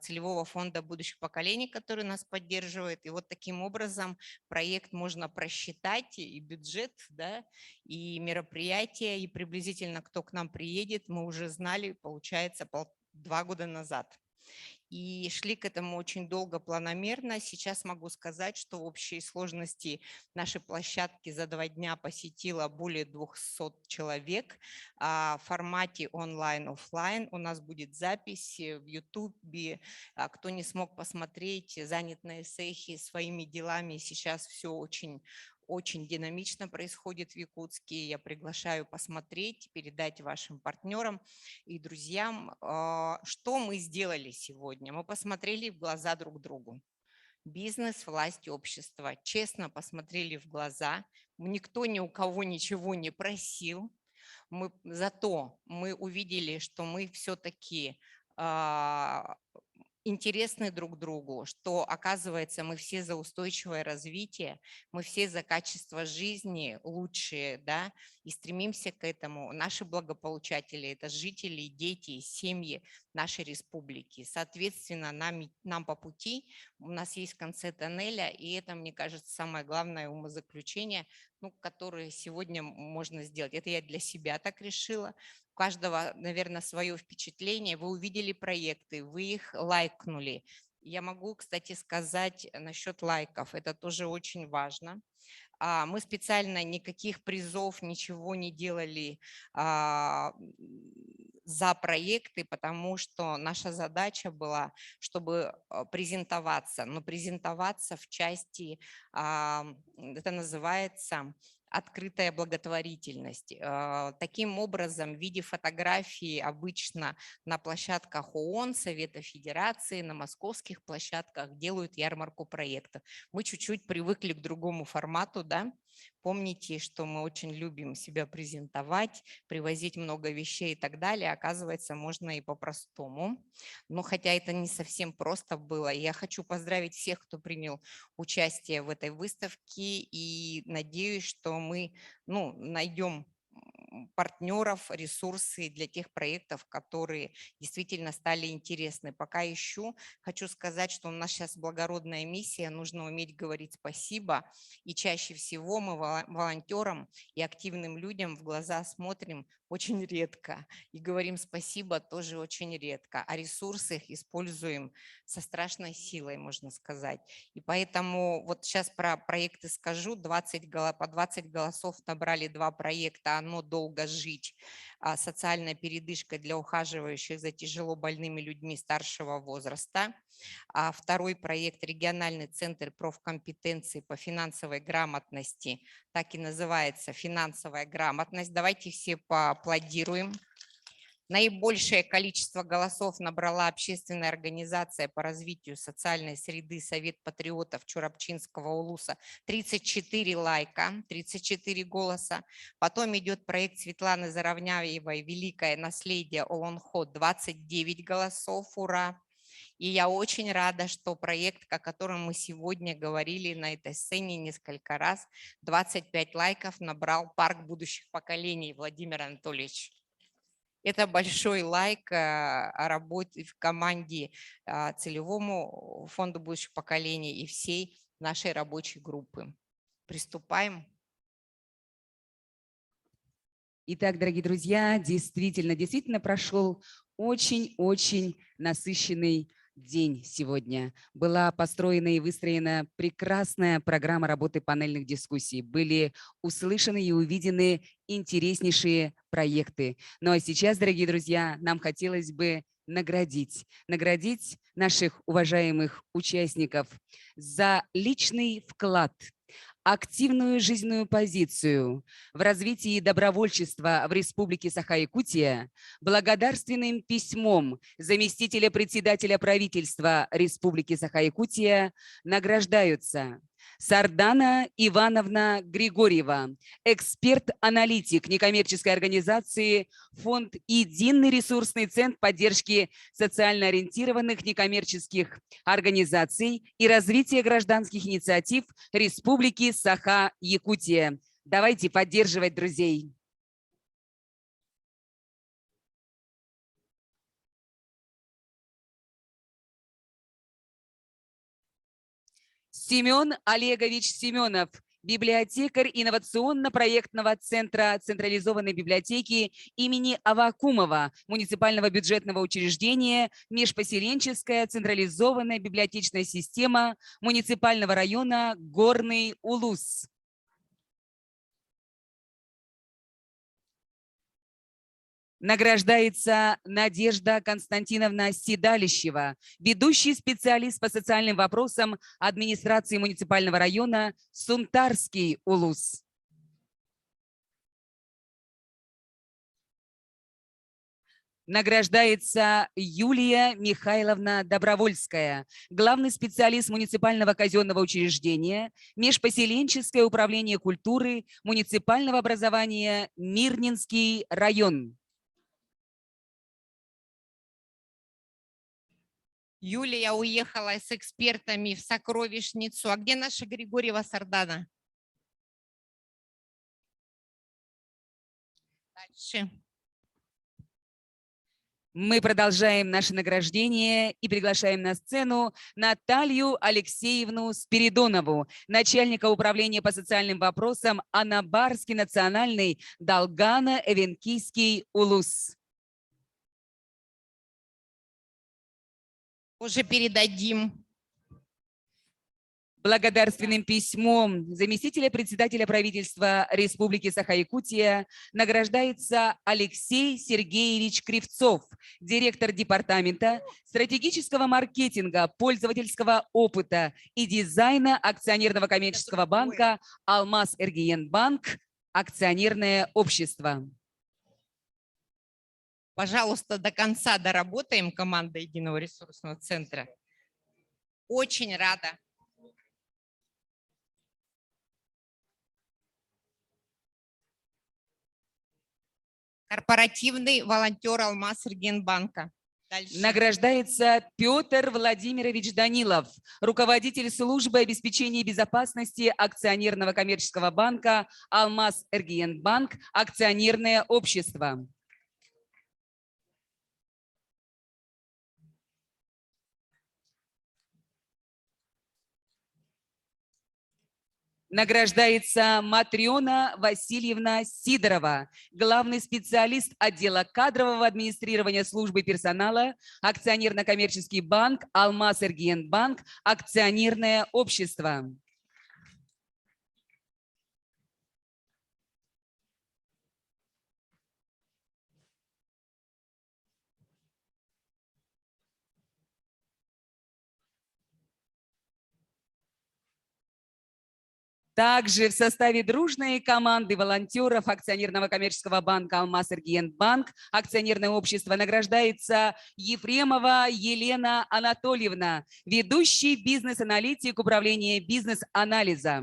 целевого фонда будущих поколений, который нас поддерживает. И вот таким образом проект можно просчитать, и бюджет, да, и мероприятие, и приблизительно кто к нам приедет, мы уже знали, получается, 2 года назад. И шли к этому очень долго, планомерно. Сейчас могу сказать, что в общей сложности нашей площадки за 2 дня посетило более 200 человек. В формате онлайн-офлайн у нас будет запись в YouTube. Кто не смог посмотреть, занят на эссехе своими делами, сейчас все очень динамично происходит в Якутске. Я приглашаю посмотреть, передать вашим партнерам и друзьям, что мы сделали сегодня. Мы посмотрели в глаза друг другу. Бизнес, власть, общество. Честно посмотрели в глаза. Никто ни у кого ничего не просил. Зато мы увидели, что мы все-таки интересны друг другу, что, оказывается, мы все за устойчивое развитие, мы все за качество жизни лучшие, да, и стремимся к этому. Наши благополучатели – это жители, дети, семьи нашей республики. Соответственно, нам по пути, у нас есть в конце тоннеля, и это, мне кажется, самое главное умозаключение, ну, которое сегодня можно сделать. Это я для себя так решила. У каждого, наверное, свое впечатление. Вы увидели проекты, вы их лайкнули. Я могу, кстати, сказать насчет лайков. Это тоже очень важно. Мы специально никаких призов, ничего не делали за проекты, потому что наша задача была, чтобы презентоваться, но презентоваться в части, это называется открытая благотворительность. Таким образом, в виде фотографии обычно на площадках ООН, Совета Федерации, на московских площадках делают ярмарку проектов. Мы чуть-чуть привыкли к другому формату, да? Помните, что мы очень любим себя презентовать, привозить много вещей и так далее. Оказывается, можно и по-простому. Но хотя это не совсем просто было. Я хочу поздравить всех, кто принял участие в этой выставке. И надеюсь, что мы найдем партнеров, ресурсы для тех проектов, которые действительно стали интересны. Пока ищу, хочу сказать, что у нас сейчас благородная миссия, нужно уметь говорить спасибо. И чаще всего мы волонтерам и активным людям в глаза смотрим очень редко. И говорим спасибо тоже очень редко. А ресурсы их используем со страшной силой, можно сказать. И поэтому вот сейчас про проекты скажу. По 20 голосов набрали 2 проекта «Оно долго жить», социальная передышка для ухаживающих за тяжело больными людьми старшего возраста. Второй проект «Региональный центр профкомпетенции по финансовой грамотности», так и называется «Финансовая грамотность». Давайте все поаплодируем. Наибольшее количество голосов набрала общественная организация по развитию социальной среды «Совет патриотов Чурапчинского улуса». 34 лайка, 34 голоса. Потом идет проект Светланы Заровняевой «Великое наследие Олонхо», 29 голосов, ура! И я очень рада, что проект, о котором мы сегодня говорили на этой сцене несколько раз, 25 лайков набрал «Парк будущих поколений», Владимир Анатольевич. Это большой лайк о работе в команде целевому фонду будущих поколений и всей нашей рабочей группы. Приступаем. Итак, дорогие друзья, действительно прошел очень-очень насыщенный день сегодня. Была построена и выстроена прекрасная программа работы панельных дискуссий. Были услышаны и увидены интереснейшие проекты. Ну а сейчас, дорогие друзья, нам хотелось бы наградить наших уважаемых участников за личный вклад, активную жизненную позицию в развитии добровольчества в Республике Саха-Якутия благодарственным письмом заместителя председателя правительства Республики Саха-Якутия награждаются Сардана Ивановна Григорьева, эксперт-аналитик некоммерческой организации Фонд «Единый ресурсный центр поддержки социально ориентированных некоммерческих организаций и развития гражданских инициатив Республики Саха-Якутия». Давайте поддерживать друзей. Семен Олегович Семенов, библиотекарь инновационно-проектного центра централизованной библиотеки имени Аввакумова, муниципального бюджетного учреждения, межпоселенческая централизованная библиотечная система муниципального района Горный Улус. Награждается Надежда Константиновна Седалищева, ведущий специалист по социальным вопросам администрации муниципального района Сунтарский Улус. Награждается Юлия Михайловна Добровольская, главный специалист муниципального казенного учреждения, межпоселенческое управление культуры, муниципального образования Мирнинский район. Юлия уехала с экспертами в сокровищницу. А где наша Григорьева Сардана? Дальше. Мы продолжаем наше награждение и приглашаем на сцену Наталью Алексеевну Спиридонову, начальника управления по социальным вопросам Анабарский национальный Долгано-Эвенкийский улус. Уже передадим. Благодарственным письмом заместителя председателя правительства Республики Саха-Якутия награждается Алексей Сергеевич Кривцов, директор департамента стратегического маркетинга, пользовательского опыта и дизайна акционерного коммерческого банка «Алмаз Эргиен-Банк», акционерное общество. Пожалуйста, до конца доработаем, команда Единого ресурсного центра. Очень рада. Корпоративный волонтер Алмаз Эргиен-Банка. Дальше. Награждается Петр Владимирович Данилов, руководитель службы обеспечения безопасности акционерного коммерческого банка «Алмаз Эргиен-Банк», акционерное общество. Награждается Матрена Васильевна Сидорова, главный специалист отдела кадрового администрирования службы персонала, акционерно-коммерческий банк «Алмаз Эргиен-Банк», акционерное общество. Также в составе дружной команды волонтеров акционерного коммерческого банка «Алмаз Эргиен-Банк», акционерное общество, награждается Ефремова Елена Анатольевна, ведущий бизнес-аналитик управления бизнес-анализа.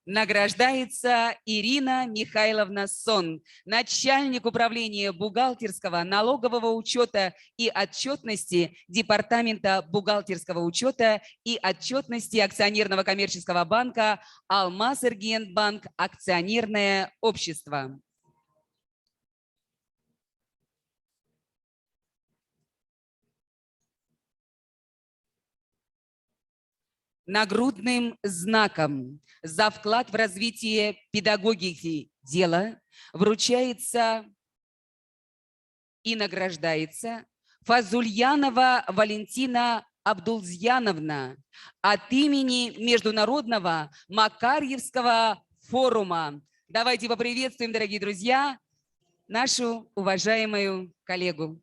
Награждается Ирина Михайловна Сон, начальник управления бухгалтерского, налогового учета и отчетности Департамента бухгалтерского учета и отчетности акционерного коммерческого банка «Алмаз Эргиен-Банк», акционерное общество. Нагрудным знаком за вклад в развитие педагогики дела вручается и награждается Фазульянова Валентина Абдулзьяновна от имени Международного Макарьевского форума. Давайте поприветствуем, дорогие друзья, нашу уважаемую коллегу.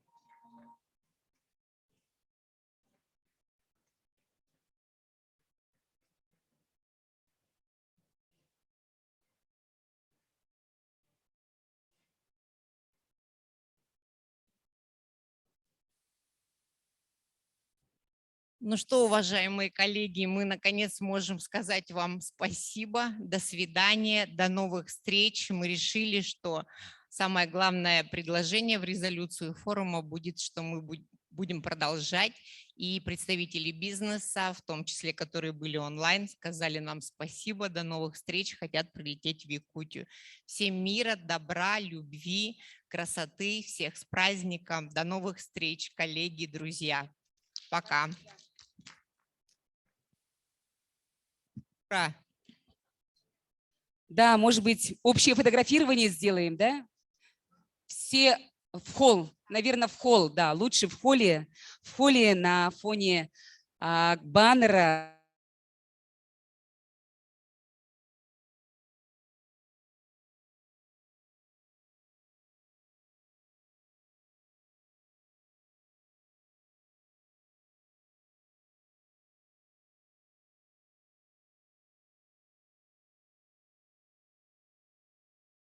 Ну что, уважаемые коллеги, мы наконец можем сказать вам спасибо, до свидания, до новых встреч. Мы решили, что самое главное предложение в резолюцию форума будет, что мы будем продолжать. И представители бизнеса, в том числе, которые были онлайн, сказали нам спасибо, до новых встреч, хотят прилететь в Якутию. Всем мира, добра, любви, красоты, всех с праздником. До новых встреч, коллеги, друзья. Пока. Ура. Да, может быть, общее фотографирование сделаем, да? Все в холл, наверное, в холл, да, лучше в холле на фоне баннера.